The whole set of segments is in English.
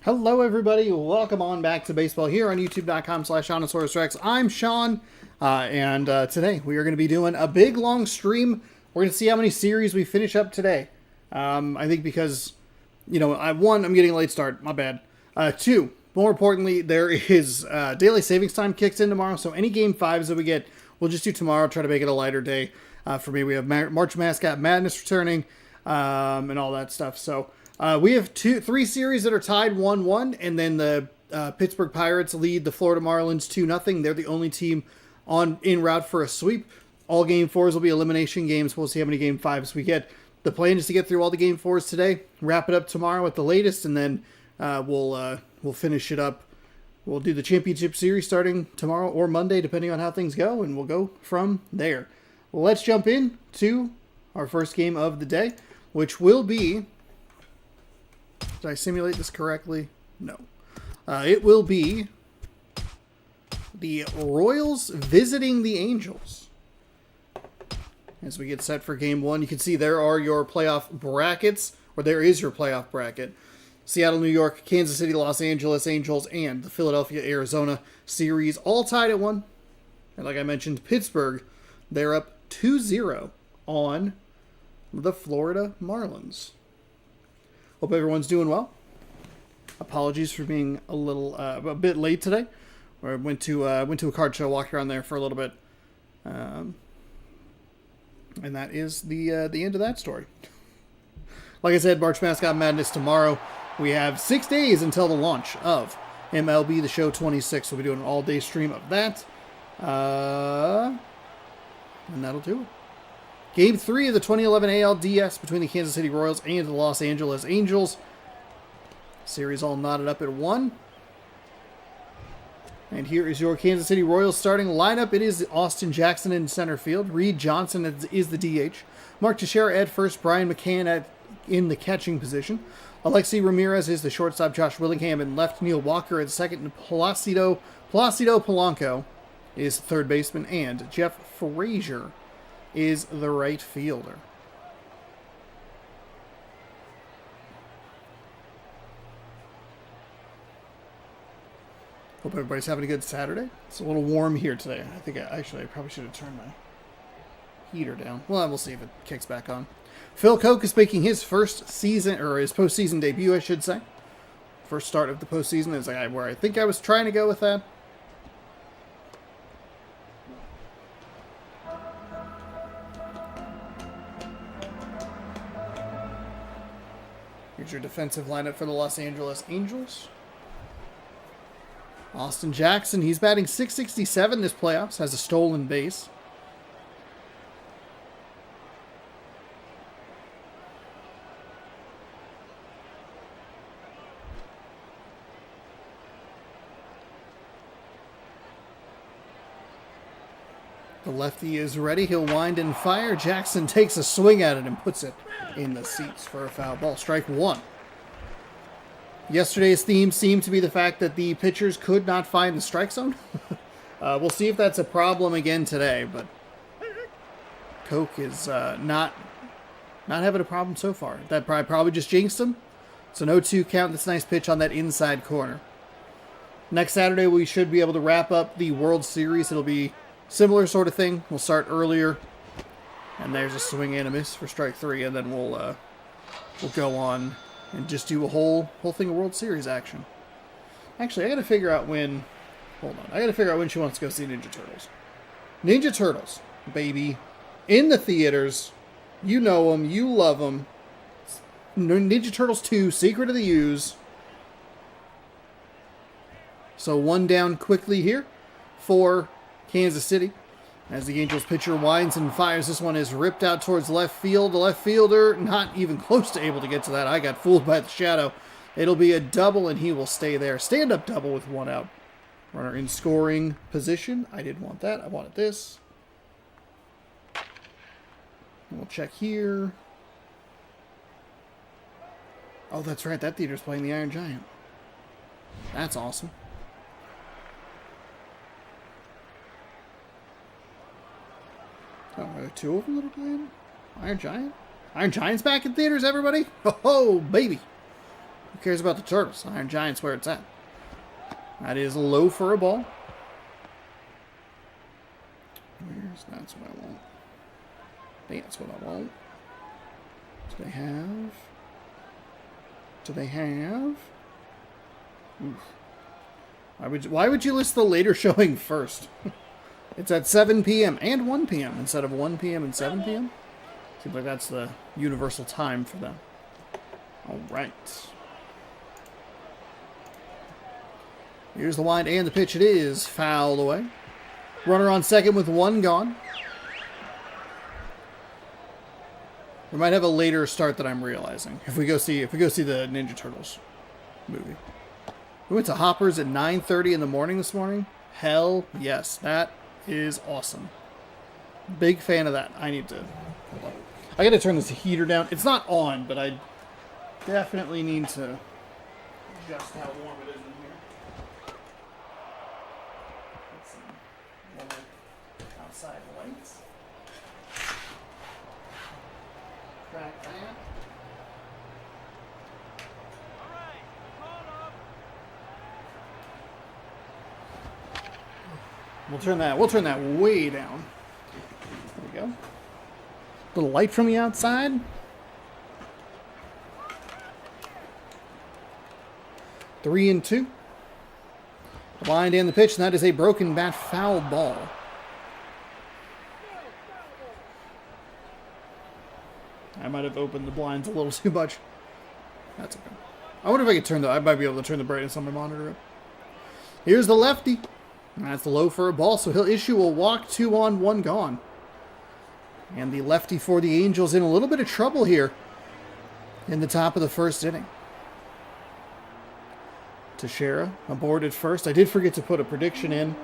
Hello, everybody. Welcome on back to baseball here on youtube.com/SeanAsaurusRex. I'm Sean, and today we are going to be doing a big, long stream. We're going to see how many series we finish up today. I think because, one, I'm getting a late start. My bad. Two, more importantly, there is daylight savings time kicks in tomorrow, so any Game 5s that we get, we'll just do tomorrow, try to make it a lighter day. For me, we have March Mascot Madness returning, and all that stuff, so... we have three series that are tied 1-1, and then the Pittsburgh Pirates lead the Florida Marlins 2-0. They're the only team en route for a sweep. All Game 4s will be elimination games. We'll see how many Game 5s we get. The plan is to get through all the Game 4s today, wrap it up tomorrow at the latest, and then we'll finish it up. We'll do the championship series starting tomorrow or Monday, depending on how things go, and we'll go from there. Let's jump in to our first game of the day, which will be... Did I simulate this correctly? No. It will be the Royals visiting the Angels. As we get set for Game 1, you can see there are your playoff brackets, or there is your playoff bracket. Seattle, New York, Kansas City, Los Angeles Angels, and the Philadelphia, Arizona series all tied at 1. And like I mentioned, Pittsburgh, they're up 2-0 on the Florida Marlins. Hope everyone's doing well. Apologies for being a bit late today. I went to a card show, walked around there for a little bit, and that is the end of that story. Like I said, March Mascot Madness tomorrow. We have 6 days until the launch of MLB The Show 26. We'll be doing an all-day stream of that, and that'll do it. Game 3 of the 2011 ALDS between the Kansas City Royals and the Los Angeles Angels. Series all knotted up at 1. And here is your Kansas City Royals starting lineup. It is Austin Jackson in center field. Reed Johnson is the DH. Mark Teixeira at first. Brian McCann in the catching position. Alexi Ramirez is the shortstop. Josh Willingham in left. Neil Walker at second. And Placido Polanco is third baseman. And Jeff Frazier is the right fielder. Hope everybody's having a good Saturday. It's a little warm here today. I think I probably should have turned my heater down. Well, we'll see if it kicks back on. Phil Koch is making his first season, or his postseason debut, I should say. First start of the postseason is where I think I was trying to go with that. Here's your defensive lineup for the Los Angeles Angels. Austin Jackson, he's batting .667 this playoffs, has a stolen base. The lefty is ready. He'll wind and fire. Jackson takes a swing at it and puts it in the seats for a foul ball. Strike 1. Yesterday's theme seemed to be the fact that the pitchers could not find the strike zone. We'll see if that's a problem again today, but Koch is not having a problem so far. That probably just jinxed him. So no 2 count. This nice pitch on that inside corner. Next Saturday we should be able to wrap up the World Series. It'll be similar sort of thing. We'll start earlier. And there's a swing and a miss for strike 3, and then we'll go on and just do a whole thing of World Series action. Actually, I gotta figure out when... Hold on. I gotta figure out when she wants to go see Ninja Turtles. Ninja Turtles, baby. In the theaters. You know them. You love them. Ninja Turtles 2, Secret of the Ooze. So 1 down quickly here for Kansas City. As the Angels pitcher winds and fires, this one is ripped out towards left field. The left fielder not even close to able to get to that. I got fooled by the shadow. It'll be a double, and he will stay there. Stand-up double with 1 out. Runner in scoring position. I didn't want that. I wanted this. We'll check here. Oh, that's right. That theater's playing the Iron Giant. That's awesome. Oh, are there 2 of them that are playing? Iron Giant? Iron Giant's back in theaters, everybody? Oh, baby. Who cares about the Turtles? Iron Giant's where it's at. That is low for a ball. That's what I want. That's what I want. Do they have? Do they have? Oof. Why would you list the later showing first? It's at 7 p.m. and 1 p.m. instead of 1 p.m. and 7 p.m. Seems like that's the universal time for them. All right. Here's the wind and the pitch. It is fouled away. Runner on second with one gone. We might have a later start than I'm realizing. If we go see the Ninja Turtles movie. We went to Hoppers at 9:30 in the morning this morning. Hell yes, that is awesome. Big fan of that. I need to. Hold on. I got to turn this heater down. It's not on, but I definitely need to adjust how warm it is in here. Get some warmer outside lights. Crack that. We'll turn that way down. There we go. Little light from the outside. 3-2. The wind and the pitch, and that is a broken bat foul ball. I might have opened the blinds a little too much. That's okay. I wonder if I could turn I might be able to turn the brightness on my monitor up. Here's the lefty. That's low for a ball, so he'll issue a walk, 2 on, 1 gone. And the lefty for the Angels in a little bit of trouble here in the top of the first inning. Teixeira aboard at first. I did forget to put a prediction in.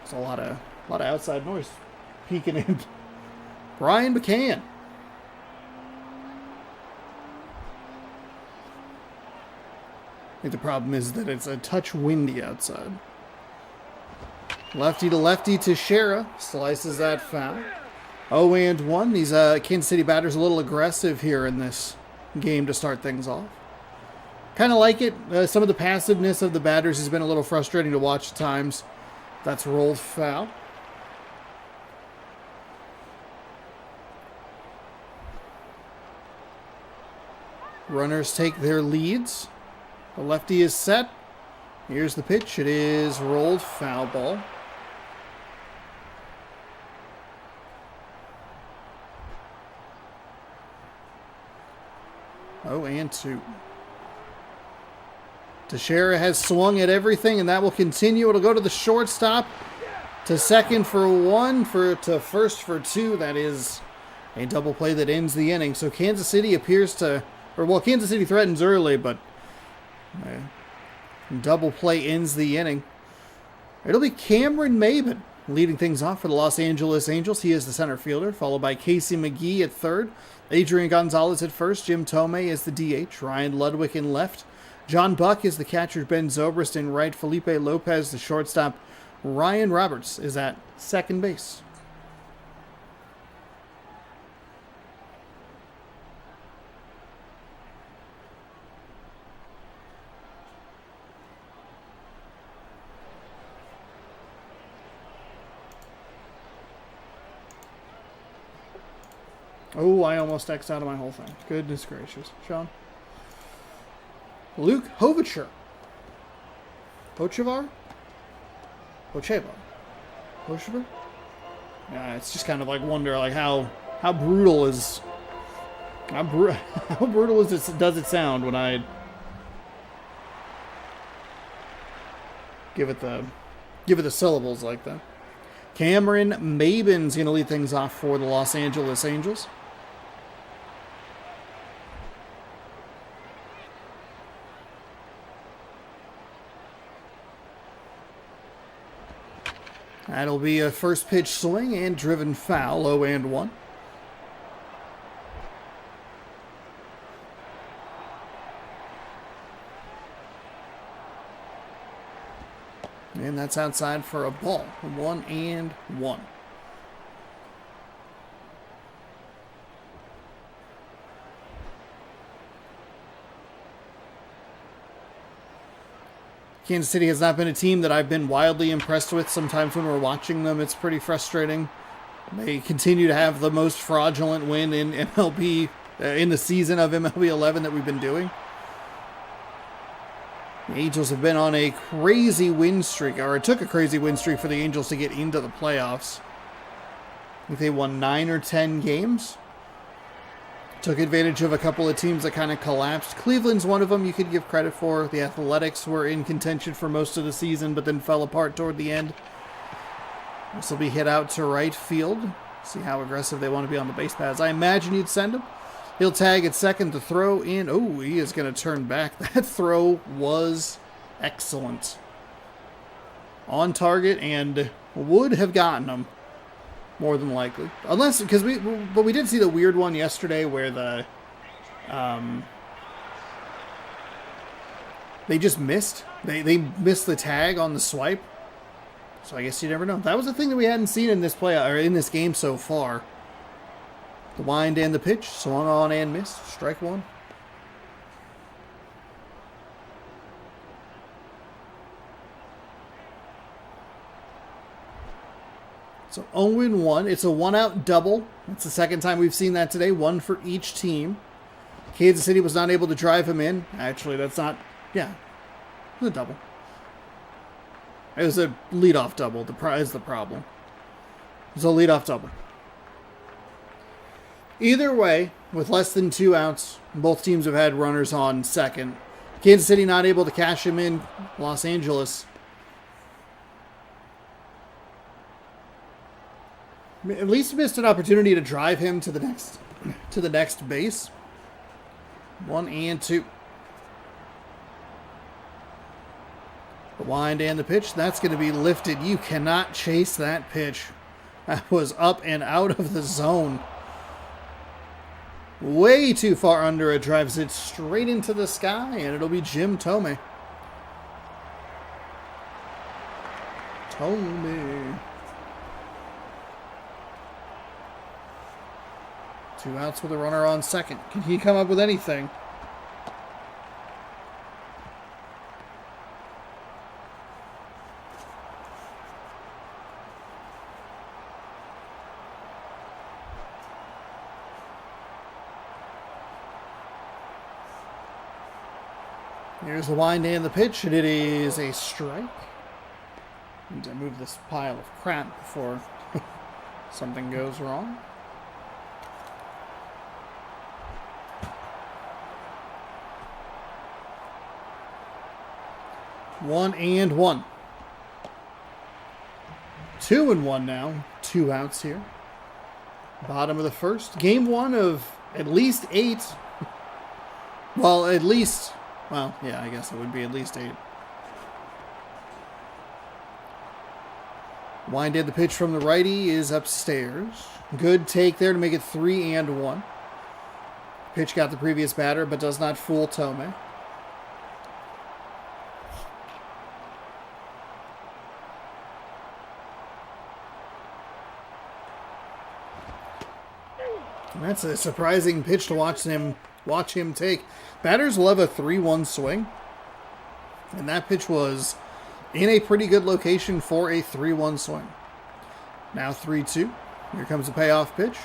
There's a lot of outside noise peeking in. Brian McCann. I think the problem is that it's a touch windy outside. Lefty to lefty, Teixeira slices that foul. 0-1. These Kansas City batters a little aggressive here in this game to start things off. Kind of like it. Some of the passiveness of the batters has been a little frustrating to watch at times. That's rolled foul. Runners take their leads. The lefty is set. Here's the pitch. It is rolled foul ball. Oh, and 2. Teixeira has swung at everything, and that will continue. It'll go to the shortstop, to second for 1, to first for 2. That is a double play that ends the inning. So Kansas City appears to, Kansas City threatens early, but double play ends the inning. It'll be Cameron Maben leading things off for the Los Angeles Angels. He is the center fielder, followed by Casey McGee at third. Adrian Gonzalez at first. Jim Tomei is the DH. Ryan Ludwig in left. John Buck is the catcher. Ben Zobrist in right. Felipe Lopez, the shortstop. Ryan Roberts is at second base. Oh, I almost X'd out of my whole thing. Goodness gracious. Sean. Luke Hovicher. Hochevar? Hochevar? Yeah, it's just kind of like wonder like how brutal is how brutal does it sound when I give it the syllables like that. Cameron Maben's going to lead things off for the Los Angeles Angels. That'll be a first pitch swing and driven foul, 0-1. And that's outside for a ball, 1-1. Kansas City has not been a team that I've been wildly impressed with. Sometimes when we're watching them, it's pretty frustrating. They continue to have the most fraudulent win in MLB, in the season of MLB 11 that we've been doing. The Angels have been on a crazy win streak, or it took a crazy win streak for the Angels to get into the playoffs. I think they won 9 or 10 games. Took advantage of a couple of teams that kind of collapsed. Cleveland's one of them you could give credit for. The Athletics were in contention for most of the season, but then fell apart toward the end. This will be hit out to right field. See how aggressive they want to be on the base paths. I imagine you'd send him. He'll tag at second to throw in. Oh, he is going to turn back. That throw was excellent. On target and would have gotten him. More than likely. Unless, but we did see the weird one yesterday where they just missed. They missed the tag on the swipe. So I guess you never know. That was the thing that we hadn't seen in this in this game so far. The wind and the pitch, swung on and missed. Strike one. So 0-1. It's a one-out double. It's the second time we've seen that today. One for each team. Kansas City was not able to drive him in. Actually, that's not... Yeah. It was a double. It was a leadoff double. Is the problem. It was a leadoff double. Either way, with less than 2 outs, both teams have had runners on second. Kansas City not able to cash him in. Los Angeles at least missed an opportunity to drive him to the next base. 1-2. The wind and the pitch. That's going to be lifted. You cannot chase that pitch. That was up and out of the zone. Way too far under. It drives it straight into the sky, and it'll be Jim Thome. Thome. 2 outs with a runner on second. Can he come up with anything? Here's the wind and the pitch, and it is a strike. Need to move this pile of crap before something goes wrong. One and one. 2-1 now. 2 outs here. Bottom of the first. Game 1 of at least 8. Well, at least... Well, yeah, I guess it would be at least 8. Wind in the pitch from the righty is upstairs. Good take there to make it 3-1. Pitch got the previous batter, but does not fool Thome. And that's a surprising pitch to watch him take. Batters will have a 3-1 swing. And that pitch was in a pretty good location for a 3-1 swing. Now 3-2. Here comes the payoff pitch.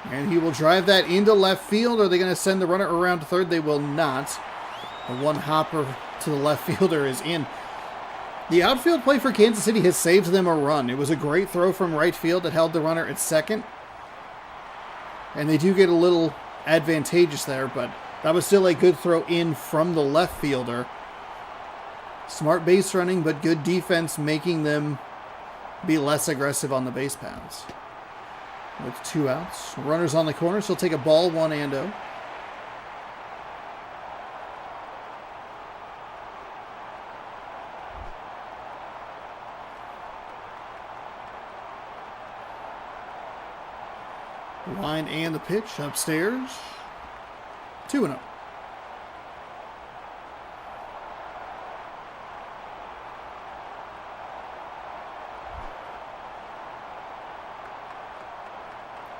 And he will drive that into left field. Are they going to send the runner around to third? They will not. The one hopper to the left fielder is in. The outfield play for Kansas City has saved them a run. It was a great throw from right field that held the runner at second. And they do get a little advantageous there, but that was still a good throw in from the left fielder. Smart base running, but good defense making them be less aggressive on the base paths. With 2 outs. Runners on the corner, so he'll take a ball, 1-0. Line and the pitch upstairs. 2-0.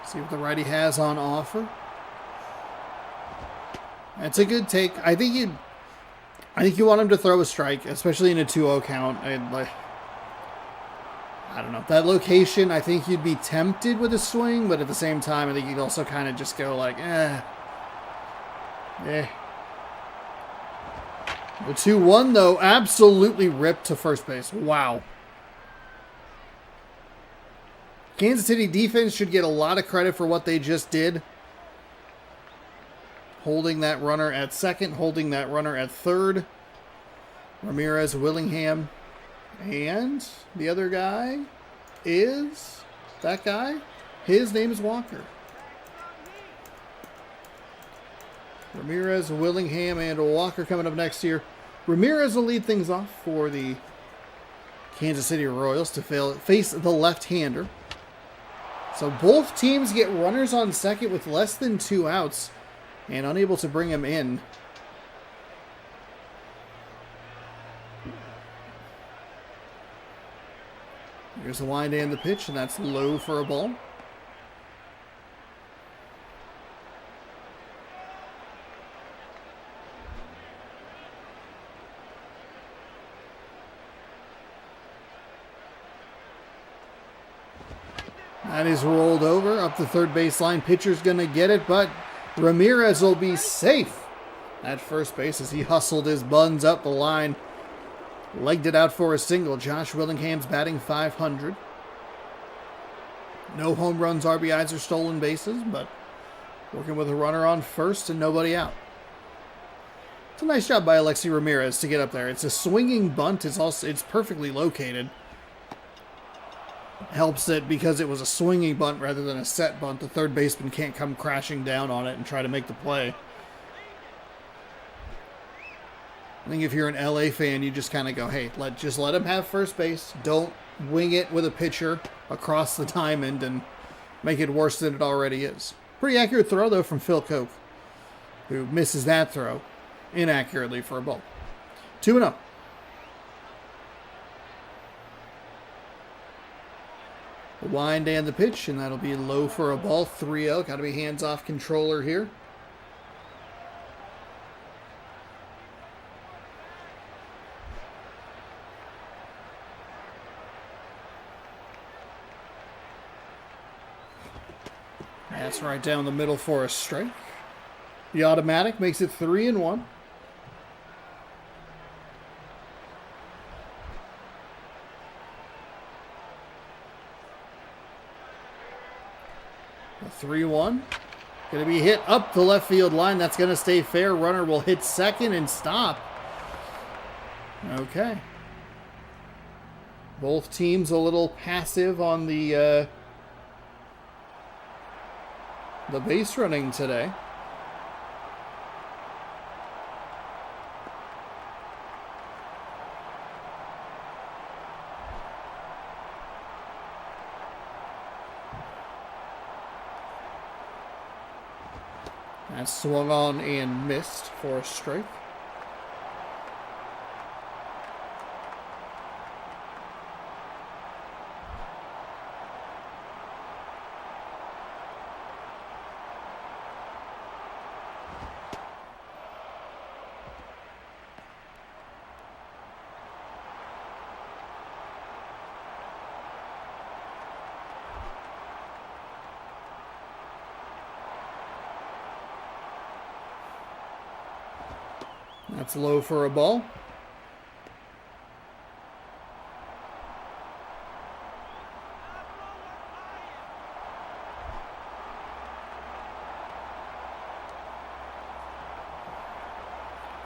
See what the righty has on offer. That's a good take. I think I think you want him to throw a strike, especially in a 2-0 count. I don't know. That location, I think you'd be tempted with a swing, but at the same time, I think you'd also kind of just go like, The 2-1, though, absolutely ripped to first base. Wow. Kansas City defense should get a lot of credit for what they just did. Holding that runner at second, holding that runner at third. Ramirez, Willingham, and the other guy is that guy. His name is Walker. Ramirez, Willingham, and Walker coming up next year. Ramirez will lead things off for the Kansas City Royals to face the left-hander. So both teams get runners on second with less than 2 outs and unable to bring him in. Here's the wind and the pitch, and that's low for a ball. That is rolled over up the third baseline. Pitcher's going to get it, but Ramirez will be safe at first base as he hustled his buns up the line. Legged it out for a single. Josh Willingham's batting .500. No home runs, RBIs, or stolen bases, but working with a runner on first and nobody out. It's a nice job by Alexi Ramirez to get up there. It's a swinging bunt. It's perfectly located. Helps it because it was a swinging bunt rather than a set bunt. The third baseman can't come crashing down on it and try to make the play. I think if you're an LA fan, you just kind of go, hey, just let him have first base. Don't wing it with a pitcher across the diamond and make it worse than it already is. Pretty accurate throw, though, from Phil Koch, who misses that throw inaccurately for a ball. 2-0. The wind and the pitch, and that'll be low for a ball. 3-0. Got to be hands-off controller here. That's right down the middle for a strike. The automatic makes it 3-1. The 3-1. Going to be hit up the left field line. That's going to stay fair. Runner will hit second and stop. Okay. Both teams a little passive on the base running today. That swung on and missed for a strike. That's low for a ball.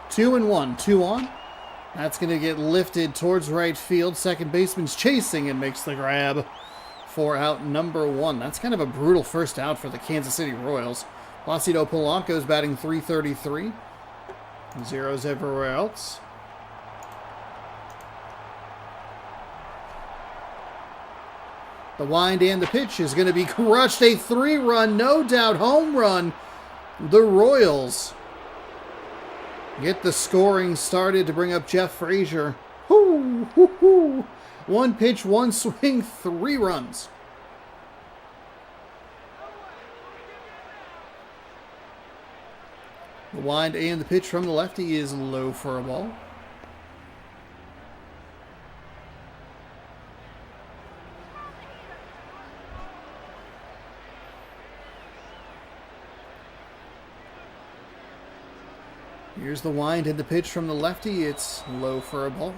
Two and one, 2 on. That's going to get lifted towards right field. Second baseman's chasing and makes the grab for out number 1. That's kind of a brutal first out for the Kansas City Royals. Placido Polanco's batting .333. Zeros everywhere else. The wind and the pitch is going to be crushed. A 3-run, no doubt, home run. The Royals get the scoring started to bring up Jeff Frazier. Hoo, hoo, hoo. 1 pitch, 1 swing, 3 runs. The wind and the pitch from the lefty is low for a ball. Here's the wind and the pitch from the lefty. It's low for a ball.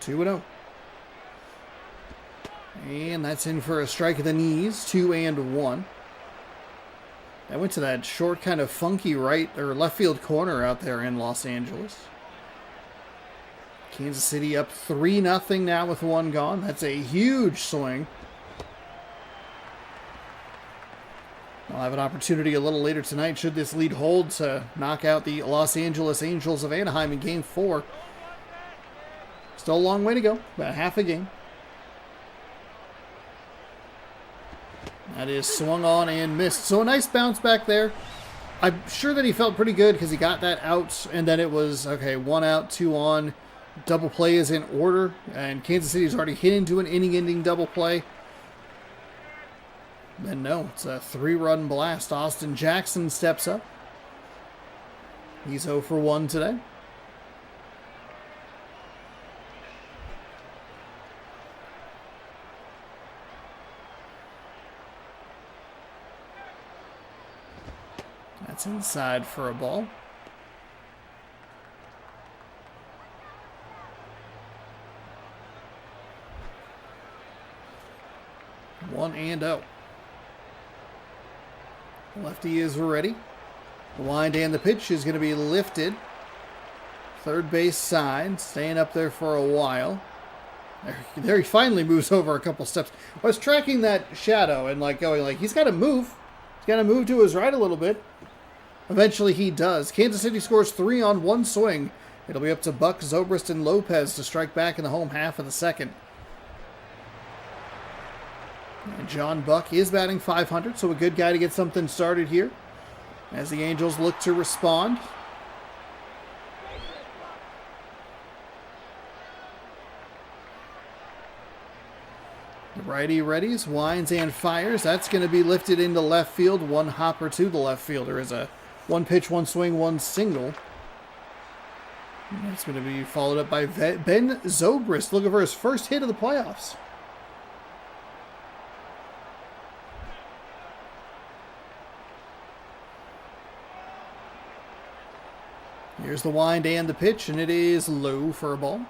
Two and 0. And that's in for a strike at the knees. 2-1. That went to that short, kind of funky right or left field corner out there in Los Angeles. Kansas City up 3-0 now with one gone. That's a huge swing. I'll have an opportunity a little later tonight, should this lead hold, to knock out the Los Angeles Angels of Anaheim in Game 4. Still a long way to go, about half a game. That is swung on and missed. So a nice bounce back there. I'm sure that he felt pretty good because he got that out, and then it was, okay, 1 out, 2 on. Double play is in order, and Kansas City's already hit into an inning-ending double play. And no, it's a 3-run blast. Austin Jackson steps up. He's 0 for 1 today. That's inside for a ball. One and 0. Lefty is ready. The wind and the pitch is going to be lifted. Third base side, staying up there for a while. There he finally moves over a couple steps. I was tracking that shadow and going he's got to move. He's got to move to his right a little bit. Eventually he does. Kansas City scores 3 on 1 swing. It'll be up to Buck, Zobrist, and Lopez to strike back in the home half of the second. And John Buck is batting .500, so a good guy to get something started here as the Angels look to respond. The righty readies, winds and fires. That's going to be lifted into left field. One hopper to the left fielder is a 1 pitch, 1 swing, 1 single. And that's going to be followed up by Ben Zobrist looking for his first hit of the playoffs. Here's the wind and the pitch, and it is low for a ball.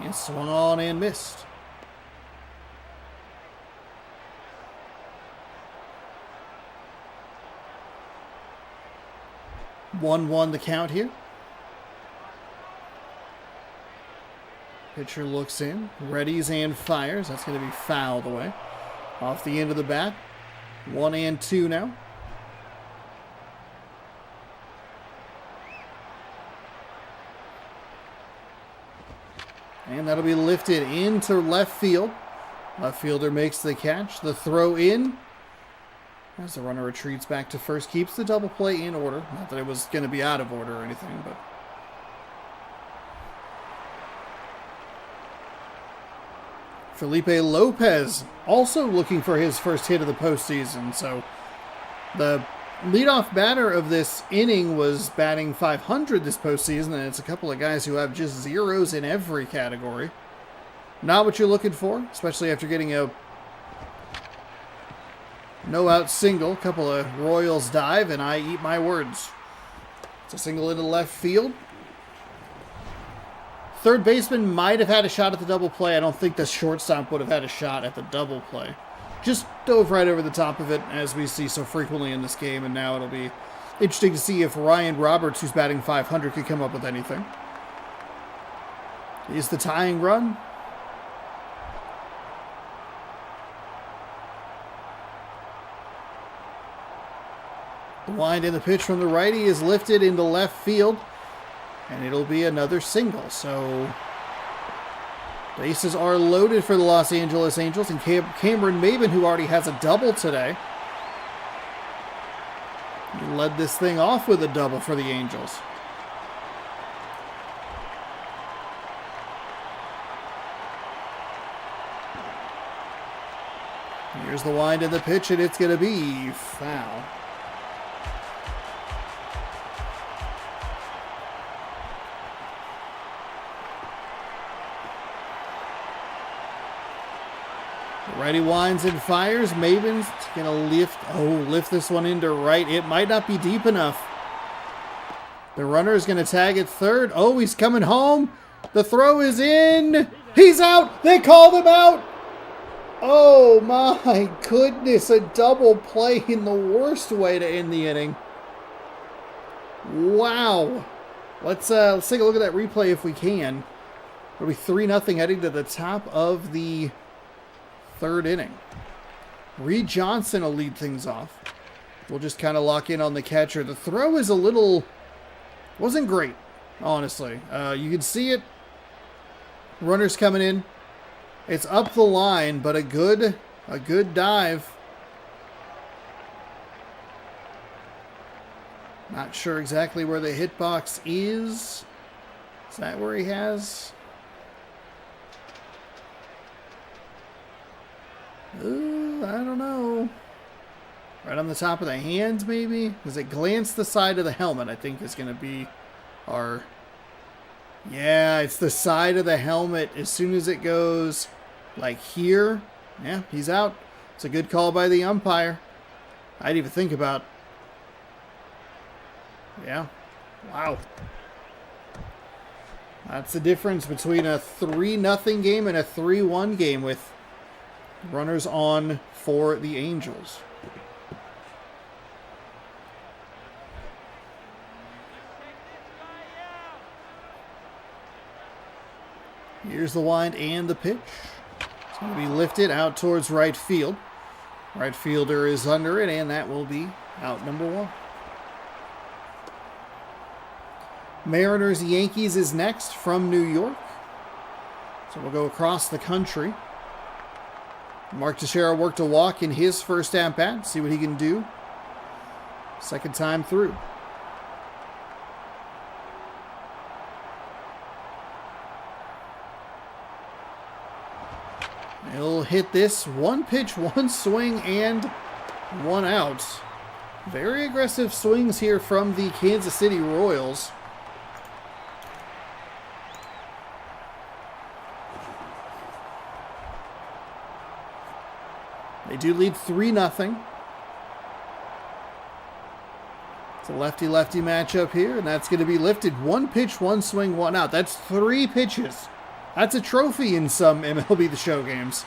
And swung on and missed. One the count here. Pitcher looks in, readies and fires. That's going to be fouled away. Off the end of the bat. 1 and 2 now. And that'll be lifted into left field. Left fielder makes the catch. The throw in. As the runner retreats back to first, keeps the double play in order. Not that it was going to be out of order or anything, but... Felipe Lopez also looking for his first hit of the postseason. So the leadoff batter of this inning was batting .500 this postseason, and it's a couple of guys who have just zeros in every category. Not what you're looking for, especially after getting a no-out single. Couple of Royals dive, and I eat my words. It's a single into left field. Third baseman might have had a shot at the double play. I don't think the shortstop would have had a shot at the double play. Just dove right over the top of it, as we see so frequently in this game, and now it'll be interesting to see if Ryan Roberts, who's batting .500, could come up with anything. Is the tying run? The wind and the pitch from the righty is lifted into left field. And it'll be another single. So bases are loaded for the Los Angeles Angels. And Cameron Maybin, who already has a double today, he led this thing off with a double for the Angels. Here's the wind of the pitch, and it's going to be foul. The righty winds and fires. Maybin's going to lift this one into right. It might not be deep enough. The runner is going to tag at third. Oh, he's coming home. The throw is in. He's out. They called him out. Oh my goodness, a double play in the worst way to end the inning. Wow. Let's take a look at that replay if we can. It'll be 3-0 heading to the top of the third inning. Reed Johnson will lead things off. We'll just kind of lock in on the catcher. The throw is wasn't great, honestly. You can see it. Runner's coming in. It's up the line, but a good dive. Not sure exactly where the hitbox is. Is that where he has? Ooh, I don't know. Right on the top of the hands, maybe? Does it glance the side of the helmet? I think is going to be our... Yeah, it's the side of the helmet. As soon as it goes like here, yeah, he's out. It's a good call by the umpire. I didn't even think about... Yeah. Wow. That's the difference between a 3-0 game and a 3-1 game with runners on for the Angels. Here's the wind and the pitch. It's going to be lifted out towards right field. Right fielder is under it, and that will be out number one. Mariners Yankees is next from New York. So we'll go across the country. Mark Teixeira worked a walk in his first at-bat. See what he can do. Second time through. He'll hit this. One pitch, one swing, and one out. Very aggressive swings here from the Kansas City Royals. They do lead 3-0. It's a lefty-lefty matchup here, and that's going to be lifted. One pitch, one swing, one out. That's 3 pitches. That's a trophy in some MLB The Show games.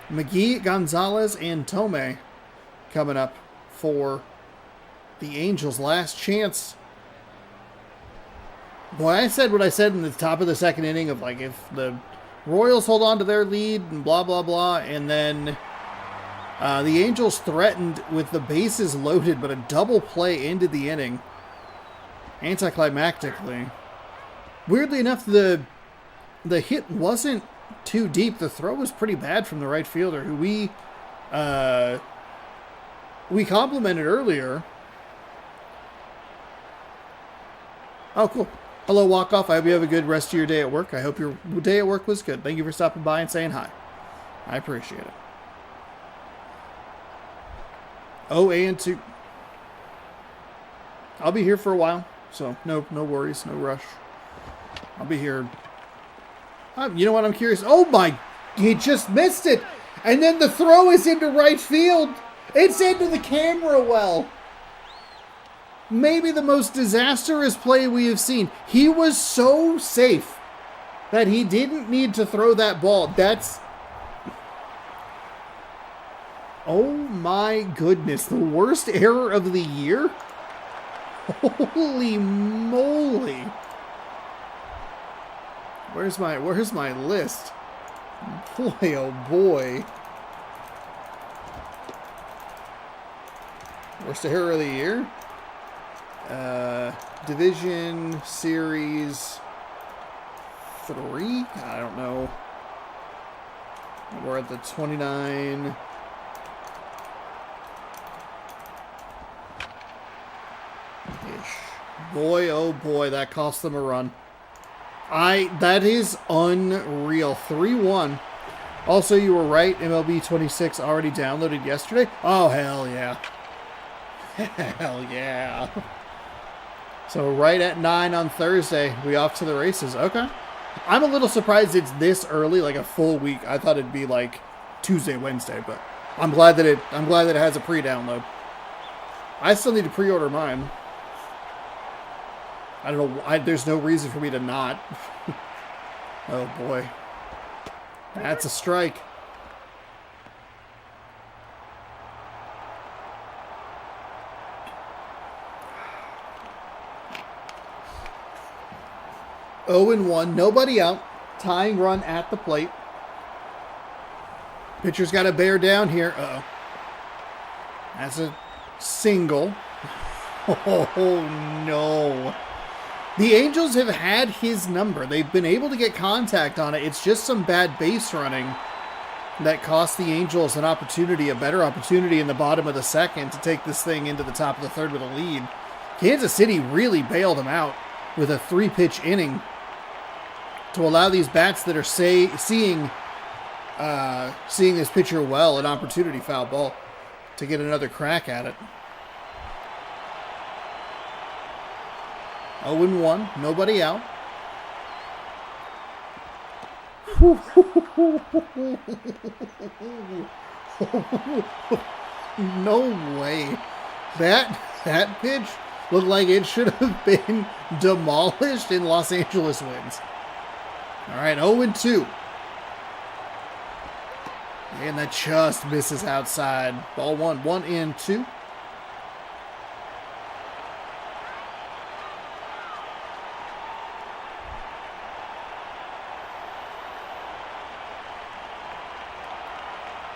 McGee, Gonzalez, and Tomei coming up for the Angels. Last chance. Boy, I said what I said in the top of the second inning of, like, if the Royals hold on to their lead and blah, blah, blah, and then the Angels threatened with the bases loaded, but a double play ended the inning anticlimactically. Weirdly enough, the hit wasn't too deep. The throw was pretty bad from the right fielder, who we complimented earlier. Oh, cool. Hello, walk-off. I hope you have a good rest of your day at work. I hope your day at work was good. Thank you for stopping by and saying hi. I appreciate it. 0-2. I'll be here for a while, so no worries, no rush. I'll be here. You know what? I'm curious. Oh my, he just missed it. And then the throw is into right field. It's into the camera well. Maybe the most disastrous play we have seen. He was so safe that he didn't need to throw that ball. That's... Oh my goodness. The worst error of the year? Holy moly. Where's my list? Boy, oh boy. Worst error of the year? Division Series 3? I don't know. We're at the 29. Ish. Boy, oh boy, that cost them a run. That is unreal. 3-1. Also, you were right. MLB 26 already downloaded yesterday. Oh, hell yeah. Hell yeah. So right at 9 on Thursday, we off to the races. Okay. I'm a little surprised it's this early, like a full week. I thought it'd be like Tuesday, Wednesday, but I'm glad that it has a pre-download. I still need to pre-order mine. I don't know. There's no reason for me to not. Oh boy. That's a strike. Oh and 1, nobody out. Tying run at the plate. Pitcher's got to bear down here. Uh-oh. That's a single. Oh no. The Angels have had his number. They've been able to get contact on it. It's just some bad base running that cost the Angels an opportunity, a better opportunity in the bottom of the second to take this thing into the top of the third with a lead. Kansas City really bailed them out with a 3-pitch inning to allow these bats that are seeing this pitcher well an opportunity, foul ball, to get another crack at it. 0-1, nobody out. No way. That pitch looked like it should have been demolished and Los Angeles wins. All right, 0-2. And that just misses outside. Ball 1, 1-2.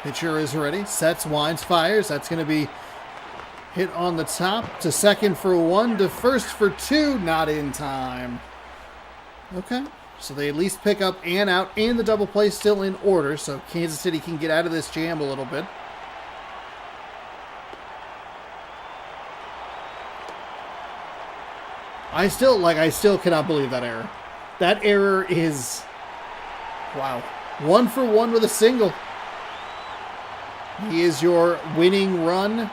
Pitcher is ready. Sets, winds, fires. That's going to be hit on the top. To second for 1. To first for 2. Not in time. Okay. So they at least pick up and out. And the double play still in order. So Kansas City can get out of this jam a little bit. I still cannot believe that error. That error is... Wow. 1 for 1 with a single. He is your winning run.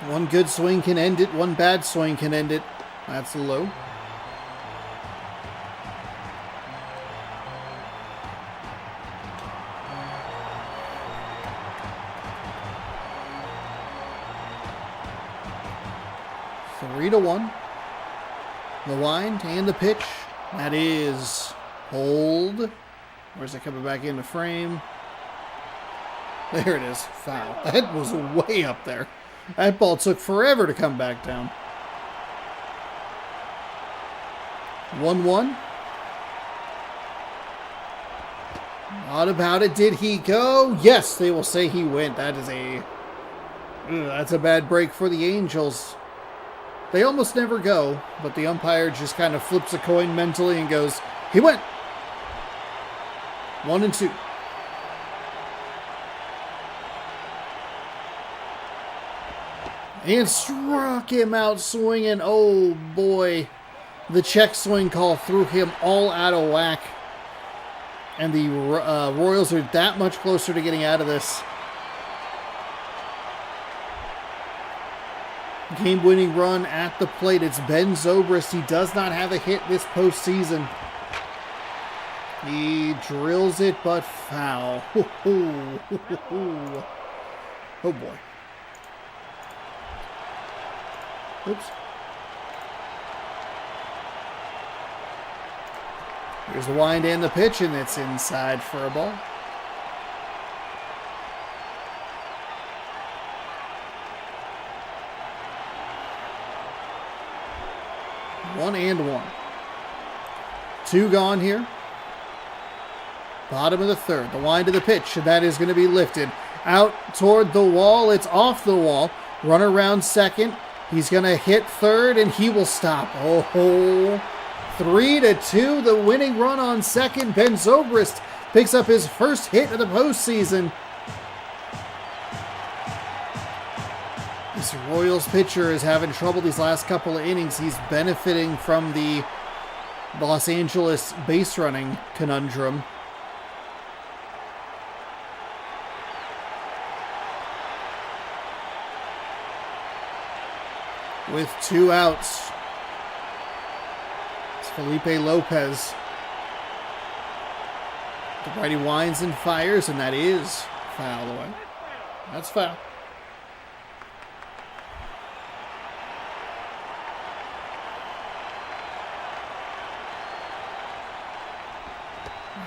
One good swing can end it. One bad swing can end it. That's low. Three to 1. The wind and the pitch. That is hold. Where's it coming back into frame? There it is. Foul. That was way up there. That ball took forever to come back down. 1-1. What about it? Did he go? Yes, they will say he went. That is that's a bad break for the Angels. They almost never go, but the umpire just kind of flips a coin mentally and goes, he went. 1-2. And struck him out swinging. Oh boy. The check swing call threw him all out of whack. And the Royals are that much closer to getting out of this. Game-winning run at the plate. It's Ben Zobrist. He does not have a hit this postseason. He drills it, but foul. Oh boy. Oops. Here's the wind and the pitch, and it's inside for a ball. One and one. Two gone here. Bottom of the third. The wind of the pitch, and that is going to be lifted. out toward the wall. It's off the wall. Runner around second. He's going to hit third, and he will stop. Oh, 3-2, the winning run on second. Ben Zobrist picks up his first hit of the postseason. This Royals pitcher is having trouble these last couple of innings. He's benefiting from the Los Angeles base running conundrum. With 2 outs, it's Felipe Lopez. The righty winds and fires, and that is foul away. That's foul.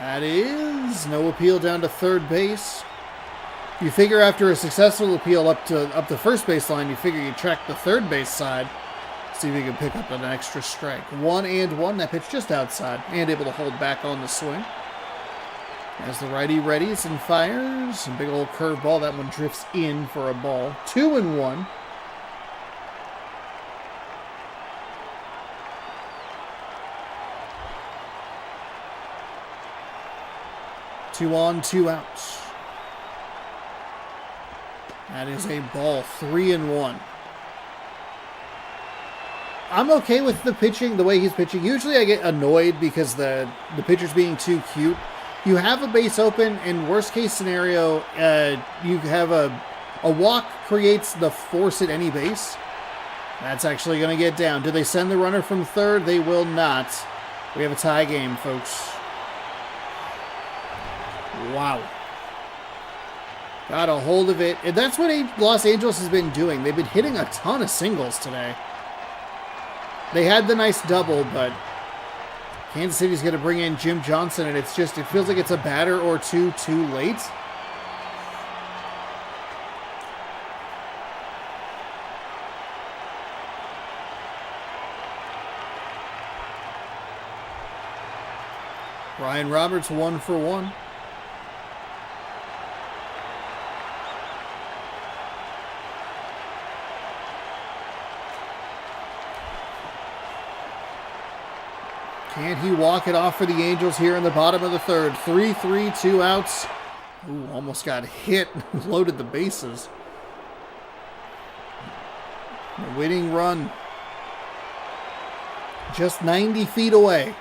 That is no appeal down to third base. You figure after a successful appeal up the first base line, you figure you track the third base side, see if you can pick up an extra strike. 1-1, that pitch just outside, and able to hold back on the swing. As the righty readies and fires, a big old curveball. That one drifts in for a ball. 2-1. Two on, 2 outs. That is a ball. 3-1. I'm okay with the pitching, the way he's pitching. Usually I get annoyed because the pitcher's being too cute. You have a base open, and worst case scenario, you have a walk creates the force at any base. That's actually going to get down. Do they send the runner from third? They will not. We have a tie game, folks. Wow. Got a hold of it. And that's what Los Angeles has been doing. They've been hitting a ton of singles today. They had the nice double, but Kansas City's going to bring in Jim Johnson, and it feels like it's a batter or two too late. Ryan Roberts 1 for 1. Can he walk it off for the Angels here in the bottom of the third? 3-3, 2 outs. Ooh, almost got hit. Loaded the bases. The winning run. Just 90 feet away.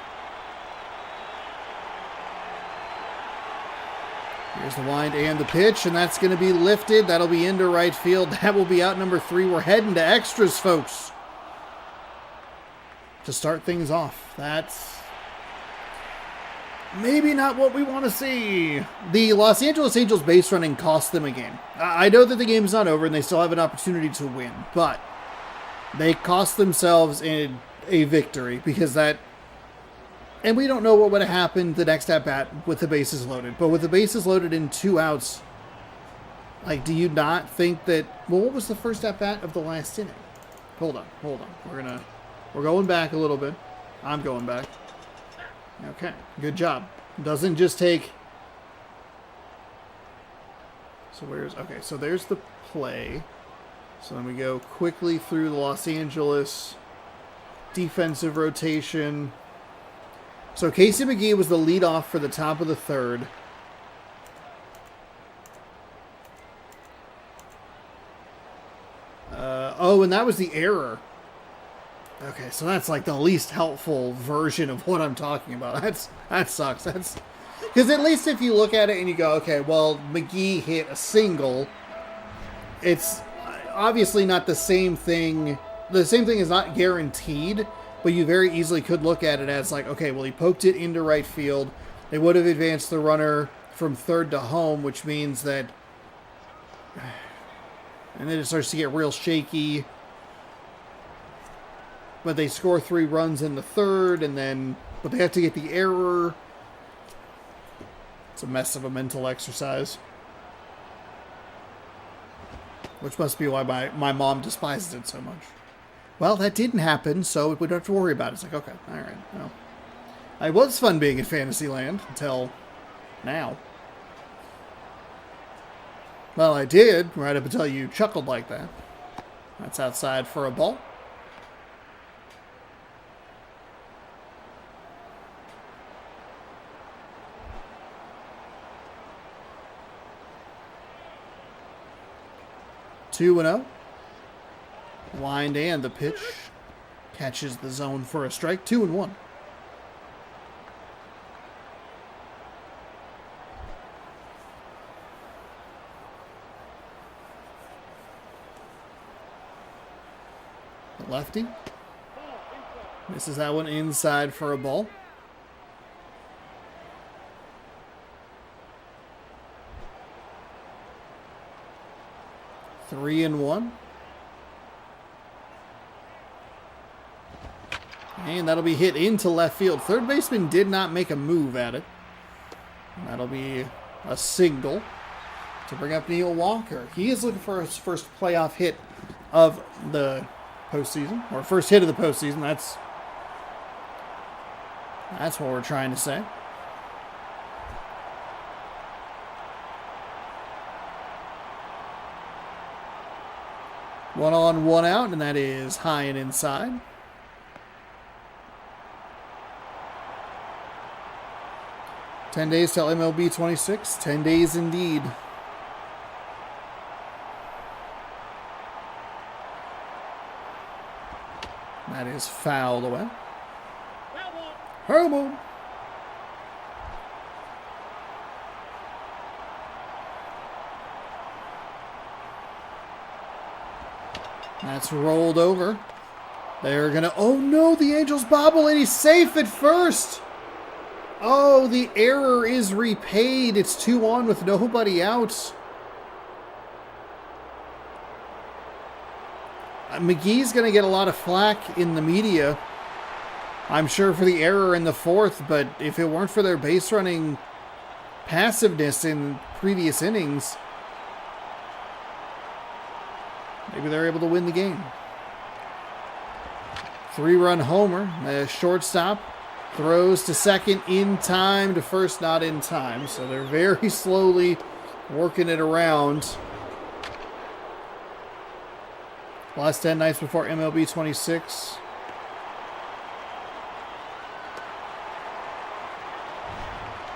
Here's the wind and the pitch, and that's going to be lifted. That'll be into right field. That will be out number 3. We're heading to extras, folks. To start things off. That's maybe not what we want to see. The Los Angeles Angels base running cost them a game. I know that the game's not over and they still have an opportunity to win, but they cost themselves a victory because that, and we don't know what would have happened the next at-bat with the bases loaded, but with the bases loaded in 2 outs, like, do you not think that, well, what was the first at-bat of the last inning? Hold on. We're going back a little bit. I'm going back. Okay, good job. Doesn't just take... So there's the play. So then we go quickly through the Los Angeles defensive rotation. So Casey McGee was the leadoff for the top of the third. And that was the error. Okay, so that's like the least helpful version of what I'm talking about. That sucks. That's because at least if you look at it and you go, okay, well, McGee hit a single. It's obviously not the same thing. The same thing is not guaranteed, but you very easily could look at it as like, okay, well, he poked it into right field. They would have advanced the runner from third to home, which means that, and then it starts to get real shaky. But they score 3 runs in the third, but they have to get the error. It's a mess of a mental exercise. Which must be why my mom despises it so much. Well, that didn't happen, so we don't have to worry about it. It's like, okay, all right. Well, it was fun being in Fantasyland until now. Well, I did, right up until you chuckled like that. That's outside for a ball. Two and 0. Wind and the pitch. Catches the zone for a strike. 2-1. The lefty. Misses that one inside for a ball. Three and 1. And that'll be hit into left field. Third baseman did not make a move at it. And that'll be a single to bring up Neil Walker. He is looking for his first playoff hit of the postseason, or first hit of the postseason. That's what we're trying to say. One on, one out, and that is high and inside. "10 days till MLB 26. 10 days indeed. That is fouled away. Horrible. That's rolled over. They're going to... Oh, no, the Angels bobble, and he's safe at first. Oh, the error is repaid. It's 2-on with nobody out. McGee's going to get a lot of flack in the media, I'm sure, for the error in the fourth, but if it weren't for their base running passiveness in previous innings, maybe they're able to win the game. 3-run homer. The shortstop throws to second in time, to first not in time. So they're very slowly working it around. Last 10 nights before MLB 26.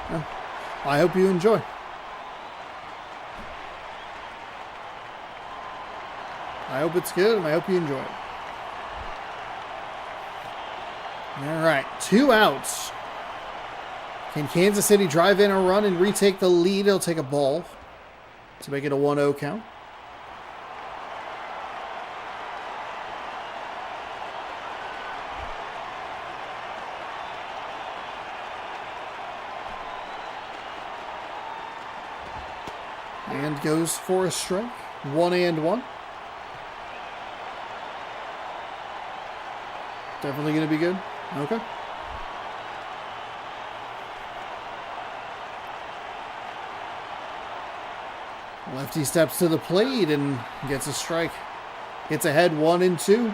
Well, I hope you enjoy. I hope it's good, and I hope you enjoy it. All right, 2 outs. Can Kansas City drive in a run and retake the lead? He'll take a ball to make it a 1-0 count. And goes for a strike. 1-1. Definitely going to be good. Okay. Lefty steps to the plate and gets a strike. Gets ahead 1-2.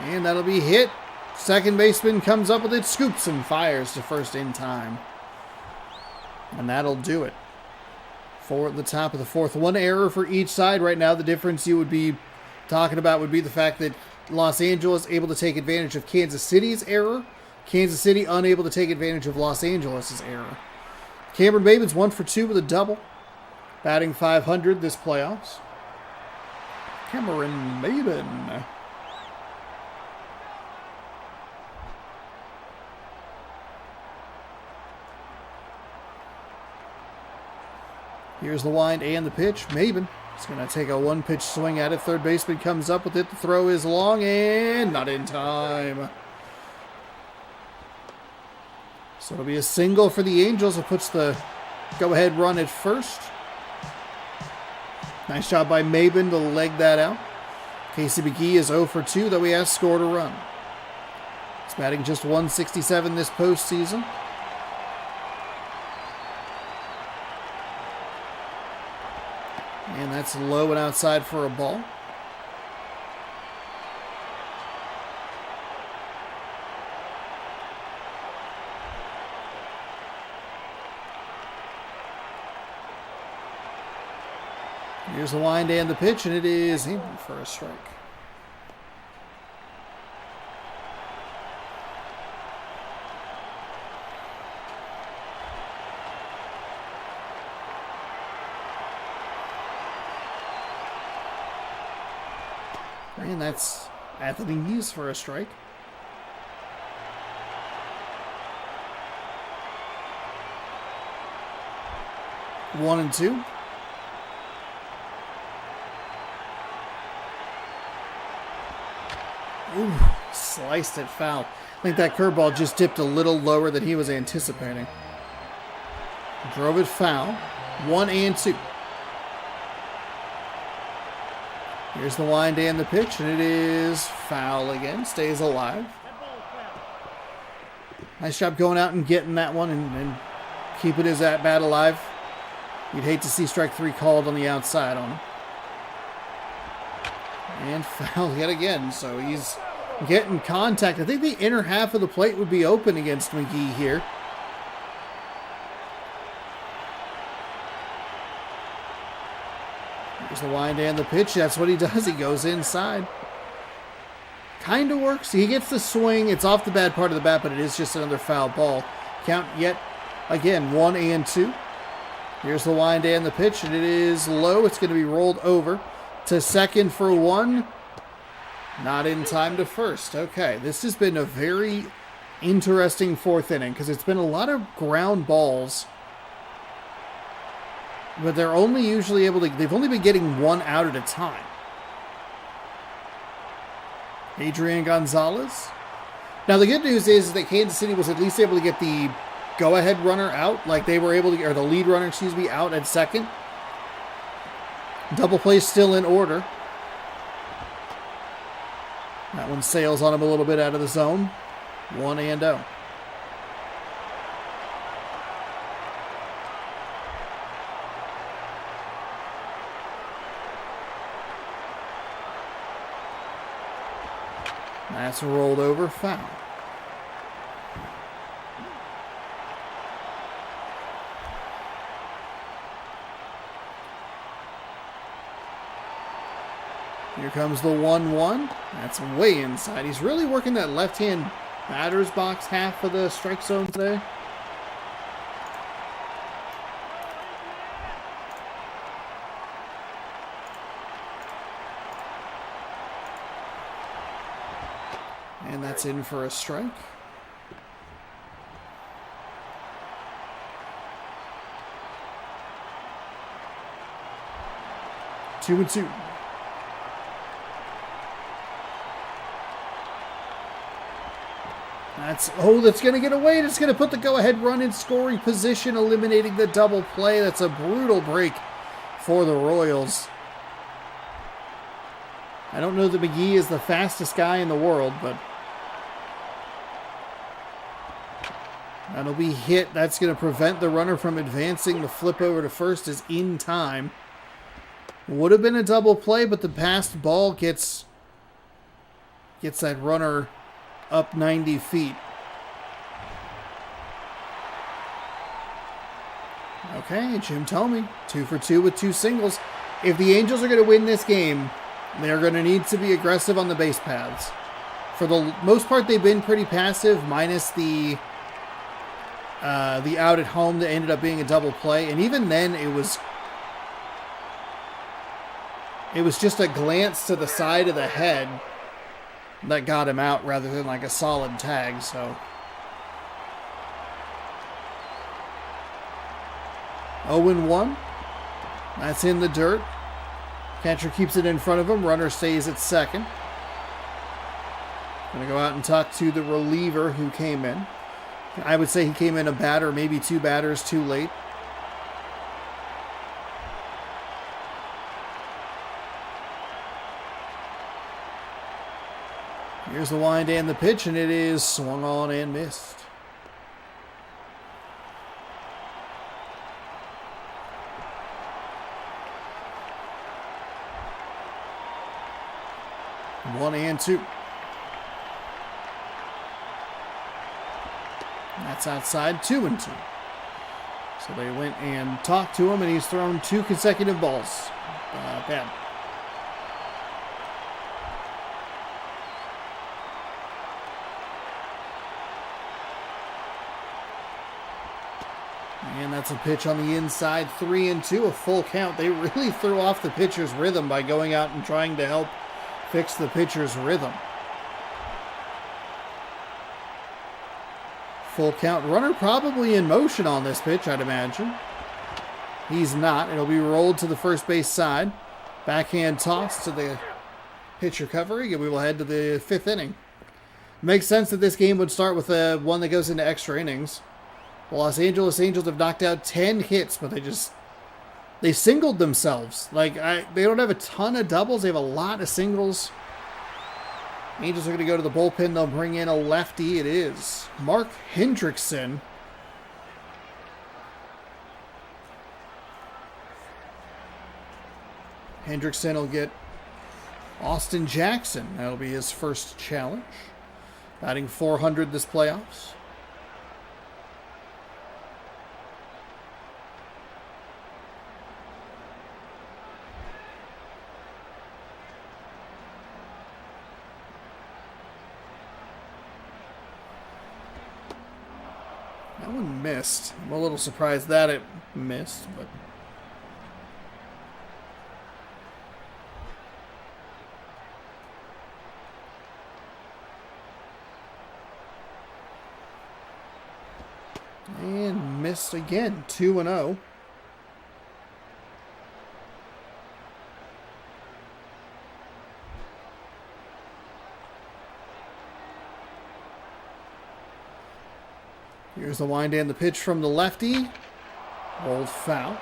And that'll be hit. Second baseman comes up with it, scoops and fires to first in time. And that'll do it. For the top of the fourth. One error for each side. Right now, the difference you would be talking about would be the fact that Los Angeles able to take advantage of Kansas City's error. Kansas City unable to take advantage of Los Angeles' error. Cameron Maybin's 1 for 2 with a double. Batting .500 this playoffs. Cameron Maybin. Here's the wind and the pitch. Maybin is going to take a one-pitch swing at it. Third baseman comes up with it. The throw is long and not in time. So it'll be a single for the Angels. It puts the go-ahead run at first. Nice job by Maybin to leg that out. Casey McGee is 0 for 2, though he has scored a run. He's batting just .167 this postseason. And that's low and outside for a ball. Here's the wind and the pitch, and it is in for a strike. And that's Athletes for a strike. One and two. Ooh, sliced it foul. I think that curveball just dipped a little lower than he was anticipating. Drove it foul. 1-2. Here's the wind and the pitch, and it is foul again. Stays alive. Nice job going out and getting that one and keeping his at-bat alive. You'd hate to see strike three called on the outside on him. And foul yet again, so he's getting contact. I think the inner half of the plate would be open against McGee here. There's the wind and the pitch. That's what he does. He goes inside. Kind of works. He gets the swing. It's off the bad part of the bat, but it is just another foul ball. Count yet again, 1-2. Here's the wind and the pitch, and it is low. It's going to be rolled over to second for one. Not in time to first. Okay, this has been a very interesting fourth inning because it's been a lot of ground balls. But they're only usually able to, they've only been getting one out at a time. Adrian Gonzalez. Now the good news is that Kansas City was at least able to get the go-ahead runner out, like they were able to, or the lead runner, excuse me, out at second. Double play still in order. That one sails on him a little bit out of the zone. 1-0. That's a rolled over foul. Here comes the 1-1. That's way inside. He's really working that left-hand batter's box half of the strike zone today. And that's in for a strike. Two and two. That's going to get away. It's going to put the go-ahead run in scoring position, eliminating the double play. That's a brutal break for the Royals. I don't know that McGee is the fastest guy in the world, but that'll be hit. That's going to prevent the runner from advancing. The flip over to first is in time. Would have been a double play, but the passed ball gets that runner up 90 feet. Okay, Jim Thome, 2 for 2 with 2 singles. If the Angels are going to win this game, they're going to need to be aggressive on the base paths. For the most part, they've been pretty passive, minus the out at home that ended up being a double play. And even then, it was just a glance to the side of the head that got him out rather than like a solid tag. So 0-1. That's in the dirt. Catcher keeps it in front of him. Runner stays at second. Going to go out and talk to the reliever who came in. I would say he came in a batter, maybe 2 batters too late. Here's the wind and the pitch, and it is swung on and missed. One and two. That's outside, 2-2. So they went and talked to him, and he's thrown 2 consecutive balls. bad. And that's a pitch on the inside, 3-2, a full count. They really threw off the pitcher's rhythm by going out and trying to help fix the pitcher's rhythm. Full count. Runner probably in motion on this pitch, I'd imagine. He's not. It'll be rolled to the first base side. Backhand toss to the pitch recovery, and we will head to the 5th inning. Makes sense that this game would start with one that goes into extra innings. The Los Angeles Angels have knocked out 10 hits, but they singled themselves. They don't have a ton of doubles. They have a lot of singles. Angels are going to go to the bullpen. They'll bring in a lefty. It is Mark Hendrickson. Hendrickson will get Austin Jackson. That'll be his first challenge. Batting .400 this playoffs. That one missed. I'm a little surprised that it missed, but... And missed again, 2-0. Here's the wind and the pitch from the lefty. Rolled foul.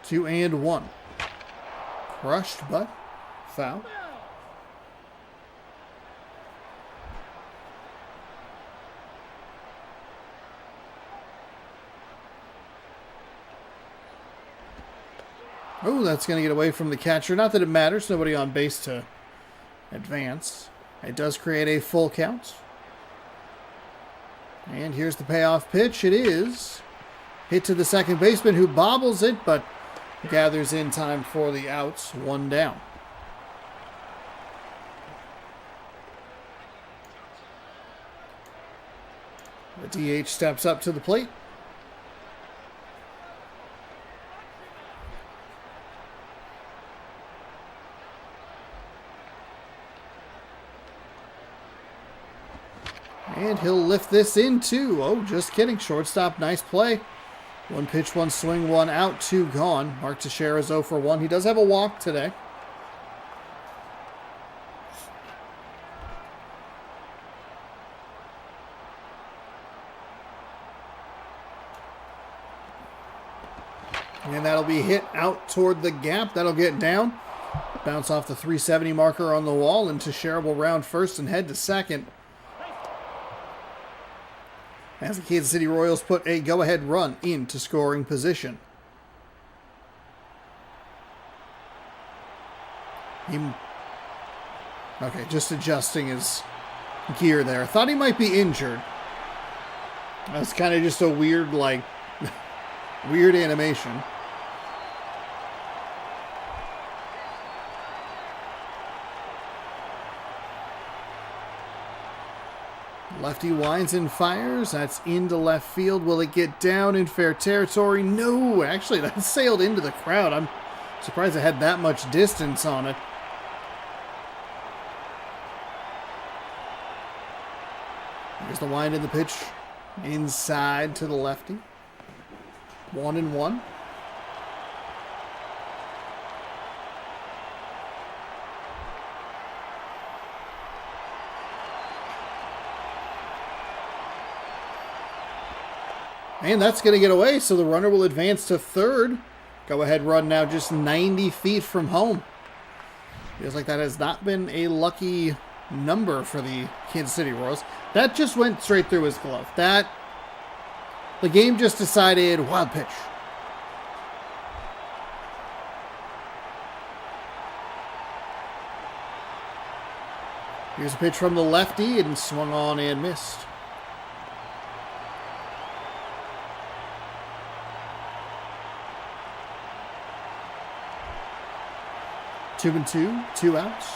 Two and one. Crushed, but foul. Oh, that's going to get away from the catcher. Not that it matters. Nobody on base to advance. It does create a full count. And here's the payoff pitch. It is hit to the second baseman who bobbles it, but gathers in time for the outs. One down. The DH steps up to the plate. And he'll lift this into, oh, just kidding, shortstop, nice play. One pitch, one swing, one out, two gone. Mark Teixeira's 0 for 1. He does have a walk today. And that'll be hit out toward the gap. That'll get down. Bounce off the 370 marker on the wall, and Teixeira will round first and head to second. As the Kansas City Royals put a go-ahead run into scoring position. Okay, just adjusting his gear there. I thought he might be injured. That's kind of just a weird, weird animation. Lefty winds and fires. That's into left field. Will it get down in fair territory? No, actually, that sailed into the crowd. I'm surprised it had that much distance on it. Here's the wind and the pitch inside to the lefty. 1-1. And that's going to get away, so the runner will advance to third. Go-ahead run now just 90 feet from home. Feels like that has not been a lucky number for the Kansas City Royals. That just went straight through his glove. The game just decided, wild pitch. Here's a pitch from the lefty and swung on and missed. Two and two, 2 outs.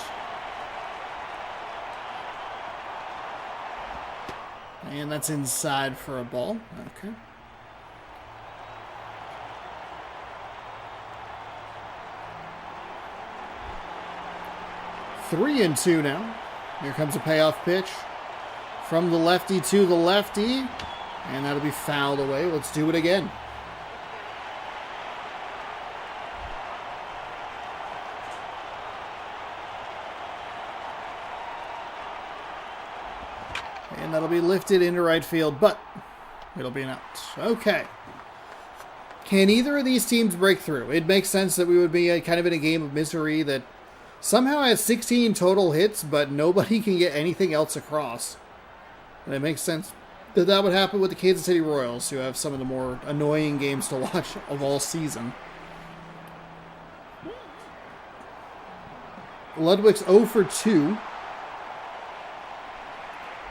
And that's inside for a ball. Okay. Three and two now. Here comes a payoff pitch from the lefty to the lefty. And that'll be fouled away. Let's do it again. And that'll be lifted into right field, but it'll be an out. Okay. Can either of these teams break through? It makes sense that we would be kind of in a game of misery that somehow has 16 total hits, but nobody can get anything else across. And it makes sense that that would happen with the Kansas City Royals, who have some of the more annoying games to watch of all season. Ludwig's 0 for 2.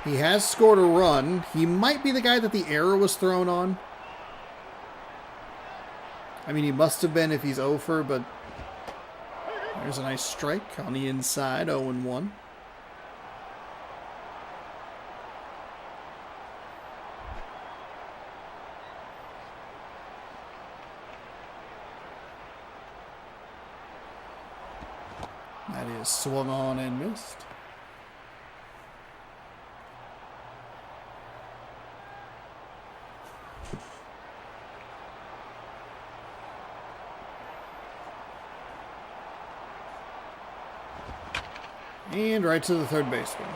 He has scored a run. He might be the guy that the error was thrown on. I mean, he must have been if he's 0 for, but there's a nice strike on the inside, 0 and 1. That is swung on and missed. And right to the third baseman.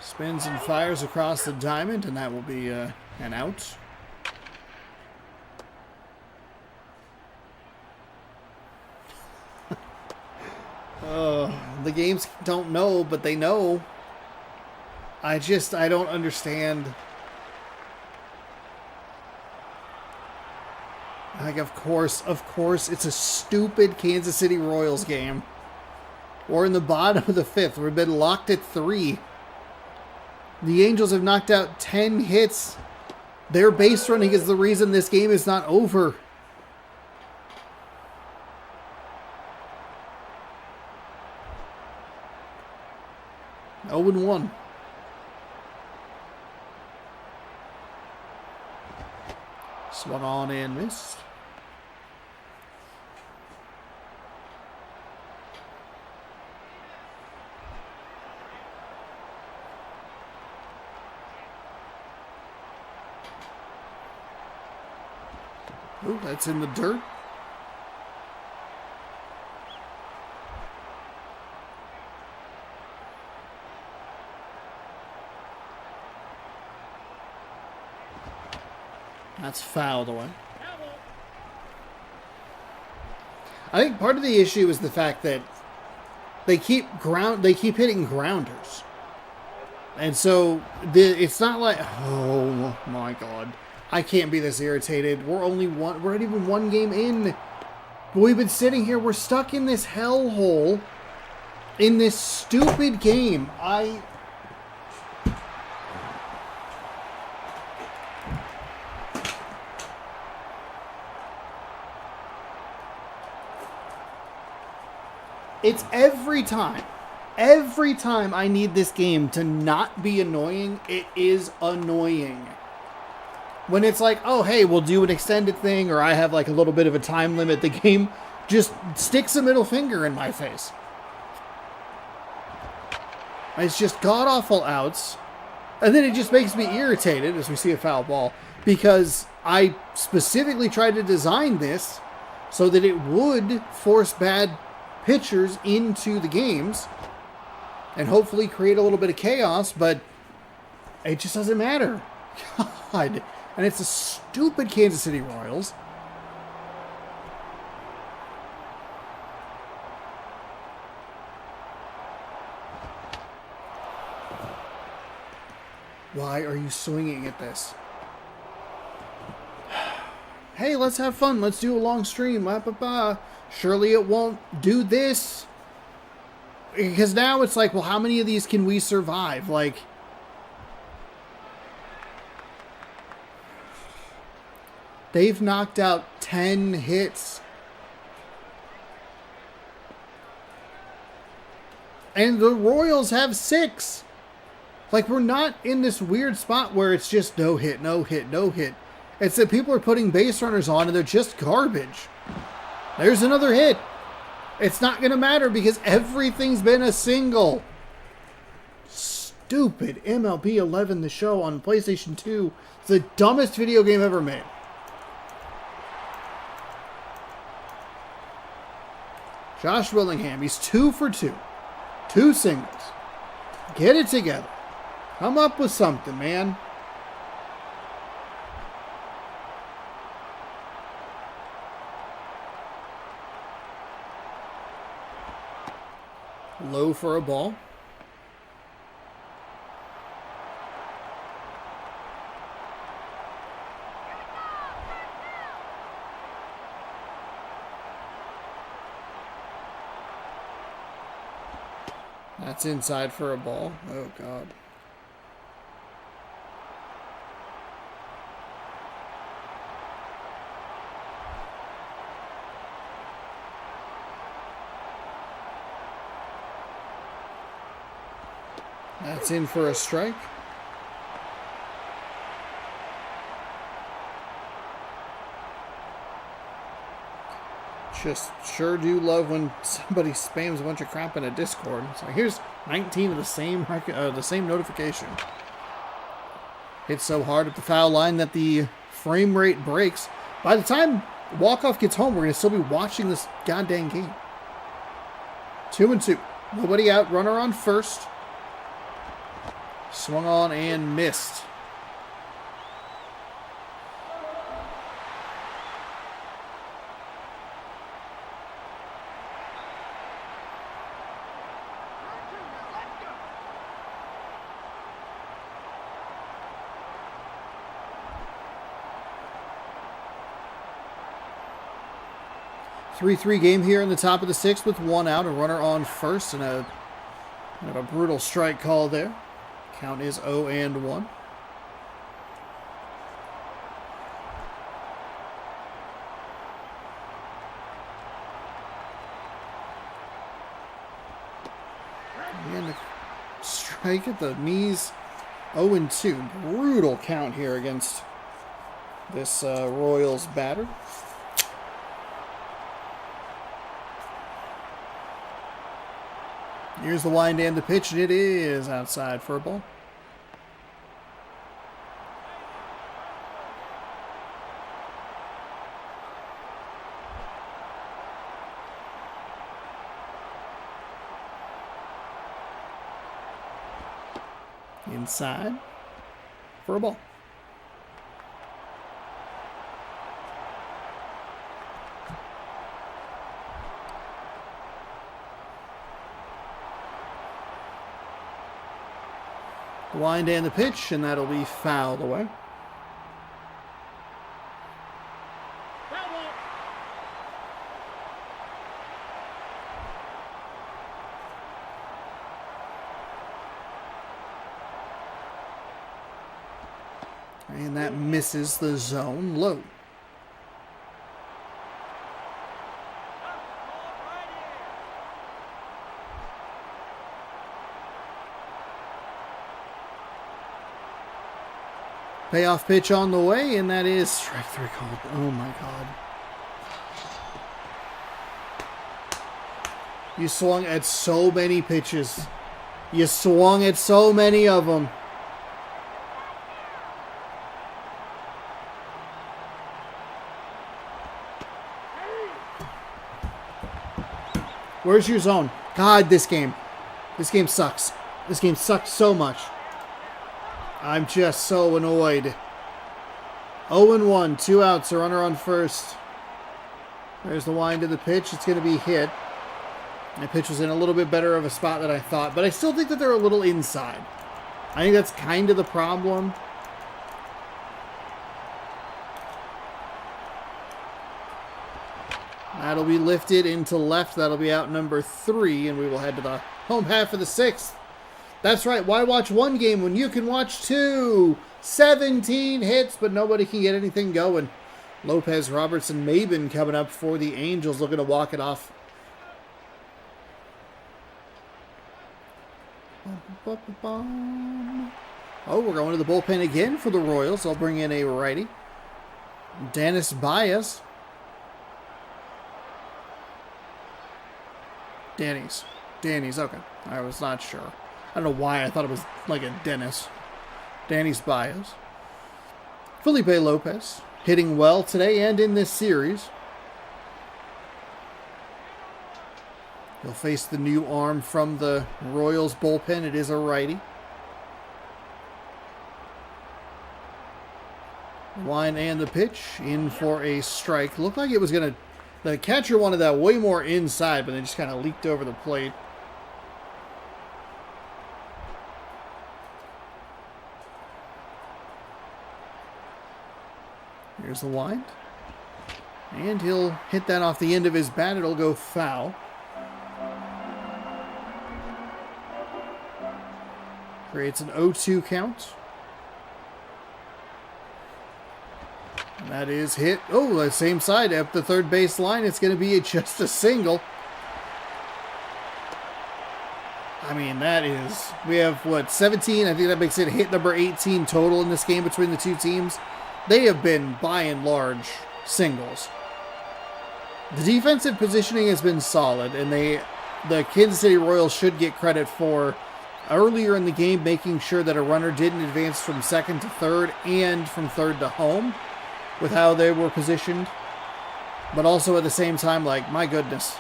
Spins and fires across the diamond, and that will be an out. The games don't know, but they know. I don't understand. Like, of course, it's a stupid Kansas City Royals game. We're in the bottom of the 5th. We've been locked at 3. The Angels have knocked out 10 hits. Their base running is the reason this game is not over. Oh and 1. Swung on and missed. Ooh, that's in the dirt. That's fouled away. I think part of the issue is the fact that they keep hitting grounders. And so it's not like, oh my God, I can't be this irritated. We're not even one game in. But we've been sitting here, we're stuck in this hellhole in this stupid game. It's every time I need this game to not be annoying, it is annoying. When it's like, oh, hey, we'll do an extended thing, or I have like a little bit of a time limit, the game just sticks a middle finger in my face. It's just god-awful outs. And then it just makes me irritated as we see a foul ball, because I specifically tried to design this so that it would force bad pitchers into the games and hopefully create a little bit of chaos, but it just doesn't matter. God. And it's the stupid Kansas City Royals. Why are you swinging at this? Hey, let's have fun. Let's do a long stream. Surely it won't do this. Because now it's like, well, how many of these can we survive? Like, they've knocked out 10 hits. And the Royals have 6. Like, we're not in this weird spot where it's just no hit, no hit, no hit. It's that people are putting base runners on and they're just garbage. There's another hit. It's not going to matter because everything's been a single. Stupid MLB 11, the show on PlayStation 2. It's the dumbest video game ever made. Josh Willingham, he's 2 for 2. 2 singles. Get it together. Come up with something, man. Low for a ball. That's inside for a ball. Oh, God. That's in for a strike. Just sure do love when somebody spams a bunch of crap in a Discord. So here's 19 of the same notification. Hit so hard at the foul line that the frame rate breaks. By the time Walkoff gets home, we're going to still be watching this goddamn game. 2-2. Nobody out. Runner on first. Swung on and missed. Three-3 game here in the top of the 6th with 1 out, a runner on first, and a brutal strike call there. Count is 0-1. And a strike at the knees. 0-2. Brutal count here against this Royals batter. Here's the wind and the pitch, and it is outside for a ball. Inside for a ball. Wind and the pitch, and that'll be fouled away. And that misses the zone low. Payoff pitch on the way, and that is strike 3 called. Oh my God. You swung at so many pitches. You swung at so many of them. Where's your zone? God, this game sucks. This game sucks so much. I'm just so annoyed. 0-1, 2 outs, a runner on first. There's the wind of the pitch. It's going to be hit. The pitch was in a little bit better of a spot than I thought, but I still think that they're a little inside. I think that's kind of the problem. That'll be lifted into left. That'll be out number 3, and we will head to the Home half of the 6th. That's right. Why watch one game when you can watch two? 17 hits, but nobody can get anything going. Lopez, Robertson, Maben coming up for the Angels, looking to walk it off. Oh, we're going to the bullpen again for the Royals. I'll bring in a righty. Dennis Baez. Danny's, okay. I was not sure. I don't know why I thought it was like a Dennis. Danny's Baez. Felipe Lopez, hitting well today and in this series. He'll face the new arm from the Royals bullpen. It is a righty. Line and the pitch in for a strike. Looked like it was going to... The catcher wanted that way more inside, but they just kind of leaked over the plate. Here's the wind. And he'll hit that off the end of his bat. It'll go foul. Creates an 0-2 count. And that is hit. Oh, the same side up the third base line. It's going to be just a single. I mean, that is... We have, what, 17? I think that makes it hit number 18 total in this game between the two teams. They have been, by and large, singles. The defensive positioning has been solid, and the Kansas City Royals should get credit for earlier in the game making sure that a runner didn't advance from second to third and from third to home with how they were positioned. But also at the same time, like, my goodness.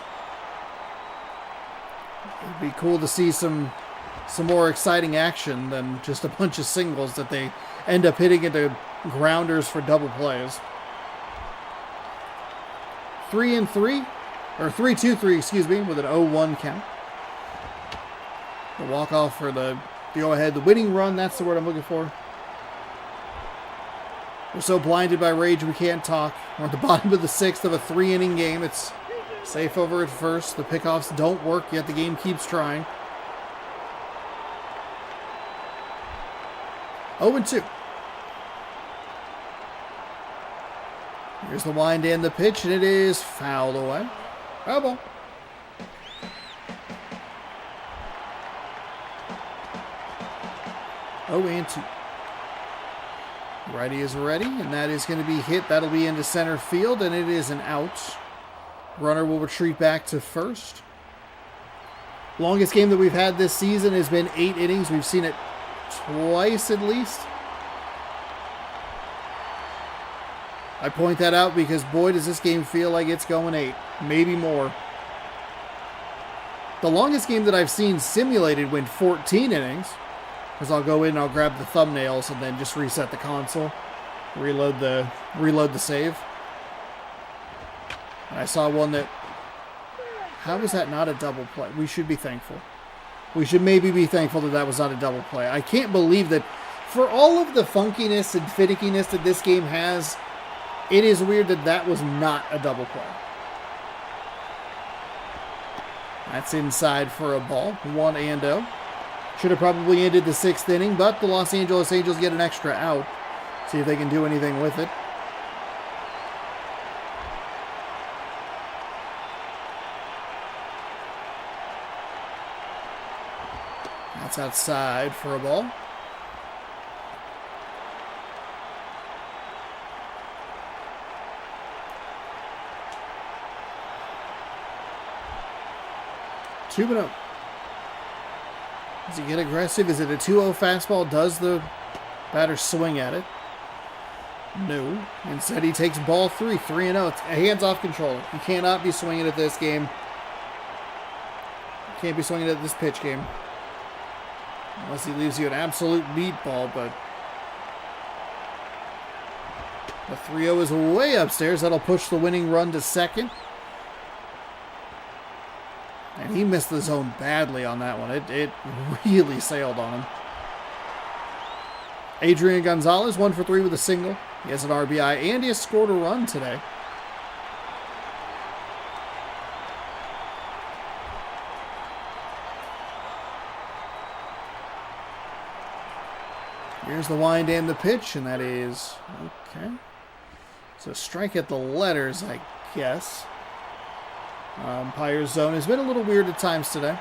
It'd be cool to see some more exciting action than just a bunch of singles that they end up hitting into grounders for double plays. 3-3, or 3-2-3, excuse me, with an 0-1 count. The walk-off for the go-ahead, the winning run, that's the word I'm looking for. We're so blinded by rage we can't talk. We're at the bottom of the 6th of a 3-inning game. It's safe over at first. The pickoffs don't work, yet the game keeps trying. 0-2. Here's the wind and the pitch, and it is fouled away. Foul ball. Oh, and 2. Righty is ready, and that is going to be hit. That'll be into center field, and it is an out. Runner will retreat back to first. Longest game that we've had this season has been 8 innings. We've seen it twice at least. I point that out because, boy, does this game feel like it's going 8. Maybe more. The longest game that I've seen simulated went 14 innings. Because I'll go in and I'll grab the thumbnails and then just reset the console. Reload the save. And I saw one that... How was that not a double play? We should be thankful. We should maybe be thankful that that was not a double play. I can't believe that for all of the funkiness and finickiness that this game has, it is weird that that was not a double play. That's inside for a ball. 1-0. Should have probably ended the 6th inning, but the Los Angeles Angels get an extra out. See if they can do anything with it. That's outside for a ball. Two and 0. Does he get aggressive? Is it a 2-0 fastball? Does the batter swing at it? No. Instead, he takes ball 3. 3-0. It's a hands-off control. You cannot be swinging at this game. You can't be swinging at this pitch game. Unless he leaves you an absolute meatball, but... The 3-0 is way upstairs. That'll push the winning run to second. And he missed the zone badly on that one. It really sailed on him. Adrian Gonzalez, 1 for 3 with a single. He has an RBI, and he has scored a run today. Here's the wind and the pitch, and that is okay. So strike at the letters, I guess. Umpire's zone has been a little weird at times today.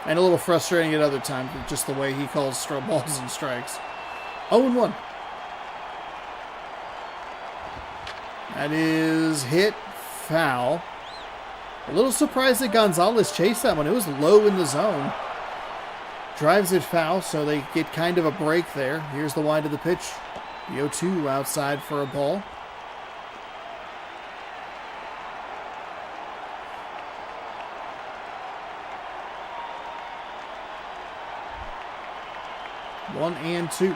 And a little frustrating at other times, with just the way he calls balls and strikes. 0-1. That is hit foul. A little surprised that Gonzalez chased that one. It was low in the zone. Drives it foul, so they get kind of a break there. Here's the wind of the pitch. The 0-2 outside for a ball. One and two.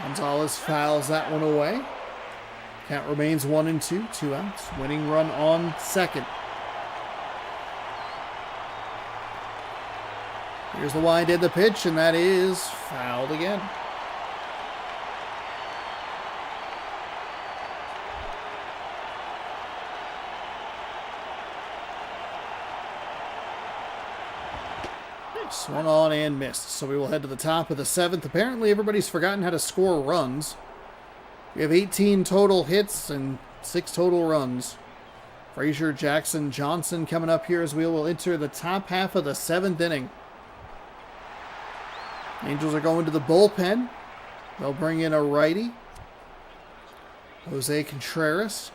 Gonzalez fouls that one away. Count remains 1-2, 2 outs. Winning run on second. Here's the wind in the pitch, and that is fouled again. Swung on and missed. So we will head to the top of the seventh. Apparently everybody's forgotten how to score runs. We have 18 total hits and 6 total runs. Frazier, Jackson, Johnson coming up here as we will enter the top half of the seventh inning. Angels are going to the bullpen. They'll bring in a righty, Jose Contreras.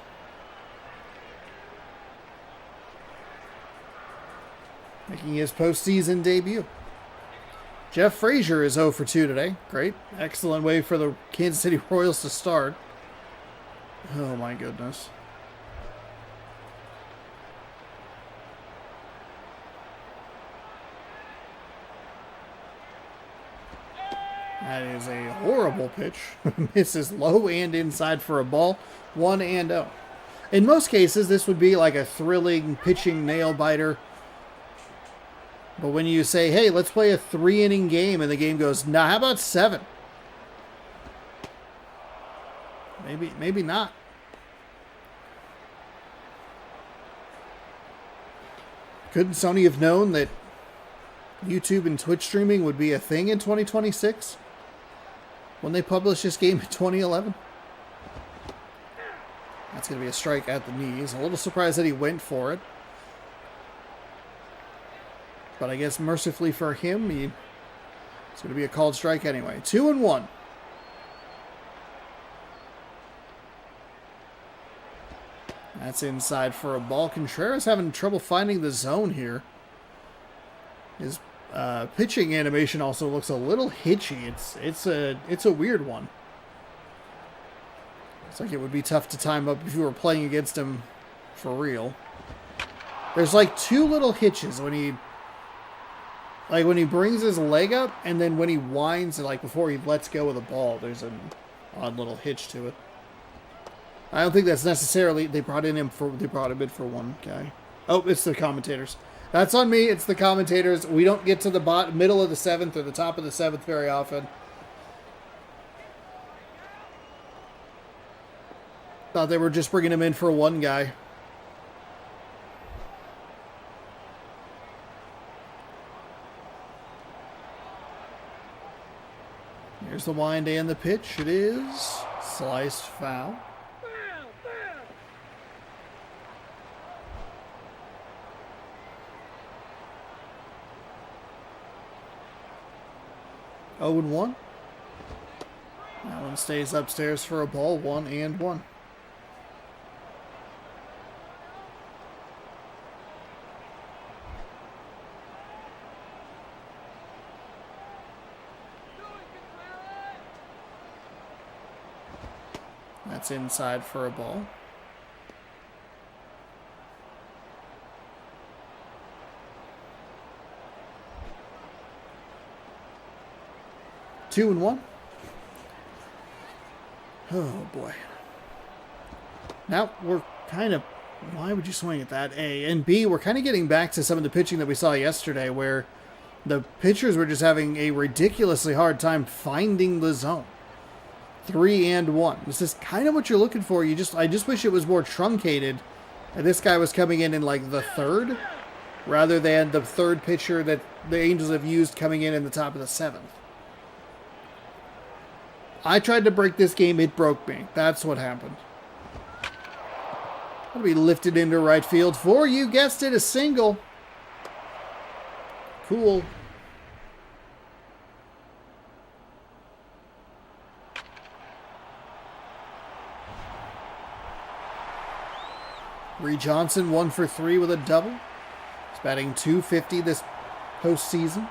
Making his postseason debut. Jeff Frazier is 0 for 2 today. Great. Excellent way for the Kansas City Royals to start. Oh my goodness. That is a horrible pitch. Misses low and inside for a ball. 1-0. In most cases, this would be like a thrilling pitching nail biter. But when you say, hey, let's play a 3-inning game, and the game goes, nah, how about 7? Maybe not. Couldn't Sony have known that YouTube and Twitch streaming would be a thing in 2026? When they published this game in 2011? That's going to be a strike at the knees. A little surprised that he went for it. But I guess mercifully for him, it's going to be a called strike anyway. 2-1. That's inside for a ball. Contreras having trouble finding the zone here. His pitching animation also looks a little hitchy. It's a weird one. It's like it would be tough to time up if you were playing against him for real. There's like 2 little hitches when he brings his leg up, and then when he winds, like before he lets go of the ball, there's an odd little hitch to it. I don't think that's necessarily, they brought him in for one guy. Oh, it's the commentators. That's on me. It's the commentators. We don't get to the middle of the 7th or the top of the 7th very often. Thought they were just bringing him in for one guy. Here's the wind and the pitch. It is sliced foul. Oh and 1. That one stays upstairs for a ball. 1-1. That's inside for a ball. Two and 1. Oh boy. Now we're kind of, why would you swing at that? A and B, we're kind of getting back to some of the pitching that we saw yesterday where the pitchers were just having a ridiculously hard time finding the zone. 3-1. This is kind of what you're looking for. I just wish it was more truncated. And this guy was coming in like the 3rd. rather than the third pitcher that the Angels have used coming in the top of the 7th. I tried to break this game. It broke me. That's what happened. That'll be lifted into right field for, you guessed it, a single. Cool. Ree Johnson 1 for 3 with a double. He's batting .250 this postseason.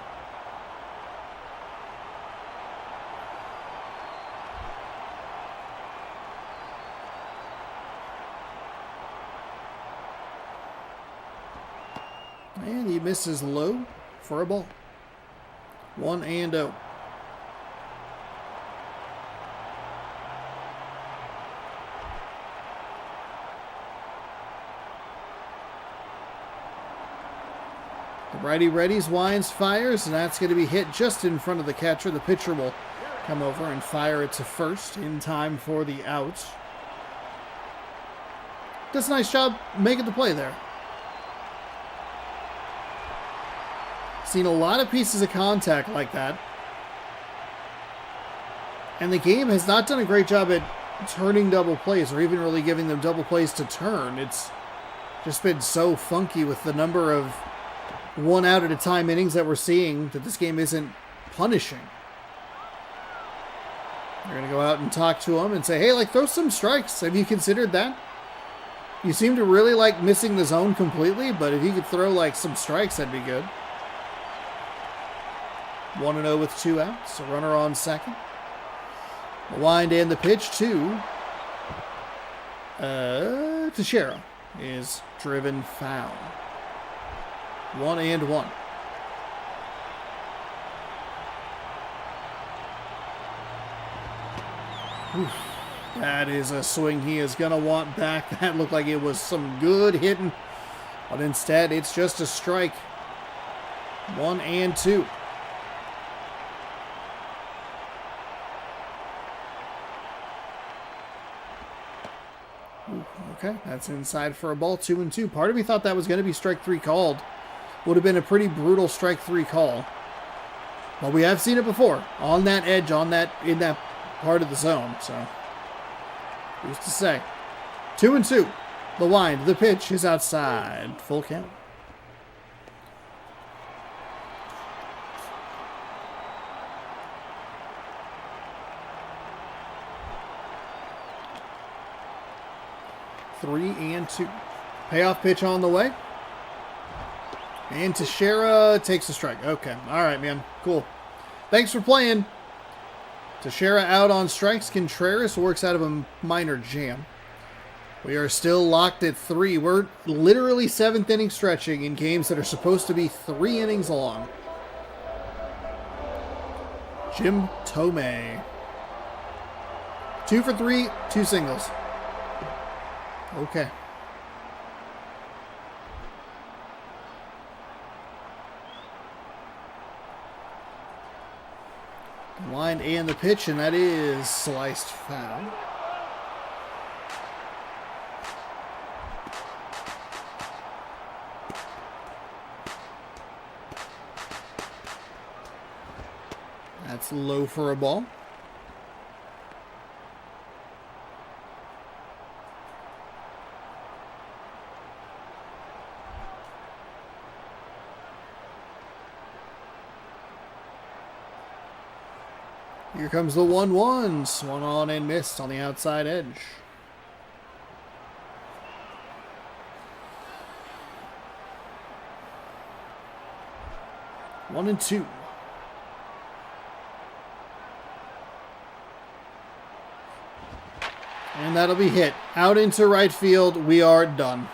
And he misses low for a ball. 1-0. The righty readies, winds, fires, and that's going to be hit just in front of the catcher. The pitcher will come over and fire it to first in time for the out. Does a nice job making the play there. Seen a lot of pieces of contact like that. And the game has not done a great job at turning double plays or even really giving them double plays to turn. It's just been so funky with the number of 1 out at a time innings that we're seeing that this game isn't punishing. We're going to go out and talk to him and say, hey, throw some strikes. Have you considered that? You seem to really like missing the zone completely, but if you could throw some strikes, that'd be good. 1-0 with 2 outs. A runner on second. The wind and the pitch to Teixeira is driven foul. 1-1. Oof. That is a swing he is going to want back. That looked like it was some good hitting. But instead, it's just a strike. 1-2. Okay, that's inside for a ball. 2-2. Part of me thought that was going to be strike 3 called. Would have been a pretty brutal strike 3 call. But we have seen it before. On that edge, in that part of the zone. So, who's to say? 2-2. The wind, the pitch is outside. Full count. Three and 2. Payoff pitch on the way. And Teixeira takes a strike. Okay. All right, man. Cool. Thanks for playing. Teixeira out on strikes. Contreras works out of a minor jam. We are still locked at 3. We're literally 7th inning stretching in games that are supposed to be 3 innings long. Jim Thome. 2 for 3, 2 singles. Okay. The line and the pitch, and that is sliced foul. That's low for a ball. Here comes the 1-1. Swung on and missed on the outside edge. One and 2. And that'll be hit. Out into right field. We are done.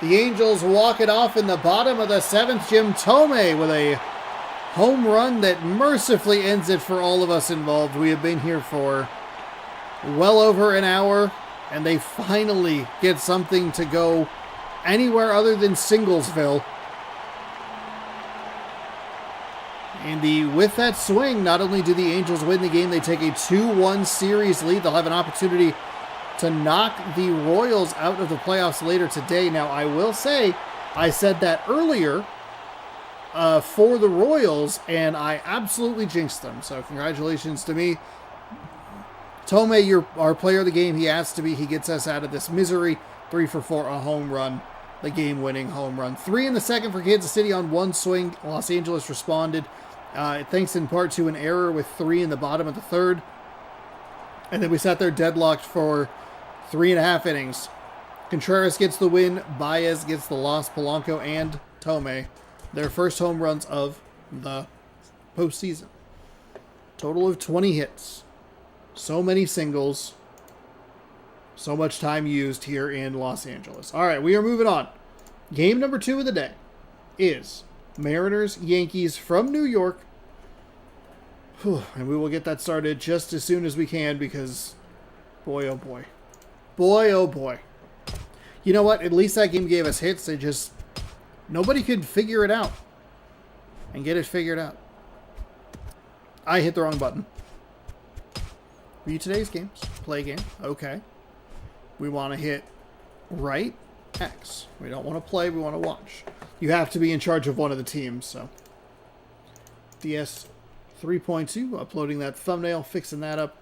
The Angels walk it off in the bottom of the 7th. Jim Thome with a home run that mercifully ends it for all of us involved. We have been here for well over an hour, and they finally get something to go anywhere other than Singlesville. And with that swing, not only do the Angels win the game, they take a 2-1 series lead. They'll have an opportunity to knock the Royals out of the playoffs later today. Now, I will say, I said that earlier for the Royals, and I absolutely jinxed them. So congratulations to me. Tomei, you're our player of the game. He has to be. He gets us out of this misery. 3 for 4, a home run. The game-winning home run. 3 in the second for Kansas City on 1 swing. Los Angeles responded, thanks in part to an error with 3 in the bottom of the third. And then we sat there deadlocked for 3.5 innings. Contreras gets the win. Baez gets the loss. Polanco and Tomei, their first home runs of the postseason. Total of 20 hits. So many singles. So much time used here in Los Angeles. All right, we are moving on. Game number 2 of the day is Mariners, Yankees from New York. Whew, and we will get that started just as soon as we can because, boy, oh boy. Boy, oh boy. You know what? At least that game gave us hits. They just, nobody could figure it out and get it figured out. I hit the wrong button. View today's games. Play game. Okay. We want to hit right X. We don't want to play. We want to watch. You have to be in charge of one of the teams. So DS 3.2. Uploading that thumbnail. Fixing that up.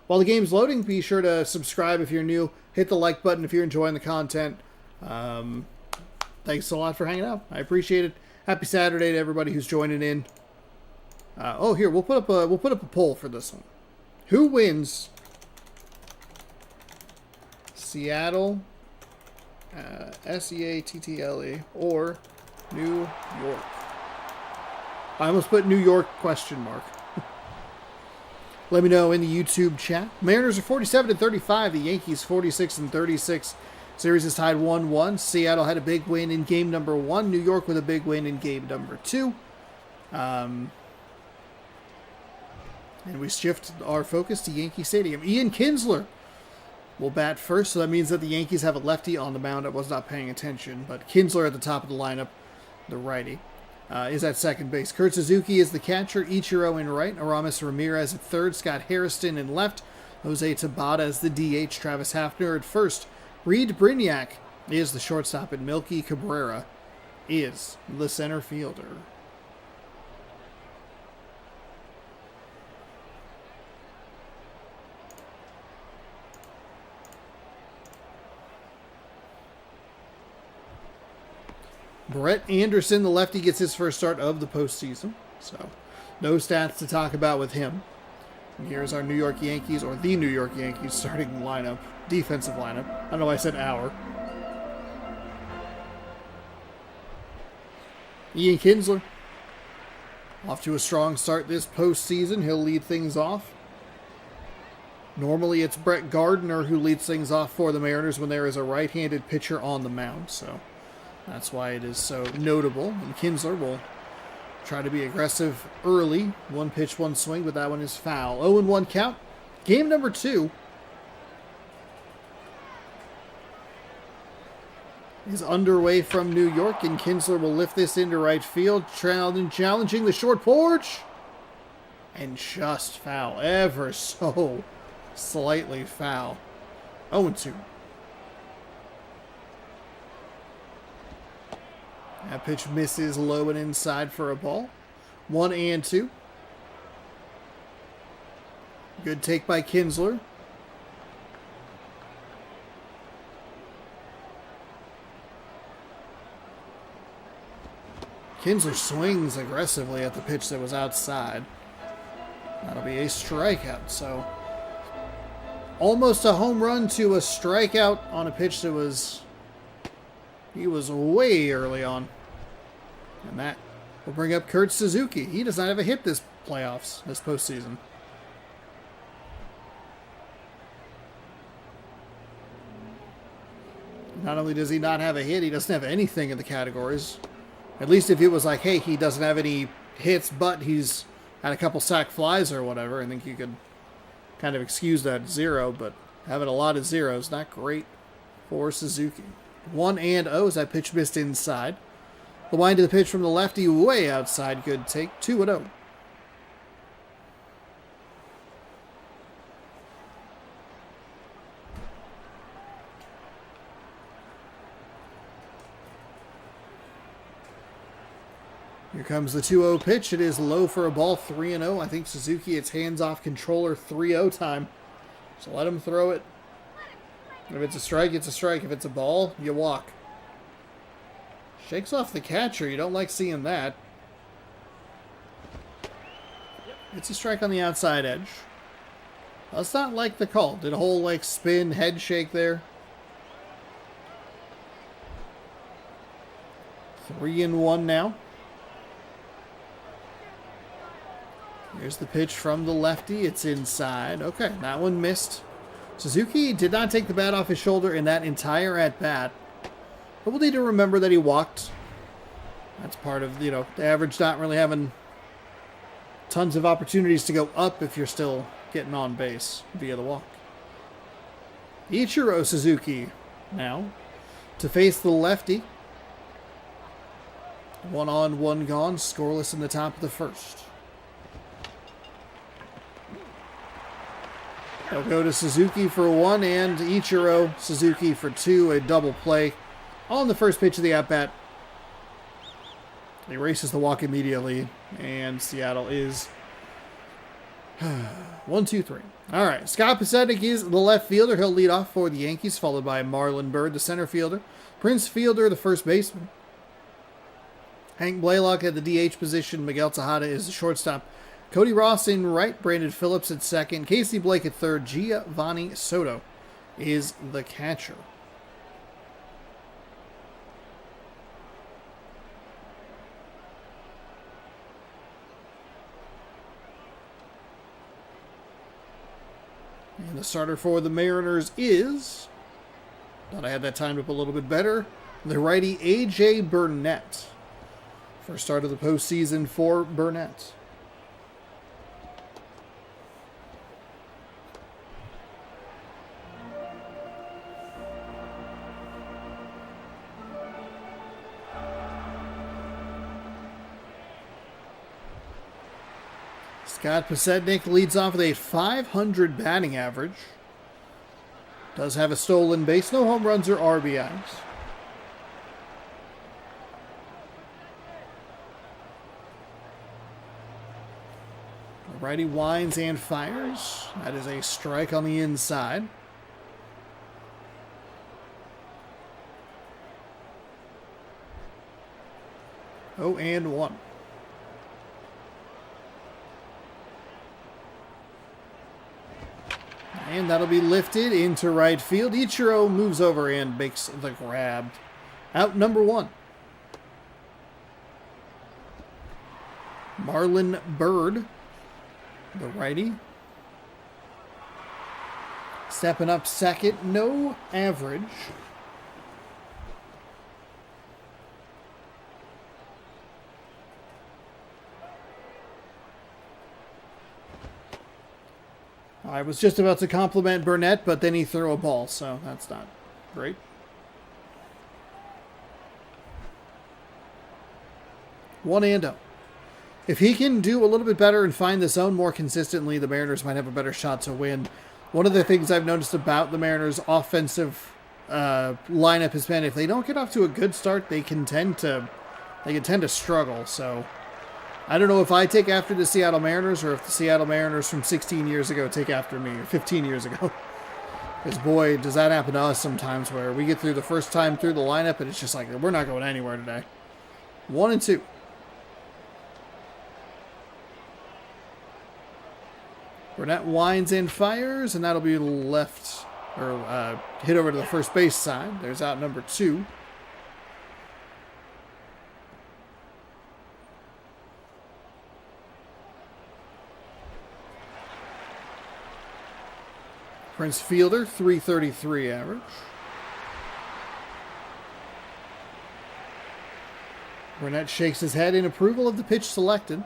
While the game's loading, be sure to subscribe if you're new. Hit the like button if you're enjoying the content. Thanks a lot for hanging out. I appreciate it. Happy Saturday to everybody who's joining in. Here we'll put up a poll for this one. Who wins Seattle, Seattle, or New York? I almost put New York question mark. Let me know in the YouTube chat. Mariners are 47-35. The Yankees 46-36. Series is tied 1-1. Seattle had a big win in game number 1. New York with a big win in game number 2. And we shift our focus to Yankee Stadium. Ian Kinsler will bat first, so that means that the Yankees have a lefty on the mound. I was not paying attention, but Kinsler at the top of the lineup, the righty, is at second base. Kurt Suzuki is the catcher. Ichiro in right. Aramis Ramirez at third. Scott Hairston in left. Jose Tabata as the DH. Travis Hafner at first. Reed Brignac is the shortstop, and Milky Cabrera is the center fielder. Brett Anderson, the lefty, gets his first start of the postseason. So, no stats to talk about with him. And here's our New York Yankees, or the New York Yankees, starting lineup, defensive lineup. I don't know why I said our. Ian Kinsler, off to a strong start this postseason. He'll lead things off. Normally, it's Brett Gardner who leads things off for the Mariners when there is a right-handed pitcher on the mound. So, that's why it is so notable. And Kinsler will try to be aggressive early. 1 pitch, 1 swing, but that one is foul. 0-1 count. Game number 2 is underway from New York, and Kinsler will lift this into right field, challenging the short porch. And just foul. Ever so slightly foul. 0-2. That pitch misses low and inside for a ball. 1-2. Good take by Kinsler. Kinsler swings aggressively at the pitch that was outside. That'll be a strikeout. So almost a home run to a strikeout on a pitch that was... he was way early on. And that will bring up Kurt Suzuki. He does not have a hit this postseason. Not only does he not have a hit, he doesn't have anything in the categories. At least if it was like, hey, he doesn't have any hits, but he's had a couple sac flies or whatever, I think you could kind of excuse that 0, but having a lot of zeros, not great for Suzuki. 1-0 as that pitch missed inside. The wind of the pitch from the lefty way outside. Good take. 2-0. Here comes the 2-0 pitch. It is low for a ball, 3-0. I think Suzuki, it's hands-off controller, 3-0 time. So let him throw it. If it's a strike, it's a strike. If it's a ball, you walk. Shakes off the catcher. You don't like seeing that. It's a strike on the outside edge. That's not like the call. Did a whole like spin head shake there. 3-1 now. Here's the pitch from the lefty. It's inside. Okay, that one missed. Suzuki did not take the bat off his shoulder in that entire at-bat. But we'll need to remember that he walked. That's part of, the average not really having tons of opportunities to go up if you're still getting on base via the walk. Ichiro Suzuki now to face the lefty. 1 on, 1 gone, scoreless in the top of the first. They'll go to Suzuki for 1 and Ichiro Suzuki for 2, a double play on the first pitch of the at-bat. He races the walk immediately, and Seattle is 1-2-3. All right, Scott Pasetic is the left fielder. He'll lead off for the Yankees, followed by Marlon Byrd, the center fielder. Prince Fielder, the first baseman. Hank Blaylock at the DH position. Miguel Tejada is the shortstop. Cody Ross in right. Brandon Phillips at second. Casey Blake at third. Giovanni Soto is the catcher. And the starter for the Mariners is, thought I had that timed up a little bit better, the righty A.J. Burnett. First start of the postseason for Burnett. Scott Pasetnik leads off with a .500 batting average. Does have a stolen base, no home runs or RBIs. The righty winds and fires. That is a strike on the inside. Oh, and 1. And that'll be lifted into right field. Ichiro moves over and makes the grab. Out number 1. Marlon Byrd, the righty. Stepping up second, no average. I was just about to compliment Burnett, but then he threw a ball, so that's not great. One and oh. If he can do a little bit better and find the zone more consistently, the Mariners might have a better shot to win. One of the things I've noticed about the Mariners' offensive lineup has been if they don't get off to a good start, they can tend to struggle. So I don't know if I take after the Seattle Mariners or if the Seattle Mariners from 16 years ago take after me, or 15 years ago. Because, boy, does that happen to us sometimes where we get through the first time through the lineup and it's just like, we're not going anywhere today. 1 and 2. Burnett winds and fires, and that'll be left, or hit over to the first base side. There's out number 2. Prince Fielder, .333 average. Burnett shakes his head in approval of the pitch selected.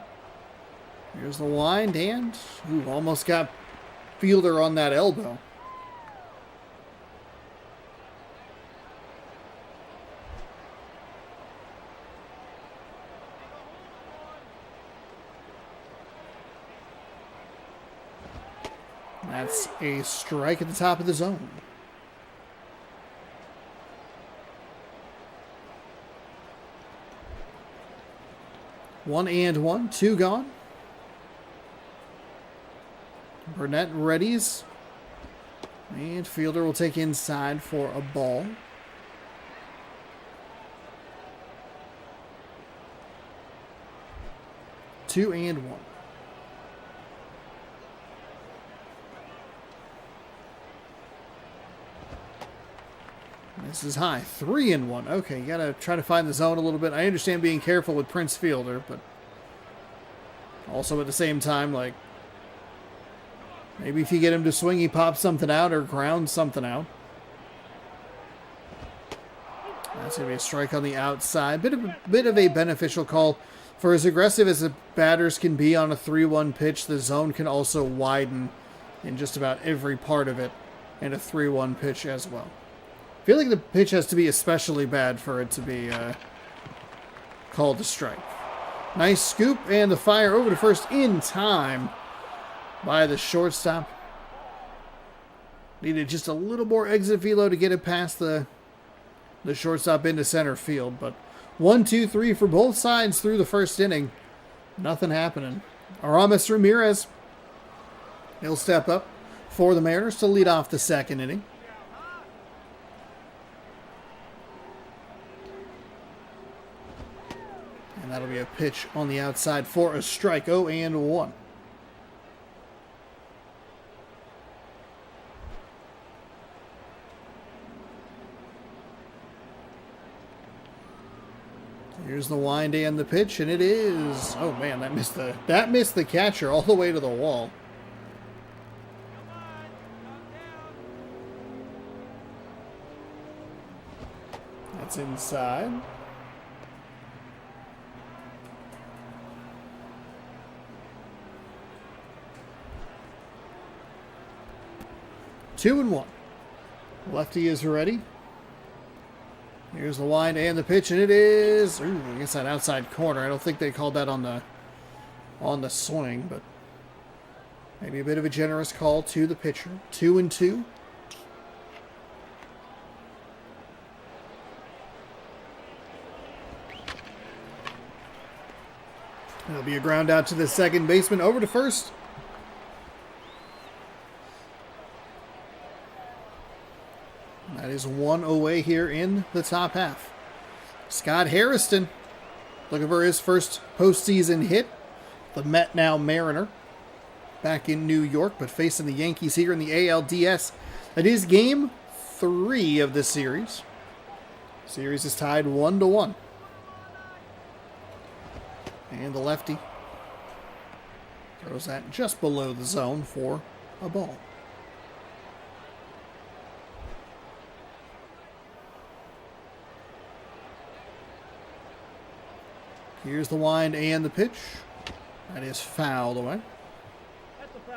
Here's the wind, and almost got Fielder on that elbow. That's a strike at the top of the zone. 1-1, 2 gone. Burnett readies. And fielder will take inside for a ball. Two and one. This is high. 3-1. Okay, you got to try to find the zone a little bit. I understand being careful with Prince Fielder, but also at the same time, like, maybe if you get him to swing, he pops something out or grounds something out. That's going to be a strike on the outside. Bit of a beneficial call. For as aggressive as the batters can be on a 3-1 pitch, the zone can also widen in just about every part of it in a 3-1 pitch as well. I feel like the pitch has to be especially bad for it to be called a strike. Nice scoop, and the fire over to first in time by the shortstop. Needed just a little more exit velo to get it past the shortstop into center field, but 1, 2, 3 for both sides through the first inning. Nothing happening. Aramis Ramirez, he'll step up for the Mariners to lead off the second inning. And that'll be a pitch on the outside for a strike. 0-1. Here's the wind and the pitch, and it is... Oh man, that missed the catcher all the way to the wall. That's inside. Two and one. Lefty is ready. Here's the wind and the pitch, and it is... Ooh, I guess that outside corner. I don't think they called that on the swing, but maybe a bit of a generous call to the pitcher. 2-2. There'll be a ground out to the second baseman. Over to first. That is one away here in the top half. Scott Harrison looking for his first postseason hit. The Met now Mariner back in New York, but facing the Yankees here in the ALDS. That is game 3 of this series. Series is tied 1-1. And the lefty throws that just below the zone for a ball. Here's the wind and the pitch. That is fouled away.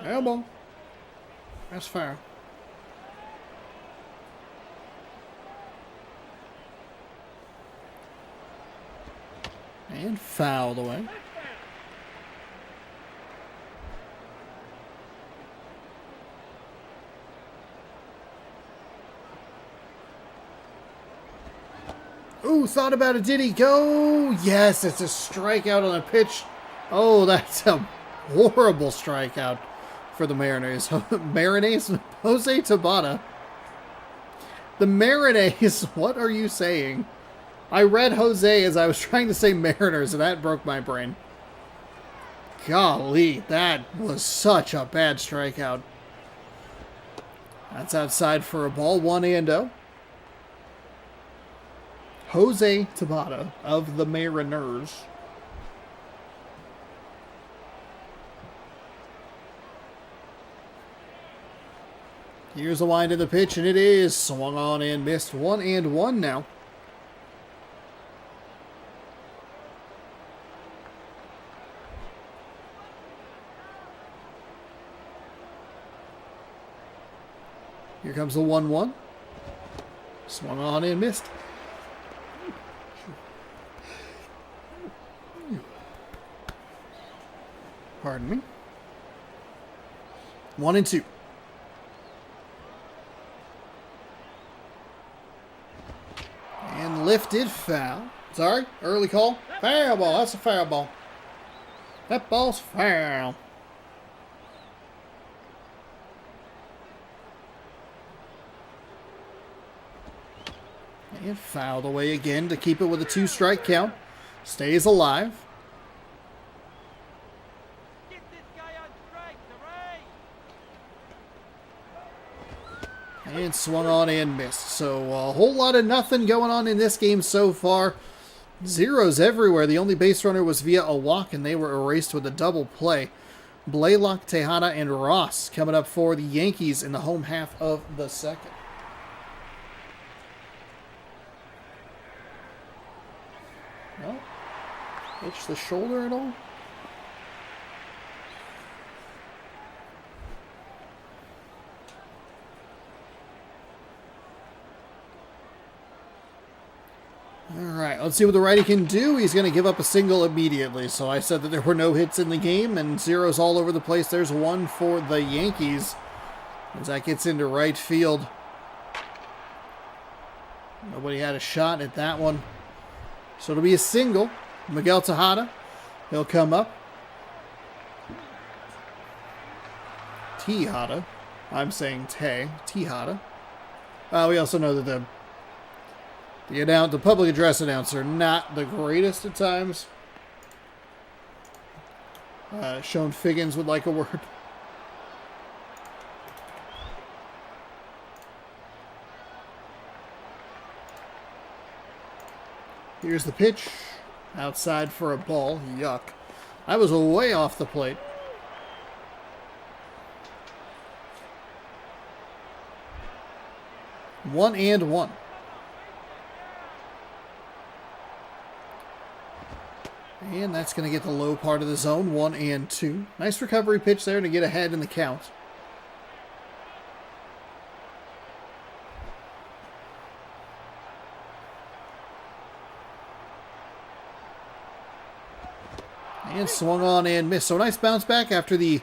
Elbow. That's foul. And fouled away. Ooh, thought about it. Did he go? Yes, it's a strikeout on a pitch. Oh, that's a horrible strikeout for the Mariners. Mariners, Jose Tabata. The Mariners, what are you saying? I read Jose as I was trying to say Mariners, and that broke my brain. Golly, that was such a bad strikeout. That's outside for a ball, 1-0. Jose Tabata of the Mariners. Here's a wind of the pitch, and it is swung on and missed. 1-1 now. Here comes the 1-1. Swung on and missed. Pardon me. 1-2. And lifted foul. Sorry, early call. Foul ball. That's a foul ball. That ball's foul. And fouled away again to keep it with a 2-strike count. Stays alive. Get this guy on strike, the right. And swung on and missed. So a whole lot of nothing going on in this game so far. Zeros everywhere. The only base runner was via a walk, and they were erased with a double play. Blaylock, Tejada, and Ross coming up for the Yankees in the home half of the second. Well, itch the shoulder at all? Alright, let's see what the righty can do. He's going to give up a single immediately. So I said that there were no hits in the game and zeros all over the place. There's one for the Yankees as that gets into right field. Nobody had a shot at that one. So it'll be a single. Miguel Tejada, he'll come up. Tejada. I'm saying Tejada. We also know that the public address announcer, not the greatest at times. Sean Figgins would like a word. Here's the pitch. Outside for a ball. Yuck. I was way off the plate. One and one. And that's going to get the low part of the zone. 1 and 2. Nice recovery pitch there to get ahead in the count. And swung on and missed. So nice bounce back after the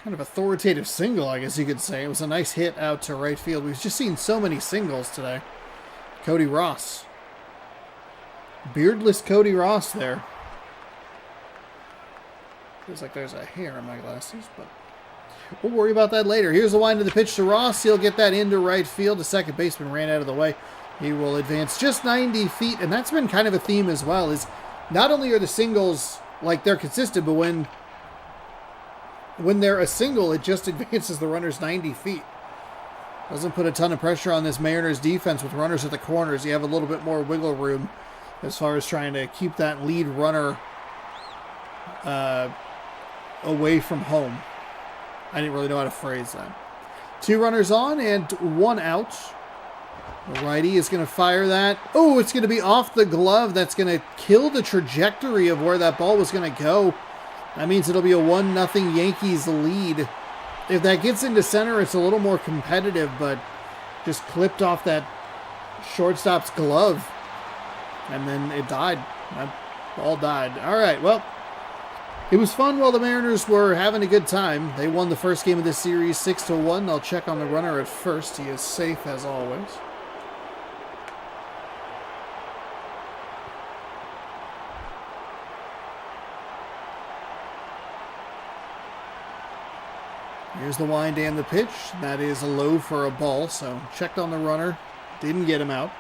kind of authoritative single, I guess you could say. It was a nice hit out to right field. We've just seen so many singles today. Cody Ross. Beardless Cody Ross there. Feels like there's a hair in my glasses, but we'll worry about that later. Here's the wind of the pitch to Ross. He'll get that into right field. The second baseman ran out of the way. He will advance just 90 feet, and that's been kind of a theme as well, is not only are the singles, like, they're consistent, but when they're a single, it just advances the runners 90 feet. Doesn't put a ton of pressure on this Mariners defense with runners at the corners. You have a little bit more wiggle room as far as trying to keep that lead runner away from home. I didn't really know how to phrase that. 2 runners on and 1 out. The righty is going to fire that. Oh, it's going to be off the glove. That's going to kill the trajectory of where that ball was going to go. That means it'll be a 1-0 Yankees lead. If that gets into center, it's a little more competitive, but just clipped off that shortstop's glove. And then it died. That ball died. All right, well, it was fun while the Mariners were having a good time. They won the first game of this series 6-1. They'll check on the runner at first. He is safe as always. Here's the wind and the pitch. That is a low for a ball, so checked on the runner. Didn't get him out.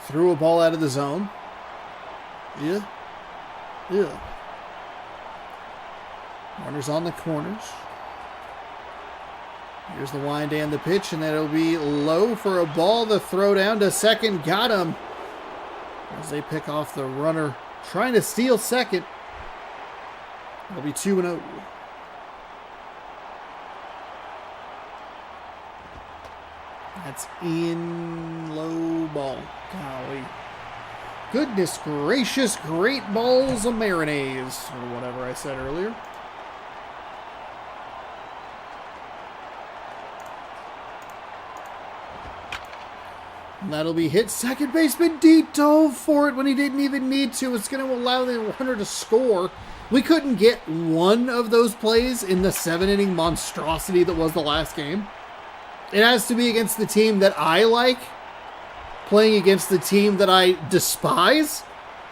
Threw a ball out of the zone. Yeah. Runners on the corners. Here's the wind and the pitch, and that'll be low for a ball. The throw down to second. Got him. As they pick off the runner trying to steal second. It'll be 2-0. That's in low ball. Golly. Goodness gracious, great balls of mayonnaise, or whatever I said earlier. And that'll be hit. Second baseman D dove for it when he didn't even need to. It's going to allow the runner to score. We couldn't get one of those plays in the 7-inning monstrosity that was the last game. It has to be against the team that I like, playing against the team that I despise.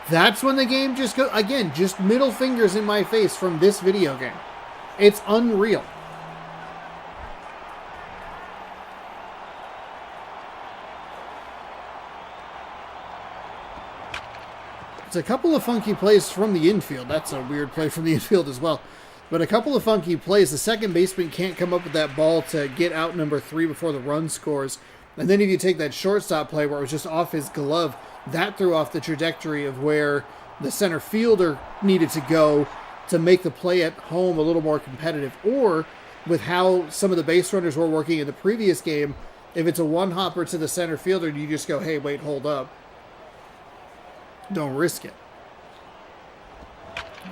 That's when the game just goes, again, just middle fingers in my face from this video game. It's unreal. It's a couple of funky plays from the infield. That's a weird play from the infield as well. But a couple of funky plays. The second baseman can't come up with that ball to get out number 3 before the run scores. And then if you take that shortstop play where it was just off his glove, that threw off the trajectory of where the center fielder needed to go to make the play at home a little more competitive. Or with how some of the base runners were working in the previous game, if it's a one-hopper to the center fielder, you just go, hey, wait, hold up. Don't risk it.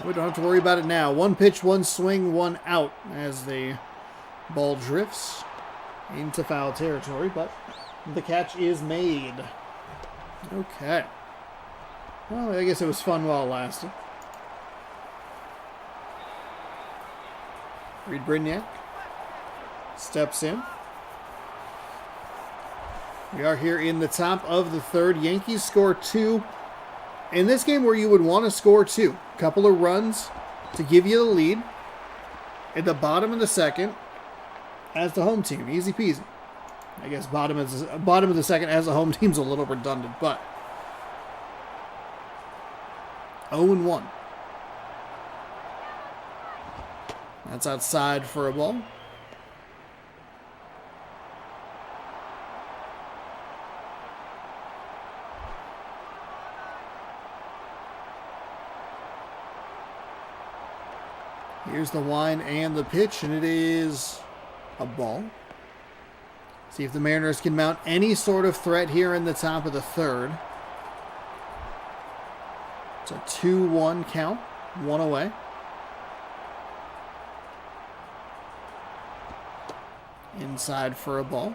We don't have to worry about it now. 1 pitch, 1 swing, 1 out as the ball drifts into foul territory, but the catch is made. Okay. Well, I guess it was fun while it lasted. Reed Brignac steps in. We are here in the top of the 3rd. Yankees score 2. In this game where you would want to score 2, couple of runs to give you the lead at the bottom of the 2nd as the home team. Easy peasy. I guess bottom of the 2nd as the home team's a little redundant, but 0-1. That's outside for a ball. Here's the wind and the pitch, and it is a ball. See if the Mariners can mount any sort of threat here in the top of the 3rd. It's a 2-1 count, 1 away. Inside for a ball.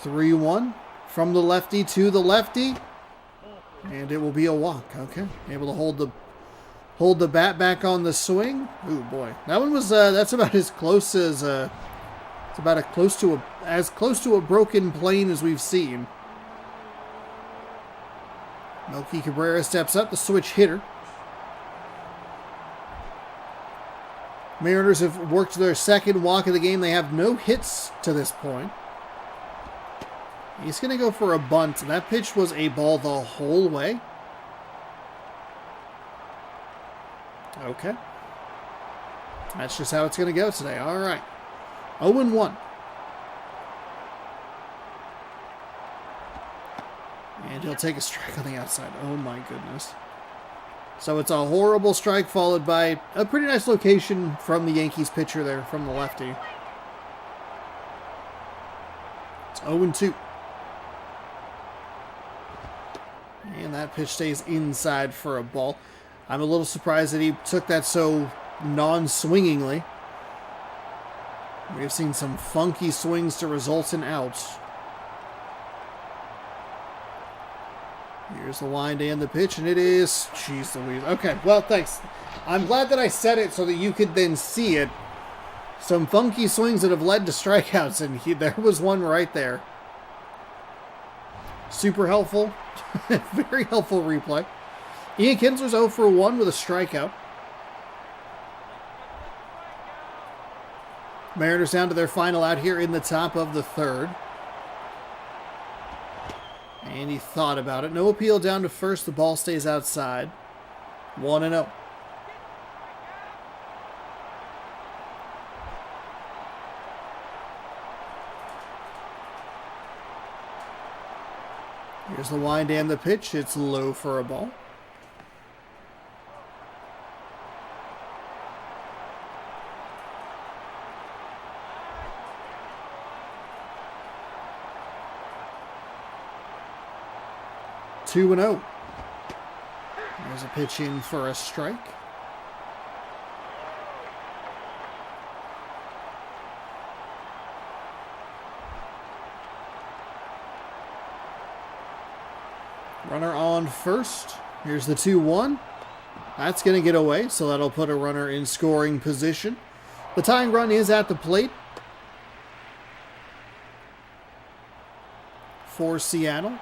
(3-1) from the lefty to the lefty, and it will be a walk. Okay, able to hold the bat back on the swing. Ooh boy, that one was that's about as close as it's about as close to a broken plane as we've seen. Melky Cabrera steps up, the switch hitter. Mariners have worked their 2nd walk of the game. They have no hits to this point. He's going to go for a bunt. That pitch was a ball the whole way. Okay. That's just how it's going to go today. All right. 0-1. And he'll take a strike on the outside. Oh my goodness. So it's a horrible strike followed by a pretty nice location from the Yankees pitcher there, from the lefty. It's 0-2. And that pitch stays inside for a ball. I'm a little surprised that he took that so non-swingingly. We've seen some funky swings to result in outs. Here's the wind and the pitch, and it is... Jeez Louise. Okay, well, thanks. I'm glad that I said it so that you could then see it. Some funky swings that have led to strikeouts, and there was one right there. Super helpful. Very helpful replay. Ian Kinsler's 0 for 1 with a strikeout. Mariners down to their final out here in the top of the 3rd. And he thought about it. No appeal down to first. The ball stays outside. 1-0. Here's the wind and the pitch. It's low for a ball. Two and 0. There's a pitch in for a strike. Runner on first. Here's the 2-1. That's going to get away, so that'll put a runner in scoring position. The tying run is at the plate for Seattle.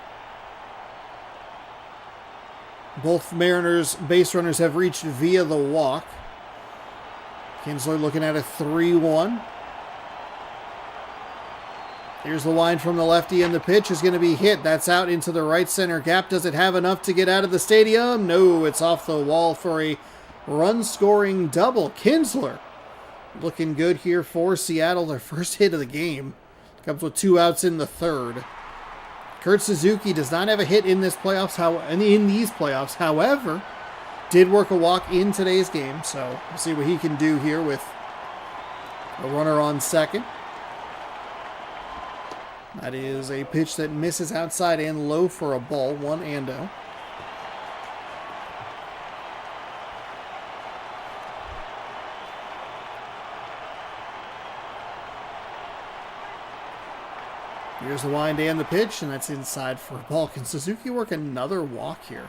Both Mariners base runners have reached via the walk. Kinsler looking at a 3-1. Here's the line from the lefty, and the pitch is going to be hit. That's out into the right center gap. Does it have enough to get out of the stadium? No, it's off the wall for a run-scoring double. Kinsler looking good here for Seattle. Their first hit of the game comes with 2 outs in the third. Kurt Suzuki does not have a hit in these playoffs. However, did work a walk in today's game, so we'll see what he can do here with a runner on second. That is a pitch that misses outside and low for a ball, 1-0. Here's the wind and the pitch, and that's inside for a ball. Can Suzuki work another walk here?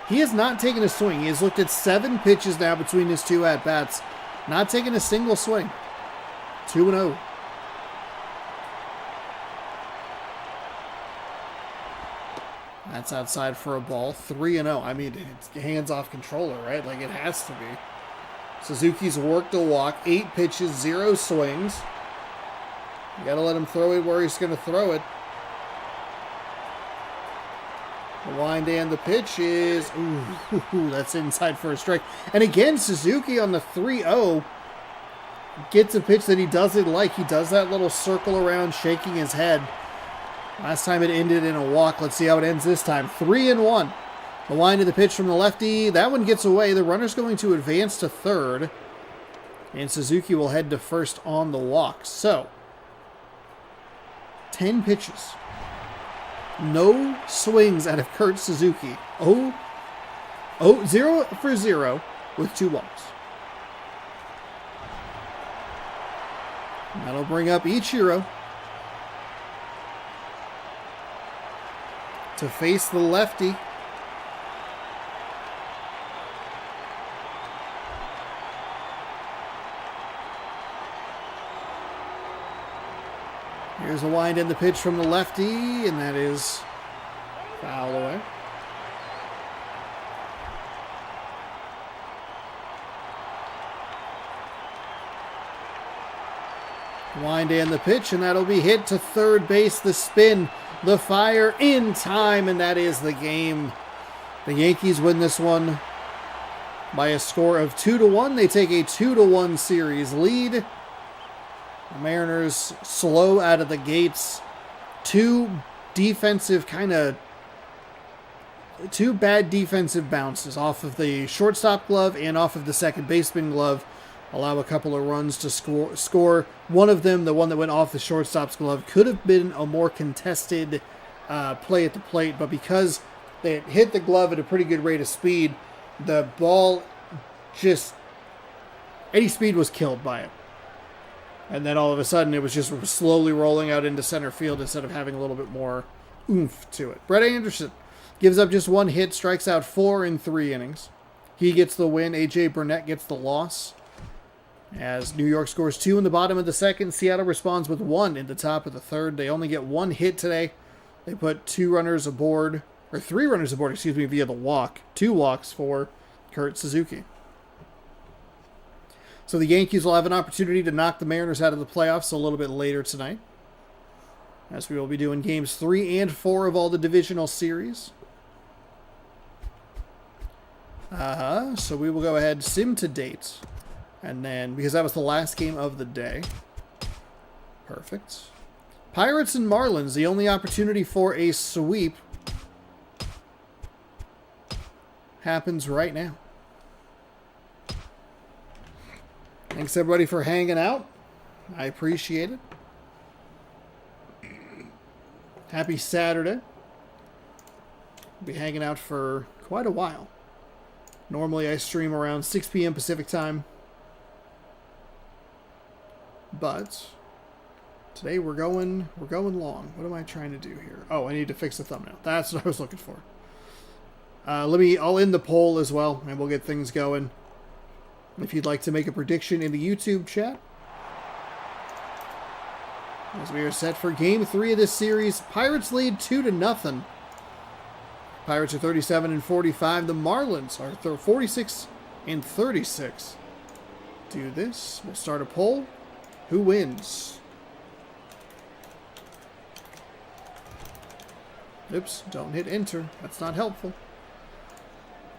He has not taken a swing. He has looked at 7 pitches now between his 2 at-bats. Not taking a single swing. 2-0. That's outside for a ball. 3-0. I mean, it's hands-off controller, right? Like, it has to be. Suzuki's worked a walk. 8 pitches, 0 swings. You gotta let him throw it where he's gonna throw it. The wind and the pitch is... Ooh, that's inside for a strike. And again, Suzuki on the 3-0 gets a pitch that he doesn't like. He does that little circle around, shaking his head. Last time it ended in a walk. Let's see how it ends this time. 3-1. The wind of the pitch from the lefty. That one gets away. The runner's going to advance to third. And Suzuki will head to first on the walk. So, 10 pitches. No swings out of Kurt Suzuki. 0 for 0 with 2 walks. That'll bring up Ichiro to face the lefty. Here's a wind in the pitch from the lefty, and that is foul away. Wind in the pitch, and that'll be hit to third base. The spin, the fire in time, and that is the game. The Yankees win this one by a score of 2-1. They take a 2-1 series lead. The Mariners slow out of the gates. 2 bad defensive bounces off of the shortstop glove and off of the second baseman glove. Allow a couple of runs to score. One of them, the one that went off the shortstop's glove, could have been a more contested play at the plate, but because they hit the glove at a pretty good rate of speed, the ball any speed was killed by it. And then all of a sudden, it was just slowly rolling out into center field instead of having a little bit more oomph to it. Brett Anderson gives up just 1 hit, strikes out 4 in 3 innings. He gets the win. A.J. Burnett gets the loss. As New York scores 2 in the bottom of the second, Seattle responds with 1 in the top of the third. They only get 1 hit today. They put 3 runners aboard, via the walk. 2 walks for Kurt Suzuki. So the Yankees will have an opportunity to knock the Mariners out of the playoffs a little bit later tonight, as we will be doing games 3 and 4 of all the divisional series. So we will go ahead, sim to date. And then, because that was the last game of the day. Perfect. Pirates and Marlins, the only opportunity for a sweep happens right now. Thanks everybody for hanging out. I appreciate it. Happy Saturday. I'll be hanging out for quite a while. Normally I stream around 6 p.m. Pacific time. But today we're going long. What am I trying to do here? Oh, I need to fix the thumbnail. That's what I was looking for. I'll end the poll as well, and we'll get things going. If you'd like to make a prediction in the YouTube chat. As we are set for Game 3 of this series, Pirates lead 2-0. Pirates are 37-45. The Marlins are 46-36. Do this. We'll start a poll. Who wins? Oops, don't hit enter. That's not helpful.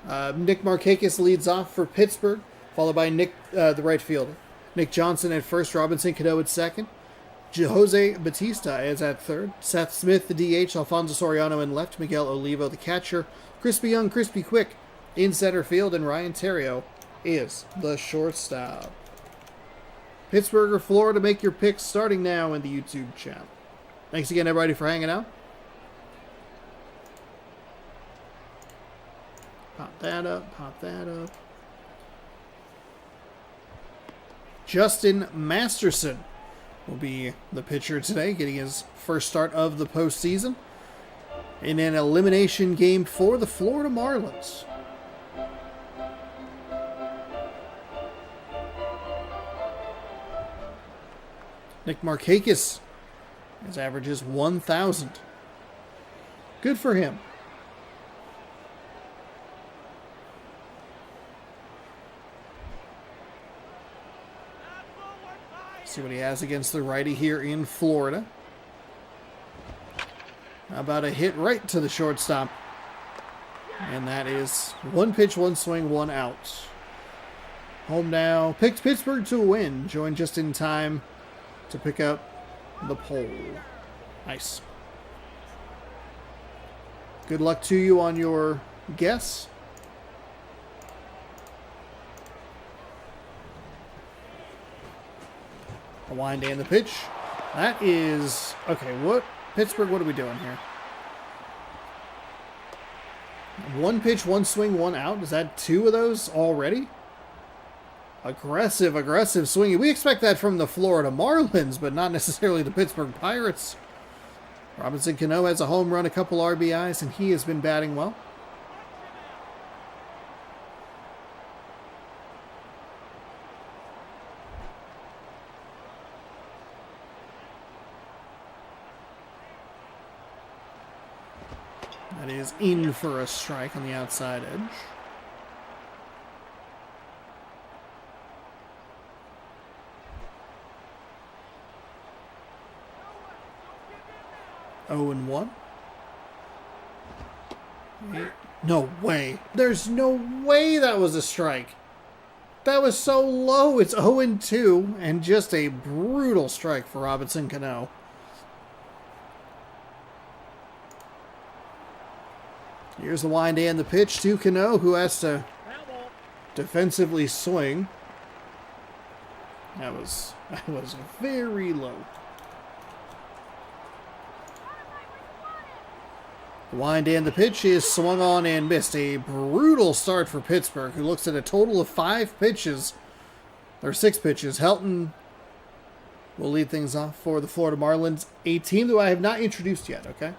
Nick Markakis leads off for Pittsburgh, followed by the right fielder. Nick Johnson at first, Robinson Cano at second. Jose Batista is at third. Seth Smith, the DH. Alfonso Soriano in left. Miguel Olivo, the catcher. Crispy Young, Crispy Quick in center field. And Ryan Terrio is the shortstop. Pittsburgh or Florida, make your picks starting now in the YouTube chat. Thanks again, everybody, for hanging out. Pop that up, pop that up. Justin Masterson will be the pitcher today, getting his first start of the postseason in an elimination game for the Florida Marlins. Nick Markakis, his average is 1,000. Good for him. See what he has against the righty here in Florida. How about a hit right to the shortstop? And that is one pitch, one swing, one out. Home now. Picked Pittsburgh to win. Joined just in time to pick up the pole. Nice. Good luck to you on your guess. A wind and the pitch. That is... Okay, what? Pittsburgh, what are we doing here? One pitch, one swing, one out. Is that two of those already? Aggressive swinging. We expect that from the Florida Marlins, but not necessarily the Pittsburgh Pirates. Robinson Cano has a home run, a couple RBIs, and he has been batting well. That is in for a strike on the outside edge. Oh and 1. No way. There's no way that was a strike. That was so low. It's 0 and 2 and just a brutal strike for Robinson Cano. Here's the wind and the pitch to Cano, who has to defensively swing. That was very low. The wind and the pitch is swung on and missed. A brutal start for Pittsburgh, who looks at a total of 5 pitches. Or 6 pitches. Helton will lead things off for the Florida Marlins, a team that I have not introduced yet, okay?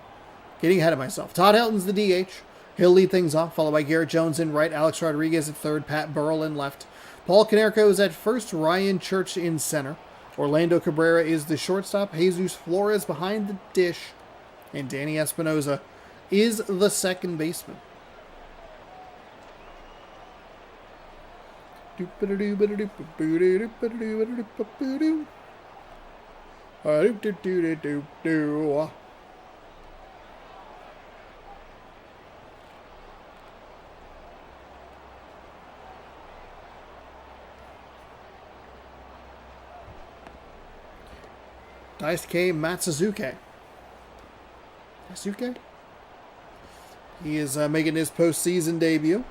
Getting ahead of myself. Todd Helton's the DH. He'll lead things off, followed by Garrett Jones in right, Alex Rodriguez at third, Pat Burrell in left. Paul Konerko is at first, Ryan Church in center. Orlando Cabrera is the shortstop, Jesus Flores behind the dish, and Danny Espinoza is the second baseman. Daisuke Matsuzuki. He is making his postseason debut.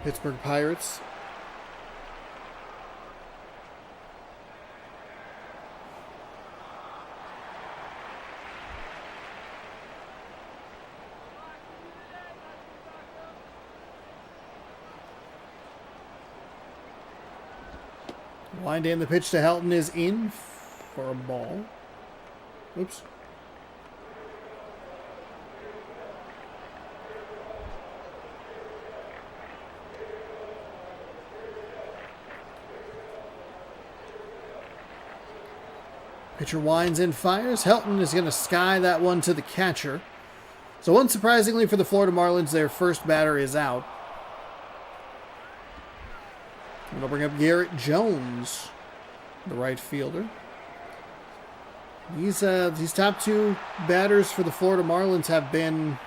Pittsburgh Pirates. Wind in the pitch to Helton is in for a ball. Oops. Pitcher winds in, fires. Helton is going to sky that one to the catcher. So unsurprisingly for the Florida Marlins, their first batter is out. It'll bring up Garrett Jones, the right fielder. These top two batters for the Florida Marlins have been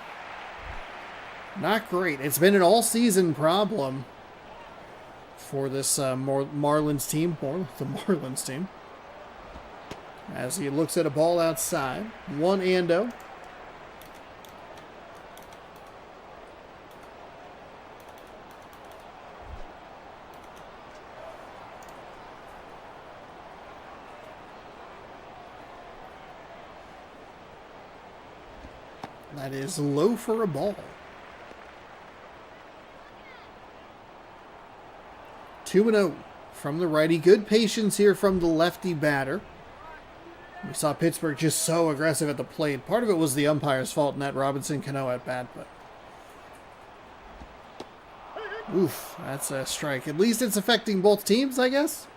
not great. It's been an all-season problem for this Marlins team, or the Marlins team. As he looks at a ball outside. 1-0. That is low for a ball. 2-0 from the righty. Good patience here from the lefty batter. We saw Pittsburgh just so aggressive at the plate. Part of it was the umpire's fault in that Robinson Cano at bat, but oof, that's a strike. At least it's affecting both teams, I guess.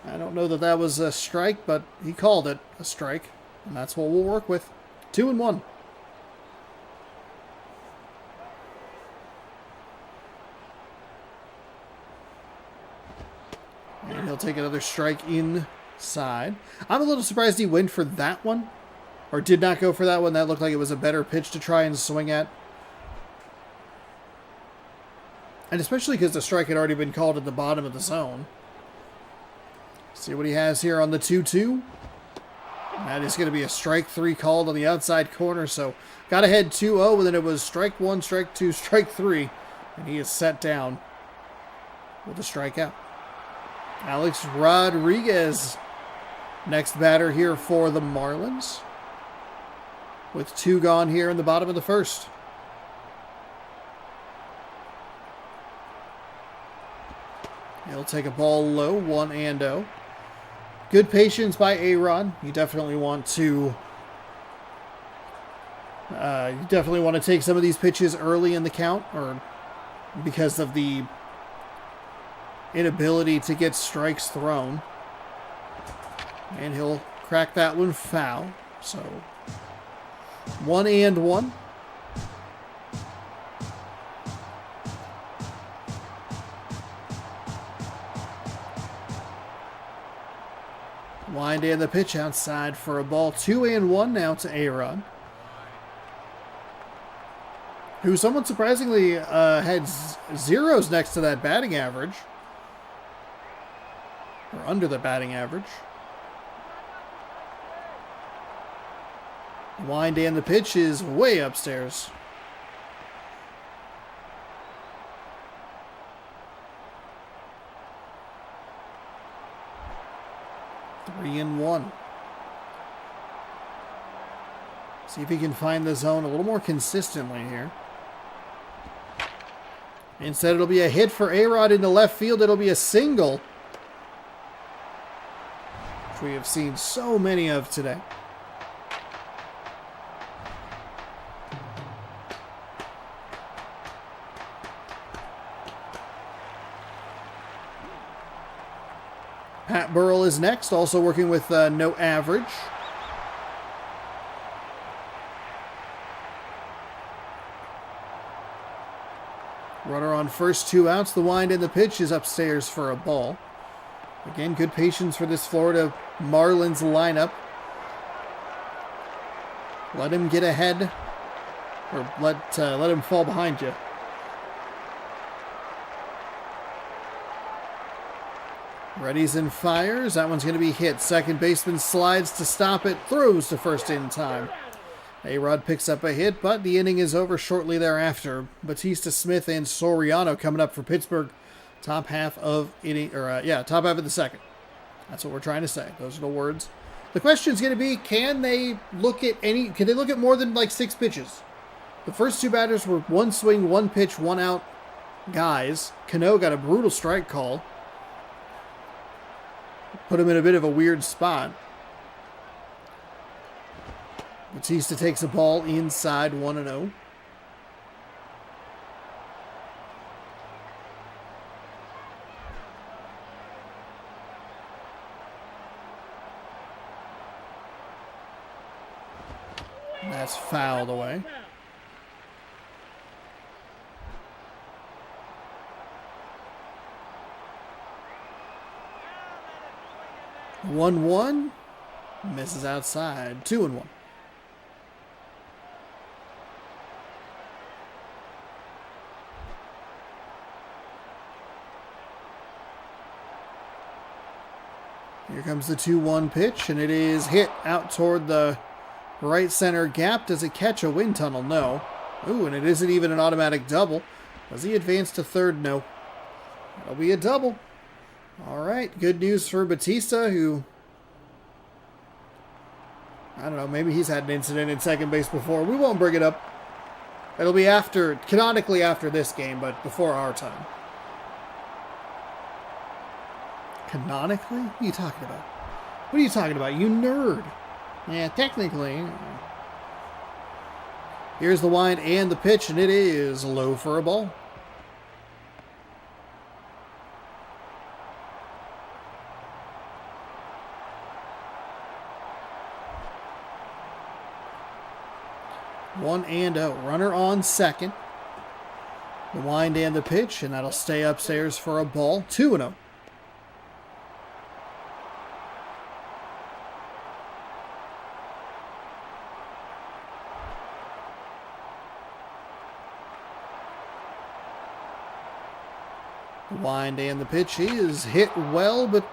I don't know that that was a strike, but he called it a strike, and that's what we'll work with. 2-1. And he'll take another strike inside. I'm a little surprised he went for that one. Or did not go for that one. That looked like it was a better pitch to try and swing at. And especially because the strike had already been called at the bottom of the zone. See what he has here on the 2-2. That is going to be a strike 3 called on the outside corner. So got ahead 2-0, and then it was strike 1, strike 2, strike 3. And he is set down with a strikeout. Alex Rodriguez, next batter here for the Marlins. With 2 gone here in the bottom of the first. He'll take a ball low, 1-0. Good patience by A-Rod. You definitely want to take some of these pitches early in the count, or because of the inability to get strikes thrown. And he'll crack that one foul. So 1-1. Wind in the pitch outside for a ball. 2-1 now to A-Rod, who somewhat surprisingly had zeros next to that batting average. Or under the batting average. Wind in the pitch is way upstairs. Three and 1. See if he can find the zone a little more consistently here. Instead, it'll be a hit for A-Rod into left field. It'll be a single, which we have seen so many of today. Pat Burrell is next, also working with no average. Runner on first, 2 outs. The wind and the pitch is upstairs for a ball. Again, good patience for this Florida Marlins lineup. Let him get ahead, or let him fall behind you. Readies and fires. That one's going to be hit. Second baseman slides to stop it. Throws to first in time. A-Rod picks up a hit, but the inning is over shortly thereafter. Batista, Smith, and Soriano coming up for Pittsburgh. Top half of top half of the second. That's what we're trying to say. Those are the words. The question is going to be, can they look at more than like 6 pitches? The first 2 batters were 1 swing, 1 pitch, 1 out guys. Cano got a brutal strike call. Put him in a bit of a weird spot. Batista takes a ball inside 1-0. That's fouled away. Now let it swing in there. 1-1. Misses outside. 2-1. Here comes the 2-1 pitch, and it is hit out toward the right center gap. Does it catch a wind tunnel? No. Ooh, and it isn't even an automatic double. Does he advance to third? No. That'll be a double. All right, good news for Batista, who, I don't know, maybe he's had an incident in second base before. We won't bring it up. It'll be canonically after this game, but before our time. Canonically? What are you talking about? What are you talking about, you nerd? Yeah, technically. Here's the wind and the pitch, and it is low for a ball. One and oh. Runner on second. The wind and the pitch, and that'll stay upstairs for a ball. 2-0. The wind and the pitch is hit well, but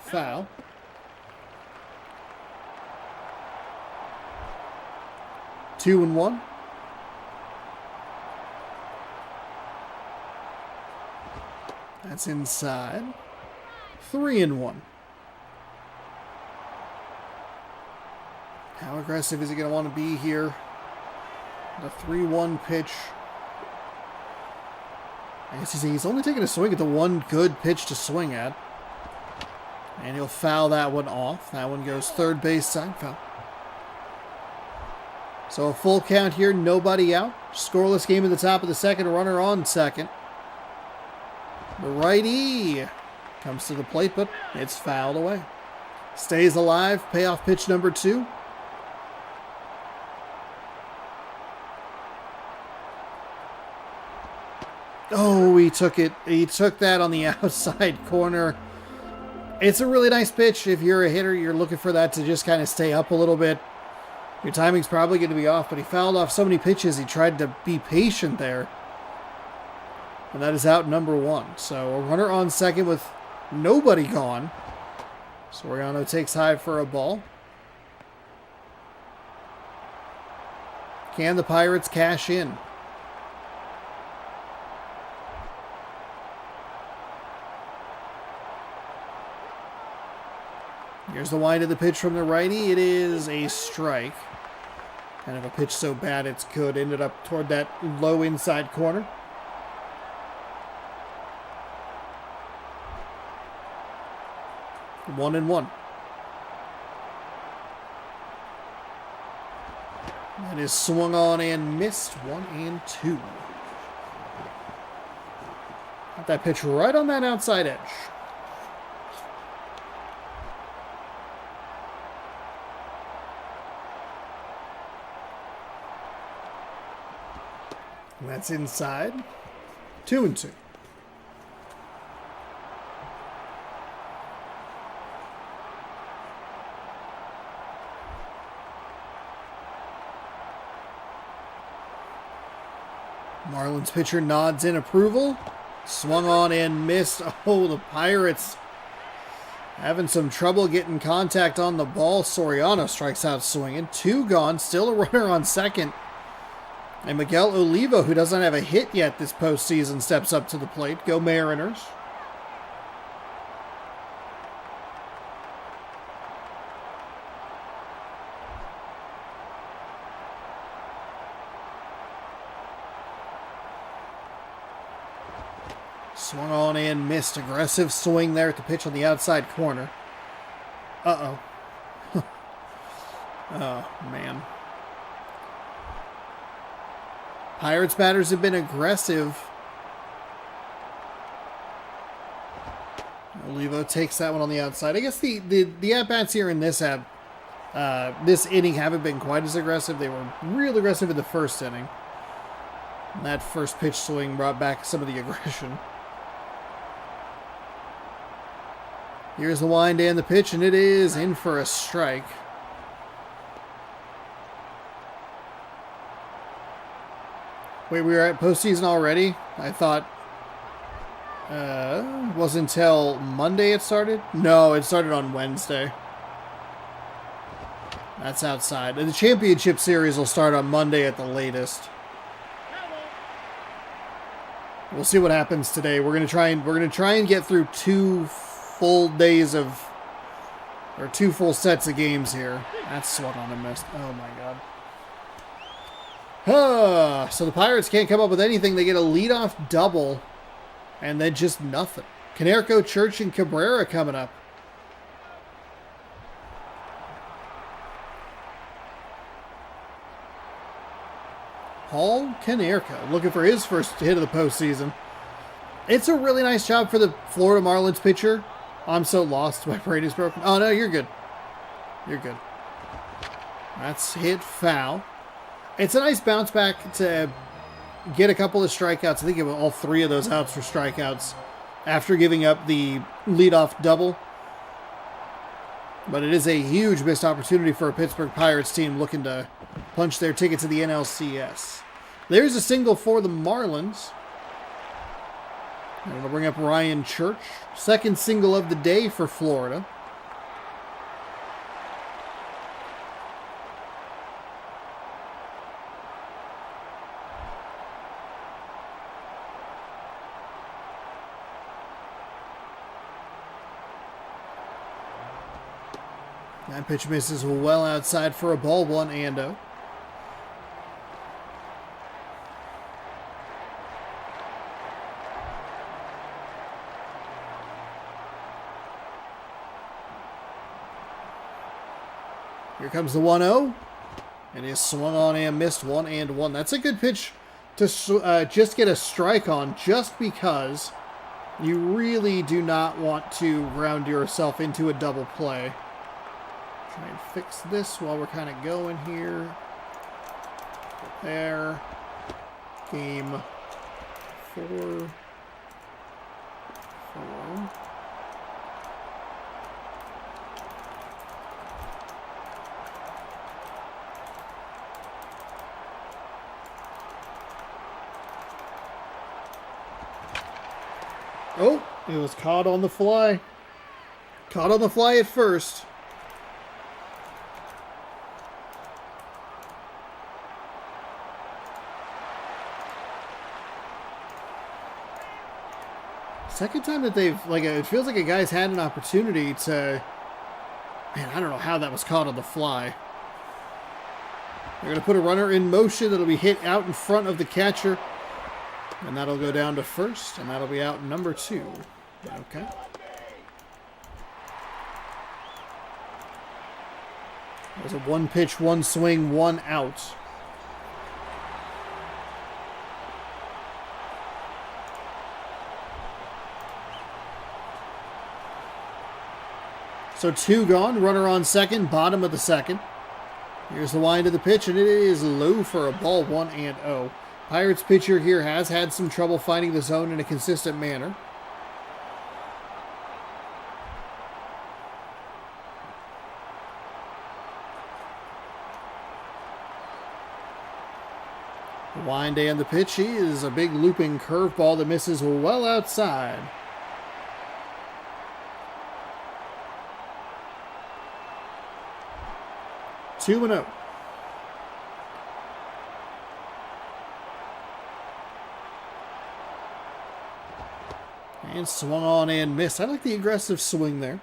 foul. 2-1. That's inside. 3-1. How aggressive is he going to want to be here? The 3-1 pitch. I guess he's only taking a swing at the one good pitch to swing at. And he'll foul that one off. That one goes third base side, foul. So a full count here, nobody out. Scoreless game at the top of the second, runner on second. The righty comes to the plate, but it's fouled away. Stays alive, payoff pitch number 2. Oh, he took it. He took that on the outside corner. It's a really nice pitch. If you're a hitter, you're looking for that to just kind of stay up a little bit. Your timing's probably going to be off, but he fouled off so many pitches, he tried to be patient there. And that is out number 1. So a runner on second with nobody gone. Soriano takes high for a ball. Can the Pirates cash in? Here's the wind of the pitch from the righty. It is a strike. Kind of a pitch so bad it's good. Ended up toward that low inside corner. One and one. That is swung on and missed. 1-2. Got that pitch right on that outside edge. That's inside. 2-2. Marlins pitcher nods in approval. Swung on and missed. Oh, the Pirates having some trouble getting contact on the ball. Soriano strikes out swinging. 2 gone. Still a runner on second. And Miguel Oliva, who doesn't have a hit yet this postseason, steps up to the plate. Go Mariners. Swung on and missed. Aggressive swing there at the pitch on the outside corner. Uh-oh. Oh, man. Pirates batters have been aggressive. Olivo takes that one on the outside. I guess the at-bats here in this this inning haven't been quite as aggressive. They were real aggressive in the first inning. And that first pitch swing brought back some of the aggression. Here's the wind and the pitch, and it is in for a strike. Wait, we were at postseason already? I thought it wasn't until Monday it started? No, it started on Wednesday. That's outside. The championship series will start on Monday at the latest. We'll see what happens today. We're gonna try and get through 2 full days of, or 2 full sets of games here. That's swung on and missed. Oh my god. So the Pirates can't come up with anything. They get a leadoff double, and then just nothing. Canerco, Church, and Cabrera coming up. Paul Canerco looking for his first hit of the postseason. It's a really nice job for the Florida Marlins pitcher. I'm so lost. My brain is broken. Oh, no, you're good. You're good. That's hit foul. It's a nice bounce back to get a couple of strikeouts. I think all 3 of those outs were strikeouts after giving up the leadoff double. But it is a huge missed opportunity for a Pittsburgh Pirates team looking to punch their ticket to the NLCS. There's a single for the Marlins. And we'll bring up Ryan Church. Second single of the day for Florida. That pitch misses well outside for a ball, 1-0. Here comes the 1-0. And is swung on and missed, 1-1. That's a good pitch to just get a strike on, just because you really do not want to ground yourself into a double play. Try and fix this while we're kind of going here. There. Game 4. Oh, it was caught on the fly. Caught on the fly at first. Second time that they've, it feels like a guy's had an opportunity to, man, I don't know how that was caught on the fly. They're going to put a runner in motion that'll be hit out in front of the catcher. And that'll go down to first, and that'll be out number 2. Okay. That was a 1 pitch, 1 swing, 1 out. So 2 gone, runner on second, bottom of the second. Here's the wind of the pitch, and it is low for a ball, 1-0. Pirates pitcher here has had some trouble finding the zone in a consistent manner. The wind and the pitch is a big looping curveball that misses well outside. Two and 0. And swung on and missed. I like the aggressive swing there.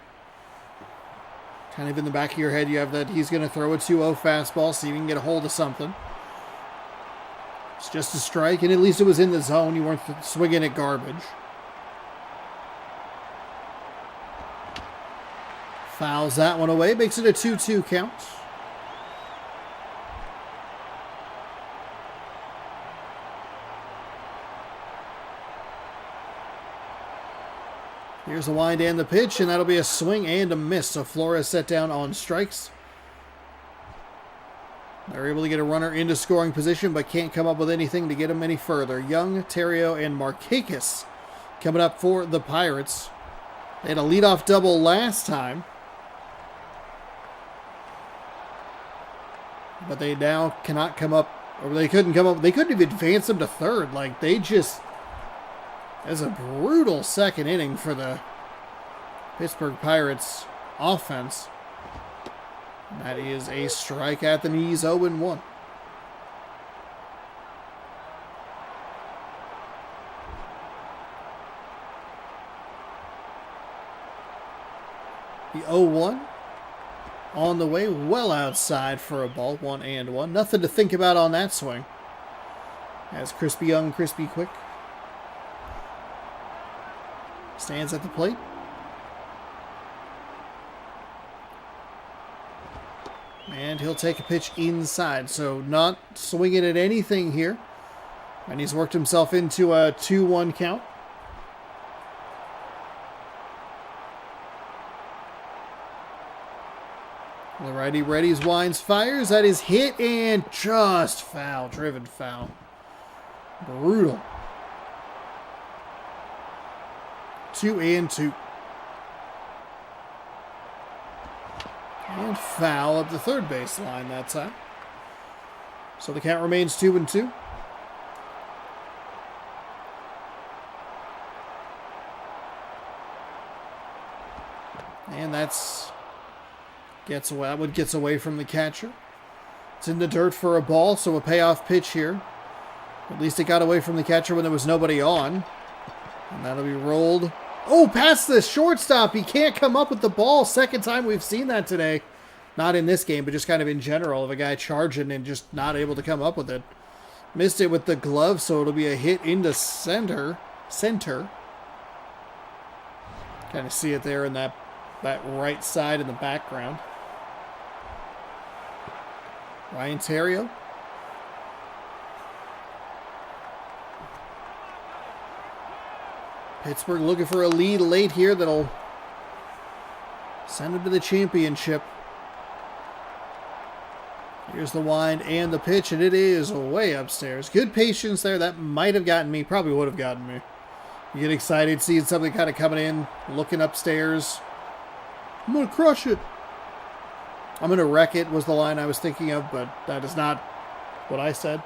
Kind of in the back of your head, you have that he's going to throw a 2-0 fastball, see if you can get a hold of something. It's just a strike, and at least it was in the zone. You weren't swinging at garbage. Fouls that one away. Makes it a 2-2 count. Here's the wind and the pitch, and that'll be a swing and a miss. So Flores set down on strikes. They're able to get a runner into scoring position, but can't come up with anything to get them any further. Young, Terrio, and Markakis coming up for the Pirates. They had a leadoff double last time, but they now cannot come up, or they couldn't come up. They couldn't even advance them to third. Like, they just... That's a brutal second inning for the Pittsburgh Pirates offense. And that is a strike at the knees, 0-1. The 0-1 on the way, well outside for a ball, 1-1. Nothing to think about on that swing. As Crispy Young, Crispy Quick stands at the plate. And he'll take a pitch inside, so not swinging at anything here. And he's worked himself into a 2-1 count. The righty readies, winds, fires. That is hit and just foul, driven foul. Brutal. 2-2. And foul up the third base line that time. So the count remains 2-2. And that one gets away from the catcher. It's in the dirt for a ball, so a payoff pitch here. At least it got away from the catcher when there was nobody on. And that'll be rolled. Oh, past the shortstop. He can't come up with the ball. Second time we've seen that today. Not in this game, but just kind of in general, of a guy charging and just not able to come up with it. Missed it with the glove, so it'll be a hit into center. Kind of see it there in that right side in the background. Ryan Terrio. Pittsburgh looking for a lead late here that'll send them to the championship. Here's the wind and the pitch, and it is way upstairs. Good patience there. That might have gotten me. Probably would have gotten me. You get excited seeing something kind of coming in, looking upstairs. I'm going to crush it. I'm going to wreck it was the line I was thinking of, but that is not what I said.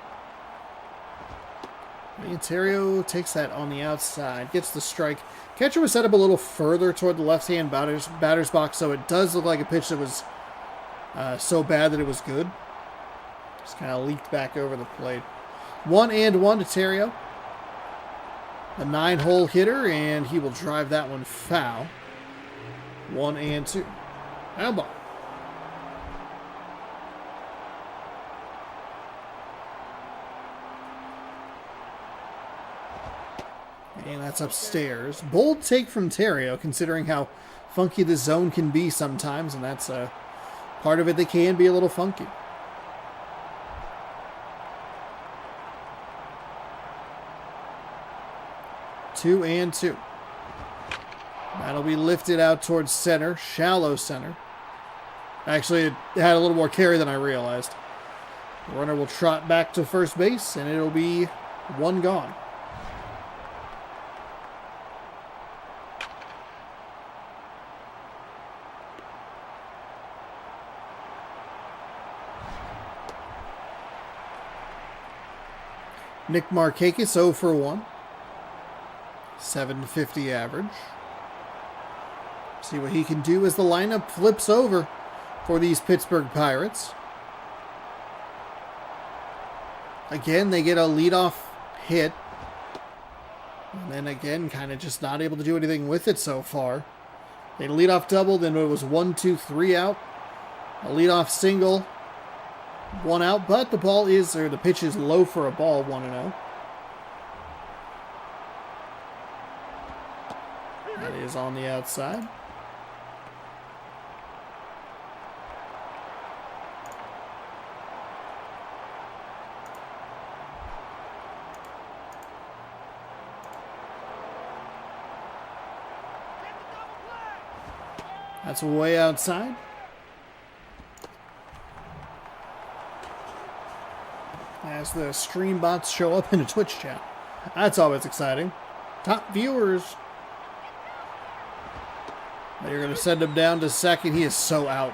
Ontario takes that on the outside, gets the strike. Catcher was set up a little further toward the left-hand batter's box, so it does look like a pitch that was so bad that it was good. Just kind of leaked back over the plate. 1-1 to Terrio. The 9-hole hitter, and he will drive that one foul. 1-2. Foul ball. And that's upstairs. Bold take from Terrio, considering how funky this zone can be sometimes, and that's part of it that can be a little funky. Two and two. That'll be lifted out towards center, shallow center. Actually, it had a little more carry than I realized. The runner will trot back to first base, and it'll be one gone. Nick Markakis 0 for 1. 750 average. See what he can do as the lineup flips over for these Pittsburgh Pirates. Again, they get a leadoff hit. And then again, kind of just not able to do anything with it so far. They had a leadoff double, then it was 1, 2, 3 out. A leadoff single, 1 out, but the pitch is low for a ball, 1-0. That is on the outside. That's way outside. As the stream bots show up in a Twitch chat. That's always exciting. Top viewers. You're going to send him down to second. He is so out.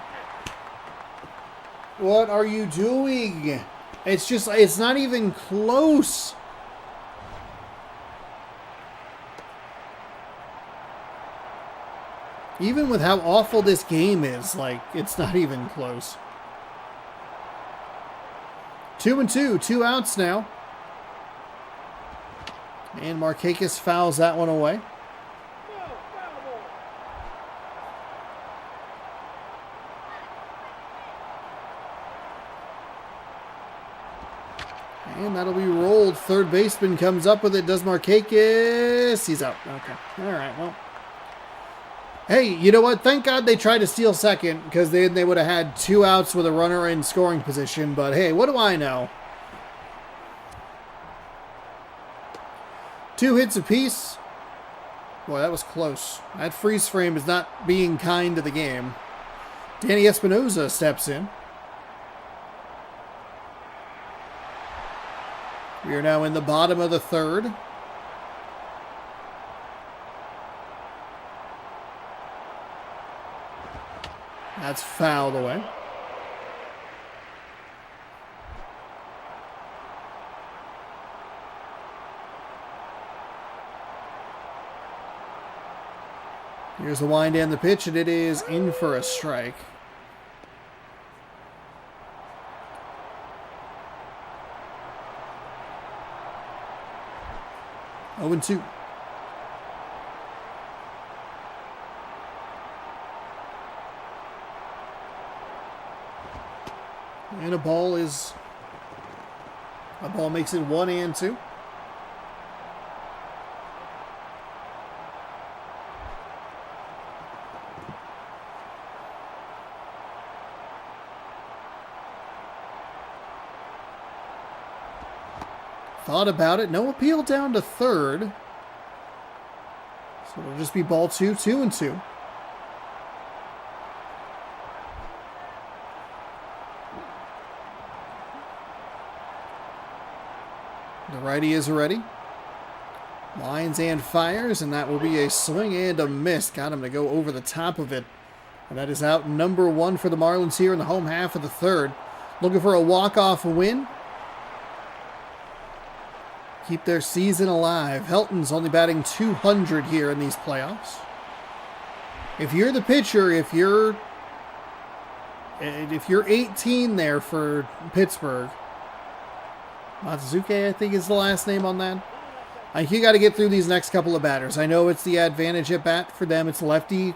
What are you doing? It's not even close. Even with how awful this game is, like, it's not even close. 2-2, 2 outs now. And Markakis fouls that one away. And that'll be rolled. Third baseman comes up with it. Does Markakis? He's out. Okay. All right, well. Hey, you know what? Thank God they tried to steal second, because then they would have had 2 outs with a runner in scoring position. But hey, what do I know? 2 hits apiece. Boy, that was close. That freeze frame is not being kind to the game. Danny Espinosa steps in. We are now in the bottom of the third. That's fouled away. Here's the wind and the pitch, and it is in for a strike. Oh, and 2. And a ball makes it 1 and 2. Thought about it. No appeal down to third. So it'll just be ball 2, 2 and 2. The righty is ready. Lines and fires, and that will be a swing and a miss. Got him to go over the top of it. And that is out number 1 for the Marlins here in the home half of the third. Looking for a walk-off win. Keep their season alive. Helton's only batting .200 here in these playoffs. If you're the pitcher, if you're 18 there for Pittsburgh, Matsuzuki, I think is the last name on that. You got to get through these next couple of batters. I know it's the advantage at bat for them. It's lefty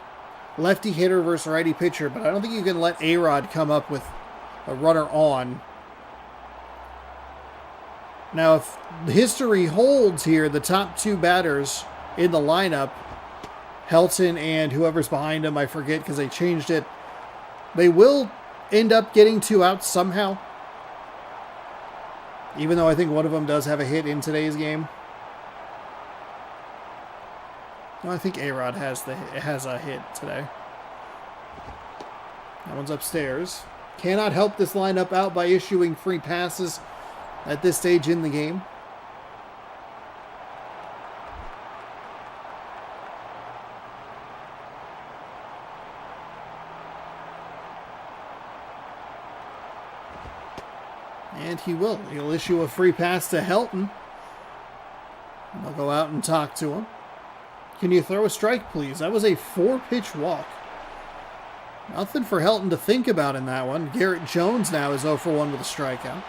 hitter versus righty pitcher, but I don't think you can let A-Rod come up with a runner on. Now, if history holds here, the top 2 batters in the lineup, Helton and whoever's behind him, I forget because they changed it, they will end up getting 2 outs somehow. Even though I think one of them does have a hit in today's game. Well, I think A-Rod has a hit today. That one's upstairs. Cannot help this lineup out by issuing free passes at this stage in the game. And he will. He'll issue a free pass to Helton. And they'll go out and talk to him. Can you throw a strike, please? That was a 4-pitch walk. Nothing for Helton to think about in that one. Garrett Jones now is 0 for 1 with a strikeout.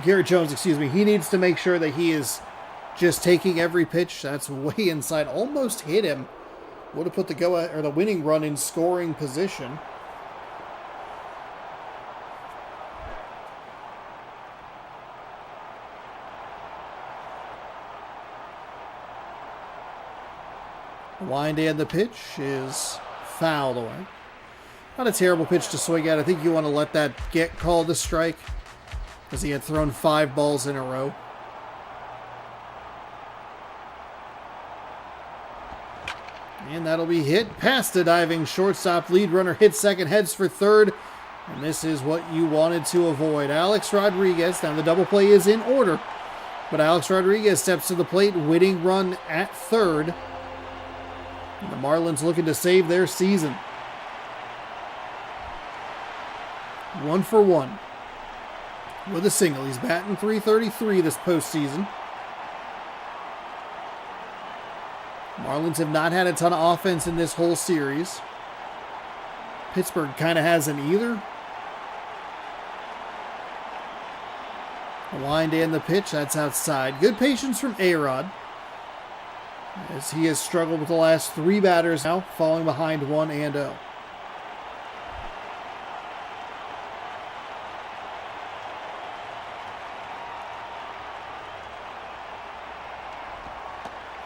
Garrett Jones, excuse me, he needs to make sure that he is just taking every pitch. That's way inside. Almost hit him. Would have put the winning run in scoring position. The wind and the pitch is fouled away. Not a terrible pitch to swing at. I think you want to let that get called a strike because he had thrown 5 balls in a row. And that'll be hit past the diving shortstop. Lead runner hits second, heads for third. And this is what you wanted to avoid. Alex Rodriguez, now the double play is in order. But Alex Rodriguez steps to the plate, winning run at third. And the Marlins looking to save their season. 1 for 1 with a single. He's batting .333 this postseason. Marlins have not had a ton of offense in this whole series. Pittsburgh kind of hasn't either. The wind and the pitch, that's outside. Good patience from A-Rod, as he has struggled with the last 3 batters now, falling behind 1-0.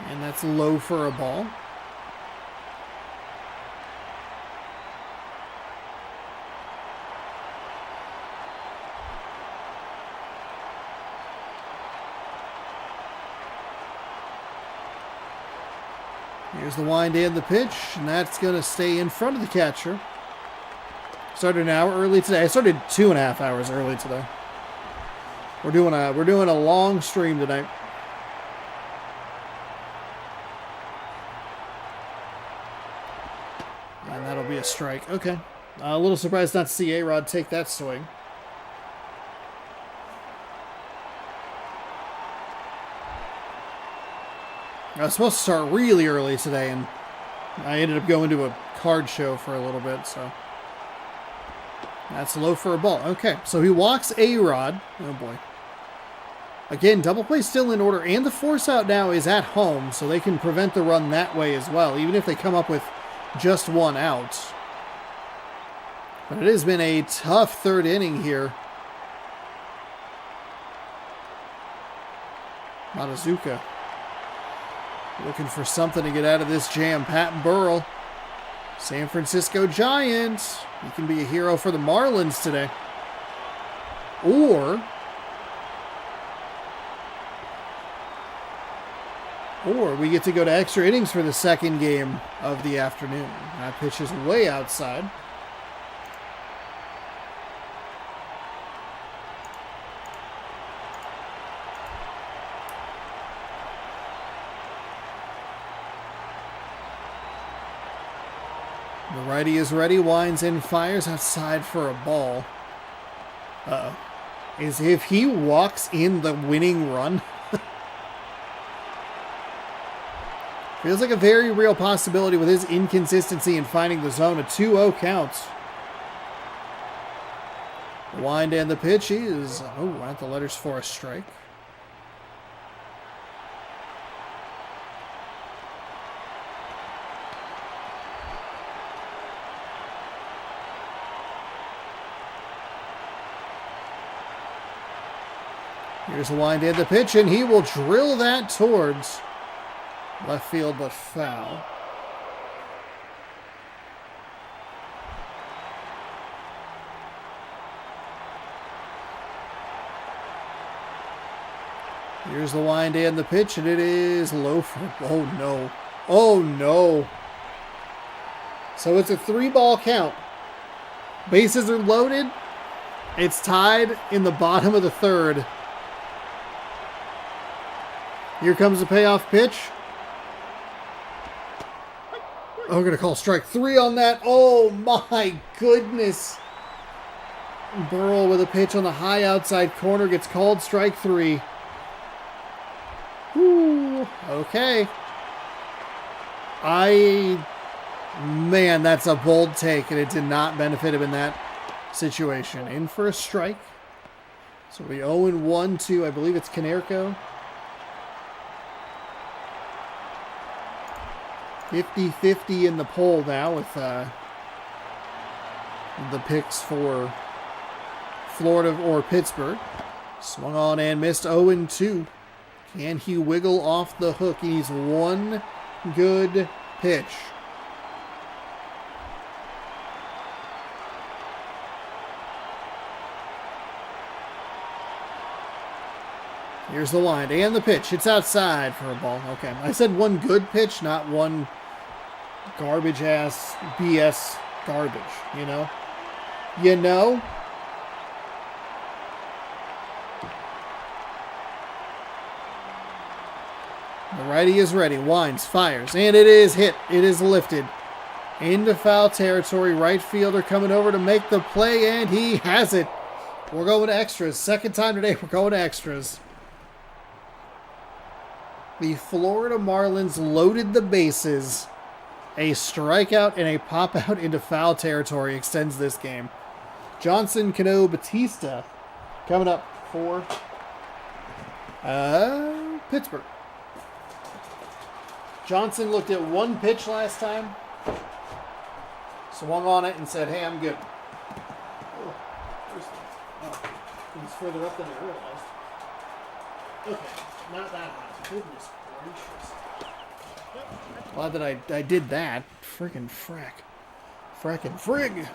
And that's low for a ball. Here's the wind and the pitch, and that's going to stay in front of the catcher. Started an hour early today. I started 2.5 hours early today. We're doing a long stream tonight. And that'll be a strike. Okay. A little surprised not to see A-Rod take that swing. I was supposed to start really early today, and I ended up going to a card show for a little bit, so that's low for a ball. Okay, so he walks A-Rod. Oh, boy. Again, double play still in order, and the force out now is at home, so they can prevent the run that way as well, even if they come up with just 1 out. But it has been a tough third inning here. Matazuka looking for something to get out of this jam. Pat Burrell, San Francisco Giants. He can be a hero for the Marlins today. Or we get to go to extra innings for the second game of the afternoon. That pitch is way outside. The righty is ready, winds in, fires outside for a ball. Uh-oh. As if he walks in the winning run. Feels like a very real possibility with his inconsistency in finding the zone. A 2-0 count. The wind and the pitch is, at the letters for a strike. Here's the wind and the pitch, and he will drill that towards left field, but foul. Here's the wind and the pitch, and it is low for... Oh, no. Oh, no. So it's a 3-ball count. Bases are loaded. It's tied in the bottom of the third. Here comes the payoff pitch. Oh, we're going to call strike 3 on that. Oh, my goodness. Burrell with a pitch on the high outside corner gets called strike 3. Whew. Okay. Man, that's a bold take, and it did not benefit him in that situation. In for a strike. So we 0-1 to, I believe it's Canerco. 50-50 in the poll now with the picks for Florida or Pittsburgh. Swung on and missed 0-2. Can he wiggle off the hook? He needs one good pitch. Here's the wind and the pitch. It's outside for a ball. Okay. I said one good pitch, not one garbage ass BS garbage, you know? You know? The righty is ready. Winds, fires, and it is hit. It is lifted into foul territory. Right fielder coming over to make the play, and he has it. We're going to extras. Second time today, we're going to extras. The Florida Marlins loaded the bases. A strikeout and a pop-out into foul territory extends this game. Johnson, Cano, Batista coming up for Pittsburgh. Johnson looked at one pitch last time, swung on it, and said, "Hey, I'm good." It was further up than I realized. Okay, not that high. Goodness gracious. Glad that I did that. Frickin' frack. Frackin' frig.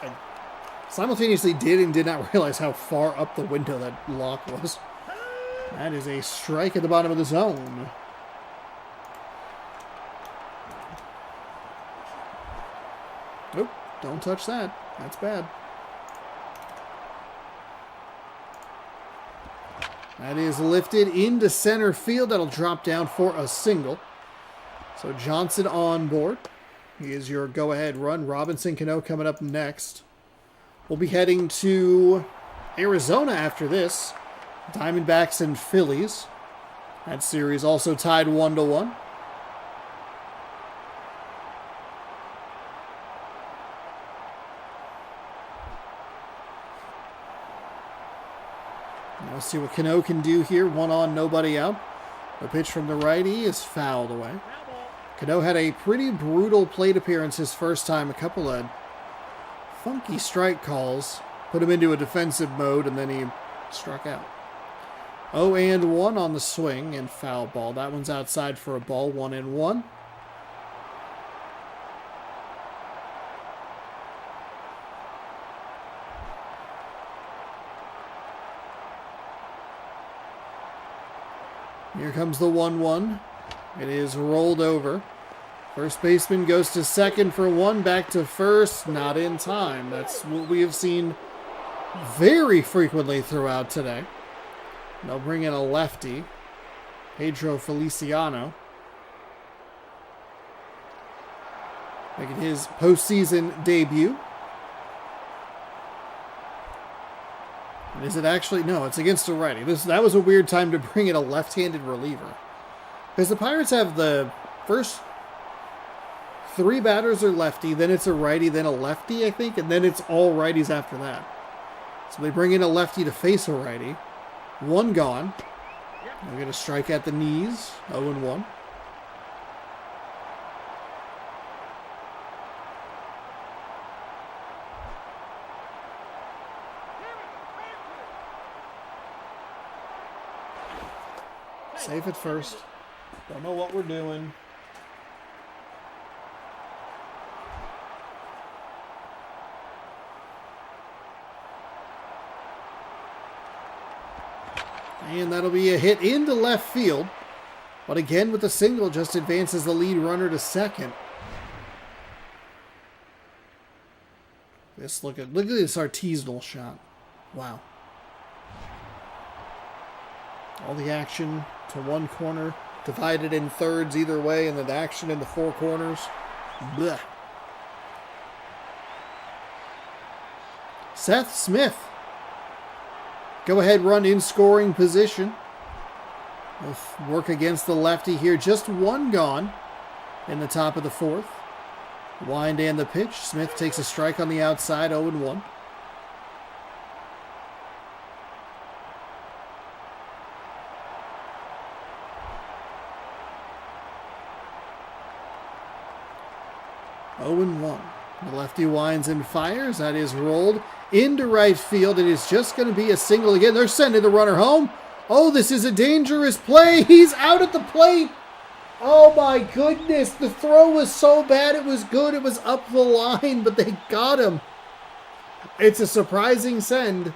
I simultaneously did and did not realize how far up the window that lock was. That is a strike at the bottom of the zone. Nope, don't touch that. That's bad. That is lifted into center field. That'll drop down for a single. So Johnson on board. He is your go-ahead run. Robinson Cano coming up next. We'll be heading to Arizona after this. Diamondbacks and Phillies. That series also tied 1-1. Let's see what Cano can do here. One on, nobody out. The pitch from the righty is fouled away. Cano had a pretty brutal plate appearance his first time. A couple of funky strike calls. Put him into a defensive mode, and then he struck out. 0-1 on the swing and foul ball. That one's outside for a ball. 1-1. Here comes the 1-1. It is rolled over. First baseman goes to second for one, back to first, not in time. That's what we have seen very frequently throughout today. They'll bring in a lefty, Pedro Feliciano, making his postseason debut. And is it actually? No, it's against a righty. That was a weird time to bring in a left-handed reliever. Because the Pirates have the first three batters are lefty, then it's a righty, then a lefty, I think, and then it's all righties after that. So they bring in a lefty to face a righty. One gone. They're going to strike at the knees. 0-1. Safe at first. Don't know what we're doing. And that'll be a hit into left field. But again, with the single, just advances the lead runner to second. Look at this artisanal shot. Wow. All the action to one corner, divided in thirds either way, and then the action in the four corners. Blech. Seth Smith. Go ahead, run in scoring position. We'll work against the lefty here. Just one gone in the top of the fourth. Wind and the pitch. Smith takes a strike on the outside, 0-1. The lefty winds and fires. That is rolled into right field. It is just going to be a single again. They're sending the runner home. Oh, this is a dangerous play. He's out at the plate. Oh my goodness. The throw was so bad it was good. It was up the line, but they got him. It's a surprising send.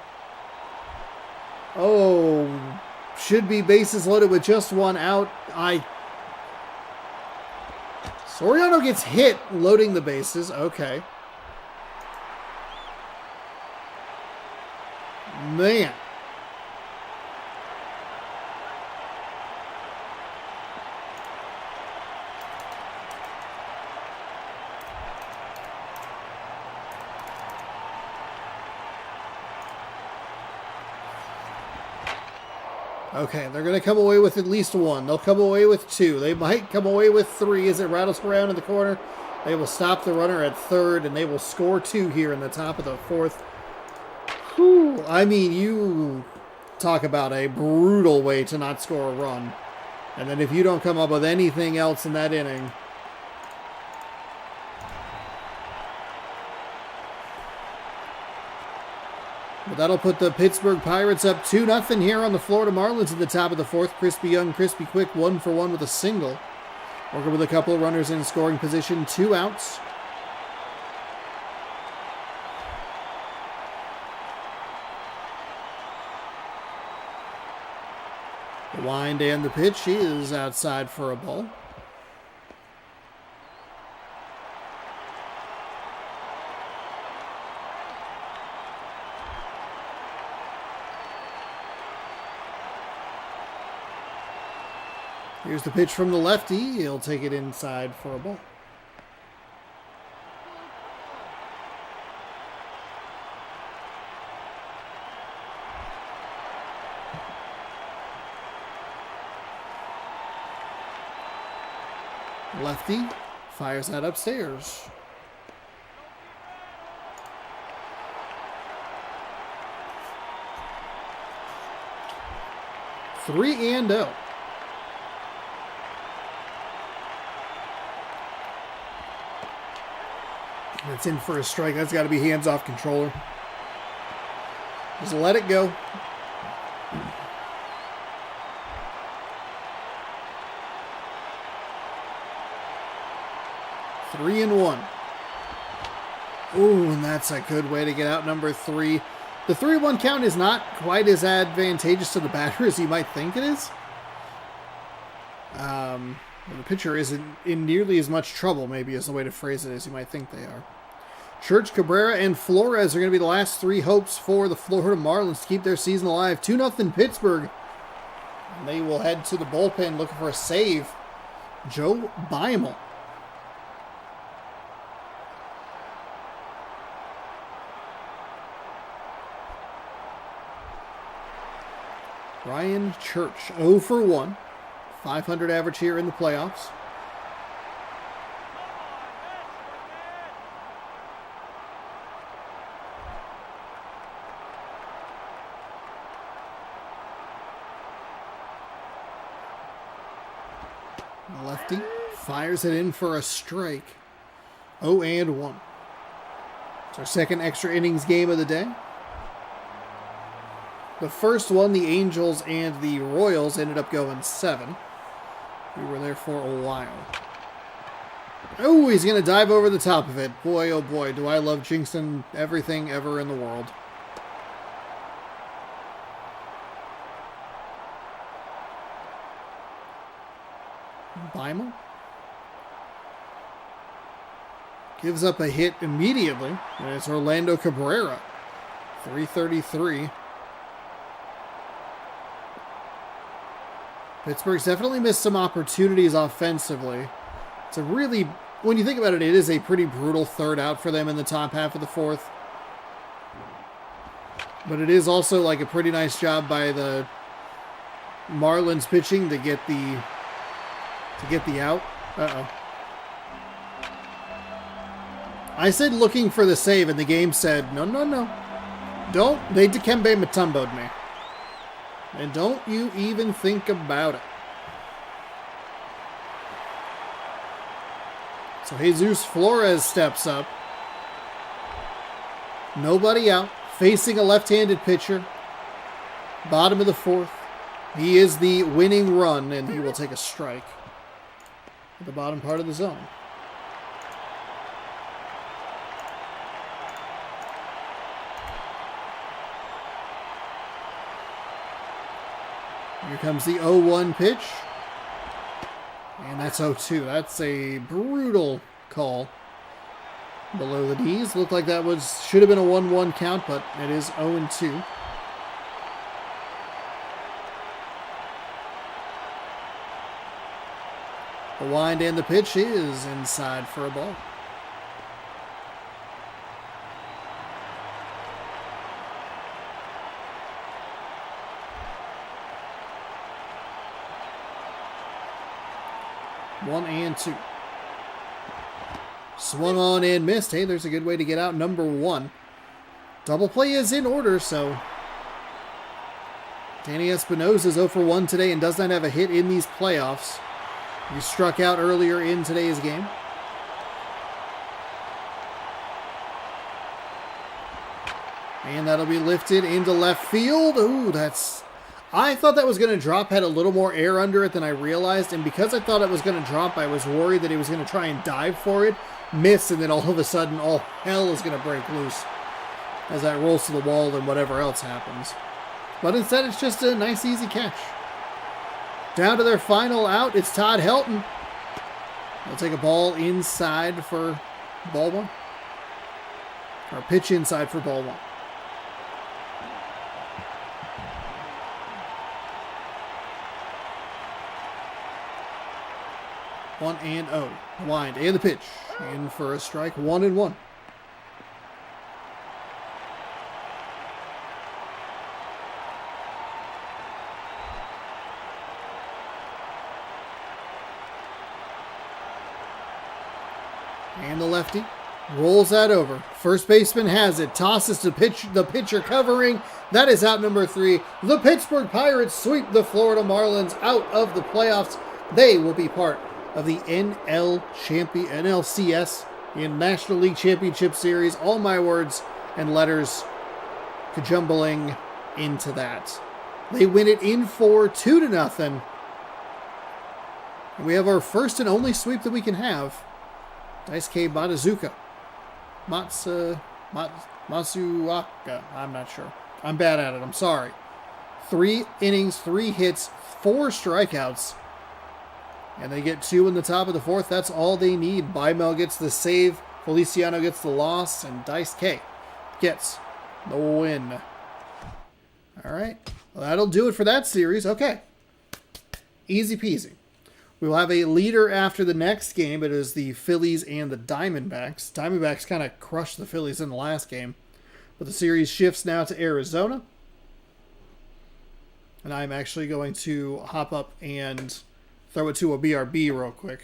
Oh, should be bases loaded with just one out. Soriano gets hit loading the bases. Okay. Man. Okay, they're going to come away with at least one. They'll come away with two. They might come away with three as it rattles around in the corner. They will stop the runner at third, and they will score two here in the top of the fourth. Whew. I mean, you talk about a brutal way to not score a run. And then if you don't come up with anything else in that inning... But that'll put the Pittsburgh Pirates up 2-0 here on the Florida Marlins in the top of the fourth. Crispy Young, Crispy Quick, 1-for-1 with a single. Working with a couple of runners in scoring position, 2 outs. The wind and the pitch is outside for a ball. Here's the pitch from the lefty. He'll take it inside for a ball. Lefty fires that upstairs. Three and out. That's in for a strike. That's got to be hands-off controller. Just let it go. Three and one. Ooh, and that's a good way to get out number three. The 3-1 count is not quite as advantageous to the batter as you might think it is. The pitcher isn't in nearly as much trouble, maybe is the way to phrase it, as you might think they are. Church, Cabrera, and Flores are going to be the last three hopes for the Florida Marlins to keep their season alive. 2-0 Pittsburgh. And they will head to the bullpen looking for a save. Joe Beimel. Ryan Church, 0 for 1. 500 average here in the playoffs. Lefty fires it in for a strike. 0 and 1. It's our second extra innings game of the day. The first one, the Angels and the Royals, ended up going 7. We were there for a while. Oh, he's going to dive over the top of it. Boy, oh boy, do I love jinxing everything ever in the world. Beimel gives up a hit immediately, and it's Orlando Cabrera. 333. Pittsburgh's definitely missed some opportunities offensively. It's a really, when you think about it, it is a pretty brutal third out for them in the top half of the fourth. But it is also like a pretty nice job by the Marlins pitching to get the out. Uh-oh. I said looking for the save, and the game said, no, no, no. Don't. They Dikembe Mutombo'd me. And don't you even think about it. So Jesus Flores steps up. Nobody out. Facing a left-handed pitcher. Bottom of the fourth. He is the winning run, and he will take a strike at the bottom part of the zone. Here comes the 0-1 pitch. And that's 0-2. That's a brutal call. Below the knees. Looked like that should have been a 1-1 count, but it is 0-2. The wind and the pitch is inside for a ball. One and two. Swung on and missed. Hey, there's a good way to get out. Number one. Double play is in order, so Danny Espinosa is 0 for 1 today and does not have a hit in these playoffs. He struck out earlier in today's game. And that'll be lifted into left field. Ooh, I thought that was going to drop, had a little more air under it than I realized. And because I thought it was going to drop, I was worried that he was going to try and dive for it, miss, and then all of a sudden, all hell is going to break loose as that rolls to the wall and whatever else happens. But instead, it's just a nice, easy catch. Down to their final out, it's Todd Helton. They'll take a ball inside for ball one. Or pitch inside for ball one. One and 0. Wind and the pitch. In for a strike. 1-1. And the lefty rolls that over. First baseman has it. Tosses to pitch. The pitcher covering. That is out number 3. The Pittsburgh Pirates sweep the Florida Marlins out of the playoffs. They will be part of the NLCS, the National League Championship Series. All my words and letters kajumbling into that. They win it in 4, 2-0. And we have our first and only sweep that we can have. Daisuke Matsuaka. I'm not sure. I'm bad at it. I'm sorry. 3 innings, 3 hits, 4 strikeouts. And they get 2 in the top of the 4th. That's all they need. Bimel gets the save. Feliciano gets the loss. And Daisuke gets the win. All right. Well, that'll do it for that series. Okay. Easy peasy. We will have a leader after the next game. It is the Phillies and the Diamondbacks. Diamondbacks kind of crushed the Phillies in the last game. But the series shifts now to Arizona. And I'm actually going to hop up and throw it to a BRB real quick.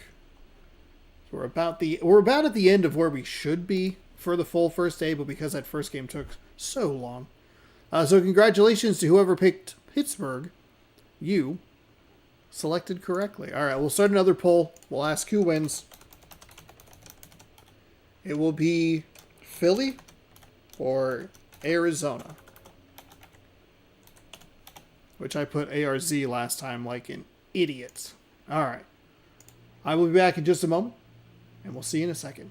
So we're about at the end of where we should be for the full first day, but because that first game took so long. So congratulations to whoever picked Pittsburgh. You selected correctly. All right, we'll start another poll. We'll ask who wins. It will be Philly or Arizona. Which I put ARZ last time like an idiot. All right. I will be back in just a moment, and we'll see you in a second.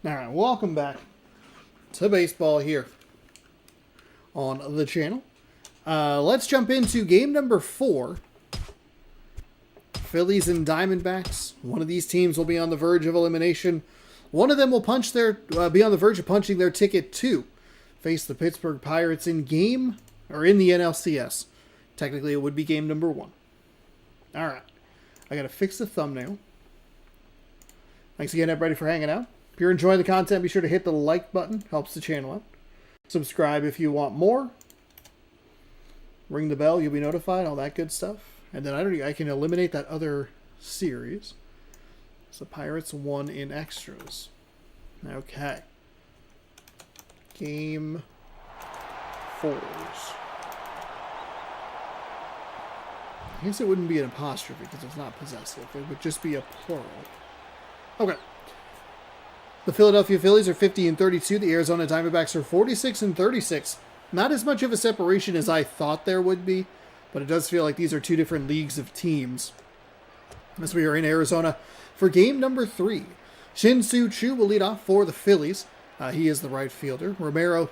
All right, welcome back to baseball here on the channel. Let's jump into game number 4. Phillies and Diamondbacks. One of these teams will be on the verge of elimination. One of them will be on the verge of punching their ticket to face the Pittsburgh Pirates in the NLCS. Technically, it would be game number 1. All right, I got to fix the thumbnail. Thanks again, everybody, for hanging out. If you're enjoying the content, be sure to hit the like button. Helps the channel out. Subscribe if you want more. Ring the bell, you'll be notified, all that good stuff. And then I can eliminate that other series. So Pirates won in extras. Okay. Game 4s. I guess it wouldn't be an apostrophe because it's not possessive. It would just be a plural. Okay. The Philadelphia Phillies are 50-32. The Arizona Diamondbacks are 46-36. Not as much of a separation as I thought there would be, but it does feel like these are two different leagues of teams. As we are in Arizona for game number 3. Shin-Soo Choo will lead off for the Phillies. He is the right fielder. Romero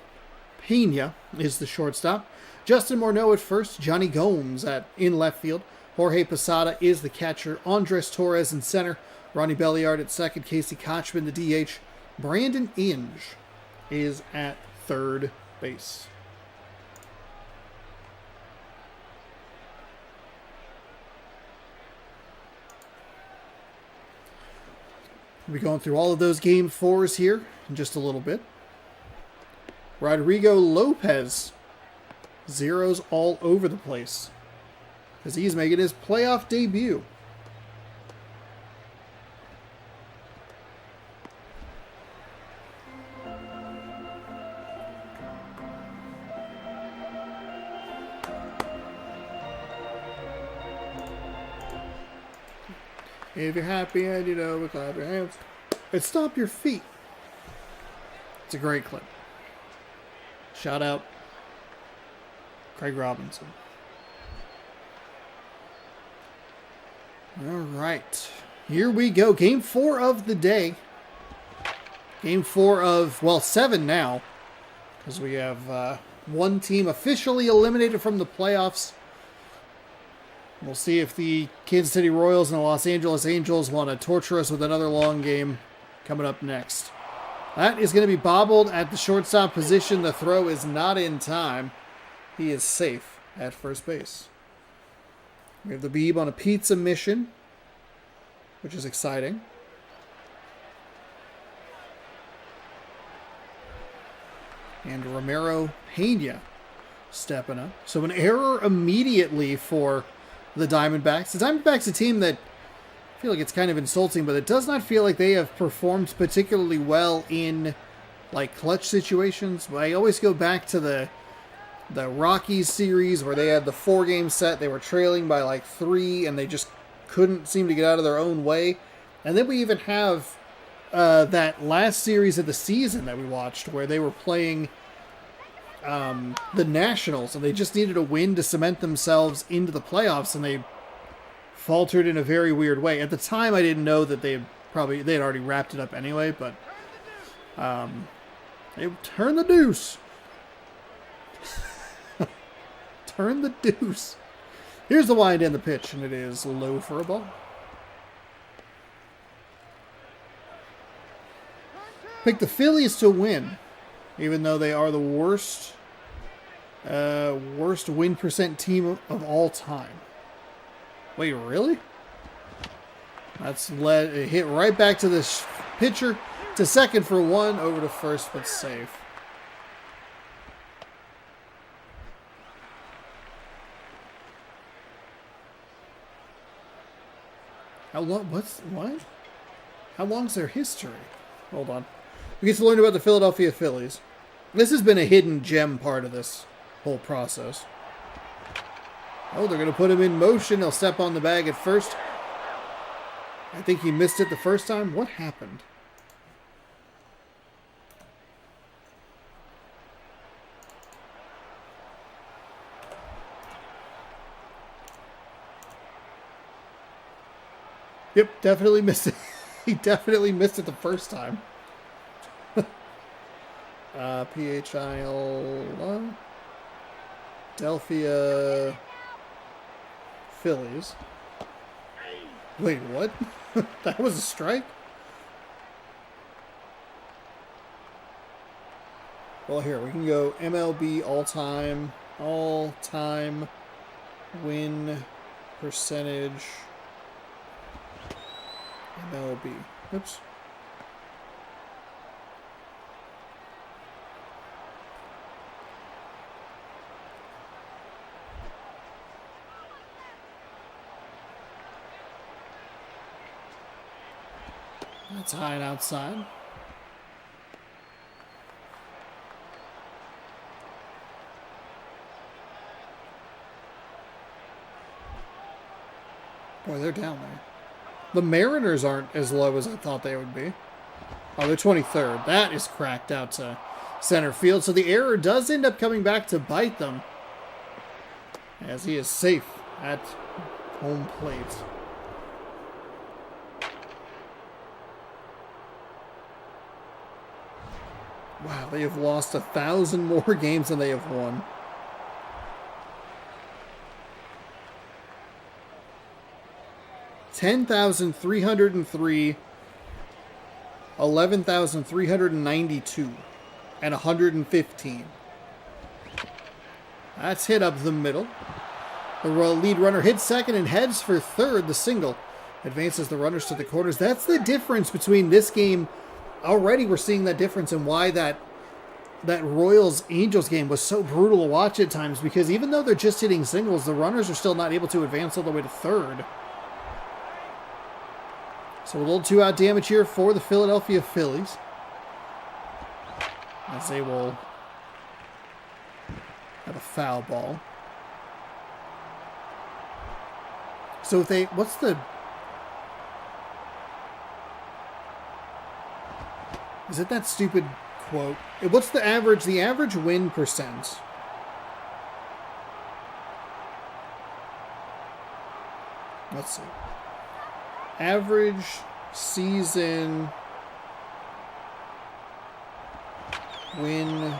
Pena is the shortstop. Justin Morneau at first. Johnny Gomes in left field. Jorge Posada is the catcher. Andres Torres in center. Ronnie Belliard at second. Casey Kochman, the DH. Brandon Inge is at third base. We'll be going through all of those game 4s here in just a little bit. Rodrigo Lopez zeros all over the place as he's making his playoff debut. If you're happy and you know it, clap your hands. And stomp your feet. It's a great clip. Shout out Craig Robinson. All right. Here we go. Game 4 of the day. Game 4 of, 7 now. Because we have one team officially eliminated from the playoffs. We'll see if the Kansas City Royals and the Los Angeles Angels want to torture us with another long game coming up next. That is going to be bobbled at the shortstop position. The throw is not in time. He is safe at first base. We have the Beeb on a pizza mission, which is exciting. And Romero Pena stepping up. So an error immediately for the Diamondbacks. The Diamondbacks, a team that I feel like it's kind of insulting, but it does not feel like they have performed particularly well in like clutch situations. I always go back to the Rockies series where they had the 4-game set. They were trailing by like 3 and they just couldn't seem to get out of their own way. And then we even have that last series of the season that we watched where they were playing the Nationals, and they just needed a win to cement themselves into the playoffs, and they faltered in a very weird way. At the time, I didn't know that they had already wrapped it up anyway, but they turned the deuce. Turn the deuce. Here's the wind and the pitch, and it is low for a ball. Pick the Phillies to win, even though they are the worst win percent team of all time. Wait, really? That's hit right back to this pitcher, to second for 1, over to first, but safe. How long? What? How long's their history? Hold on. We get to learn about the Philadelphia Phillies. This has been a hidden gem part of this whole process. Oh, they're going to put him in motion. He'll step on the bag at first. I think he missed it the first time. What happened? Yep, definitely missed it. He definitely missed it the first time. Philadelphia Phillies. Wait, what? That was a strike? Well, here, we can go MLB all-time win percentage. MLB. Oops. That's high and outside. Boy, they're down there. The Mariners aren't as low as I thought they would be. Oh, they're 23rd. That is cracked out to center field. So the error does end up coming back to bite them, as he is safe at home plate. Wow, they have lost 1,000 more games than they have won. $10,303, 11,392, and 115. That's hit up the middle. The lead runner hits second and heads for third. The single advances the runners to the corners. That's the difference between this game. Already we're seeing that difference in why that Royals-Angels game was so brutal to watch at times, because even though they're just hitting singles, the runners are still not able to advance all the way to third. So a little two-out damage here for the Philadelphia Phillies, as they will have a foul ball. So if they, what's the... Is it that stupid quote? What's the average? The average win percent. Let's see. Average season win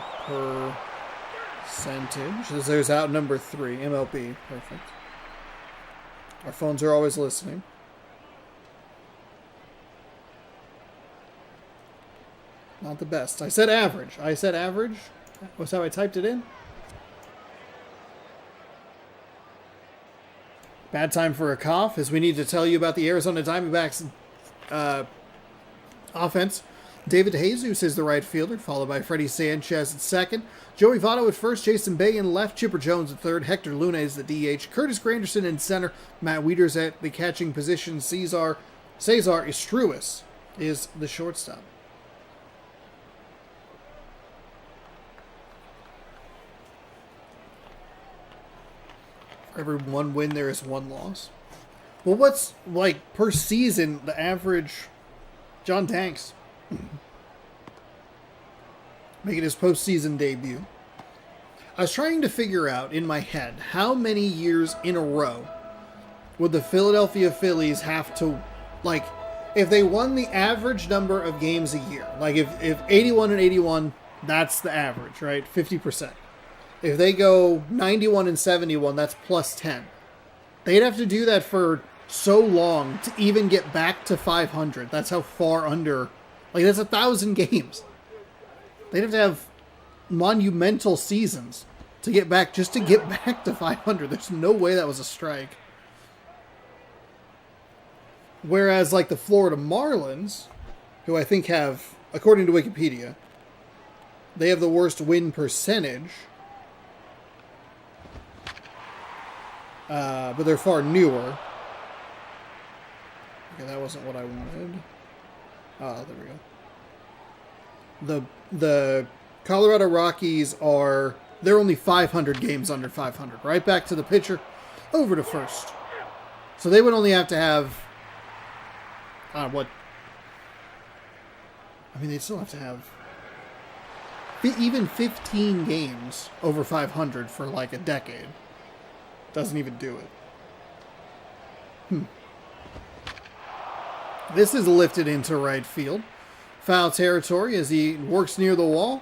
percentage. There's out number 3, MLB. Perfect. Our phones are always listening. Not the best. I said average. That's how I typed it in. Bad time for a cough, as we need to tell you about the Arizona Diamondbacks offense. David DeJesus is the right fielder, followed by Freddie Sanchez at second. Joey Votto at first, Jason Bay in left, Chipper Jones at third, Hector Luna is the DH, Curtis Granderson in center, Matt Wieters at the catching position, Cesar Istruis is the shortstop. For every one win, there is one loss. Well, what's, like, per season, the average... John Tanks making his postseason debut. I was trying to figure out in my head how many years in a row would the Philadelphia Phillies have to, like, if they won the average number of games a year, like if 81 and 81, that's the average, right? 50%. If they go 91 and 71, that's plus 10. They'd have to do that for so long to even get back to 500. That's how far under, like, that's 1,000 games. They'd have to have monumental seasons to get back, just to get back to 500. There's no way that was a strike. Whereas, like, the Florida Marlins, who I think have, according to Wikipedia, they have the worst win percentage, but they're far newer. Okay, that wasn't what I wanted. Ah, there we go. The Colorado Rockies they're only 500 games under 500. Right back to the pitcher, over to first. So they would only have to have, they'd still have to have even 15 games over 500 for like a decade. Doesn't even do it. This is lifted into right field. Foul territory as he works near the wall.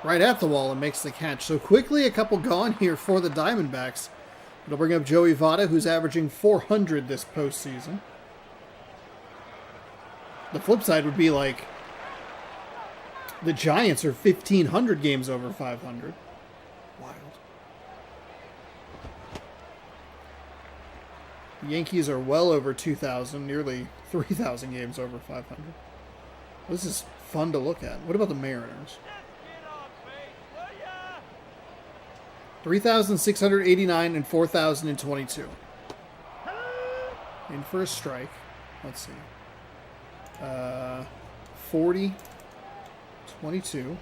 right at the wall and makes the catch. So quickly a couple gone here for the Diamondbacks. It'll bring up Joey Votto, who's averaging 400 this postseason. The flip side would be like the Giants are 1,500 games over 500. Wild. The Yankees are well over 2,000, nearly 3,000 games over 500. This is fun to look at. What about the Mariners? 3,689 and 4,022. In for a strike. Let's see. 40, 22,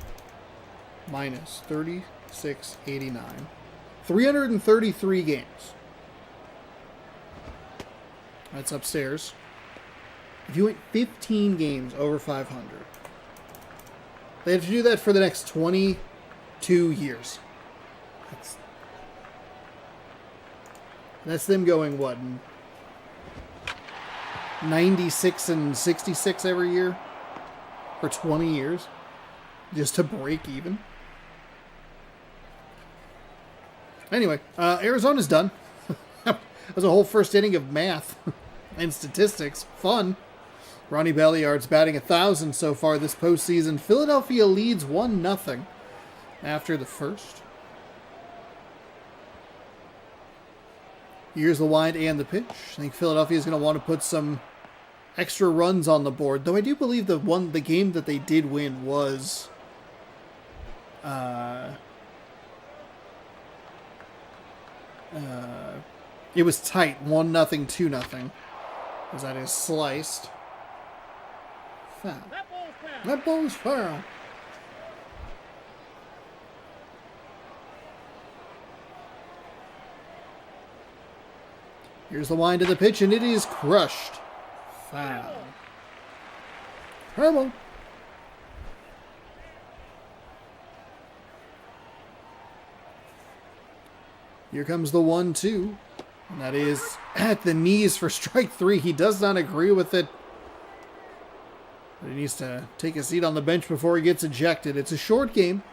minus 3689. 333 games. That's upstairs. If you went 15 games over 500, they have to do that for the next 22 years. That's them going, what, 96 and 66 every year for 20 years just to break even. Anyway, Arizona's done. That was a whole first inning of math and statistics. Fun. Ronnie Belliard's batting 1,000 so far this postseason. Philadelphia leads 1-0 after the first. Here's the wind and the pitch. I think Philadelphia is going to want to put some extra runs on the board. Though I do believe the game that they did win was it was tight, 1-0, 2-0. As that is sliced. Foul. That ball is foul. Here's the wind of the pitch, and it is crushed. Foul. Trouble. Here comes the 1-2. And that is at the knees for strike 3. He does not agree with it. But he needs to take a seat on the bench before he gets ejected. It's a short game.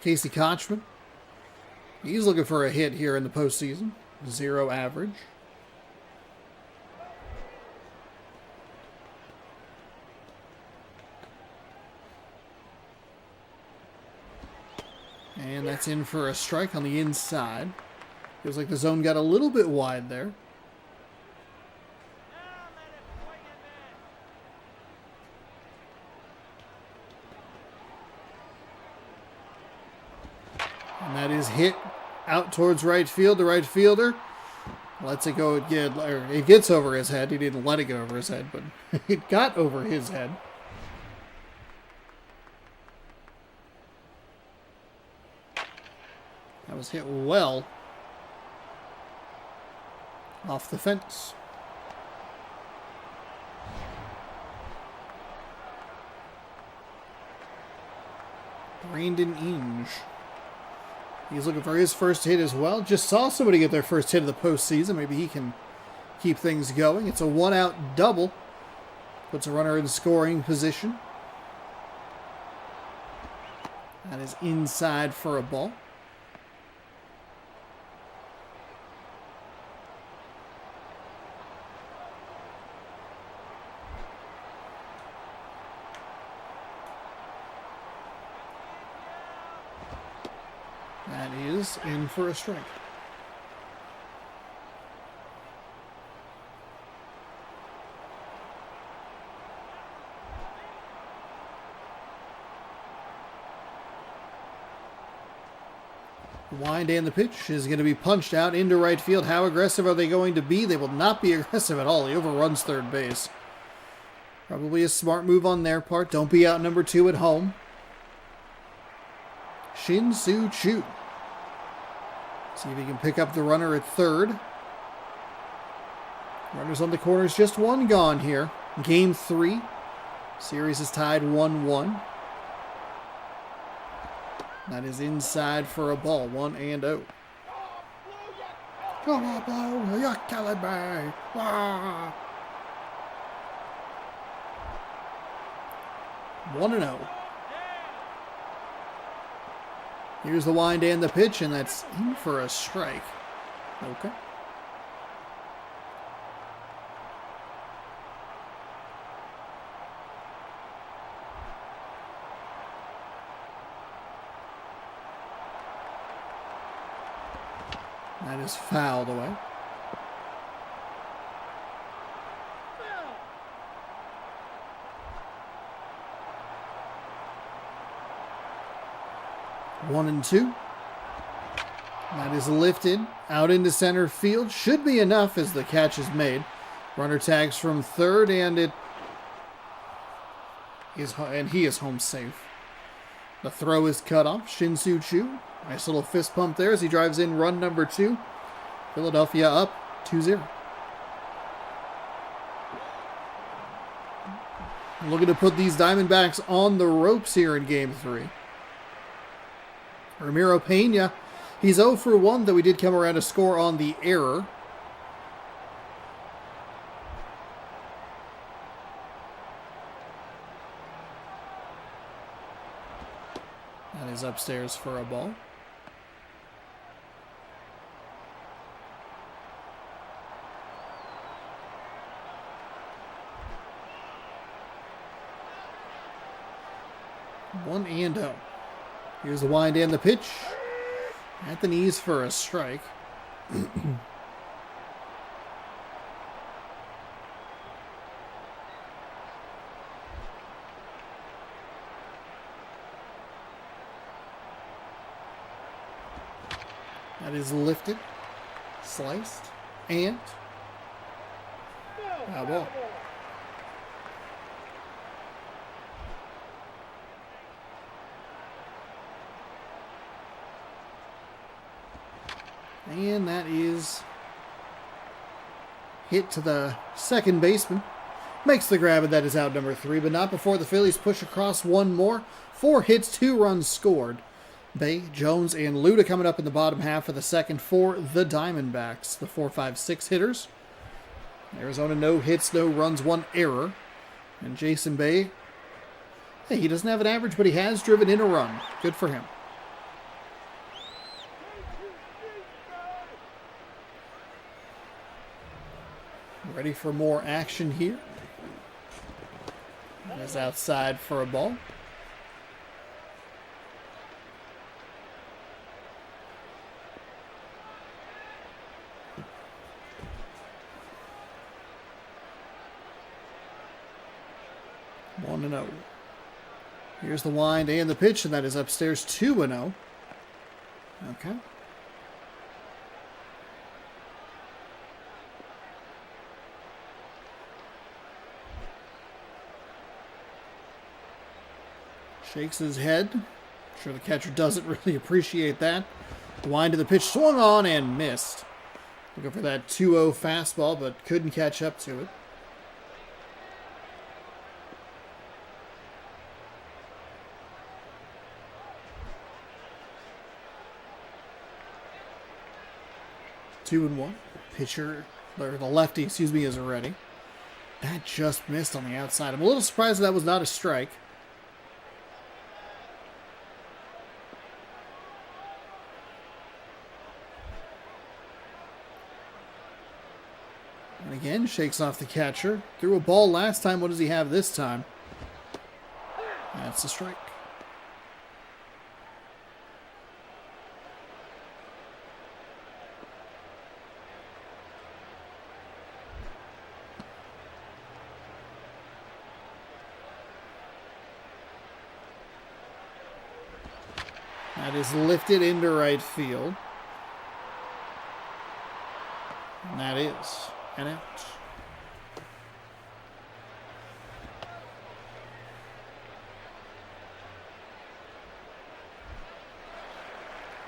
Casey Kochman. He's looking for a hit here in the postseason. 0 average. And that's in for a strike on the inside. Feels like the zone got a little bit wide there. And that is hit out towards right field. The right fielder lets it go again. It gets over his head. He didn't let it go over his head, but it got over his head. That was hit well off the fence. Brandon Inge. He's looking for his first hit as well. Just saw somebody get their first hit of the postseason. Maybe he can keep things going. It's a 1-out double. Puts a runner in scoring position. That is inside for a ball. That is in for a strike. The wind and the pitch is going to be punched out into right field. How aggressive are they going to be? They will not be aggressive at all. He overruns third base. Probably a smart move on their part. Don't be out number 2 at home. Shin-Soo Choo. See if he can pick up the runner at third. Runners on the corners, just one gone here. Game 3. Series is tied 1-1. That is inside for a ball. 1-0. Come on, blow. You're killing me. Ah. 1-0. Here's the wind and the pitch, and that's in for a strike. Okay. That is fouled away. One and two. That is lifted out into center field. Should be enough as the catch is made. Runner tags from third, and he is home safe. The throw is cut off. Shin-Soo Choo. Nice little fist pump there as he drives in run number 2. Philadelphia up 2-0. Looking to put these Diamondbacks on the ropes here in Game 3. Ramiro Pena, he's 0 for 1, though he did come around to score on the error. That is upstairs for a ball. One and 0. Here's the wind and the pitch. At the knees for a strike. That is lifted, sliced, and foul ball. And that is hit to the second baseman. Makes the grab, and that is out number 3, but not before the Phillies push across one more. 4 hits, 2 runs scored. Bay, Jones, and Luda coming up in the bottom half of the second for the Diamondbacks. The 4-5-6 hitters. Arizona, no hits, no runs, 1 error. And Jason Bay, hey, he doesn't have an average, but he has driven in a run. Good for him. Ready for more action here. That is outside for a ball. One and 0. Here's the wind and the pitch, and that is upstairs 2-0. Okay. Shakes his head. I'm sure the catcher doesn't really appreciate that. The wind to the pitch, swung on and missed. Looking for that 2-0 fastball, but couldn't catch up to it. Two and 1. Pitcher, or the lefty, is ready. That just missed on the outside. I'm a little surprised that was not a strike. And again, shakes off the catcher. Threw a ball last time. What does he have this time? That's a strike. That is lifted into right field. And that is an out.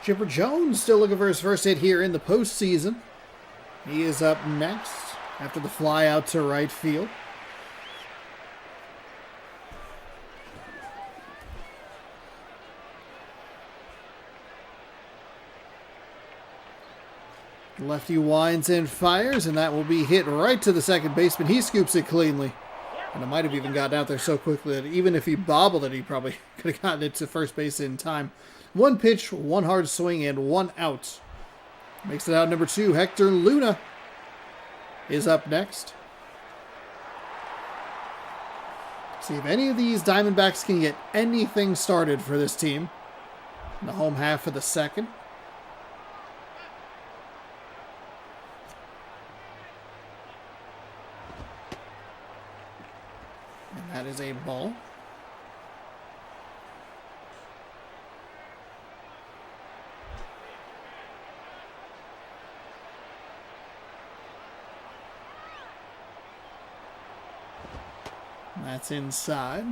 Chipper Jones still looking for his first hit here in the postseason. He is up next after the fly out to right field. Lefty winds and fires, and that will be hit right to the second baseman. He scoops it cleanly. And it might have even gotten out there so quickly that even if he bobbled it, he probably could have gotten it to first base in time. One pitch, one hard swing, and one out. Makes it out number 2. Hector Luna is up next. See if any of these Diamondbacks can get anything started for this team in the home half of the second. And that is a ball. That's inside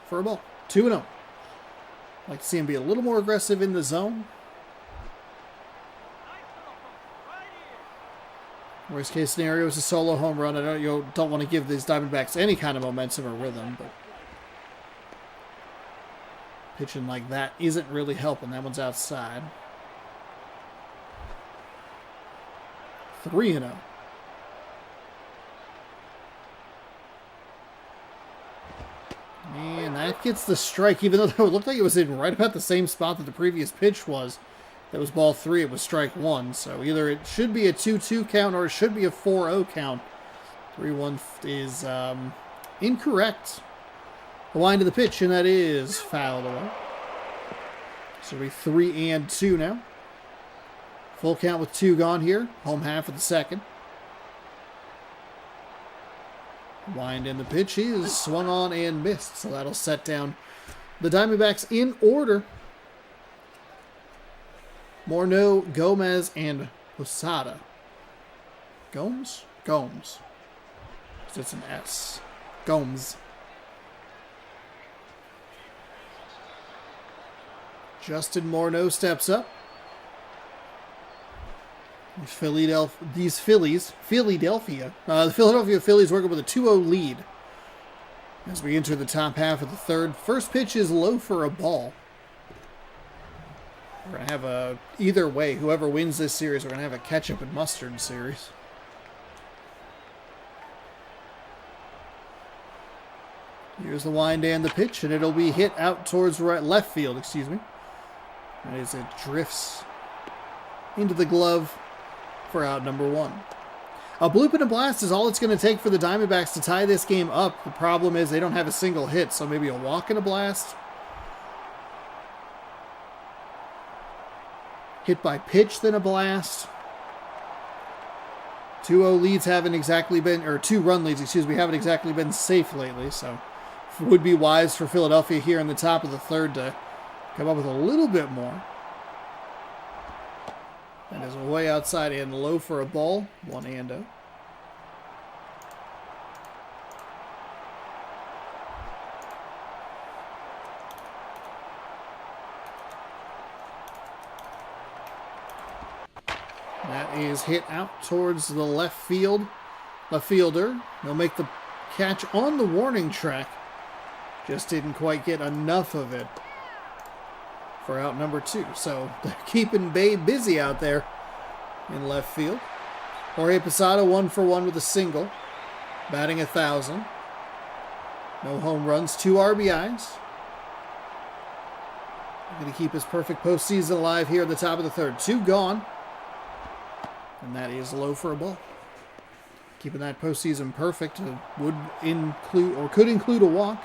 for a ball. 2-0. Like to see him be a little more aggressive in the zone. Worst case scenario is a solo home run. You don't want to give these Diamondbacks any kind of momentum or rhythm, but pitching like that isn't really helping. That one's outside. 3-0. And that gets the strike, even though it looked like it was in right about the same spot that the previous pitch was. That was ball 3, it was strike 1. So either it should be a 2-2 count or it should be a 4-0 count. 3-1 is incorrect. The line to the pitch, and that is fouled away. So it'll be 3-2 now. Full count with 2 gone here. Home half of the second. Wind in the pitch is swung on and missed. So that'll set down the Diamondbacks in order. Morneau, Gomez, and Posada. Gomes? Gomes. It's an S. Gomes. Justin Morneau steps up. The Philadelphia Phillies working with a 2-0 lead as we enter the top half of the third. First pitch is low for a ball. We're going to have either way, whoever wins this series, we're going to have a ketchup and mustard series. Here's the wind and the pitch, and it'll be hit out towards left field, As it drifts into the glove for out number 1. A bloop and a blast is all it's going to take for the Diamondbacks to tie this game up. The problem is they don't have a single hit, so maybe a walk and a blast. Hit by pitch, then a blast. 2-0 leads haven't exactly been, or 2-run leads, haven't exactly been safe lately, so it would be wise for Philadelphia here in the top of the third to come up with a little bit more. That is way outside and low for a ball. 1-0. That is hit out towards the left field. Left fielder. They'll make the catch on the warning track. Just didn't quite get enough of it for out number 2. So they're keeping Babe busy out there in left field. Jorge Posada 1 for 1 with a single. Batting 1,000. No home runs, 2 RBIs. Going to keep his perfect postseason alive here at the top of the third. 2 gone. And that is low for a ball. Keeping that postseason perfect would include, or could include, a walk.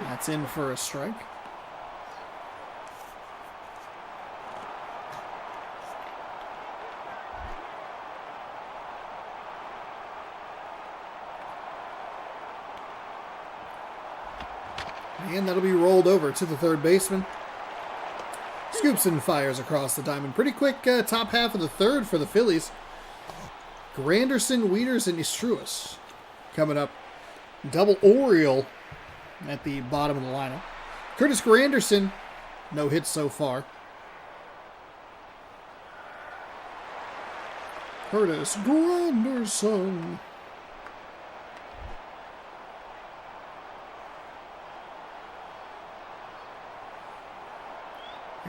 That's in for a strike. And that'll be rolled over to the third baseman. Scoops and fires across the diamond. Pretty quick top half of the third for the Phillies. Granderson, Wieters, and Istruis coming up. Double Oriole at the bottom of the lineup. Curtis Granderson, no hits so far. Curtis Granderson.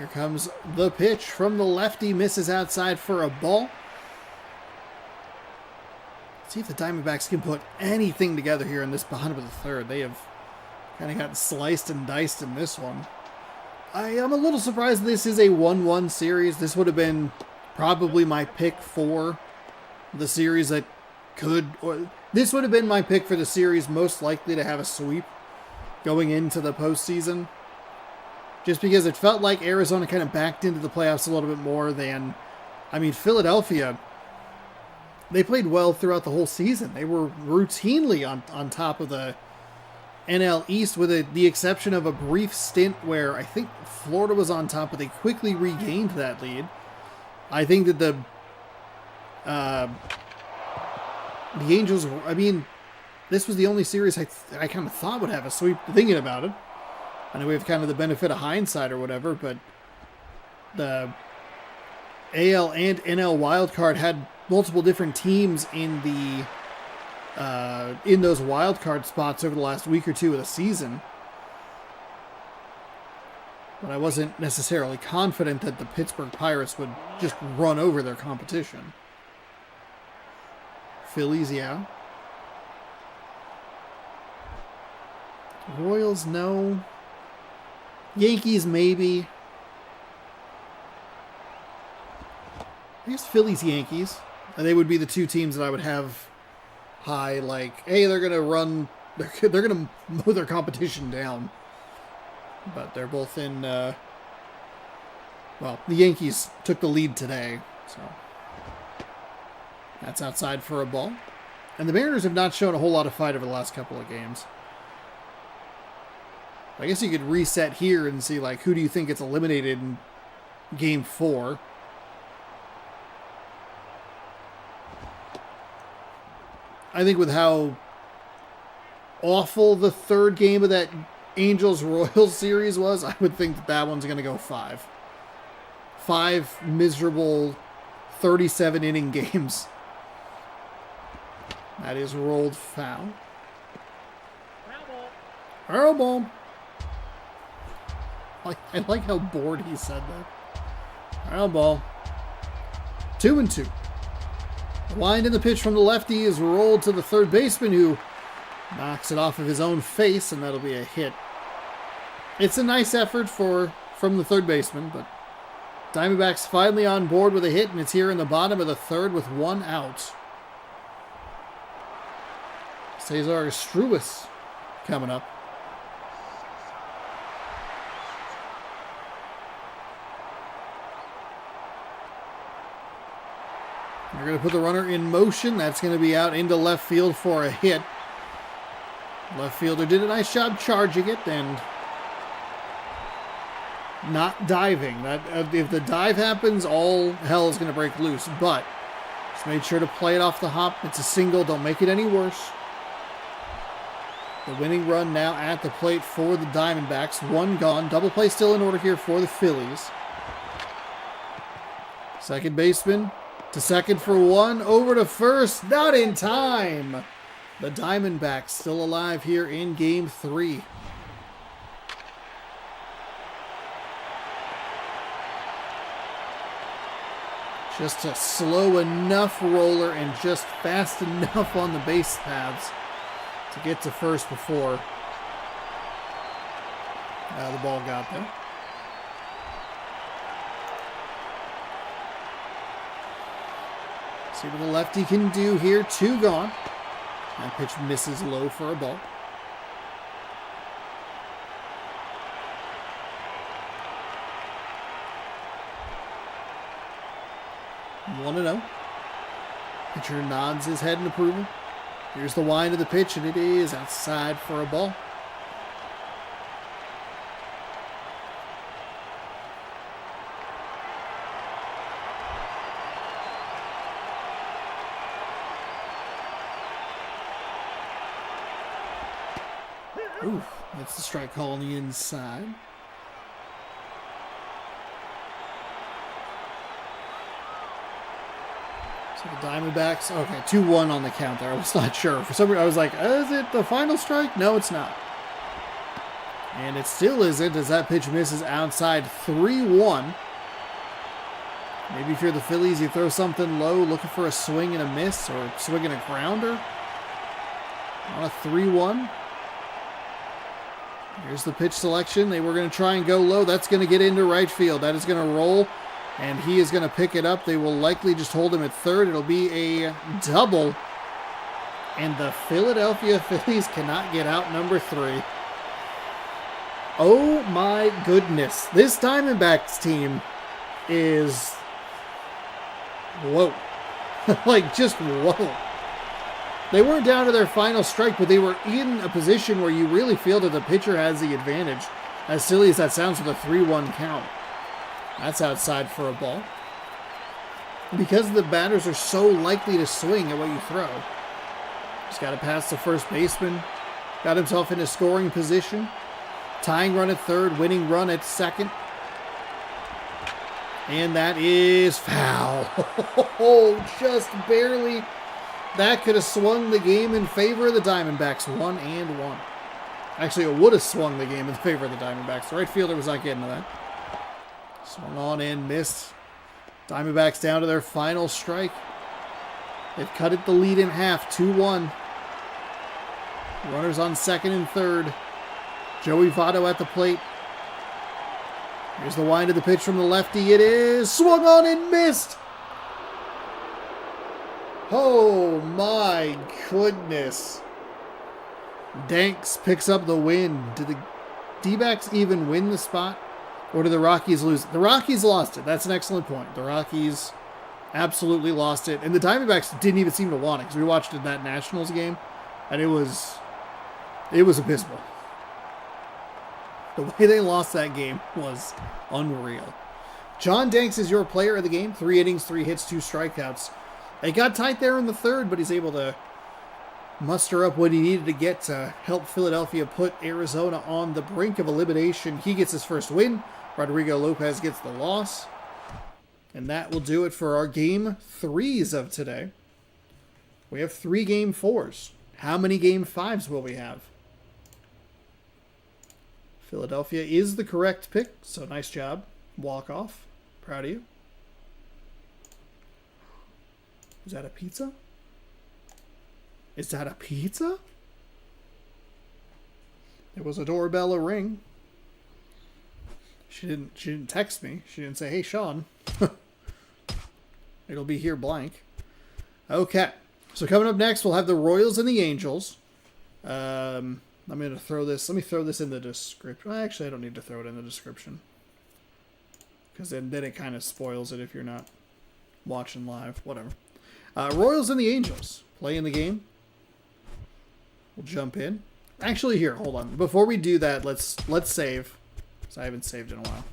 Here comes the pitch from the lefty. Misses outside for a ball. See if the Diamondbacks can put anything together here in this bottom of the third. They have kind of gotten sliced and diced in this one. I am a little surprised this is a 1-1 series. This would have been probably my pick for the series that could... or this would have been my pick for the series most likely to have a sweep going into the postseason. Just because it felt like Arizona kind of backed into the playoffs a little bit more than... I mean, Philadelphia, they played well throughout the whole season. They were routinely on top of the NL East with the exception of a brief stint where I think Florida was on top, but they quickly regained that lead. I think that the Angels, I mean, this was the only series I kind of thought would have a sweep, thinking about it. I know we have kind of the benefit of hindsight or whatever, but the AL and NL wildcard had multiple different teams in those wildcard spots over the last week or two of the season. But I wasn't necessarily confident that the Pittsburgh Pirates would just run over their competition. Phillies, yeah. Royals, no. Yankees, maybe. I guess Phillies, Yankees. And they would be the two teams that I would have high, like, hey, they're going to run, they're going to mow their competition down. But they're both in, well, the Yankees took the lead today, so that's outside for a ball. And the Mariners have not shown a whole lot of fight over the last couple of games. I guess you could reset here and see, like, who do you think gets eliminated in Game 4? I think with how awful the third game of that Angels-Royals series was, I would think that one's going to go 5. 5 miserable 37-inning games. That is rolled foul. Foul ball. I like how bored he said that. Foul ball. 2-2. The line in the pitch from the lefty is rolled to the third baseman, who knocks it off of his own face, and that'll be a hit. It's a nice effort from the third baseman, but Diamondbacks finally on board with a hit, and it's here in the bottom of the third with 1 out. Cesar Struis coming up. We're going to put the runner in motion. That's going to be out into left field for a hit. Left fielder did a nice job charging it and not diving. That if the dive happens, all hell is going to break loose. But just made sure to play it off the hop. It's a single. Don't make it any worse. The winning run now at the plate for the Diamondbacks. 1 gone. Double play still in order here for the Phillies. Second baseman to second for 1. Over to first. Not in time. The Diamondbacks still alive here in Game 3. Just a slow enough roller and just fast enough on the base paths to get to first before the ball got there. See what the lefty can do here. 2 gone. That pitch misses low for a ball. One 1-0. Pitcher nods his head in approval. Here's the wind of the pitch, and it is outside for a ball. Oof, that's the strike call on the inside. So the Diamondbacks, okay, 2-1 on the count there. I was not sure. For some reason, I was like, is it the final strike? No, it's not. And it still isn't, as that pitch misses outside. 3-1. Maybe if you're the Phillies, you throw something low, looking for a swing and a miss, or swing and a grounder. On a 3-1. Here's the pitch selection. They were going to try and go low. That's going to get into right field. That is going to roll, and he is going to pick it up. They will likely just hold him at third. It'll be a double, and the Philadelphia Phillies cannot get out number 3. Oh my goodness. This Diamondbacks team is... whoa. Like, just whoa. They weren't down to their final strike, but they were in a position where you really feel that the pitcher has the advantage. As silly as that sounds with a 3-1 count. That's outside for a ball. Because the batters are so likely to swing at what you throw. Just got to pass the first baseman. Got himself in a scoring position. Tying run at third, winning run at second. And that is foul. Just barely. That could have swung the game in favor of the Diamondbacks. 1-1. Actually, it would have swung the game in favor of the Diamondbacks. The right fielder was not getting to that. Swung on in, missed. Diamondbacks down to their final strike. They've cut it the lead in half. 2-1. Runners on second and third. Joey Votto at the plate. Here's the wind of the pitch from the lefty. It is swung on and missed. Oh my goodness. Danks picks up the win. Did the D-backs even win the spot? Or did the Rockies lose it? The Rockies lost it. That's an excellent point. The Rockies absolutely lost it. And the Diamondbacks didn't even seem to want it, because we watched it in that Nationals game, and it was abysmal. The way they lost that game was unreal. John Danks is your player of the game. 3 innings, 3 hits, 2 strikeouts. It got tight there in the third, but he's able to muster up what he needed to get to help Philadelphia put Arizona on the brink of elimination. He gets his first win. Rodrigo Lopez gets the loss. And that will do it for our game 3s of today. We have 3 game 4s. How many game 5s will we have? Philadelphia is the correct pick, so nice job. Walk off. Proud of you. Is that a pizza? Is that a pizza? There was a doorbell, a ring. She didn't text me. She didn't say, "Hey, Sean." It'll be here blank. Okay. So coming up next, we'll have the Royals and the Angels. I'm going to throw this. Let me throw this in the description. Actually, I don't need to throw it in the description, because then it kind of spoils it if you're not watching live. Whatever. Royals and the Angels playing the game. We'll jump in. Actually, here, hold on. Before we do that, let's save, because I haven't saved in a while,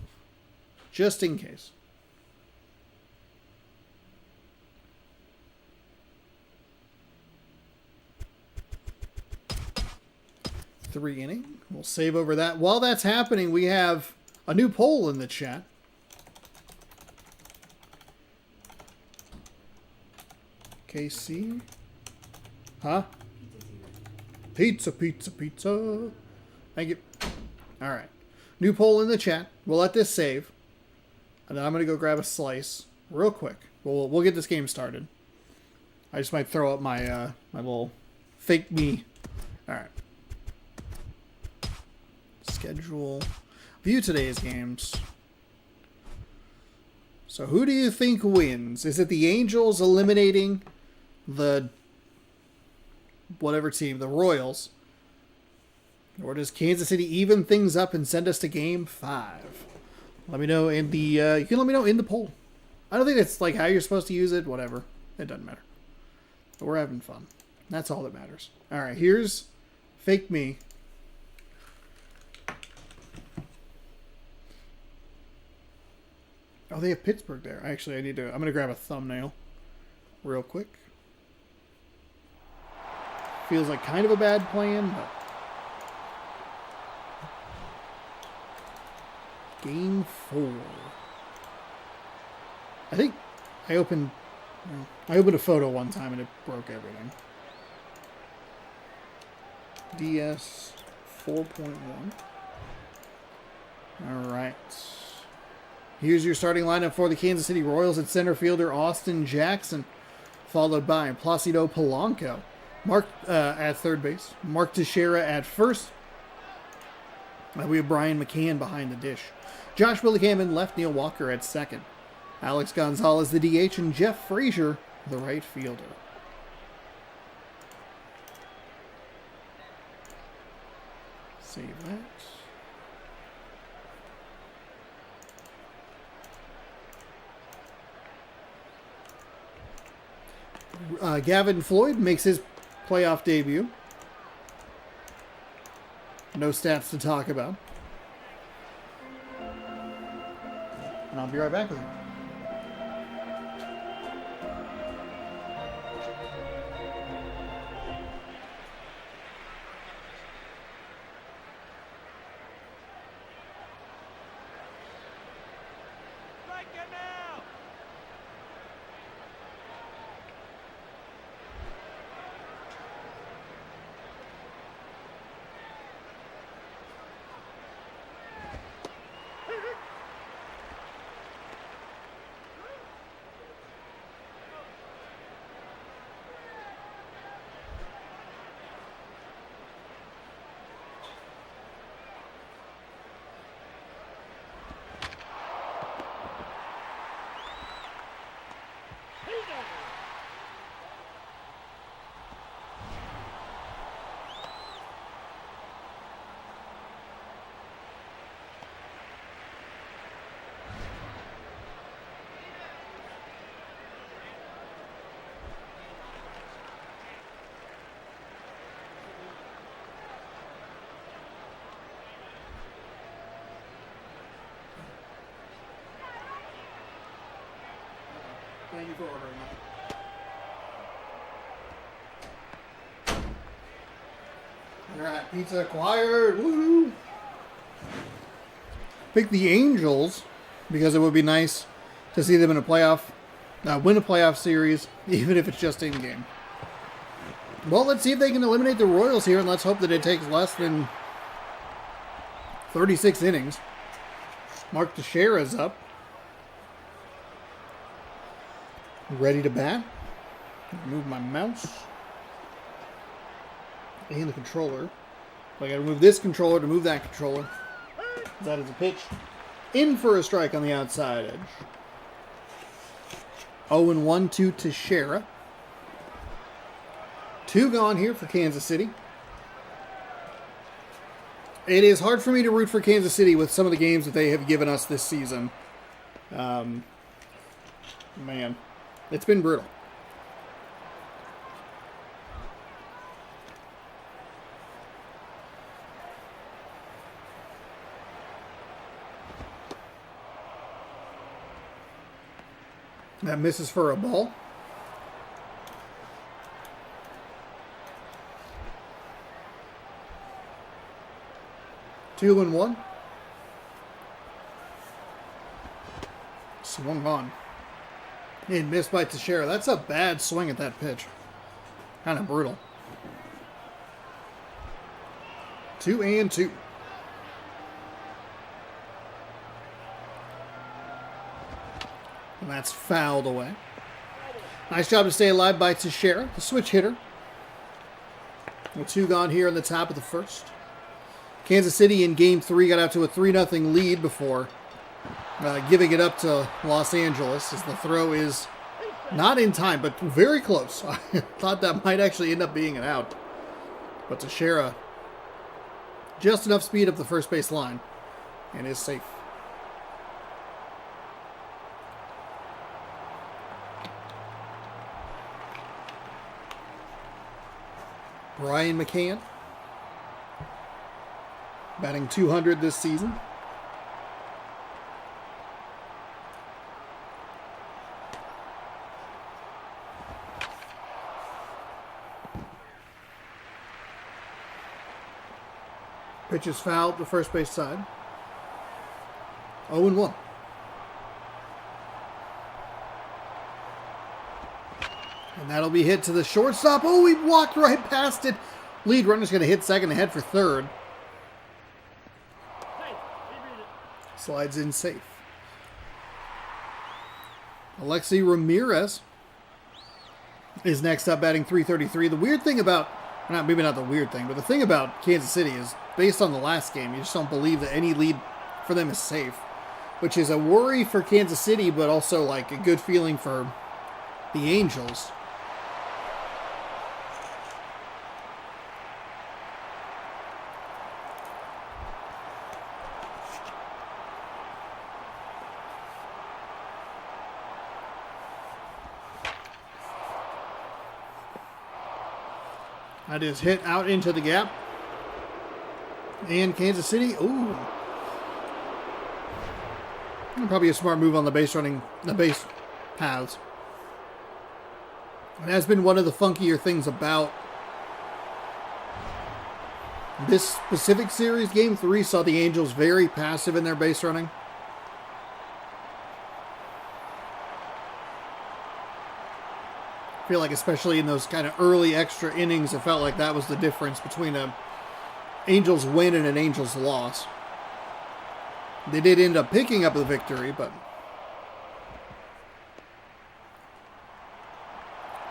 just in case. Three inning. We'll save over that. While that's happening, we have a new poll in the chat. KC? Huh? Pizza, pizza, pizza. Thank you. All right. New poll in the chat. We'll let this save. And then I'm going to go grab a slice real quick. We'll get this game started. I just might throw up my my little fake me. All right. Schedule. View today's games. So who do you think wins? Is it the Angels eliminating the whatever team, the Royals? Or does Kansas City even things up and send us to game 5? Let me know in the you can let me know in the poll. I don't think it's like how you're supposed to use it, whatever. It doesn't matter. But we're having fun. That's all that matters. All right, here's fake me. Oh, they have Pittsburgh there. Actually, I'm going to grab a thumbnail real quick. Feels like kind of a bad plan, but game 4. I think I opened a photo one time and it broke everything. DS 4.1. All right. Here's your starting lineup for the Kansas City Royals. At center fielder, Austin Jackson, followed by Placido Polanco. Mark at third base. Mark Teixeira at first. We have Brian McCann behind the dish. Josh Willicam in left, Neil Walker at second. Alex Gonzalez, the DH, and Jeff Frazier, the right fielder. Save that. Gavin Floyd makes his playoff debut. No stats to talk about. And I'll be right back with you. Strike it now! Thank you for ordering. Alright, pizza acquired. Woohoo! Pick the Angels because it would be nice to see them in a playoff, win a playoff series, even if it's just in game. Well, let's see if they can eliminate the Royals here, and let's hope that it takes less than 36 innings. Mark Teixeira's up. Ready to bat. Move my mouse. And the controller. I gotta move this controller to move that controller. That is a pitch. In for a strike on the outside edge. 0-1 to Teixeira. 2 gone here for Kansas City. It is hard for me to root for Kansas City with some of the games that they have given us this season. Man, it's been brutal. That misses for a ball. Two and one. Swung on. And missed by Teixeira. That's a bad swing at that pitch. Kind of brutal. 2-2. And that's fouled away. Nice job to stay alive by Teixeira, the switch hitter. With 2 gone here in the top of the first. Kansas City in Game 3 got out to a 3-0 lead before giving it up to Los Angeles, as the throw is not in time, but very close. I thought that might actually end up being an out. But Teixeira, just enough speed up the first base line, and is safe. Brian McCann, batting .200 this season. Pitch is fouled to first base side. 0-1. And that'll be hit to the shortstop. Oh, he walked right past it. Lead runner's going to hit second and head for third. Slides in safe. Alexi Ramirez is next up, batting .333. The weird thing about, maybe not the weird thing, but the thing about Kansas City is, based on the last game, you just don't believe that any lead for them is safe, which is a worry for Kansas City, but also like a good feeling for the Angels. That is hit out into the gap. And Kansas City, ooh. Probably a smart move on the base paths. It has been one of the funkier things about this specific series. Game 3 saw the Angels very passive in their base running. I feel like especially in those kind of early extra innings, it felt like that was the difference between an Angels win and an Angels loss. They did end up picking up the victory, but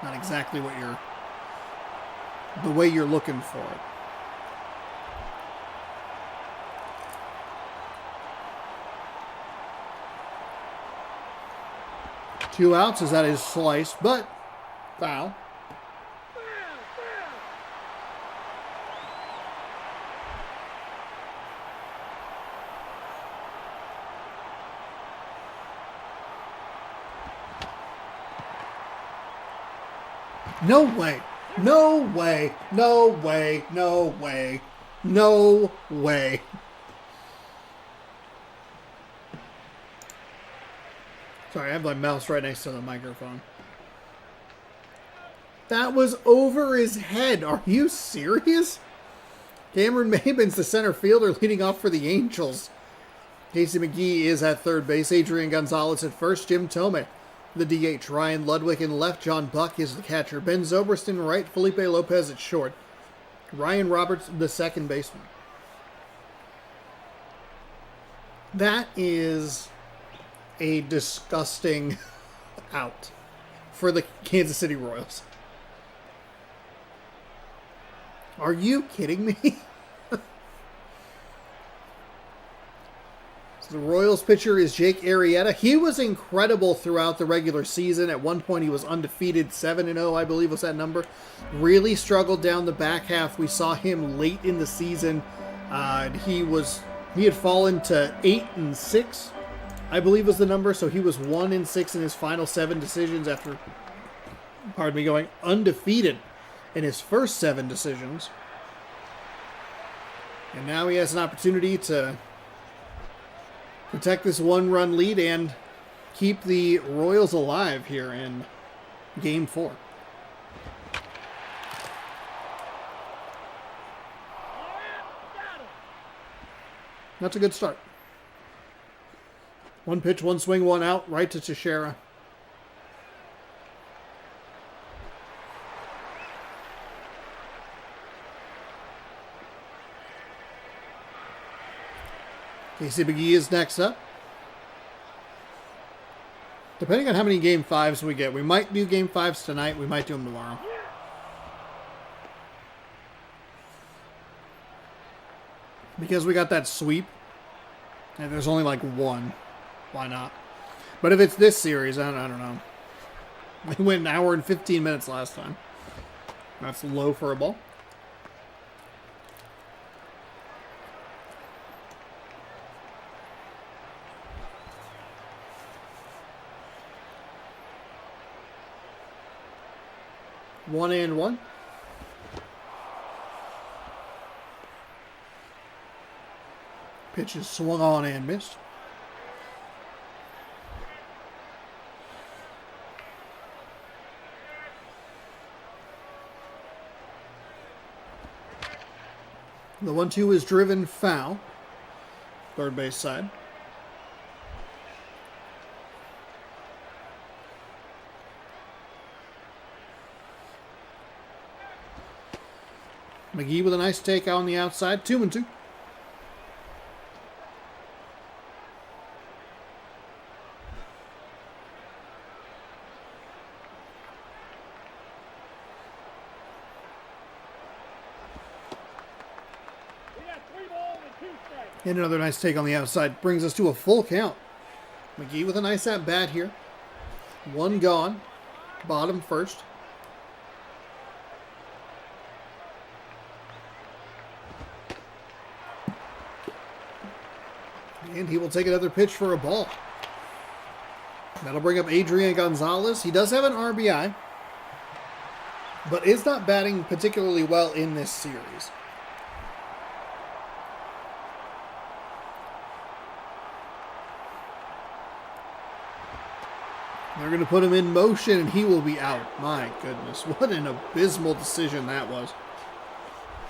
not exactly the way you're looking for it. Two outs as that is sliced, but foul. No way. No way. No way. No way. No way. Sorry, I have my mouse right next to the microphone. That was over his head. Are you serious? Cameron Maben's the center fielder leading off for the Angels. Casey McGee is at third base. Adrian Gonzalez at first. Jim Thome, the DH. Ryan Ludwig in left. John Buck is the catcher. Ben Zobrist in right. Felipe Lopez at short. Ryan Roberts, the second baseman. That is a disgusting out for the Kansas City Royals. Are you kidding me? So the Royals pitcher is Jake Arrieta. He was incredible throughout the regular season. At one point, he was undefeated, 7-0, I believe was that number. Really struggled down the back half. We saw him late in the season. He had fallen to 8-6, I believe was the number. So he was 1-6 in his final 7 decisions after, going undefeated in his first 7 decisions. And now he has an opportunity to protect this 1-run lead and keep the Royals alive here in Game 4. That's a good start. 1 pitch, 1 swing, 1 out, right to Teixeira. Casey McGee is next up. Depending on how many Game 5s we get, we might do Game 5s tonight. We might do them tomorrow. Because we got that sweep, and there's only like 1. Why not? But if it's this series, I don't know. We went 1 hour and 15 minutes last time. That's low for a ball. One and one. Pitch is swung on and missed. The 1-2 is driven foul. Third base side. McGee with a nice take on the outside. 2-2. And another nice take on the outside. Brings us to a full count. McGee with a nice at-bat here. One gone. Bottom first. And he will take another pitch for a ball. That'll bring up Adrian Gonzalez. He does have an RBI, but is not batting particularly well in this series. They're going to put him in motion, and he will be out. My goodness, what an abysmal decision that was.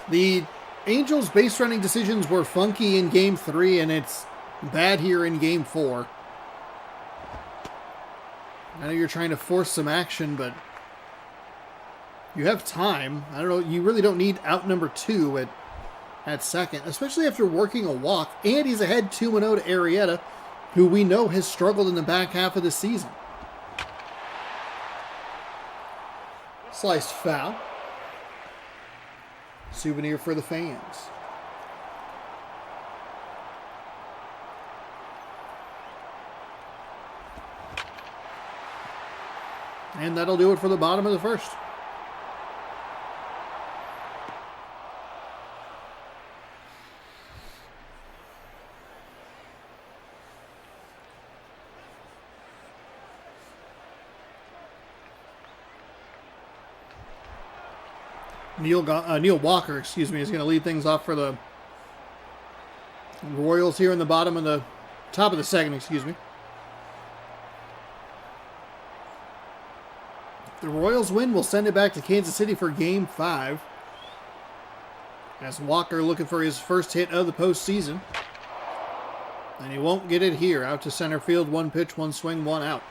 The Angels' base running decisions were funky in Game 3, and it's bad here in Game 4. I know you're trying to force some action, but you have time. I don't know. You really don't need out number 2 at second, especially after working a walk. And he's ahead 2-0 to Arrieta, who we know has struggled in the back half of the season. Sliced foul. Souvenir for the fans. And that'll do it for the bottom of the first. Neil Walker, is going to lead things off for the Royals here in the top of the second, The Royals win will send it back to Kansas City for Game 5. As Walker looking for his first hit of the postseason. And he won't get it here. Out to center field, 1 pitch, 1 swing, 1 out.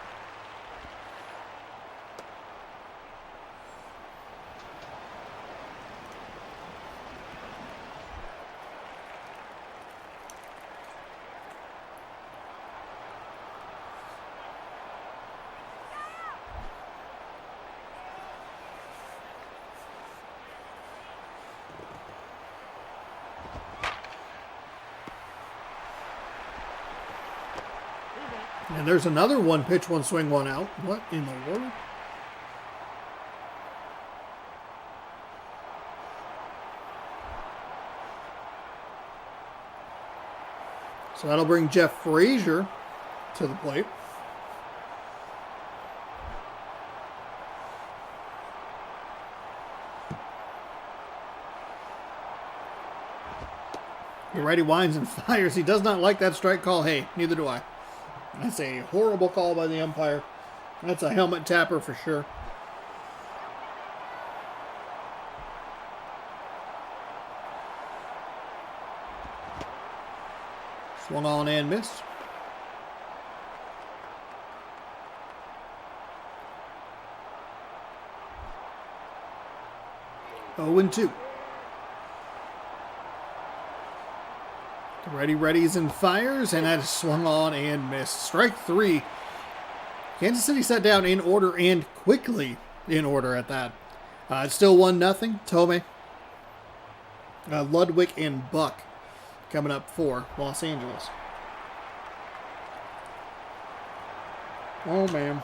And there's another 1 pitch, 1 swing, 1 out. What in the world? So that'll bring Jeff Frazier to the plate. The righty winds and fires. He does not like that strike call. Hey, neither do I. That's a horrible call by the umpire. That's a helmet tapper for sure. Swung on and missed. Oh, and 2. Readies and fires, and that is swung on and missed. Strike 3. Kansas City sat down in order and quickly in order at that. It's still 1-0. Tome, Ludwig, and Buck coming up for Los Angeles. Oh, man.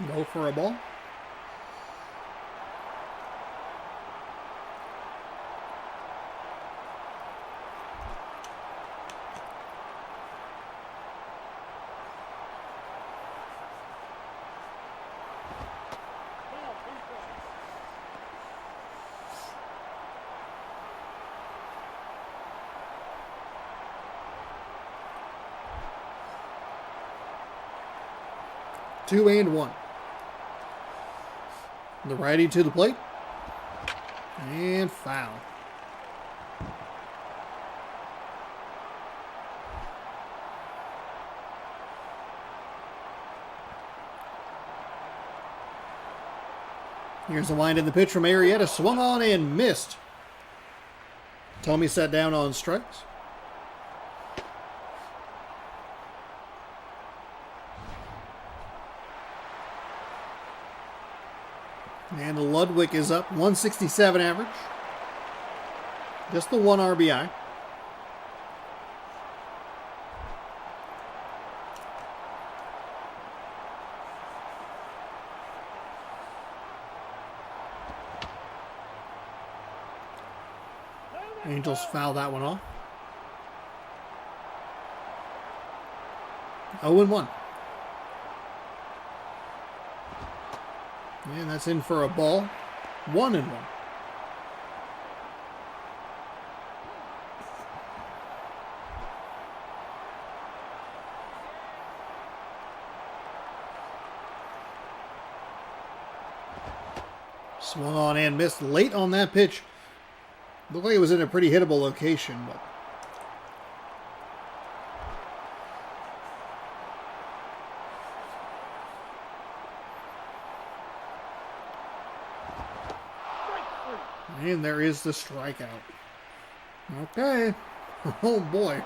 Go for a ball. Two and 1. The righty to the plate. And foul. Here's the wind in the pitch from Arrieta. Swung on and missed. Tommy sat down on strikes. And Ludwig is up, 167 average. Just the one RBI. Angels foul that one off. 0-1. And that's in for a ball. 1-1. Swung on and missed late on that pitch. Looked like it was in a pretty hittable location, but and there is the strikeout. Okay. Oh boy.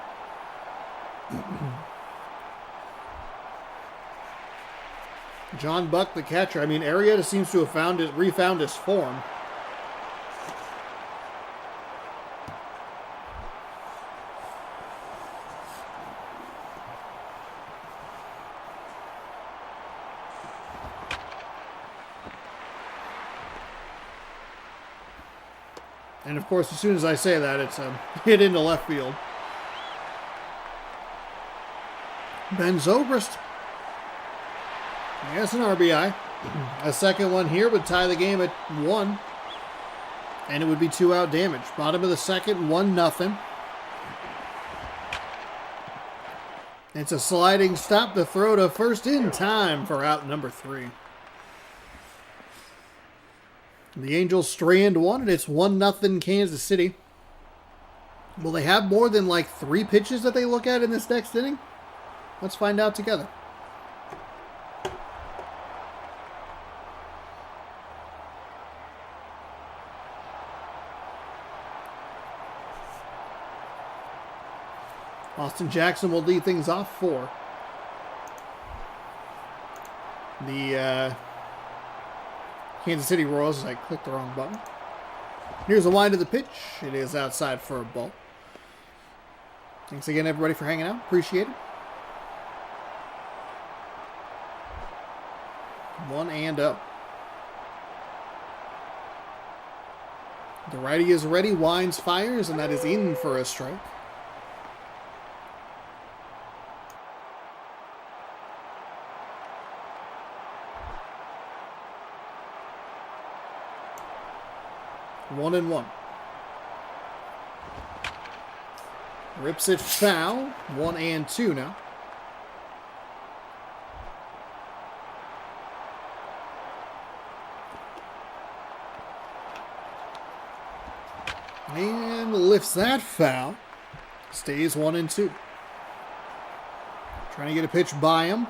John Buck, the catcher. I mean, Arrieta seems to have refound his form. And of course, as soon as I say that, it's a hit into left field. Ben Zobrist. That's an RBI. A second one here would tie the game at 1. And it would be 2-out damage. Bottom of the second, 1-0. It's a sliding stop to throw to first in time for out number 3. The Angels strand 1, and it's 1-0 Kansas City. Will they have more than like 3 pitches that they look at in this next inning? Let's find out together. Austin Jackson will lead things off for the Kansas City Royals, as I clicked the wrong button. Here's a wind of the pitch. It is outside for a ball. Thanks again, everybody, for hanging out. Appreciate it. 1-0. The righty is ready. Winds, fires, and that is in for a strike. One and one. Rips it foul. 1-2 now. And lifts that foul. Stays 1-2. Trying to get a pitch by him.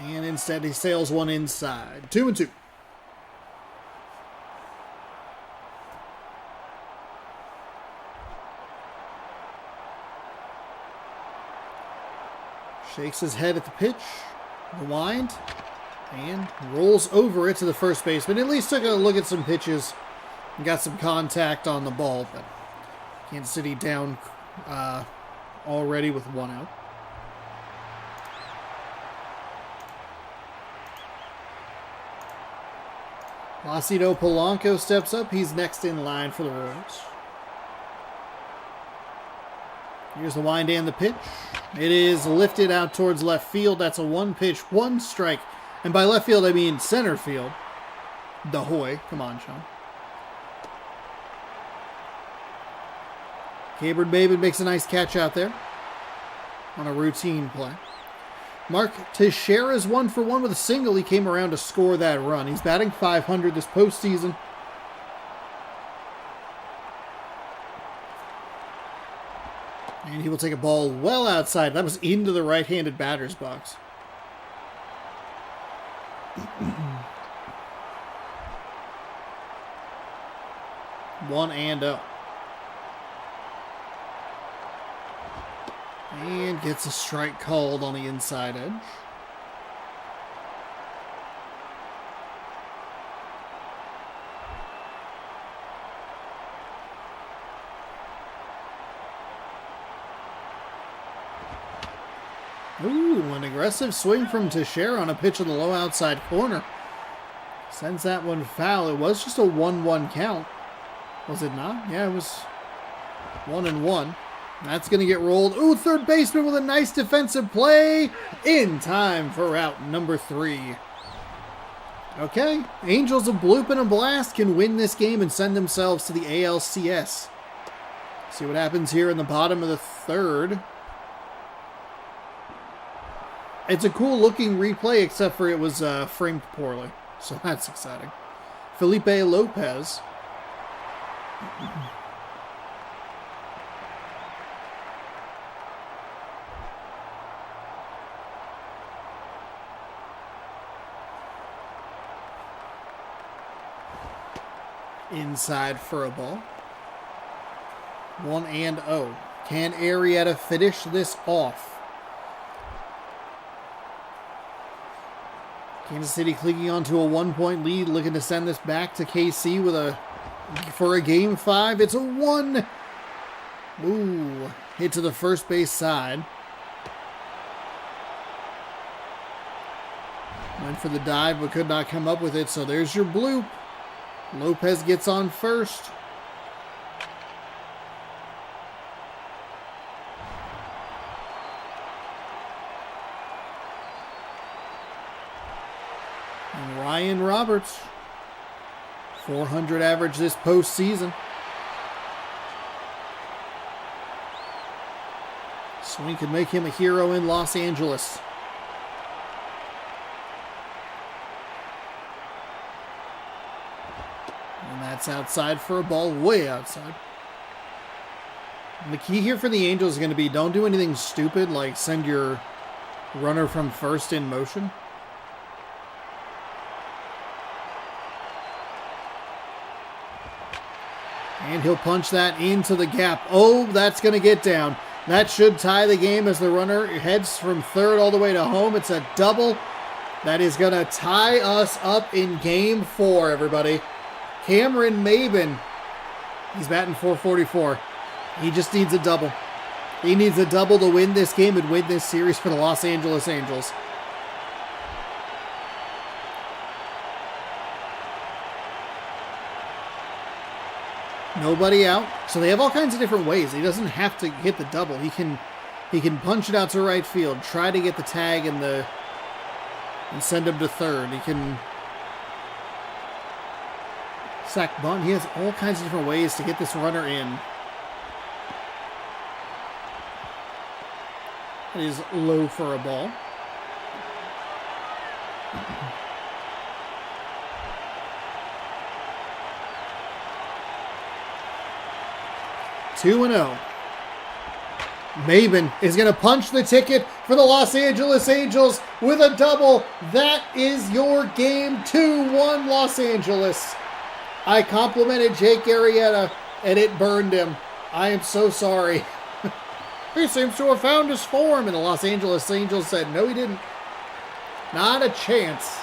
And instead he sails one inside. 2-2. Shakes his head at the pitch. The wind. And rolls over it to the first baseman. At least took a look at some pitches and got some contact on the ball. But Kansas City down already with 1 out. Placido Polanco steps up. He's next in line for the Royals. Here's the wind and the pitch. It is lifted out towards left field. That's a 1-pitch, 1 strike. And by left field, I mean center field. Dahoy. Come on, Sean. Cameron Maybin makes a nice catch out there on a routine play. Mark Teixeira is 1 for 1 with a single. He came around to score that run. He's batting .500 this postseason. And he will take a ball well outside. That was into the right-handed batter's box. 1-0. And gets a strike called on the inside edge. Ooh, an aggressive swing from Teixeira on a pitch in the low outside corner. Sends that one foul. It was just a 1-1 count. Was it not? Yeah, it was 1-1. That's going to get rolled. Ooh, third baseman with a nice defensive play in time for out number 3. Okay, Angels of Bloop and a Blast can win this game and send themselves to the ALCS. See what happens here in the bottom of the third. It's a cool looking replay, except for it was framed poorly. So that's exciting. Felipe Lopez. Inside for a ball. 1-0. Can Arrieta finish this off? Kansas City clinging onto a 1-point lead, looking to send this back to KC for a game 5. It's a 1. Ooh, hit to the first base side. Went for the dive, but could not come up with it. So there's your bloop. Lopez gets on first. And Ryan Roberts, 400 average this postseason. Swing could make him a hero in Los Angeles. And that's outside for a ball, way outside. And the key here for the Angels is going to be don't do anything stupid like send your runner from first in motion. And he'll punch that into the gap. Oh, that's going to get down. That should tie the game as the runner heads from third all the way to home. It's a double. That is going to tie us up in game 4, everybody. Cameron Maben, he's batting .444. He just needs a double. He needs a double to win this game and win this series for the Los Angeles Angels. Nobody out. So they have all kinds of different ways. He doesn't have to hit the double. He can punch it out to right field, try to get the tag and send him to third. He can sack bunt. He has all kinds of different ways to get this runner in. It is low for a ball. Two and 0. Maben is going to punch the ticket for the Los Angeles Angels with a double. That is your game. 2-1 Los Angeles. I complimented Jake Arrieta, and it burned him. I am so sorry. He seems to have found his form. And the Los Angeles Angels said, no, he didn't. Not a chance.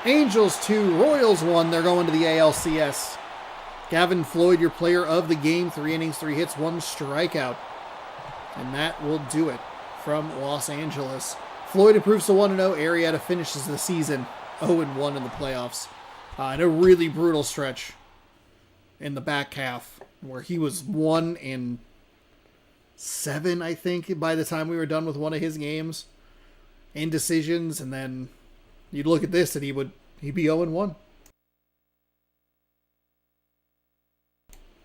Angels 2, Royals 1. They're going to the ALCS. Gavin Floyd, your player of the game. 3 innings, 3 hits, 1 strikeout. And that will do it from Los Angeles. Floyd improves to 1-0. Arrieta finishes the season 0-1 in the playoffs. In a really brutal stretch in the back half where he was 1-7, I think, by the time we were done with one of his games. Indecisions, and then you'd look at this and he'd be 0-1.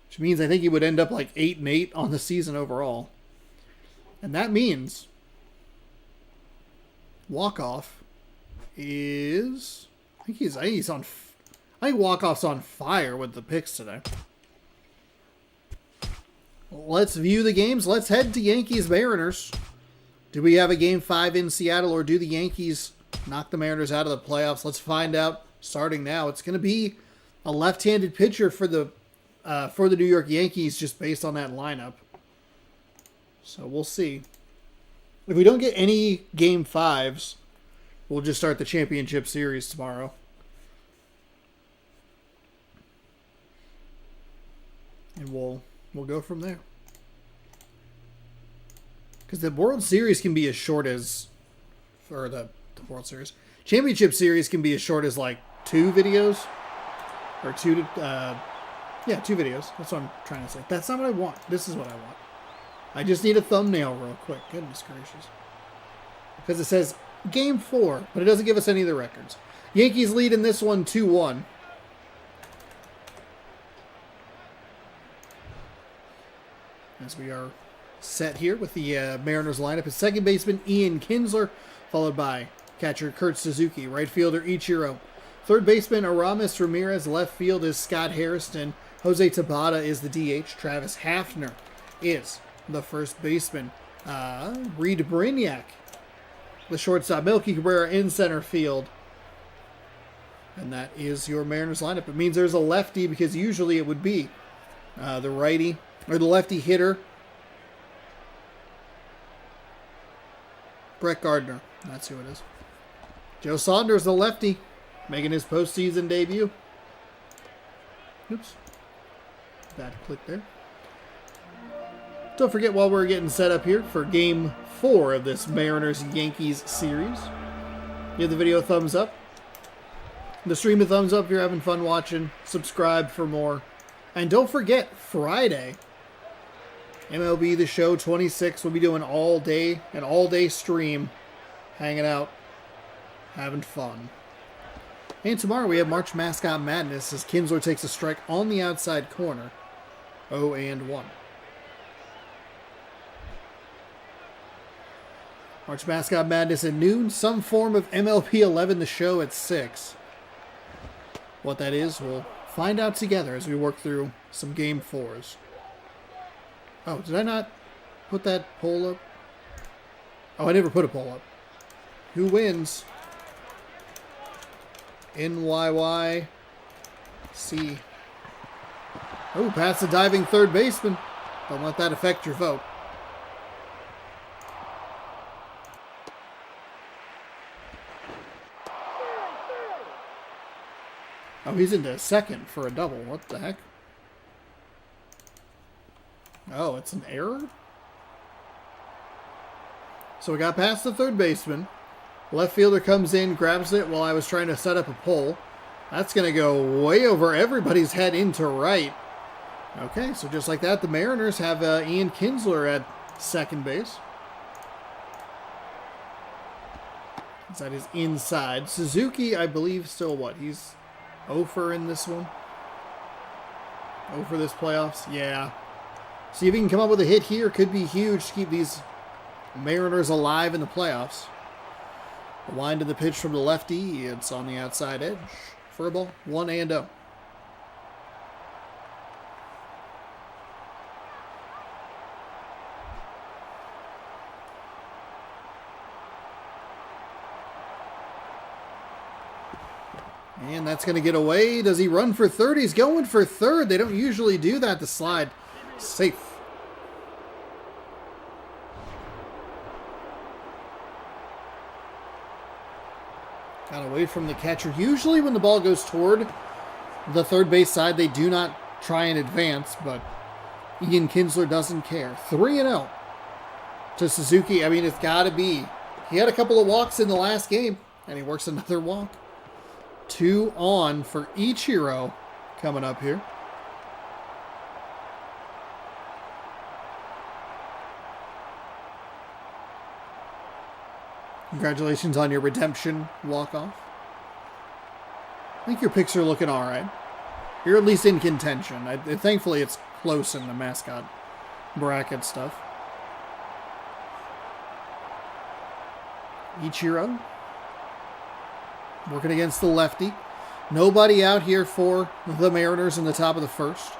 Which means I think he would end up like 8-8 on the season overall. And that means walk-off is... I think Walk-off's on fire with the picks today. let's view the games. Let's head to Yankees Mariners. Do we have a Game 5 in Seattle, or do the Yankees knock the Mariners out of the playoffs? Let's find out starting now. It's going to be a left-handed pitcher for the New York Yankees, just based on that lineup. So we'll see. If we don't get any Game 5s, we'll just start the championship series tomorrow. And we'll go from there. Because the World Series can be as short as, or the World Series, Championship Series can be as short as like 2 videos, or 2 videos. That's what I'm trying to say. That's not what I want. This is what I want. I just need a thumbnail real quick. Goodness gracious. Because it says Game 4, but it doesn't give us any of the records. Yankees lead in this one 2-1. As we are set here with the Mariners lineup. As second baseman Ian Kinsler, followed by catcher Kurt Suzuki, right fielder Ichiro. Third baseman Aramis Ramirez, left field is Scott Hairston. Jose Tabata is the DH. Travis Hafner is the first baseman. Reed Brignac, the shortstop. Melky Cabrera in center field. And that is your Mariners lineup. It means there's a lefty, because usually it would be the righty, or the lefty hitter, Brett Gardner. That's who it is. Joe Saunders, the lefty, making his postseason debut. Oops. Bad click there. Don't forget, while we're getting set up here for Game 4 of this Mariners-Yankees series, give the video a thumbs up. The stream a thumbs up if you're having fun watching. Subscribe for more. And don't forget, Friday, MLB The Show 26 will be doing an all-day stream, hanging out, having fun. And tomorrow we have March Mascot Madness as Kinsler takes a strike on the outside corner. 0-1. March Mascot Madness at noon. Some form of MLB 11 The Show at 6. What that is, we'll find out together as we work through some Game 4s. Oh, did I not put that poll up? Oh, I never put a poll up. Who wins? NYYC. Oh, past the diving third baseman. Don't let that affect your vote. Oh, he's into second for a double. What the heck? Oh, it's an error? So we got past the third baseman. Left fielder comes in, grabs it while I was trying to set up a pole. That's going to go way over everybody's head into right. Okay, so just like that, the Mariners have Ian Kinsler at second base. That is inside. Suzuki, I believe, still what? He's 0 in this one? 0 for this playoffs? Yeah. See if he can come up with a hit here. Could be huge to keep these Mariners alive in the playoffs. The wind of the pitch from the lefty. It's on the outside edge for a ball. 1-0. And that's going to get away. Does he run for third? He's going for third. They don't usually do that. The slide. Safe. Got away from the catcher. Usually when the ball goes toward the third base side, they do not try and advance, but Ian Kinsler doesn't care. 3-0 to Suzuki. I mean, it's got to be. He had a couple of walks in the last game, and he works another walk. 2 on for Ichiro coming up here. Congratulations on your redemption walk-off. I think your picks are looking all right. You're at least in contention. Thankfully, it's close in the mascot bracket stuff. Ichiro working against the lefty. Nobody out here for the Mariners in the top of the first.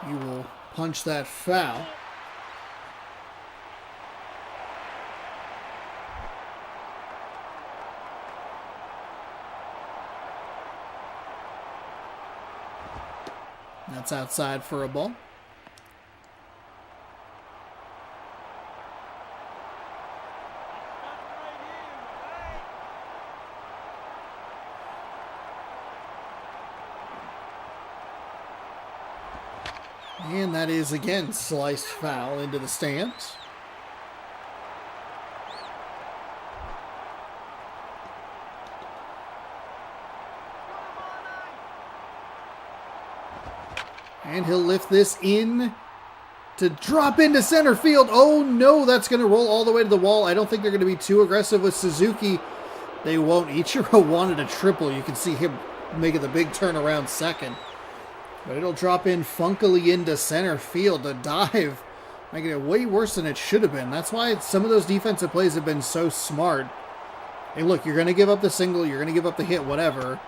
You will punch that foul. That's outside for a ball. And that is again sliced foul into the stands. And he'll lift this in to drop into center field. Oh no, that's going to roll all the way to the wall. I don't think they're going to be too aggressive with Suzuki. They won't. Ichiro wanted a triple. You can see him making the big turn around second. But it'll drop in funkily into center field. The dive, making it way worse than it should have been. That's why some of those defensive plays have been so smart. Hey, look, you're going to give up the single. You're going to give up the hit, whatever.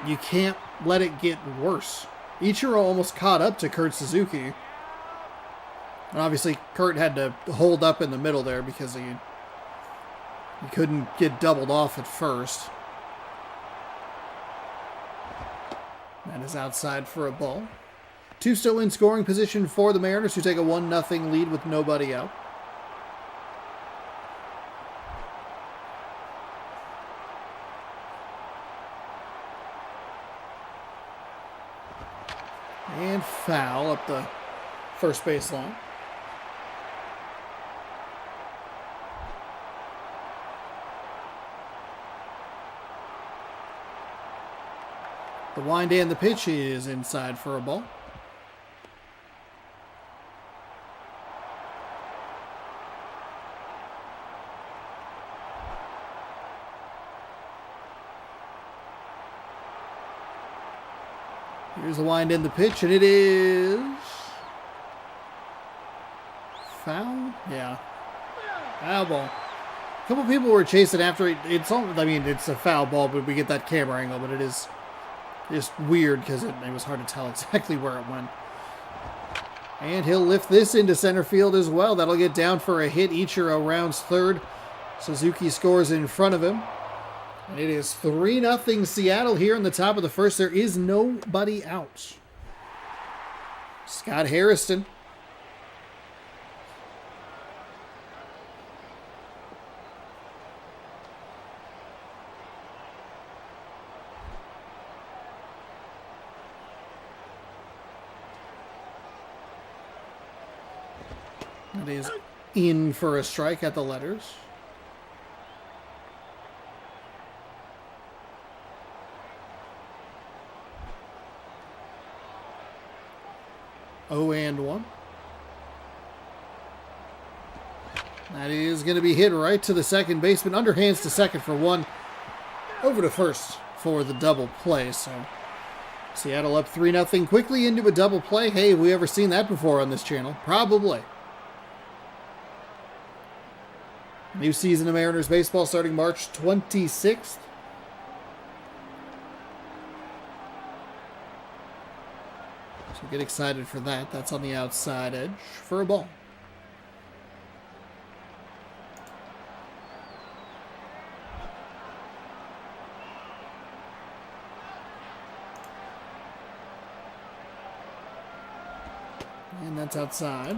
You can't let it get worse. Ichiro almost caught up to Kurt Suzuki. And obviously, Kurt had to hold up in the middle there because he couldn't get doubled off at first. That is outside for a ball. Two still in scoring position for the Mariners, who take a 1-0 lead with nobody out. And foul up the first base line. The wind and the pitch is inside for a ball. Here's the wind and the pitch, and it is foul. Yeah, foul ball. A couple people were chasing after it. It's a foul ball, but we get that camera angle. But it is just weird because it was hard to tell exactly where it went. And he'll lift this into center field as well. That'll get down for a hit. Ichiro rounds third. Suzuki scores in front of him. And it is 3-0 Seattle here in the top of the first. There is nobody out. Scott Harrison. That is in for a strike at the letters. Oh, and 1. That is going to be hit right to the second baseman. Underhands to second for 1. Over to first for the double play. So Seattle up 3-0 quickly into a double play. Hey, have we ever seen that before on this channel? Probably. New season of Mariners baseball starting March 26th. So get excited for that. That's on the outside edge for a ball. And that's outside.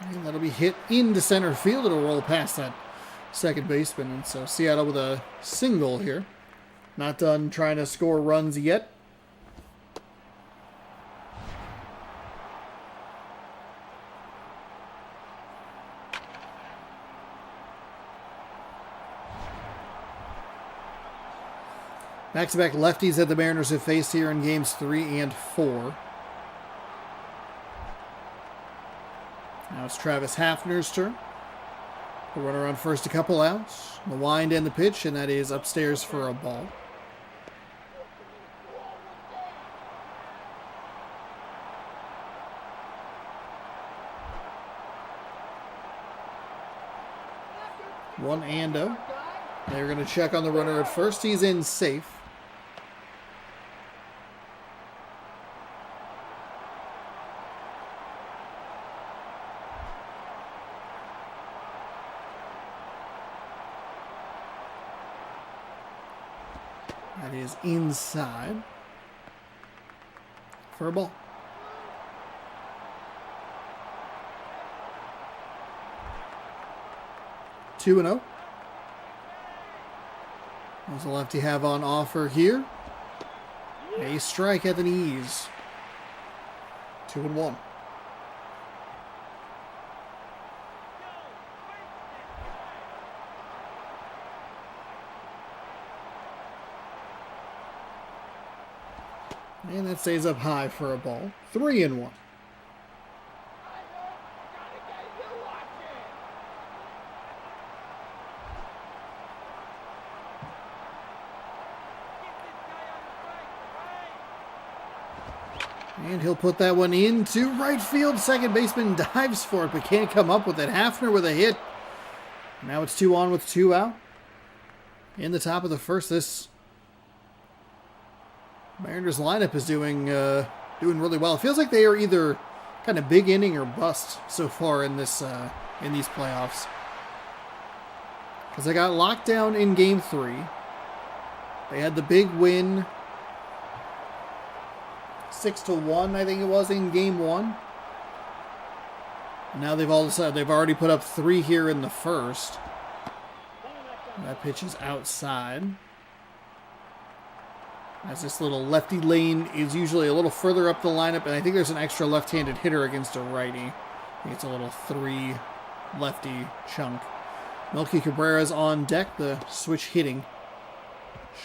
And that'll be hit into center field. It'll roll past that second baseman. And so Seattle with a single here. Not done trying to score runs yet. Back-to-back lefties that the Mariners have faced here in games 3 and 4. Now it's Travis Hafner's turn. The runner on first, a couple outs. The wind and the pitch, and that is upstairs for a ball. 1-0. They're going to check on the runner at first. He's in safe. That is inside for a ball. Two and 0. What's the lefty have on offer here? A strike at the knees. 2-1. And that stays up high for a ball. 3-1. And he'll put that one into right field. Second baseman dives for it, but can't come up with it. Hafner with a hit. Now it's 2 on with 2 out. In the top of the first, this Mariners lineup is doing really well. It feels like they are either kind of big inning or bust so far in this in these playoffs. Because they got locked down in Game 3. They had the big win, 6-1, I think it was, in Game 1. Now they've all decided they've already put up 3 here in the first. That pitch is outside. As this little lefty lane is usually a little further up the lineup, and I think there's an extra left-handed hitter against a righty. I think it's a little 3 lefty chunk. Melky Cabrera's on deck, the switch hitting.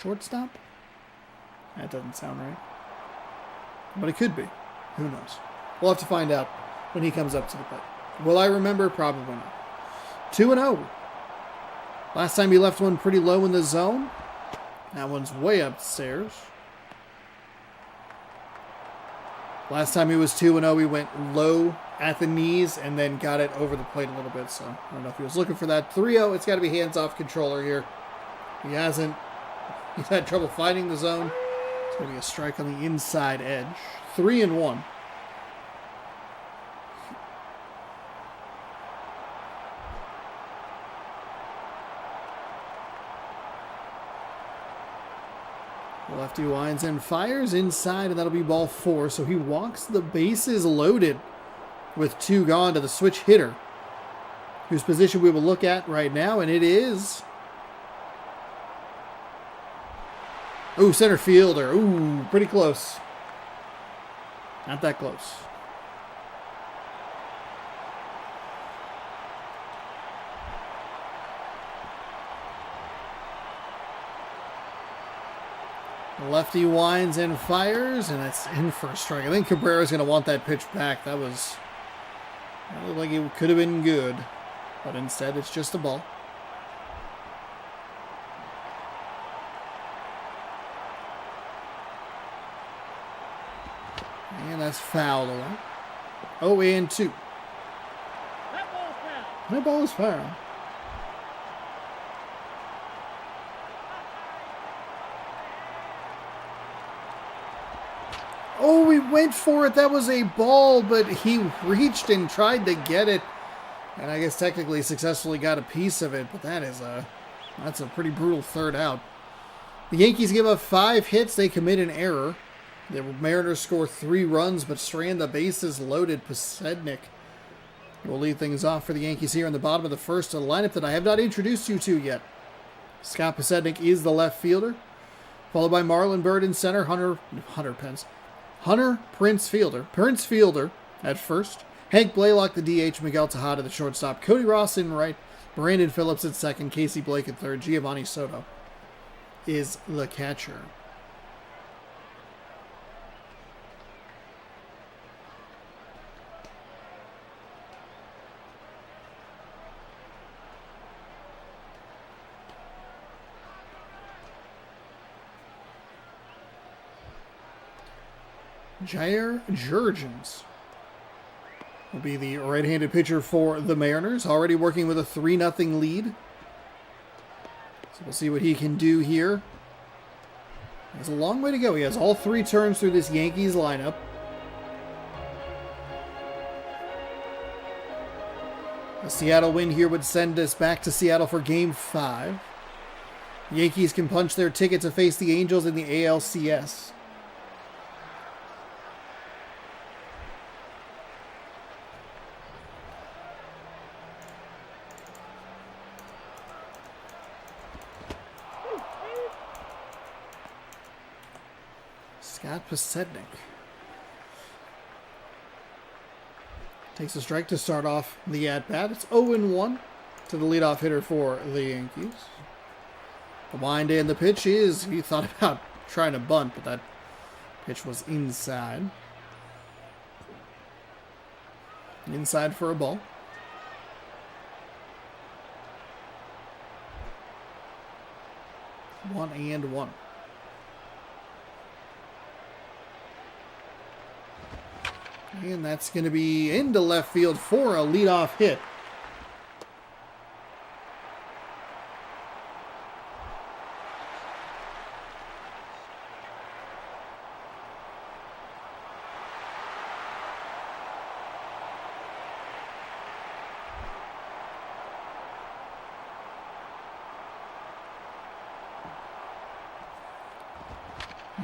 Shortstop? That doesn't sound right. But it could be. Who knows? We'll have to find out when he comes up to the plate. Will I remember? Probably not. 2-0. Last time he left one pretty low in the zone. That one's way upstairs. Last time he was 2-0, he went low at the knees and then got it over the plate a little bit. So I don't know if he was looking for that. 3-0, it's got to be hands-off controller here. He's had trouble finding the zone. It's going to be a strike on the inside edge. 3-1. Lefty winds and fires inside, and that'll be ball 4. So he walks the bases loaded with 2 gone to the switch hitter, whose position we will look at right now, and it is... Ooh, center fielder. Ooh, pretty close. Not that close. Lefty winds and fires, and that's in for a strike. I think Cabrera's going to want that pitch back. That looked like it could have been good, but instead it's just a ball. And that's fouled away. 0-2. That ball is foul. Oh, he went for it. That was a ball, but he reached and tried to get it. And I guess technically successfully got a piece of it, but that's a pretty brutal third out. The Yankees give up 5 hits. They commit an error. The Mariners score 3 runs, but strand the bases loaded. Posednik will lead things off for the Yankees here in the bottom of the first. A lineup that I have not introduced you to yet. Scott Posednik is the left fielder, followed by Marlon Byrd in center. Hunter Prince Fielder at first. Hank Blaylock, the DH. Miguel Tejada, the shortstop. Cody Ross in right. Brandon Phillips at second. Casey Blake at third. Giovanni Soto is the catcher. Jair Jurgens will be the right-handed pitcher for the Mariners, already working with a 3-0 lead So we'll see what he can do here. There's a long way to go. He has all 3 turns through this Yankees lineup. A Seattle win here would send us back to Seattle for Game 5. Yankees can punch their ticket to face the Angels in the ALCS. Scott Posednik takes a strike to start off the at-bat. It's 0-1 to the leadoff hitter for the Yankees. The wind and the pitch is, he thought about trying to bunt, but that pitch was inside. Inside for a ball. 1-1. And that's going to be into left field for a leadoff hit.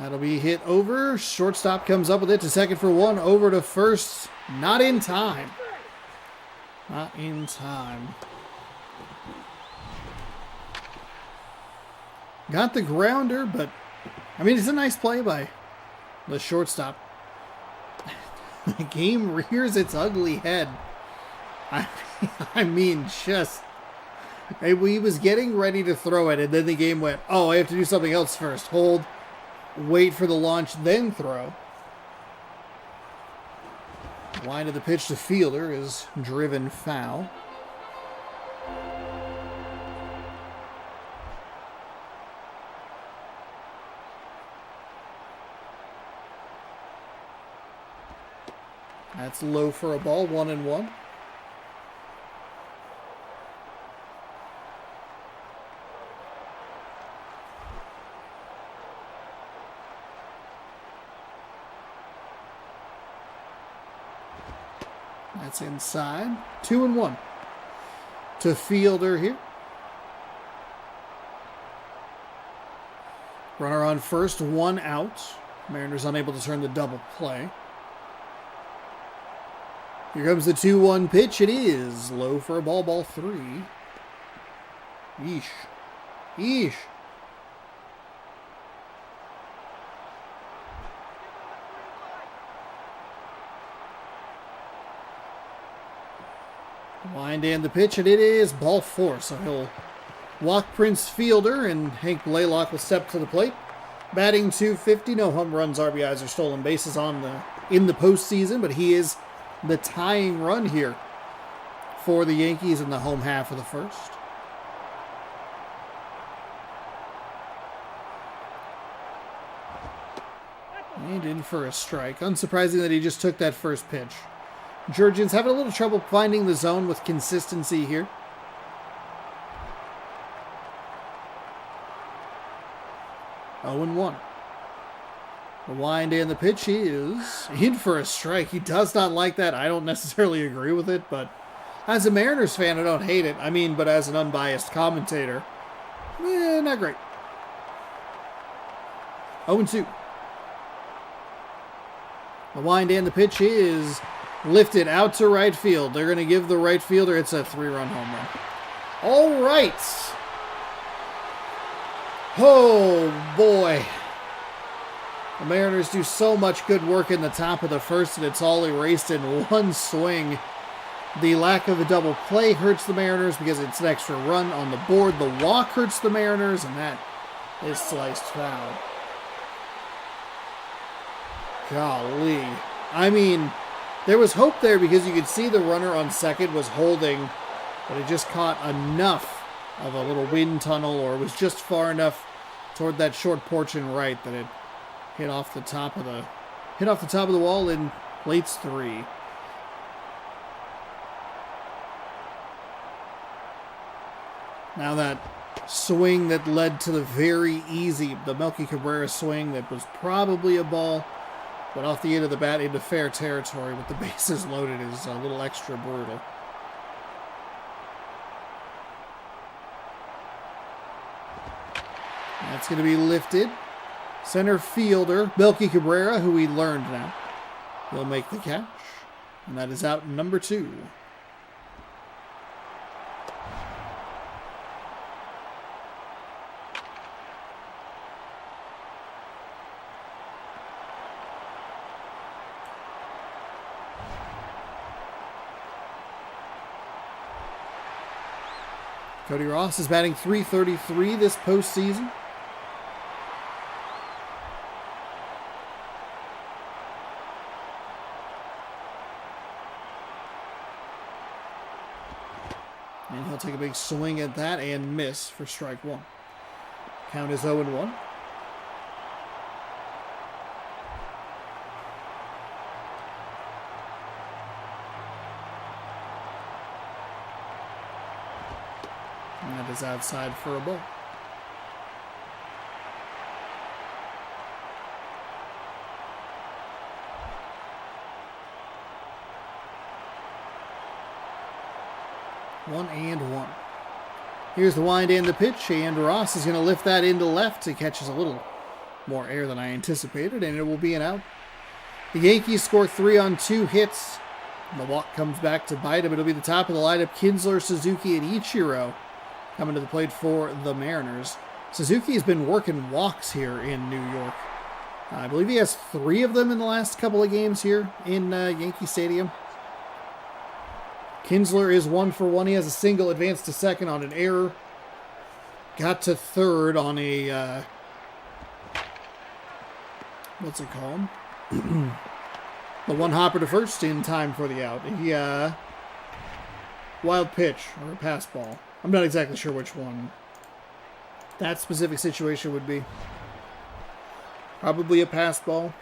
That'll be hit over. Shortstop comes up with it to second for 1. Over to first. Not in time. Not in time. Got the grounder, but I mean, it's a nice play by the shortstop. The game rears its ugly head. I mean, just... He was getting ready to throw it, and then the game went, oh, I have to do something else first. Hold. Wait for the launch, then throw. Line of the pitch to fielder is driven foul. That's low for a ball, 1-1. That's inside. 2-1 to fielder here. Runner on first, 1 out. Mariners unable to turn the double play. Here comes the 2-1 pitch. It is low for a ball, ball 3. Yeesh. Yeesh. Wind and the pitch, and it is ball 4. So he'll walk Prince Fielder, and Hank Blaylock will step to the plate. Batting .250, no home runs, RBIs, or stolen bases in the postseason, but he is the tying run here for the Yankees in the home half of the first. And in for a strike. Unsurprising that he just took that first pitch. Georgians having a little trouble finding the zone with consistency here. Oh, and 1. The wind and the pitch is in for a strike. He does not like that. I don't necessarily agree with it, but as a Mariners fan, I don't hate it. I mean, but as an unbiased commentator, not great. 0-2. The wind and the pitch is lifted out to right field. They're going to give the right fielder, it's a 3-run home run. All right. Oh, boy. The Mariners do so much good work in the top of the first, and it's all erased in one swing. The lack of a double play hurts the Mariners because it's an extra run on the board. The walk hurts the Mariners, and that is sliced foul. Golly. I mean, there was hope there because you could see the runner on second was holding, but it just caught enough of a little wind tunnel, or was just far enough toward that short porch and right that it hit off the top of the wall in plates 3. Now that swing that led to the very easy, the Melky Cabrera swing that was probably a ball, but off the end of the bat into fair territory with the bases loaded is a little extra brutal. That's going to be lifted. Center fielder, Melky Cabrera, who we learned now, will make the catch. And that is out number 2. Cody Ross is batting .333 this postseason. And he'll take a big swing at that and miss for strike 1. Count is 0-1. And that is outside for a ball. One and one. Here's the wind and the pitch, and Ross is going to lift that into left. It catches a little more air than I anticipated, and it will be an out. The Yankees score 3 on 2 hits. The walk comes back to bite him. It'll be the top of the lineup. Kinsler, Suzuki, and Ichiro coming to the plate for the Mariners. Suzuki has been working walks here in New York. I believe he has 3 of them in the last couple of games here in Yankee Stadium. Kinsler is 1 for 1. He has a single, advanced to second on an error. Got to third on a, what's it called? The one hopper to first in time for the out. He, wild pitch or a pass ball. I'm not exactly sure which one that specific situation would be. Probably a pass ball.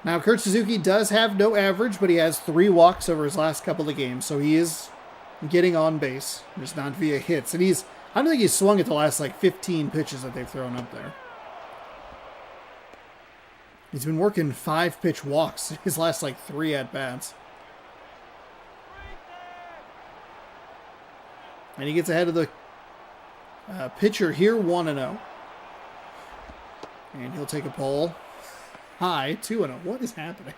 Now, Kurt Suzuki does have no average, but he has 3 walks over his last couple of games, so he is getting on base, just not via hits. And I don't think he's swung at the last, 15 pitches that they've thrown up there. He's been working 5-pitch walks his last, 3 at-bats. And he gets ahead of the pitcher here, 1-0. And he'll take a ball high, 2-0. What is happening?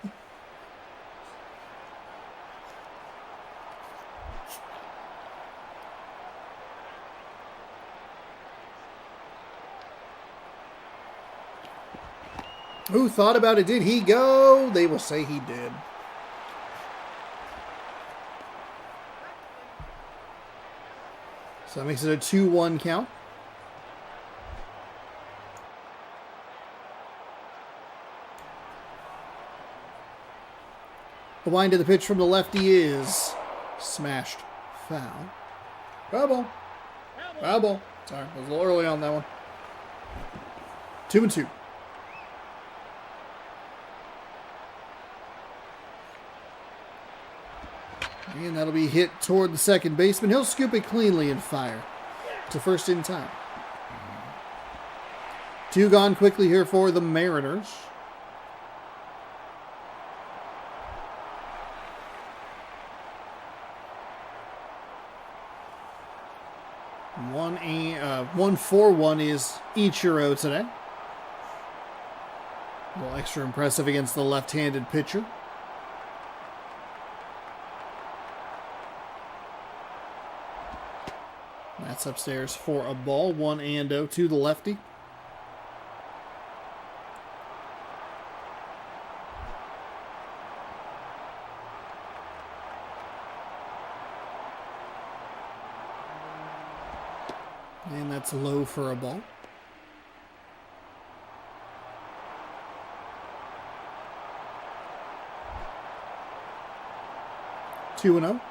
Who thought about it? Did he go? They will say he did. So that makes it a 2-1 count. The wind of the pitch from the lefty is smashed. Foul. Foul ball. Foul ball. Sorry, I was a little early on that one. 2-2. And that'll be hit toward the second baseman. He'll scoop it cleanly and fire to first in time. 2 gone quickly here for the Mariners. One for 1 is Ichiro today. A little extra impressive against the left-handed pitcher. That's upstairs for a ball. 1-0 to the lefty. And that's low for a ball. Two and 0.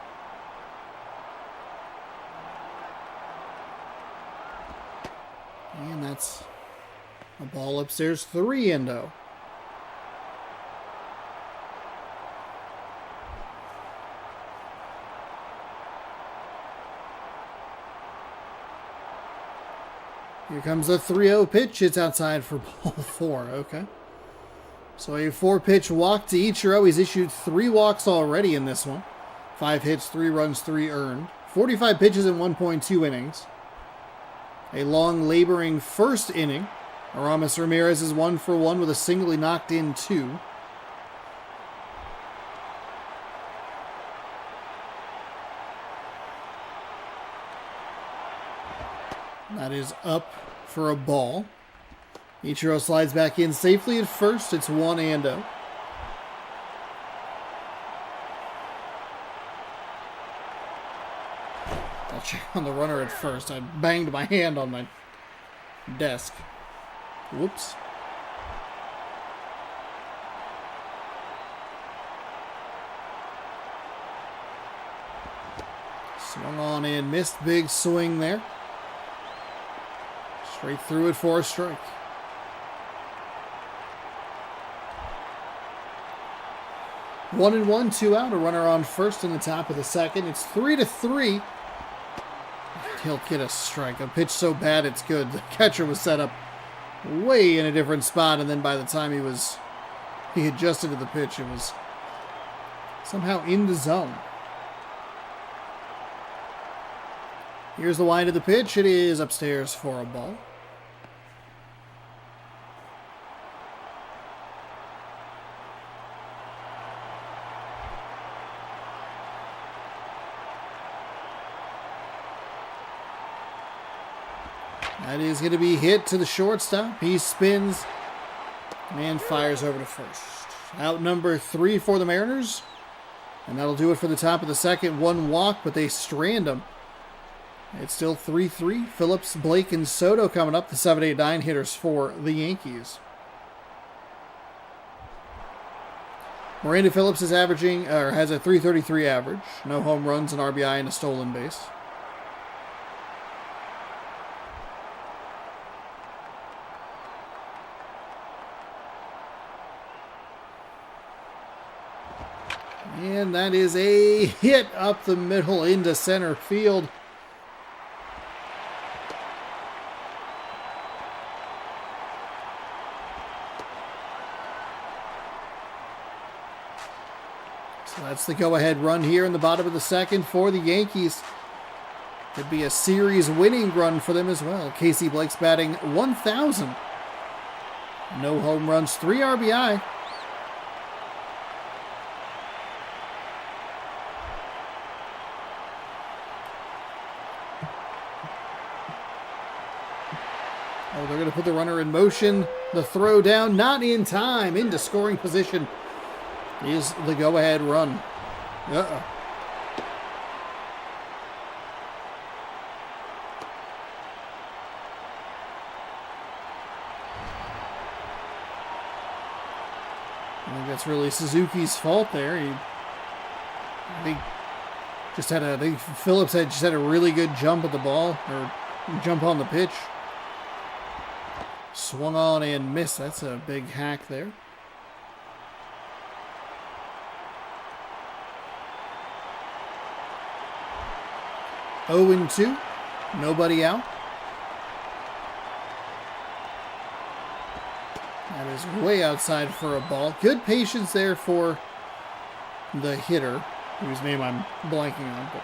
And that's a ball upstairs, 3-0. Here comes the 3-0 pitch. It's outside for ball 4. Okay. So a 4-pitch walk to Ichiro. He's issued 3 walks already in this one. 5 hits, 3 runs, 3 earned. 45 pitches in 1.2 innings. A long, laboring first inning. Aramis Ramirez is 1 for 1 with a single. He knocked in 2. That is up for a ball. Ichiro slides back in safely at first. It's 1-0. I'll check on the runner at first. I banged my hand on my desk. Whoops. Swung on in, missed. Big swing there. Straight through it for a strike. One and one, 2 out. A runner on first in the top of the second. It's 3-3. He'll get a strike. A pitch so bad it's good. The catcher was set up way in a different spot, and then by the time he adjusted to the pitch, it was somehow in the zone. Here's the wind of the pitch. It is upstairs for a ball. That is going to be hit to the shortstop. He spins and fires over to first. Out number 3 for the Mariners. And that'll do it for the top of the second. 1 walk, but they strand him. It's still 3-3. Phillips, Blake, and Soto coming up. The 7, 8, 9 hitters for the Yankees. Miranda Phillips is has a .333 average. No home runs, an RBI, and a stolen base. And that is a hit up the middle into center field. So that's the go-ahead run here in the bottom of the second for the Yankees. Could be a series-winning run for them as well. Casey Blake's batting 1,000. No home runs, 3 RBI. Oh, they're going to put the runner in motion. The throw down, not in time. Into scoring position is the go-ahead run. Uh-oh. I think that's really Suzuki's fault there. I think Phillips just had a really good jump at the ball, or jump on the pitch. Swung on and missed. That's a big hack there. Oh and 2. Nobody out. That is way outside for a ball. Good patience there for the hitter, whose name I'm blanking on. But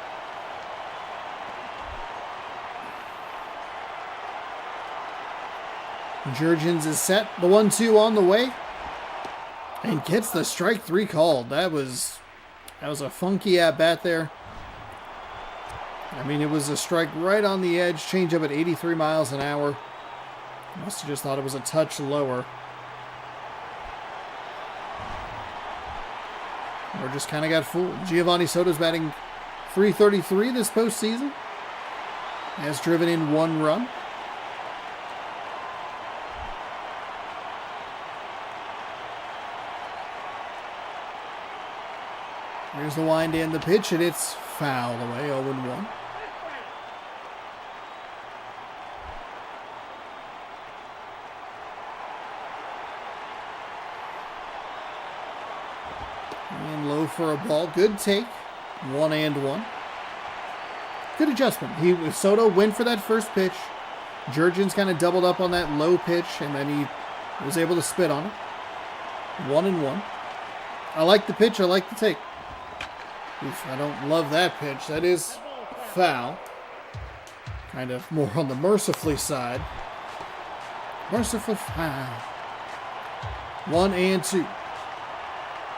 Jurgens is set. The 1-2 on the way. And gets the strike 3 called. That was a funky at-bat there. I mean, it was a strike right on the edge. Change up at 83 miles an hour. Must have just thought it was a touch lower. Or just kind of got fooled. Giovanni Soto's batting .333 this postseason. Has driven in 1 run. Here's the wind and the pitch, and it's fouled away, 0-1. And low for a ball. Good take. 1-1. Good adjustment. Soto went for that first pitch. Jurgens kind of doubled up on that low pitch, and then he was able to spit on it. 1-1. I like the pitch. I like the take. Oof, I don't love that pitch. That is foul. Kind of more on the mercifully side. Merciful foul. 1-2.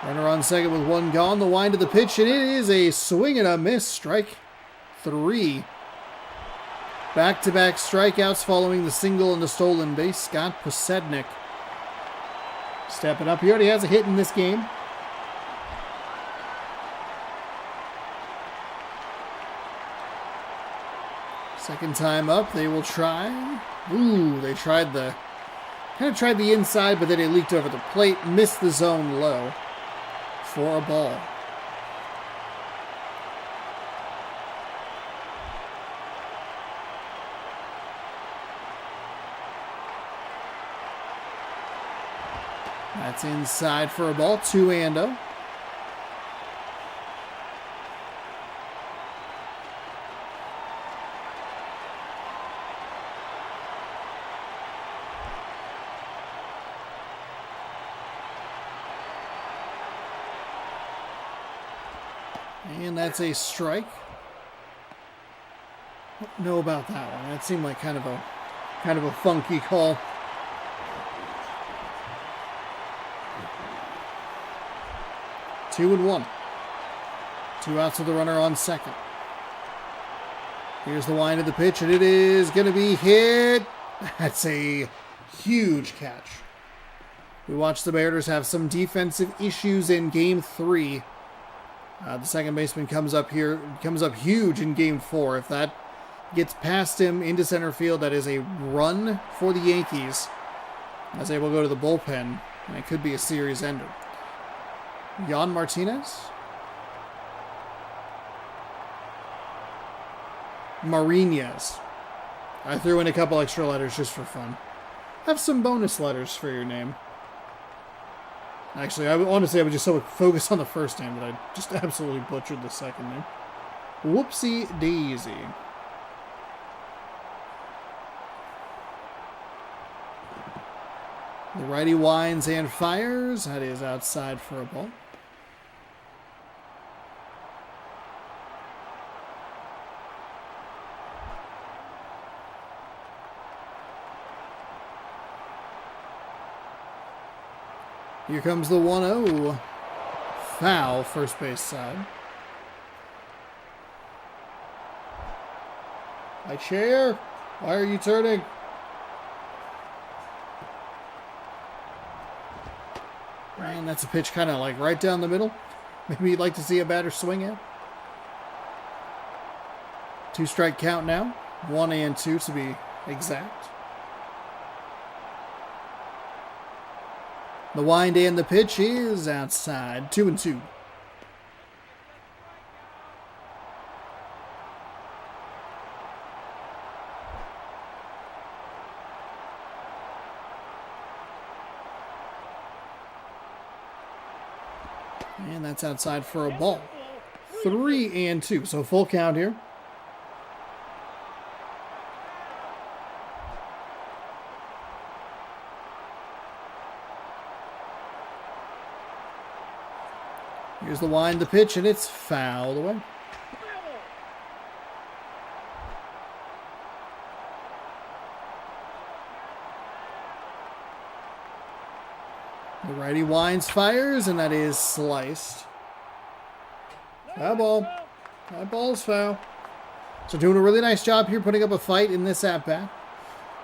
Runner on second with one gone. The wind of the pitch, and it is a swing and a miss. Strike 3. Back-to-back strikeouts following the single and the stolen base. Scott Posednik stepping up. He already has a hit in this game. Second time up, they will try. Ooh, they tried the inside, but then it leaked over the plate. Missed the zone low for a ball. That's inside for a ball. 2-0. And that's a strike. Don't know about that one. That seemed like kind of a funky call. Two and one. 2 outs with the runner on second. Here's the wind of the pitch, and it is going to be hit. That's a huge catch. We watched the Mariners have some defensive issues in Game 3. The second baseman comes up huge in Game 4. If that gets past him into center field, that is a run for the Yankees, as they will go to the bullpen, and it could be a series ender. Jan Martinez? Marinez. I threw in a couple extra letters just for fun. Have some bonus letters for your name. Actually, I would just so focus on the first name that I just absolutely butchered the second name. Whoopsie daisy. The righty winds and fires. That is outside for a ball. Here comes the 1-0. Foul, first base side. My chair, why are you turning? And that's a pitch kind of like right down the middle. Maybe you'd like to see a batter swing at. 2-strike count now. 1-2 to be exact. The wind and the pitch is outside. 2-2. And that's outside for a ball. 3-2. So full count here. Here's the wind, the pitch, and it's fouled away. The righty winds, fires, and that is sliced. Foul ball. That ball's foul. So doing a really nice job here, putting up a fight in this at-bat.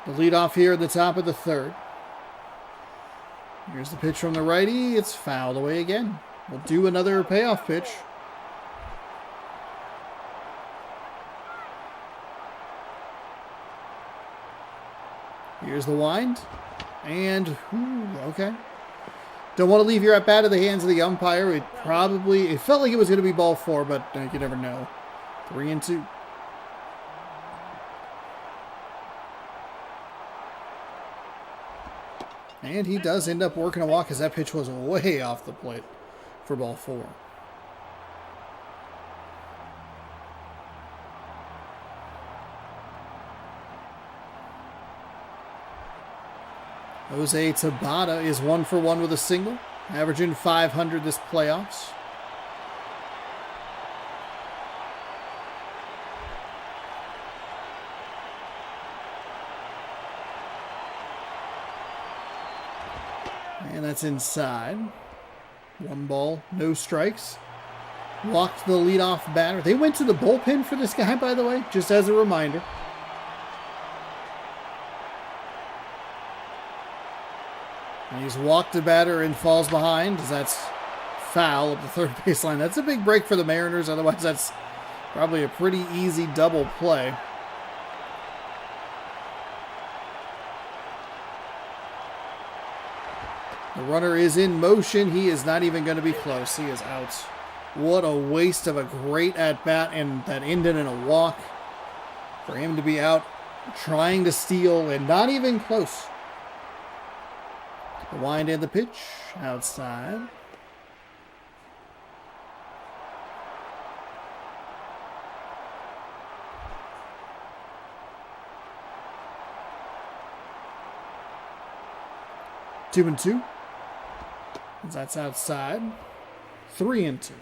The leadoff here at the top of the third. Here's the pitch from the righty. It's fouled away again. We'll do another payoff pitch. Here's the wind. And, okay. Don't want to leave your at-bat in the hands of the umpire. It felt like it was going to be ball 4, but you never know. 3-2. And he does end up working a walk because that pitch was way off the plate for ball 4. Jose Tabata is 1 for 1 with a single, averaging .500 this playoffs. And that's inside. 1 ball, no strikes. Walked the leadoff batter. They went to the bullpen for this guy, by the way, just as a reminder. And he's walked the batter and falls behind, as that's foul at the third baseline. That's a big break for the Mariners. Otherwise, that's probably a pretty easy double play. The runner is in motion. He is not even going to be close. He is out. What a waste of a great at-bat, and that ended in a walk. For him to be out trying to steal and not even close. The wind and the pitch outside. Two and two. That's outside. 3-2.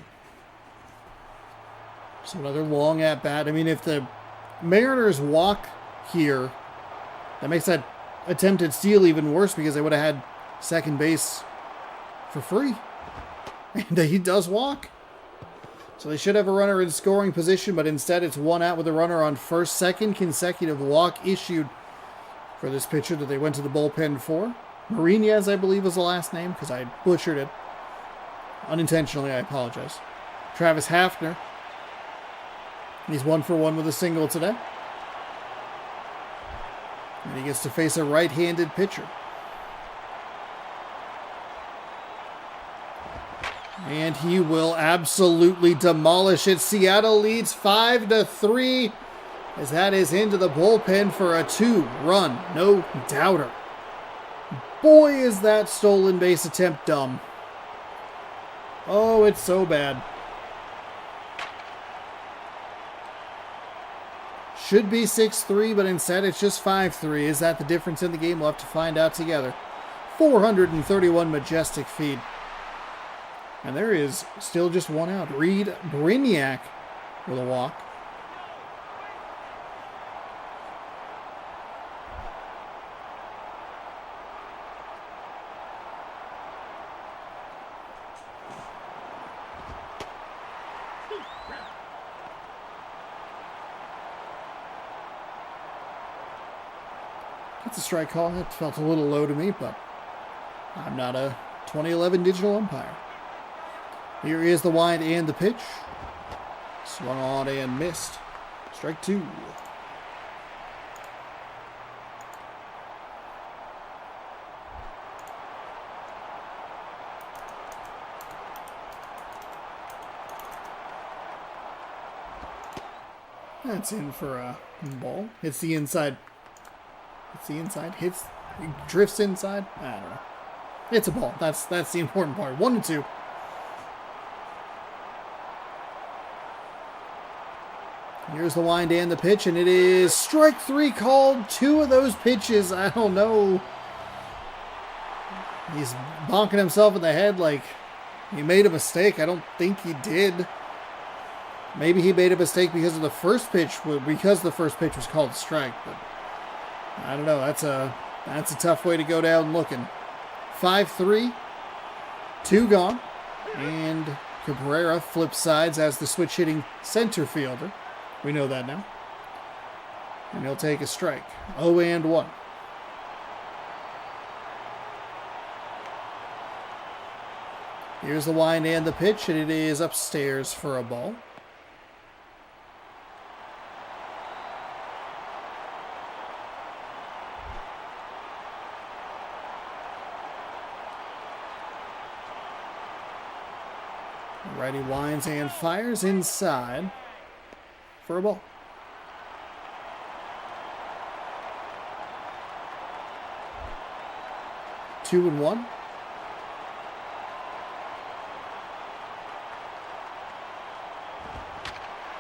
So another long at bat. I mean, if the Mariners walk here, that makes that attempted steal even worse because they would have had second base for free. And he does walk. So they should have a runner in scoring position, but instead it's 1 out with a runner on first. Second consecutive walk issued for this pitcher that they went to the bullpen for. Marinez, I believe, was the last name because I butchered it. Unintentionally, I apologize. Travis Hafner. He's 1 for 1 with a single today. And he gets to face a right-handed pitcher. And he will absolutely demolish it. Seattle leads 5-3 as that is into the bullpen for a 2-run, no doubter. Boy, is that stolen base attempt dumb. Oh, it's so bad. Should be 6-3, but instead it's just 5-3. Is that the difference in the game? We'll have to find out together. 431 majestic feet. And there is still just 1 out. Reed Brignac with a walk. That's a strike call. That felt a little low to me, but I'm not a 2011 digital umpire. Here is the wind and the pitch. Swung on and missed. Strike 2. That's in for a ball. Hits the inside. Hits the inside. Drifts inside. I don't know. It's a ball. That's the important part. 1-2. Here's the wind and the pitch, and it is strike 3 called. 2 of those pitches, I don't know. He's bonking himself in the head like he made a mistake. I don't think he did. Maybe he made a mistake because of the first pitch, because the first pitch was called strike. But I don't know. That's a tough way to go down looking. 5-3, 2 gone, and Cabrera flips sides as the switch hitting center fielder. We know that now. And he'll take a strike. 0-1. Here's the wind and the pitch, and it is upstairs for a ball. Righty winds and fires inside for a ball. Two and one.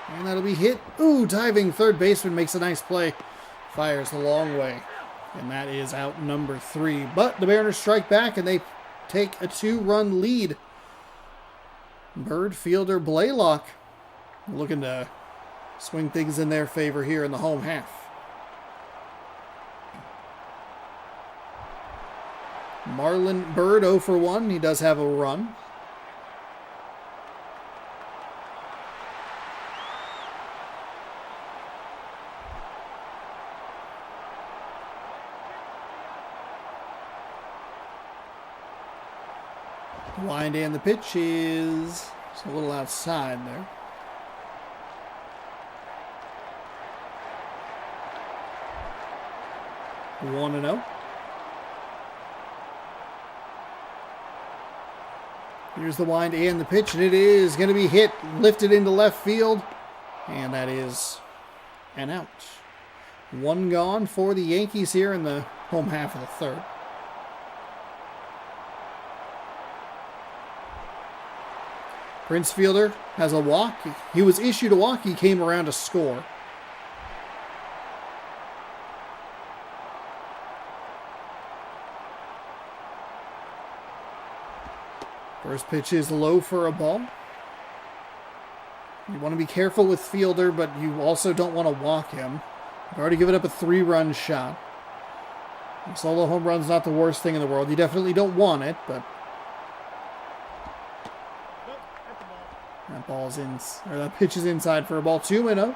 And that'll be hit. Ooh, diving third baseman makes a nice play. Fires the long way. And that is out number 3. But the Mariners strike back and they take a 2-run lead. Bird fielder Blaylock looking to swing things in their favor here in the home half. Marlin Bird 0 for 1. He does have a run. Wind and the pitch is a little outside there. One and 0. Here's the wind and the pitch, and it is going to be hit, lifted into left field, and that is an out. 1 gone for the Yankees here in the home half of the 3rd. Prince fielder has a walk. He was issued a walk. He came around to score. First pitch is low for a ball. You want to be careful with fielder, but you also don't want to walk him. You've already given up a 3-run shot. A solo home run's not the worst thing in the world. You definitely don't want it, but that pitch is inside for a ball. 2-0.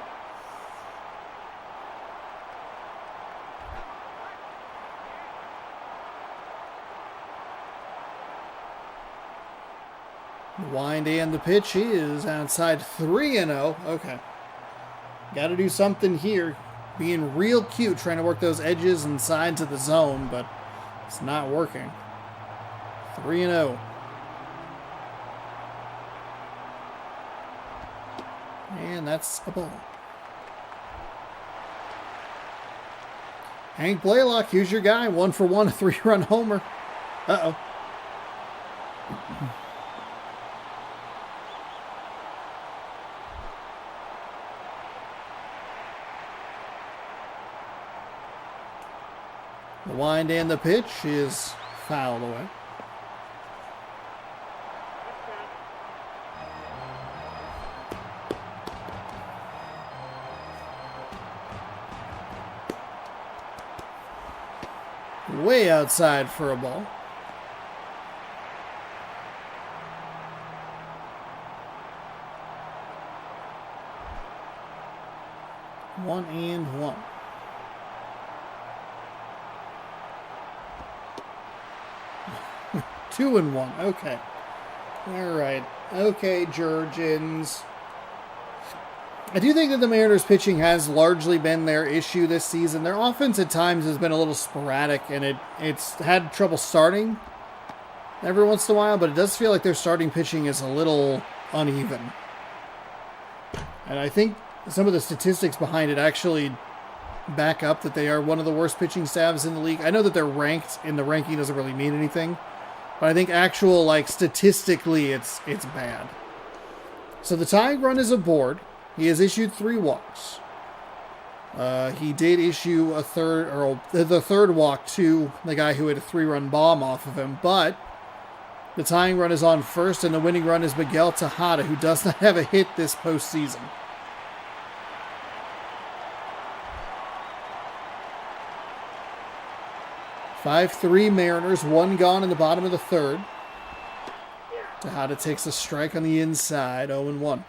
The wind and the pitch is outside. 3-0. Okay. Got to do something here. Being real cute, trying to work those edges and sides of the zone, but it's not working. 3-0. And that's a ball. Hank Blaylock, here's your guy. 1 for 1, a 3-run homer. Uh-oh. The wind and the pitch is fouled away. Way outside for a ball. One and one. Two and one. Okay. All right. Okay, Georgians. I do think that the Mariners' pitching has largely been their issue this season. Their offense at times has been a little sporadic, and it's had trouble starting every once in a while, but it does feel like their starting pitching is a little uneven. And I think some of the statistics behind it actually back up that they are one of the worst pitching staffs in the league. I know that they're ranked, and the ranking doesn't really mean anything, but I think statistically it's bad. So the tying run is aboard. He has issued 3 walks. He did issue the third walk to the guy who had a 3-run bomb off of him, but the tying run is on first, and the winning run is Miguel Tejada, who does not have a hit this postseason. Five-3 Mariners, 1 gone in the bottom of the 3rd. Tejada takes a strike on the inside, 0-1.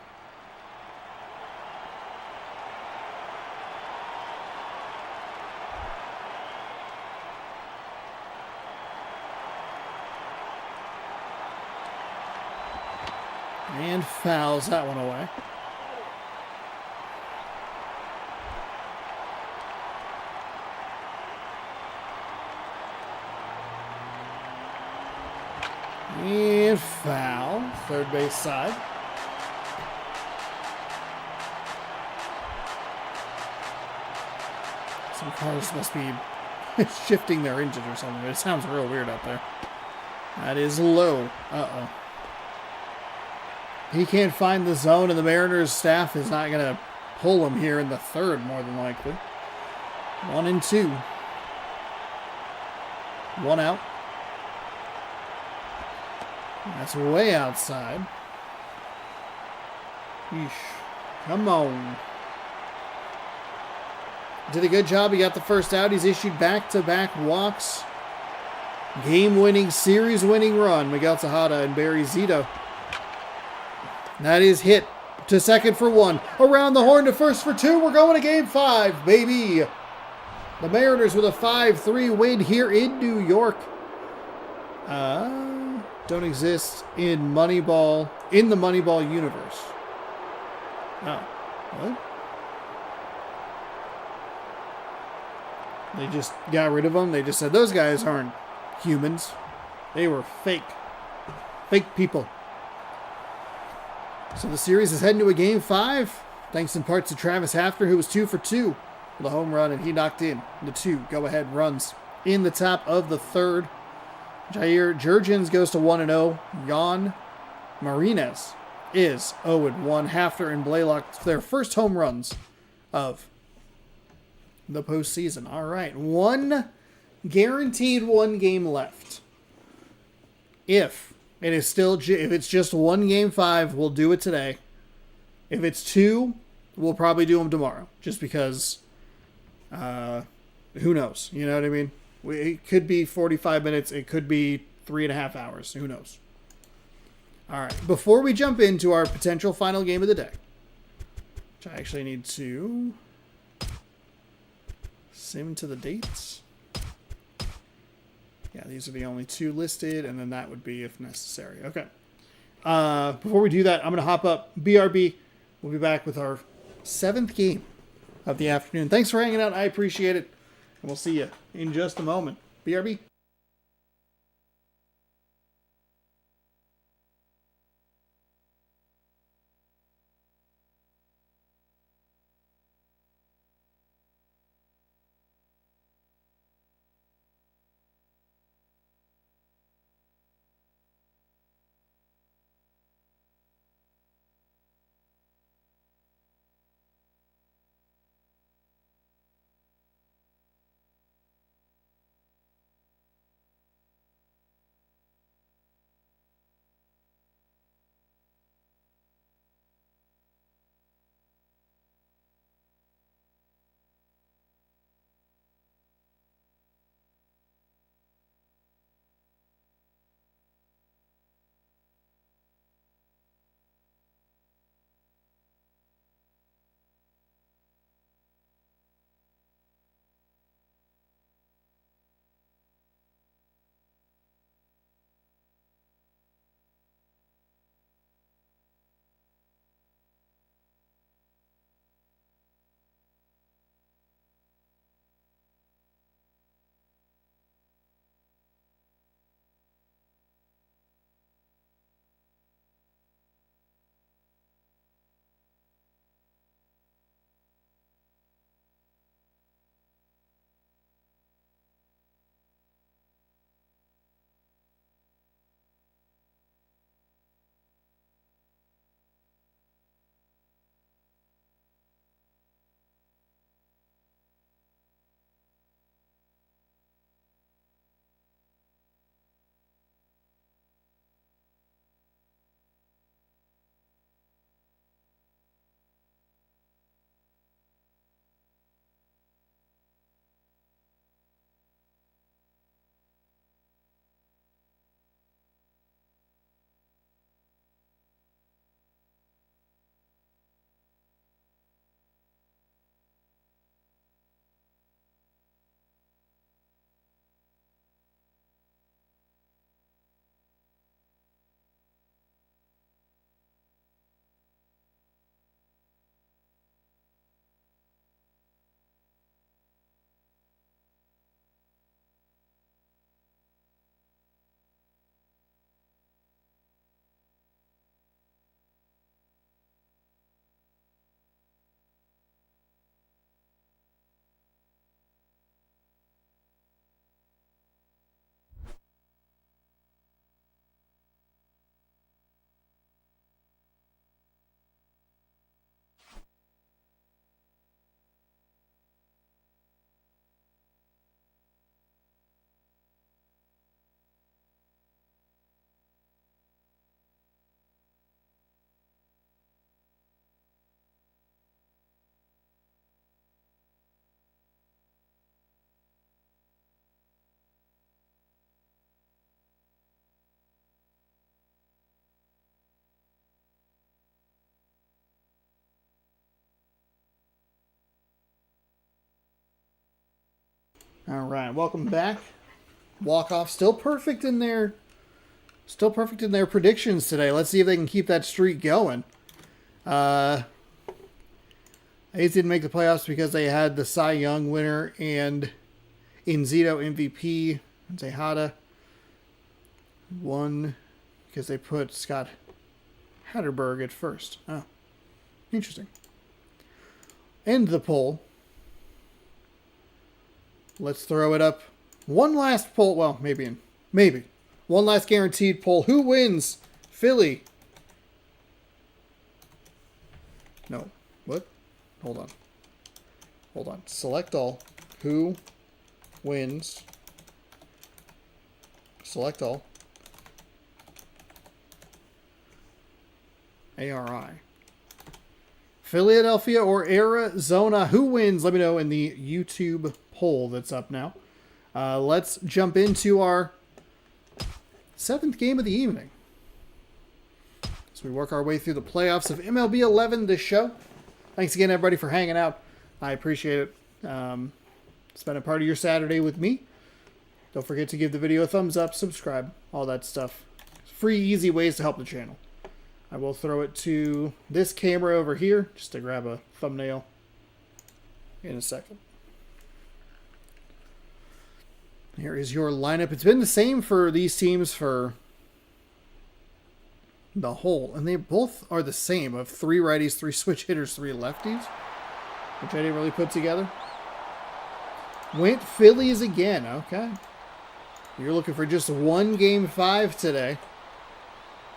And fouls that one away. And foul. Third base side. Some cars must be shifting their engine or something. It sounds real weird out there. That is low. Uh-oh. He can't find the zone, and the Mariners staff is not going to pull him here in the 3rd, more than likely. 1-2. One out. That's way outside. Yeesh. Come on. Did a good job. He got the first out. He's issued back-to-back walks. Game-winning, series-winning run. Miguel Tejada and Barry Zito. That is hit to second for one. Around the horn to first for two. We're going to game 5, baby. The Mariners with a 5-3 win here in New York. Don't exist in Moneyball, in the Moneyball universe. Oh, what? They just got rid of them. They just said those guys aren't humans. They were fake. Fake people. So the series is heading to a game 5. Thanks in part to Travis Hafner, who was 2 for 2 with a home run, and he knocked in the 2 go-ahead runs in the top of the third. Jair Jurgens goes to 1-0. Jan Marinez is 0-1. Hafner and Blaylock, their first home runs of the postseason. All right, guaranteed one game left. If it's just one game 5, we'll do it today. If it's 2, we'll probably do them tomorrow, just because who knows? You know what I mean? It could be 45 minutes. It could be 3.5 hours. Who knows? All right. Before we jump into our potential final game of the day, which I actually need to sim to the dates. Yeah, these are the only 2 listed, and then that would be if necessary. Okay. Before we do that, I'm going to hop up. BRB. We'll be back with our 7th game of the afternoon. Thanks for hanging out. I appreciate it. And we'll see you in just a moment. BRB. All right, welcome back. Walk-off still perfect in their predictions today. Let's see if they can keep that streak going. A's didn't make the playoffs because they had the Cy Young winner and Inzito MVP. And Tejada won because they put Scott Hatterberg at first. Oh, interesting. End the poll. Let's throw it up. One last poll. Well, maybe. One last guaranteed poll. Who wins? Philly. No. What? Hold on. Select all. Who wins? Select all. ARI. Philadelphia or Arizona? Who wins? Let me know in the YouTube poll that's up now. Let's jump into our 7th game of the evening. As we work our way through the playoffs of MLB 11 this show. Thanks again, everybody, for hanging out. I appreciate it. Spend a part of your Saturday with me. Don't forget to give the video a thumbs up, subscribe, all that stuff. Free, easy ways to help the channel. I will throw it to this camera over here just to grab a thumbnail in a second. Here is your lineup. It's been the same for these teams for the whole, and they both are the same of 3 righties, 3 switch hitters, 3 lefties, which I didn't really put together. Went Phillies again. Okay. You're looking for just one Game 5 today.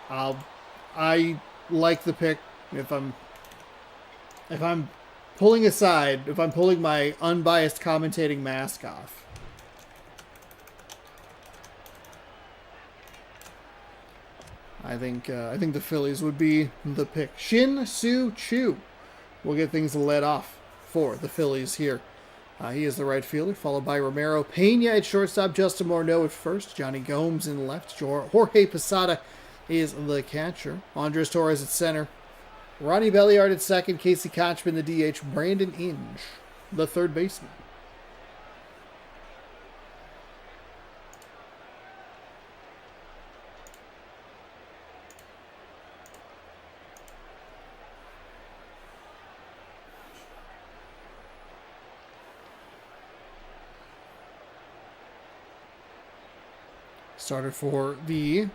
I like the pick if I'm pulling my unbiased commentating mask off. I think the Phillies would be the pick. Shin-Soo Choo will get things led off for the Phillies here. He is the right fielder, followed by Romero Pena at shortstop, Justin Morneau at first, Johnny Gomes in left, Jorge Posada is the catcher, Andres Torres at center, Ronnie Belliard at second, Casey Kochman the DH, Brandon Inge, the third baseman. Starter for the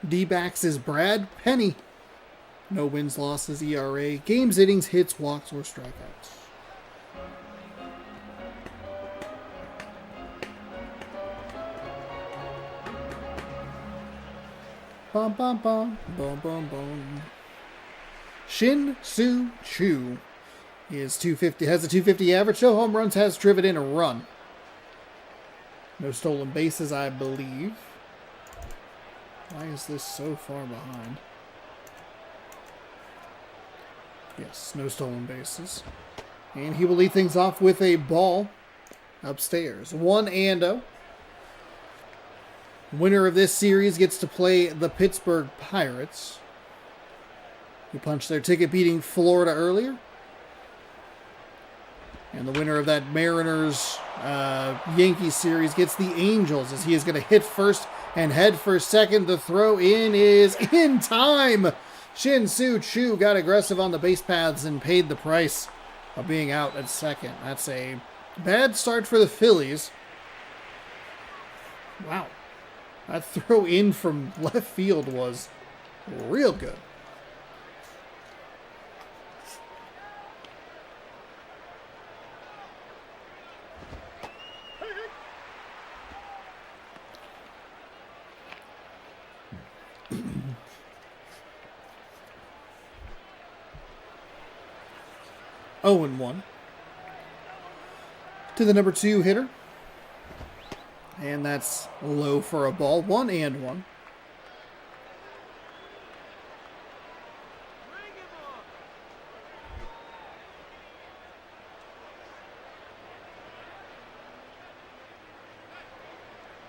D-backs is Brad Penny. No wins, losses, ERA, games, innings, hits, walks, or strikeouts. Bum bum bum bum bum bum. Shin-Soo Choo is 250, has a 250 average, no home runs, has driven in a run. No stolen bases, I believe. Why is this so far behind? Yes, no stolen bases. And he will lead things off with a ball upstairs. 1-0. Winner of this series gets to play the Pittsburgh Pirates, who punched their ticket beating Florida earlier. And the winner of that Mariners Yankees series gets the Angels, as he is going to hit first and head for second. The throw in is in time. Shin-Soo Choo got aggressive on the base paths and paid the price of being out at second. That's a bad start for the Phillies. Wow. That throw in from left field was real good. Oh, and 1 to the number 2 hitter. And that's low for a ball. 1-1.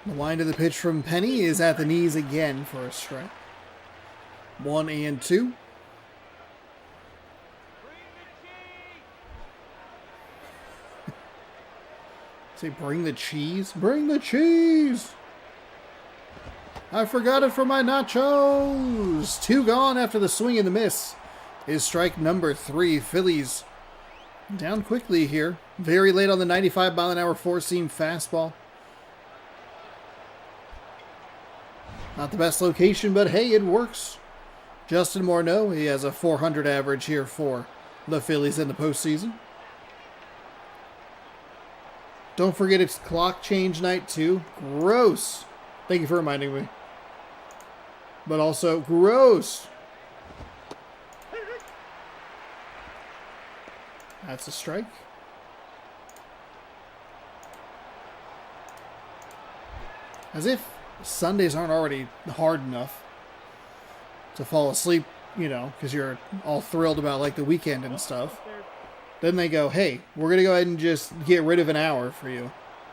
The wind of the pitch from Penny is at the knees again for a strike. 1-2. Say, bring the cheese? Bring the cheese! I forgot it for my nachos! 2 gone after the swing and the miss is strike number 3. Phillies down quickly here. Very late on the 95-mile-an-hour four-seam fastball. Not the best location, but hey, it works. Justin Morneau, he has a 400 average here for the Phillies in the postseason. Don't forget it's clock change night too. Gross. Thank you for reminding me. But also gross. That's a strike. As if Sundays aren't already hard enough to fall asleep, you know, because you're all thrilled about like the weekend and stuff. Then they go, hey, we're going to go ahead and just get rid of an hour for you.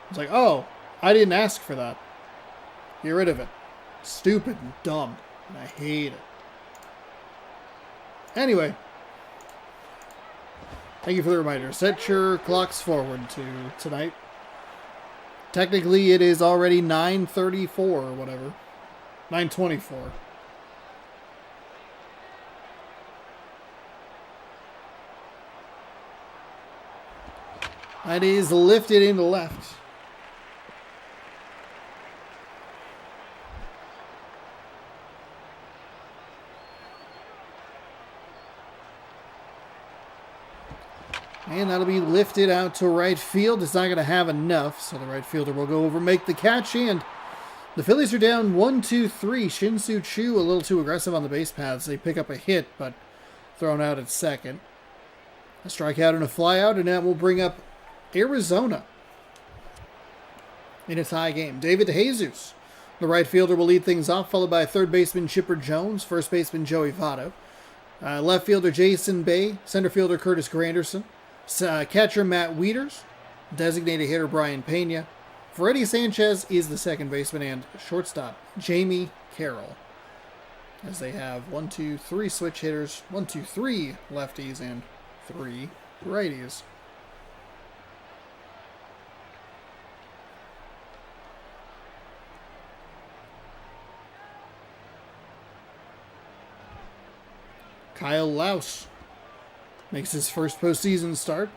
It's like, oh, I didn't ask for that. Get rid of it. Stupid and dumb. And I hate it. Anyway. Thank you for the reminder. Set your clocks forward to tonight. Technically, it is already 9:34 or whatever. 9:24. That is lifted into left. And that'll be lifted out to right field. It's not going to have enough, so the right fielder will go over, make the catch, and the Phillies are down 1-2-3. Shin-Soo Choo a little too aggressive on the base paths. They pick up a hit, but thrown out at second. A strikeout and a flyout, and that will bring up Arizona in a tie game. David DeJesus, the right fielder, will lead things off, followed by third baseman Chipper Jones, first baseman Joey Votto, left fielder Jason Bay, center fielder Curtis Granderson, catcher Matt Wieters, designated hitter Brian Pena. Freddie Sanchez is the second baseman, and shortstop Jamie Carroll. As they have 1, 2, 3 switch hitters, 1, 2, 3 lefties, and 3 righties. Kyle Laus makes his first postseason start.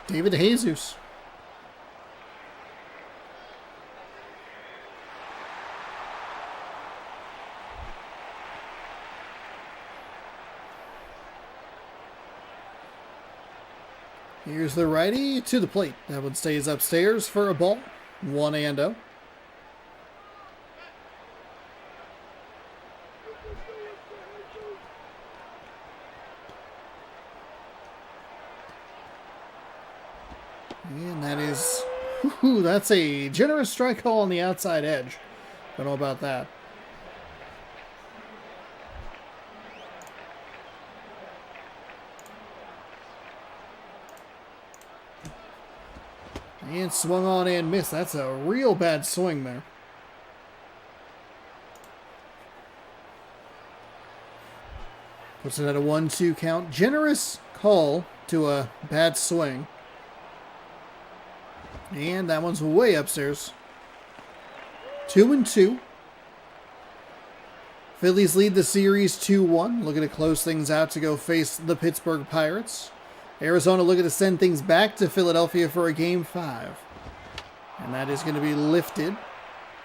David DeJesus. Here's the righty to the plate. That one stays upstairs for a ball. 1-0. And that is... that's a generous strike call on the outside edge. Don't know about that. And swung on and missed. That's a real bad swing there. Puts it at a 1-2 count. Generous call to a bad swing. And that one's way upstairs. 2-2. Phillies lead the series 2-1. Looking to close things out to go face the Pittsburgh Pirates. Arizona looking to send things back to Philadelphia for a Game 5. And that is going to be lifted.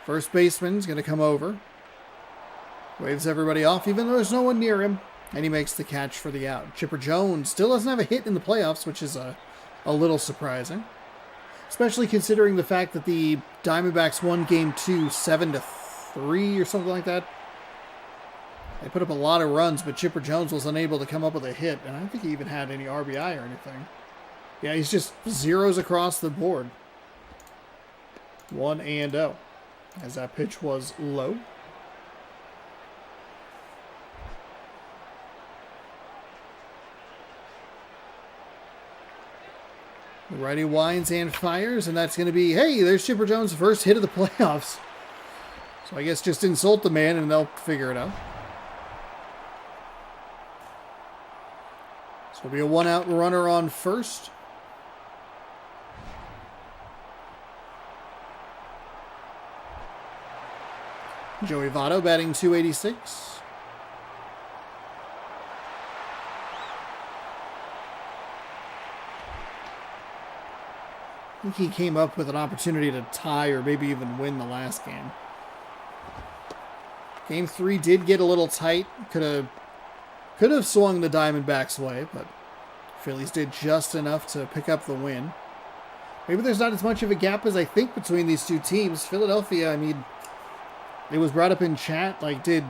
First baseman's going to come over. Waves everybody off, even though there's no one near him. And he makes the catch for the out. Chipper Jones still doesn't have a hit in the playoffs, which is a little surprising. Especially considering the fact that the Diamondbacks won Game 2 7-3 or something like that. They put up a lot of runs, but Chipper Jones was unable to come up with a hit. And I don't think he even had any RBI or anything. Yeah, he's just zeros across the board. 1-0. As that pitch was low. The righty winds and fires, and that's going to be, hey, there's Chipper Jones' first hit of the playoffs. So I guess just insult the man and they'll figure it out. So it'll be a one-out runner on first. Joey Votto batting .286. I think he came up with an opportunity to tie or maybe even win the last game. Game 3 did get a little tight. Could have swung the Diamondbacks' way, but Phillies did just enough to pick up the win. Maybe there's not as much of a gap as I think between these two teams. Philadelphia, I mean, it was brought up in chat, like, did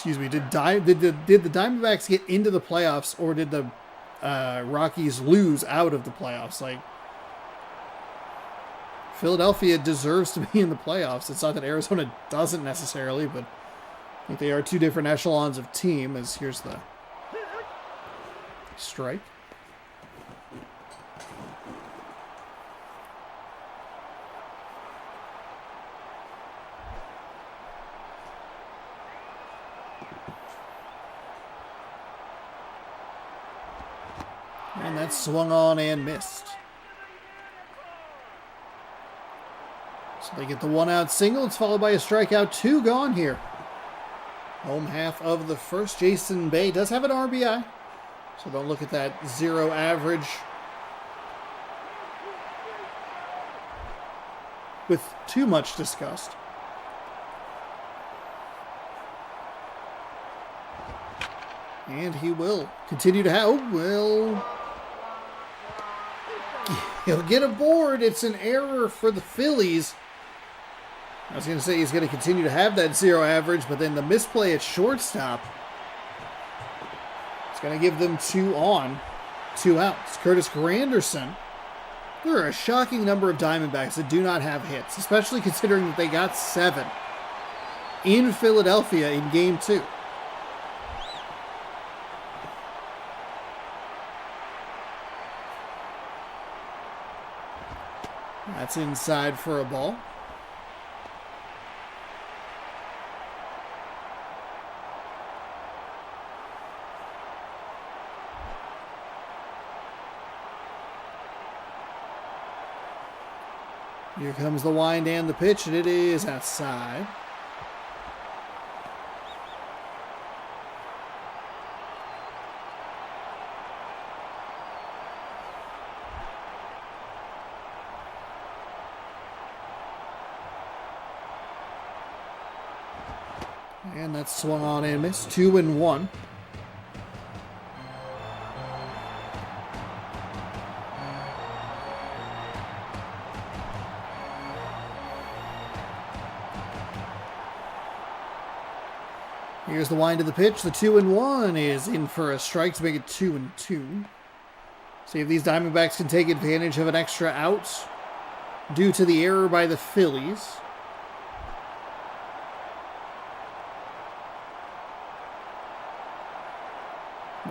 the Diamondbacks get into the playoffs, or did the Rockies lose out of the playoffs? Like, Philadelphia deserves to be in the playoffs. It's not that Arizona doesn't necessarily, but I think they are two different echelons of team. As here's the strike. And that's swung on and missed. So they get the one-out single. It's followed by a strikeout. 2 gone here. Home half of the first. Jason Bay does have an RBI. So don't look at that 0 average with too much disgust. And he will continue to have... he'll get aboard. It's an error for the Phillies. I was going to say he's going to continue to have that 0 average, but then the misplay at shortstop, it's going to give them 2 on, 2 outs. Curtis Granderson. There are a shocking number of Diamondbacks that do not have hits, especially considering that they got 7 in Philadelphia in Game 2. That's inside for a ball. Here comes the wind and the pitch, and it is outside. And that's swung on and missed. 2-1. Here's the wind of the pitch. The 2-1 is in for a strike to make it 2-2. See if these Diamondbacks can take advantage of an extra out due to the error by the Phillies.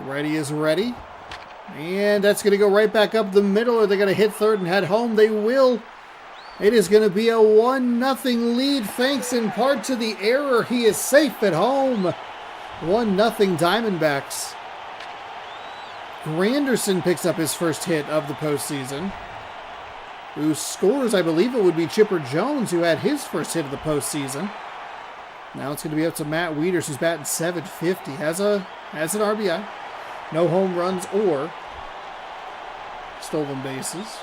Ready is ready. And that's going to go right back up the middle. Are they going to hit third and head home? They will. It is going to be a 1-0 lead thanks in part to the error. He is safe at home. 1-0 Diamondbacks. Granderson picks up his first hit of the postseason. Who scores, I believe it would be Chipper Jones, who had his first hit of the postseason. Now it's going to be up to Matt Wieters, who's batting .750. Has an RBI. No home runs or stolen bases.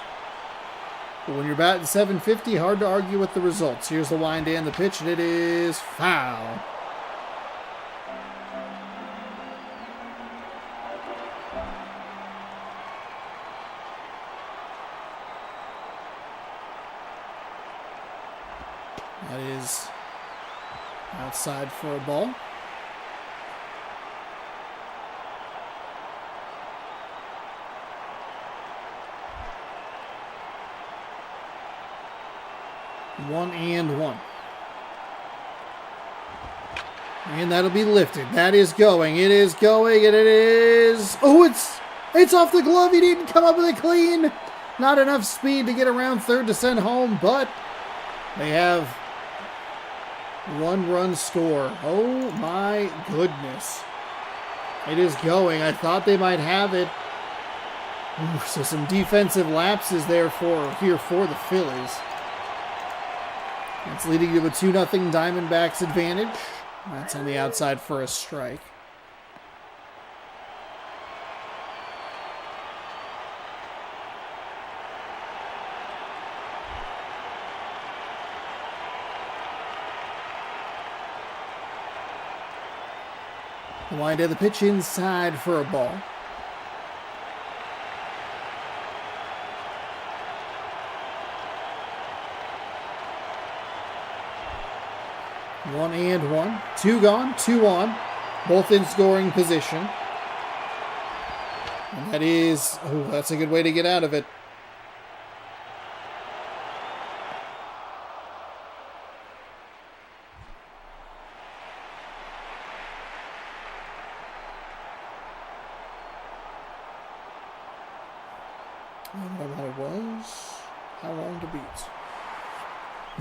But when you're batting .750, hard to argue with the results. Here's the wind and the pitch, and it is foul. That is outside for a ball. One and one. And that'll be lifted. That is going. It is going, and it is... Oh, it's It's off the glove. He didn't come up with a clean. Not enough speed to get around third to send home, but they have 1-run score. Oh my goodness. It is going. I thought they might have it. Ooh, so some defensive lapses there for the Phillies. That's leading to a 2-0 Diamondbacks advantage. That's on the outside for a strike. The wind of the pitch inside for a ball. One and one. Two gone, two on. Both in scoring position. And that is, oh, that's a good way to get out of it. What it was. How long to beat?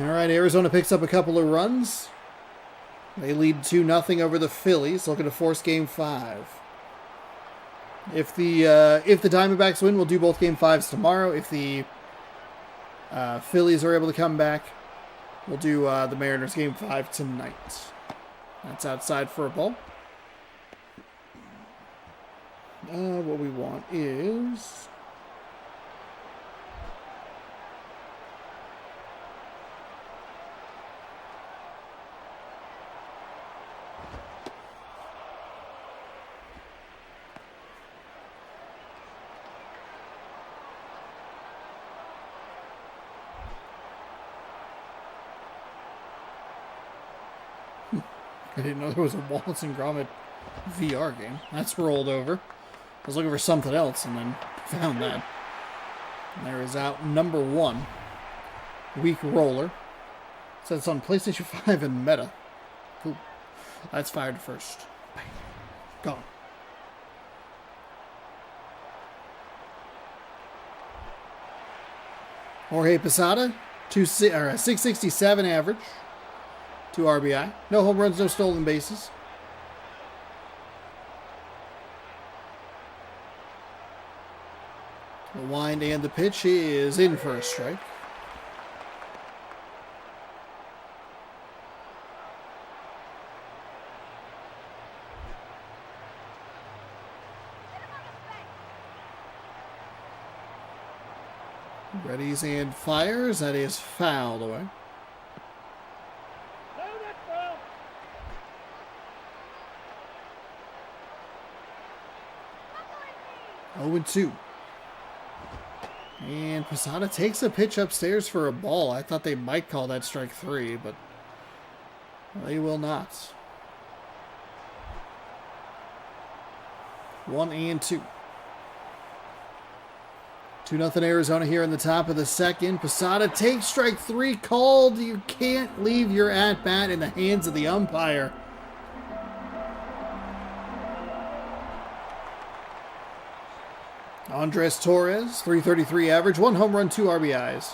All right, Arizona picks up a couple of runs. They lead 2-0 over the Phillies, looking to force Game 5. If the Diamondbacks win, we'll do both Game 5s tomorrow. If the Phillies are able to come back, we'll do the Mariners Game 5 tonight. That's outside for a ball. What we want is... I didn't know there was a Wallace and Gromit VR game. That's rolled over. I was looking for something else and then found that. And there is out number 1. Weak roller. It says it's on PlayStation 5 and Meta. Cool. That's fired first. Bang. Gone. Jorge Posada, 667 average. 2 RBI. No home runs, no stolen bases. The wind and the pitch is in for a strike. Readies and fires. That is fouled away. 0-2. And Posada takes a pitch upstairs for a ball. I thought they might call that strike 3, but they will not. 1-2. 2-0 Arizona here in the top of the second. Posada takes strike 3 called. You can't leave your at-bat in the hands of the umpire. Andres Torres, 333 average, 1 home run, 2 RBIs.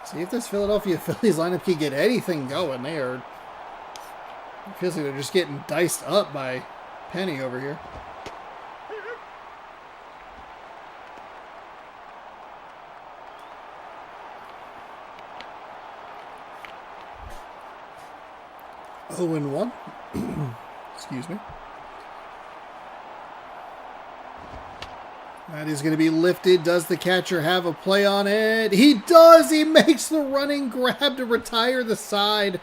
See if this Philadelphia Phillies lineup can get anything going. They are, it feels like they're just getting diced up by Penny over here. Oh, and 1. Excuse me. That is going to be lifted. Does the catcher have a play on it? He does! He makes the running grab to retire the side.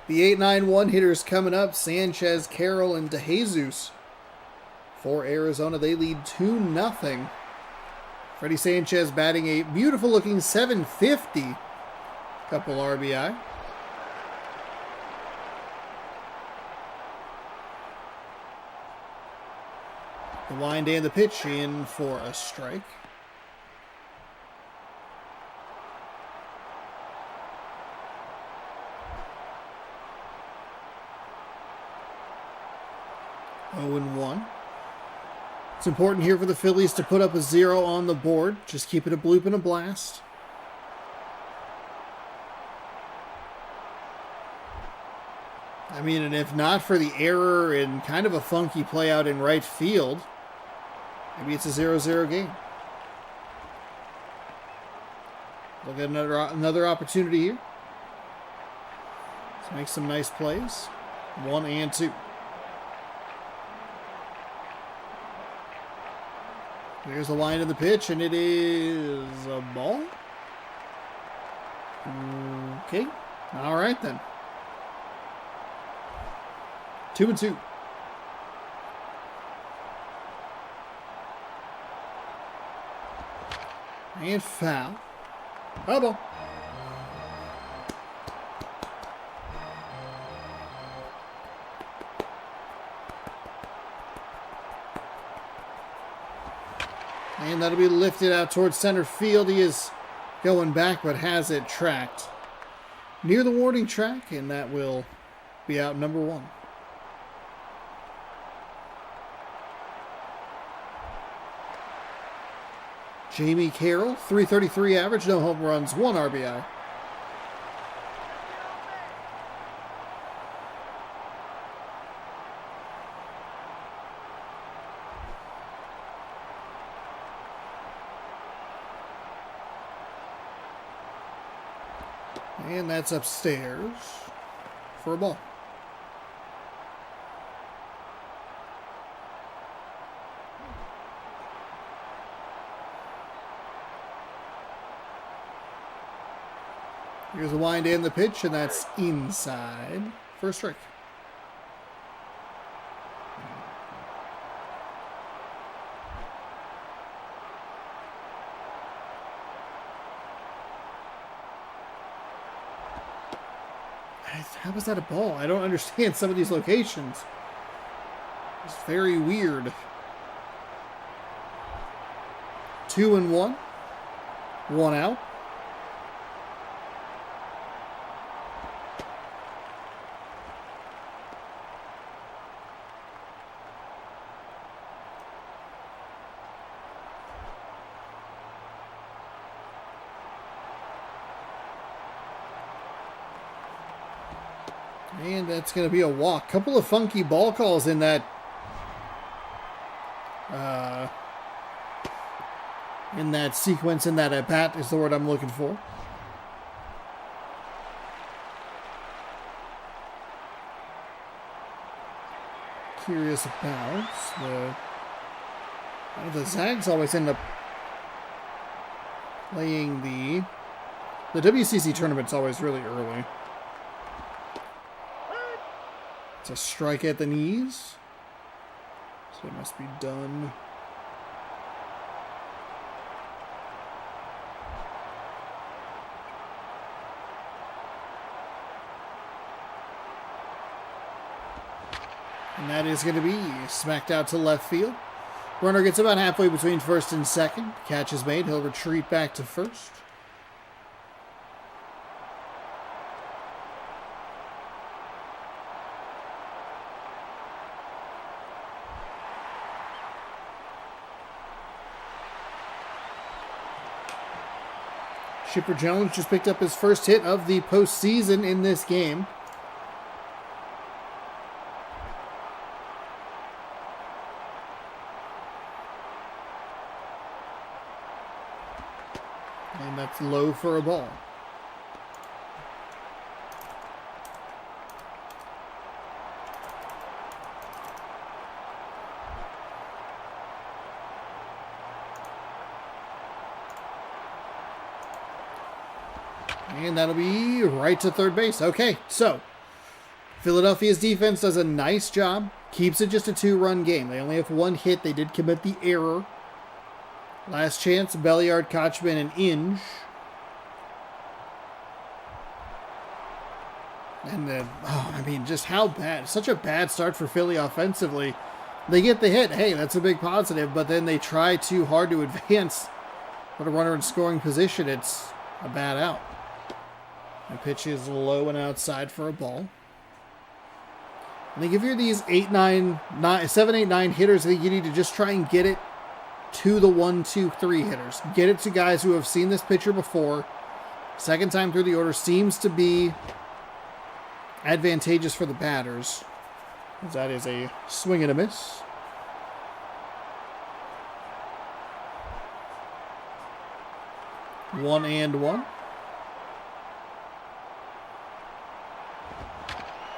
The 8-9-1 hitters coming up. Sanchez, Carroll, and DeJesus. For Arizona, they lead 2-0. Freddie Sanchez batting a beautiful-looking .750. Couple RBI. The wind and the pitch in for a strike. 0-1. It's important here for the Phillies to put up a 0 on the board. Just keep it a bloop and a blast. I mean, and if not for the error and kind of a funky play out in right field, maybe it's a 0-0 game. We'll get another opportunity here. Let's make some nice plays. 1 and 2. Here's the line of the pitch, and it is a ball. Okay. All right, then. 2-2. And foul. Ball. And that'll be lifted out towards center field. He is going back, but has it tracked near the warning track, and that will be out number 1. Jamie Carroll, .333 average, no home runs, 1 RBI. And that's upstairs for a ball. Here's a wind and the pitch, and that's inside for a strike. How was that a ball? I don't understand some of these locations. It's very weird. 2-1. 1 out. And that's going to be a walk. Couple of funky ball calls in that sequence, in that at bat is the word I'm looking for. Curious about the Zags always end up playing the WCC tournament's always really early. It's a strike at the knees, so it must be done. And that is going to be smacked out to left field. Runner gets about halfway between first and second. Catch is made. He'll retreat back to first. Chipper Jones just picked up his first hit of the postseason in this game. And that's low for a ball. And that'll be right to third base. Okay, so Philadelphia's defense does a nice job. Keeps it just a 2-run game. They only have 1 hit. They did commit the error. Last chance, Belliard, Kochman, and Inge. And I mean, just how bad. Such a bad start for Philly offensively. They get the hit. Hey, that's a big positive. But then they try too hard to advance. Put a runner in scoring position. It's a bad out. The pitch is low and outside for a ball. I think if you're these 7, 8, 9 hitters, I think you need to just try and get it to the 1, 2, 3 hitters. Get it to guys who have seen this pitcher before. Second time through the order seems to be advantageous for the batters. That is a swing and a miss. One and one.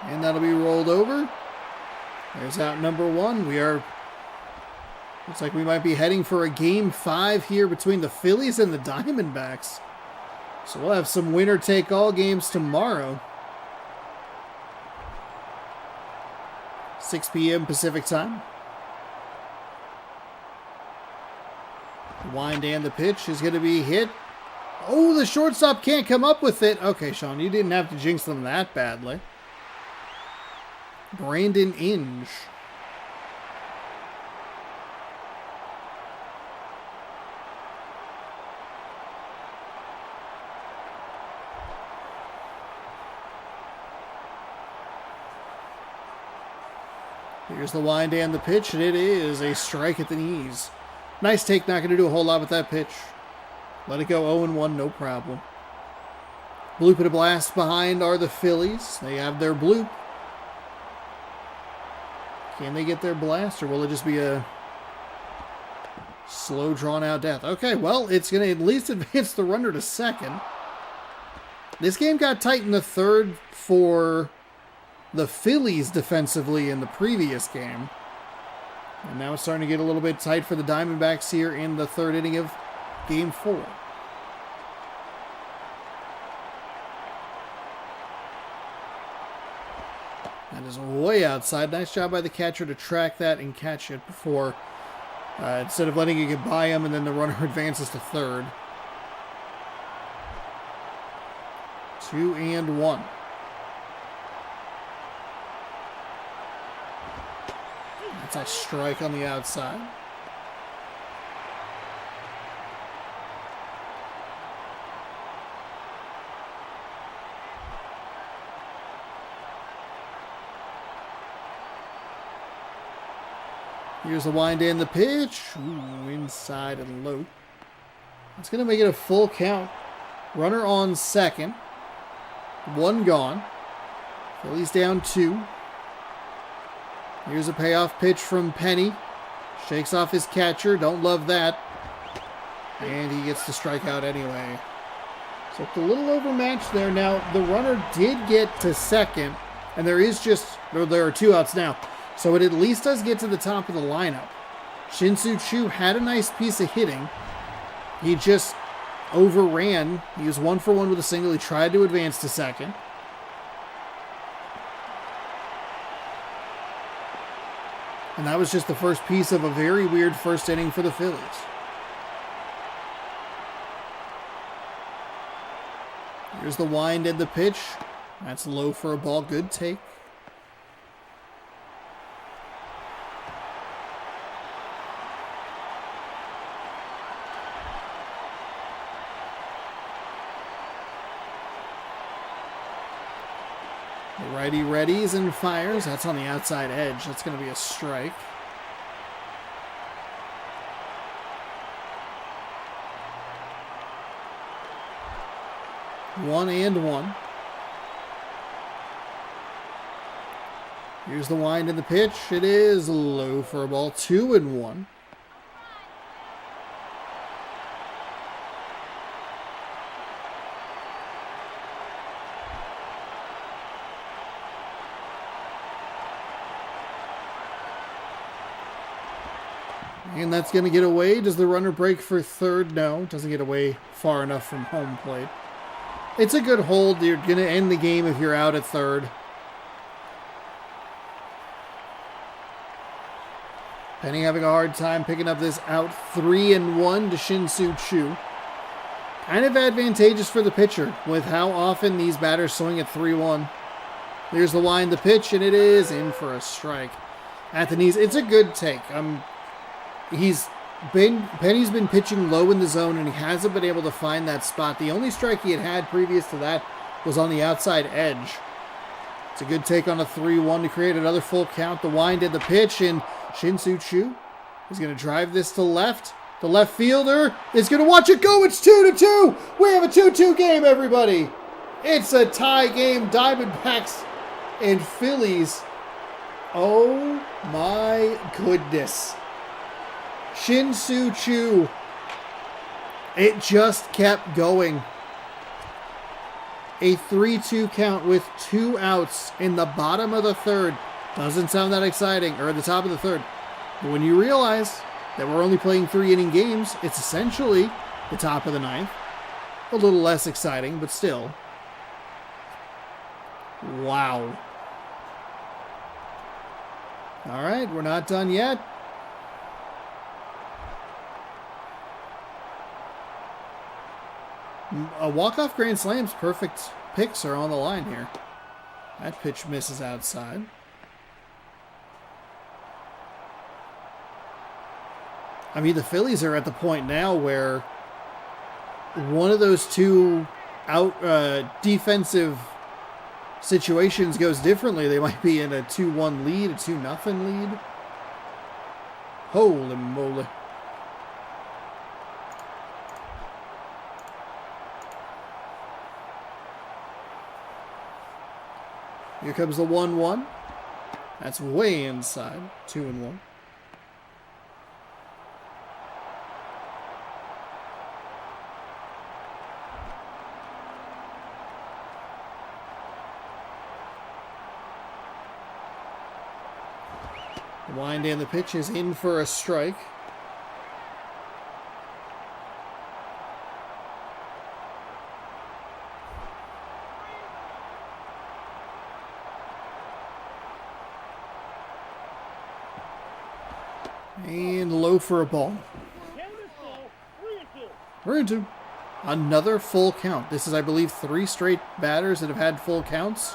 And that'll be rolled over. There's out number one. Looks like we might be heading for a game 5 here between the Phillies and the Diamondbacks. So we'll have some winner-take-all games tomorrow. 6 p.m. Pacific time. The wind and the pitch is going to be hit. Oh, the shortstop can't come up with it. Okay, Sean, you didn't have to jinx them that badly. Brandon Inge. Here's the wind and the pitch, and it is a strike at the knees. Nice take, not going to do a whole lot with that pitch. Let it go 0-1, no problem. Bloop and a blast behind are the Phillies. They have their bloop. Can they get their blast, or will it just be a slow, drawn-out death? Okay, well, it's going to at least advance the runner to second. This game got tight in the third for the Phillies defensively in the previous game. And now it's starting to get a little bit tight for the Diamondbacks here in the third inning of Game 4. That is way outside. Nice job by the catcher to track that and catch it before, instead of letting it get by him and then the runner advances to third. 2-1. That's a strike on the outside. Here's the wind and the pitch. Ooh, inside and low. That's going to make it a full count. Runner on second. 1 gone. Phillies down 2. Here's a payoff pitch from Penny. Shakes off his catcher. Don't love that. And he gets the strikeout anyway. So it's a little overmatched there. Now, the runner did get to second. And there are 2 outs now. So it at least does get to the top of the lineup. Shin-Soo Choo had a nice piece of hitting. He just overran. He was 1 for 1 with a single. He tried to advance to second. And that was just the first piece of a very weird first inning for the Phillies. Here's the wind and the pitch. That's low for a ball. Good take. The righty readies and fires. That's on the outside edge. That's going to be a strike. One and one. Here's the wind and the pitch. It is low for a ball. 2-1. And that's going to get away. Does the runner break for third? No. Doesn't get away far enough from home plate. It's a good hold. You're going to end the game if you're out at third. Penny having a hard time picking up this out. 3-1 to Shin-Soo Choo. Kind of advantageous for the pitcher with how often these batters swing at 3-1. Here's the wind, the pitch, and it is in for a strike. At the knees. It's a good take. Penny's been pitching low in the zone, and he hasn't been able to find that spot. The only strike he had previous to that was on the outside edge. It's a good take on a 3-1 to create another full count. The wind and the pitch, and Shin-Soo Choo is going to drive this to left. The left fielder is going to watch it go. It's 2-2. We have a 2-2 game, everybody. It's a tie game. Diamondbacks and Phillies. Oh my goodness. Shin-Soo Choo. It just kept going. A 3-2 count with 2 outs in the bottom of the third. Doesn't sound that exciting, or at the top of the third. But when you realize that we're only playing 3-inning games, it's essentially the top of the ninth. A little less exciting, but still. Wow. All right, we're not done yet. A walk-off grand slam's perfect picks are on the line here. That pitch misses outside. I mean, the Phillies are at the point now where one of those two defensive situations goes differently. They might be in a 2-1 lead, a 2-0 lead. Holy moly. Here comes the 1-1. That's way inside. 2-1. The wind and the pitch is in for a strike. And low for a ball. 3-2. Another full count. This is, I believe, 3 straight batters that have had full counts.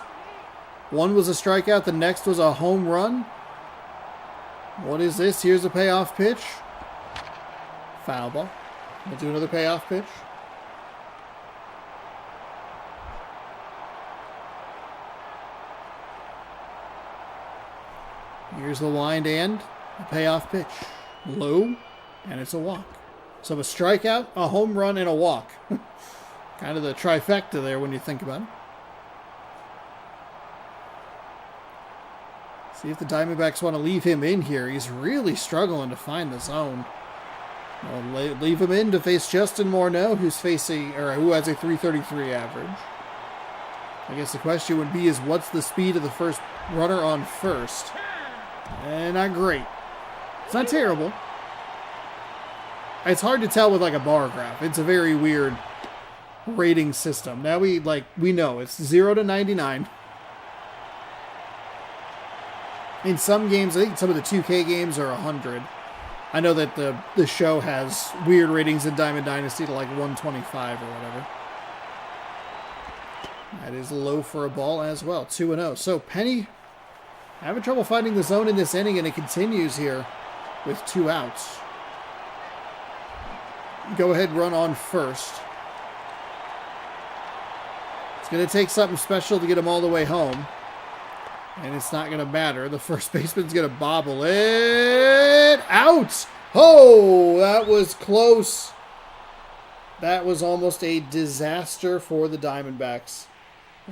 One was a strikeout. The next was a home run. What is this? Here's a payoff pitch. Foul ball. We'll do another payoff pitch. Here's the wind and a payoff pitch. Low, and it's a walk. So a strikeout, a home run, and a walk. Kind of the trifecta there when you think about it. See if the Diamondbacks want to leave him in here. He's really struggling to find the zone. Well, leave him in to face Justin Morneau, who has a 333 average. I guess the question would be what's the speed of the first runner on first? Not great. It's not terrible. It's hard to tell with like a bar graph. It's a very weird rating system. Now we know it's 0 to 99. In some games, I think some of the 2K games are 100. I know that the show has weird ratings in Diamond Dynasty to like 125 or whatever. That is low for a ball as well. 2-0. So Penny having trouble finding the zone in this inning, and it continues here with 2 outs. Go ahead, run on first. It's going to take something special to get him all the way home. And it's not going to matter. The first baseman's going to bobble it out. Oh, that was close. That was almost a disaster for the Diamondbacks.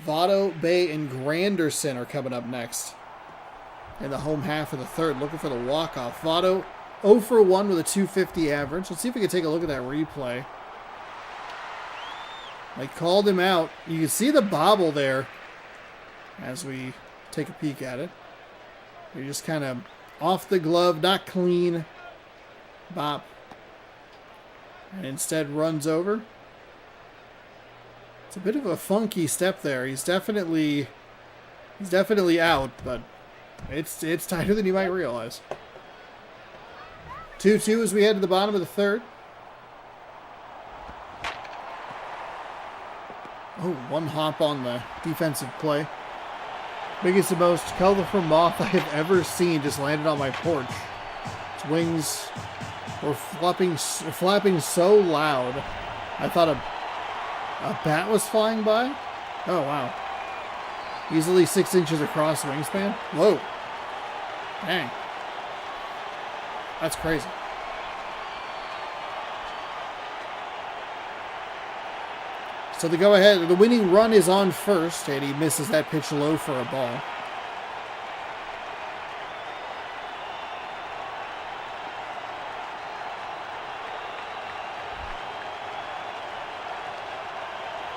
Votto, Bay, and Granderson are coming up next in the home half of the third, looking for the walk-off. Votto 0 for 1 with a 250 average. Let's see if we can take a look at that replay. They called him out. You can see the bobble there as we take a peek at it. You're just kind of off the glove, not clean. Bop. And instead runs over. It's a bit of a funky step there. He's definitely out, but it's tighter than you might realize. 2-2 as we head to the bottom of the third. Oh, one hop on the defensive play. Biggest and most colorful moth I have ever seen just landed on my porch. Its wings were flapping so loud, I thought a bat was flying by. Oh, wow. Easily 6 inches across wingspan. Whoa. Dang. That's crazy. So the go-ahead, the winning run is on first, and he misses that pitch low for a ball.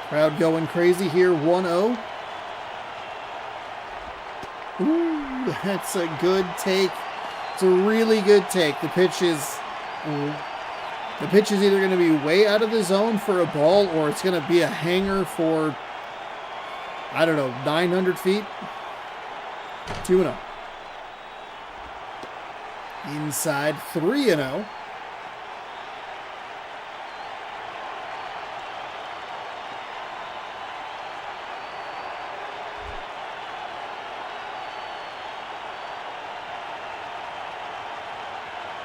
Crowd going crazy here, 1-0. Ooh, that's a good take. It's a really good take. The pitch is either going to be way out of the zone for a ball, or it's going to be a hanger for, I don't know, 900 feet. 2-0. Inside, 3-0.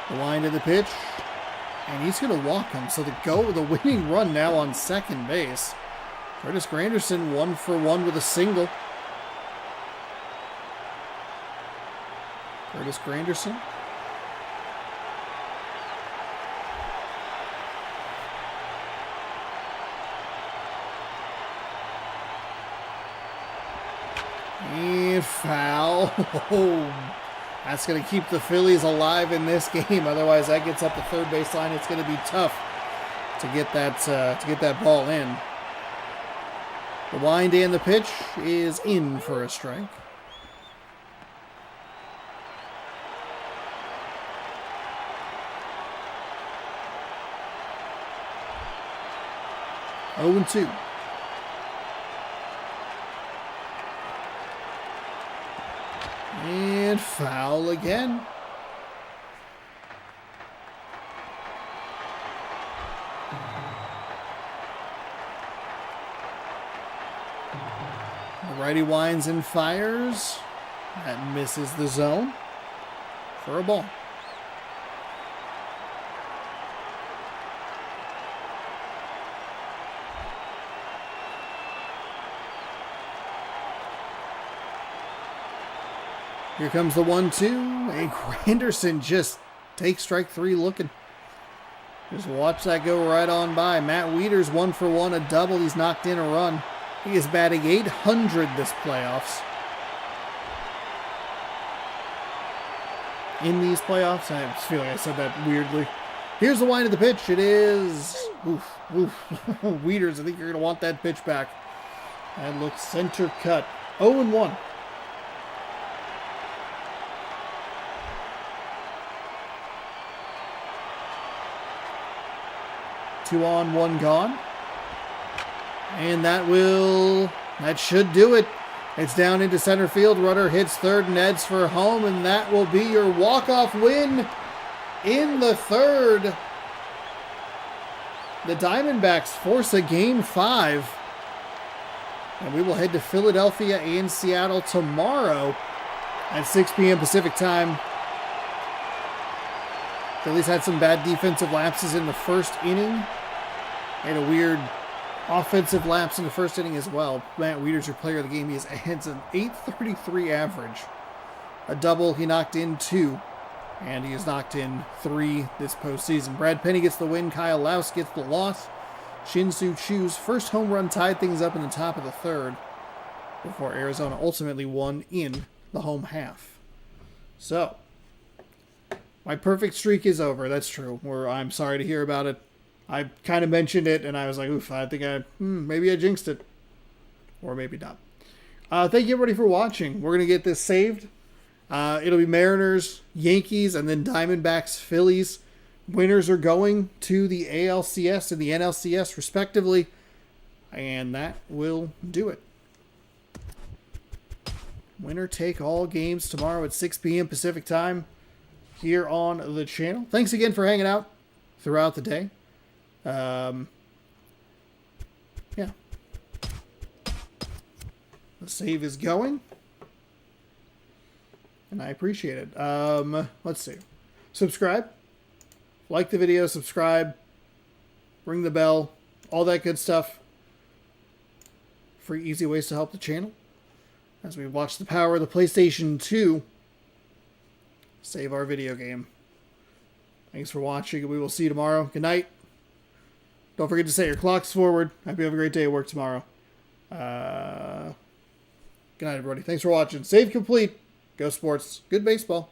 The line to the pitch, and he's going to walk him. So the winning run now on second base. Curtis Granderson 1 for 1 with a single. Curtis Granderson. And foul. Oh. That's going to keep the Phillies alive in this game. Otherwise, that gets up the third baseline. It's going to be tough to get that ball in. The wind and the pitch is in for a strike. Oh and 2. And foul again. The righty winds and fires. That misses the zone for a ball. Here comes the 1-2, and Granderson just takes strike 3 looking. Just watch that go right on by. Matt Wieters 1 for 1, a double. He's knocked in a run. He is batting .800 this playoffs. In these playoffs, I just feel like I said that weirdly. Here's the wind of the pitch. It is, Wieters, I think you're going to want that pitch back. That looks center cut. 0-1. Two on, one gone. And that should do it. It's down into center field. Runner hits third and heads for home, and that will be your walk-off win in the third. The Diamondbacks force a Game 5. And we will head to Philadelphia and Seattle tomorrow at 6 p.m. Pacific time. Phillies had some bad defensive lapses in the first inning. And a weird offensive lapse in the first inning as well. Matt Wieters, your player of the game, he has an .833 average. A double, he knocked in 2. And he has knocked in 3 this postseason. Brad Penny gets the win. Kyle Laus gets the loss. Shin-Soo Choo's first home run tied things up in the top of the third before Arizona ultimately won in the home half. So, my perfect streak is over. That's true. I'm sorry to hear about it. I kind of mentioned it, and I was like, oof, I think maybe I jinxed it. Or maybe not. Thank you, everybody, for watching. We're going to get this saved. It'll be Mariners, Yankees, and then Diamondbacks, Phillies. Winners are going to the ALCS and the NLCS, respectively. And that will do it. Winner take all games tomorrow at 6 p.m. Pacific time here on the channel. Thanks again for hanging out throughout the day. Yeah. The save is going. And I appreciate it. Let's see. Subscribe. Like the video, subscribe. Ring the bell. All that good stuff. Free, easy ways to help the channel. as we watch the power of the PlayStation 2 save our video game. Thanks for watching. We will see you tomorrow. Good night. Don't forget to set your clocks forward. Hope you have a great day at work tomorrow. Good night, everybody. Thanks for watching. Save complete. Go sports. Good baseball.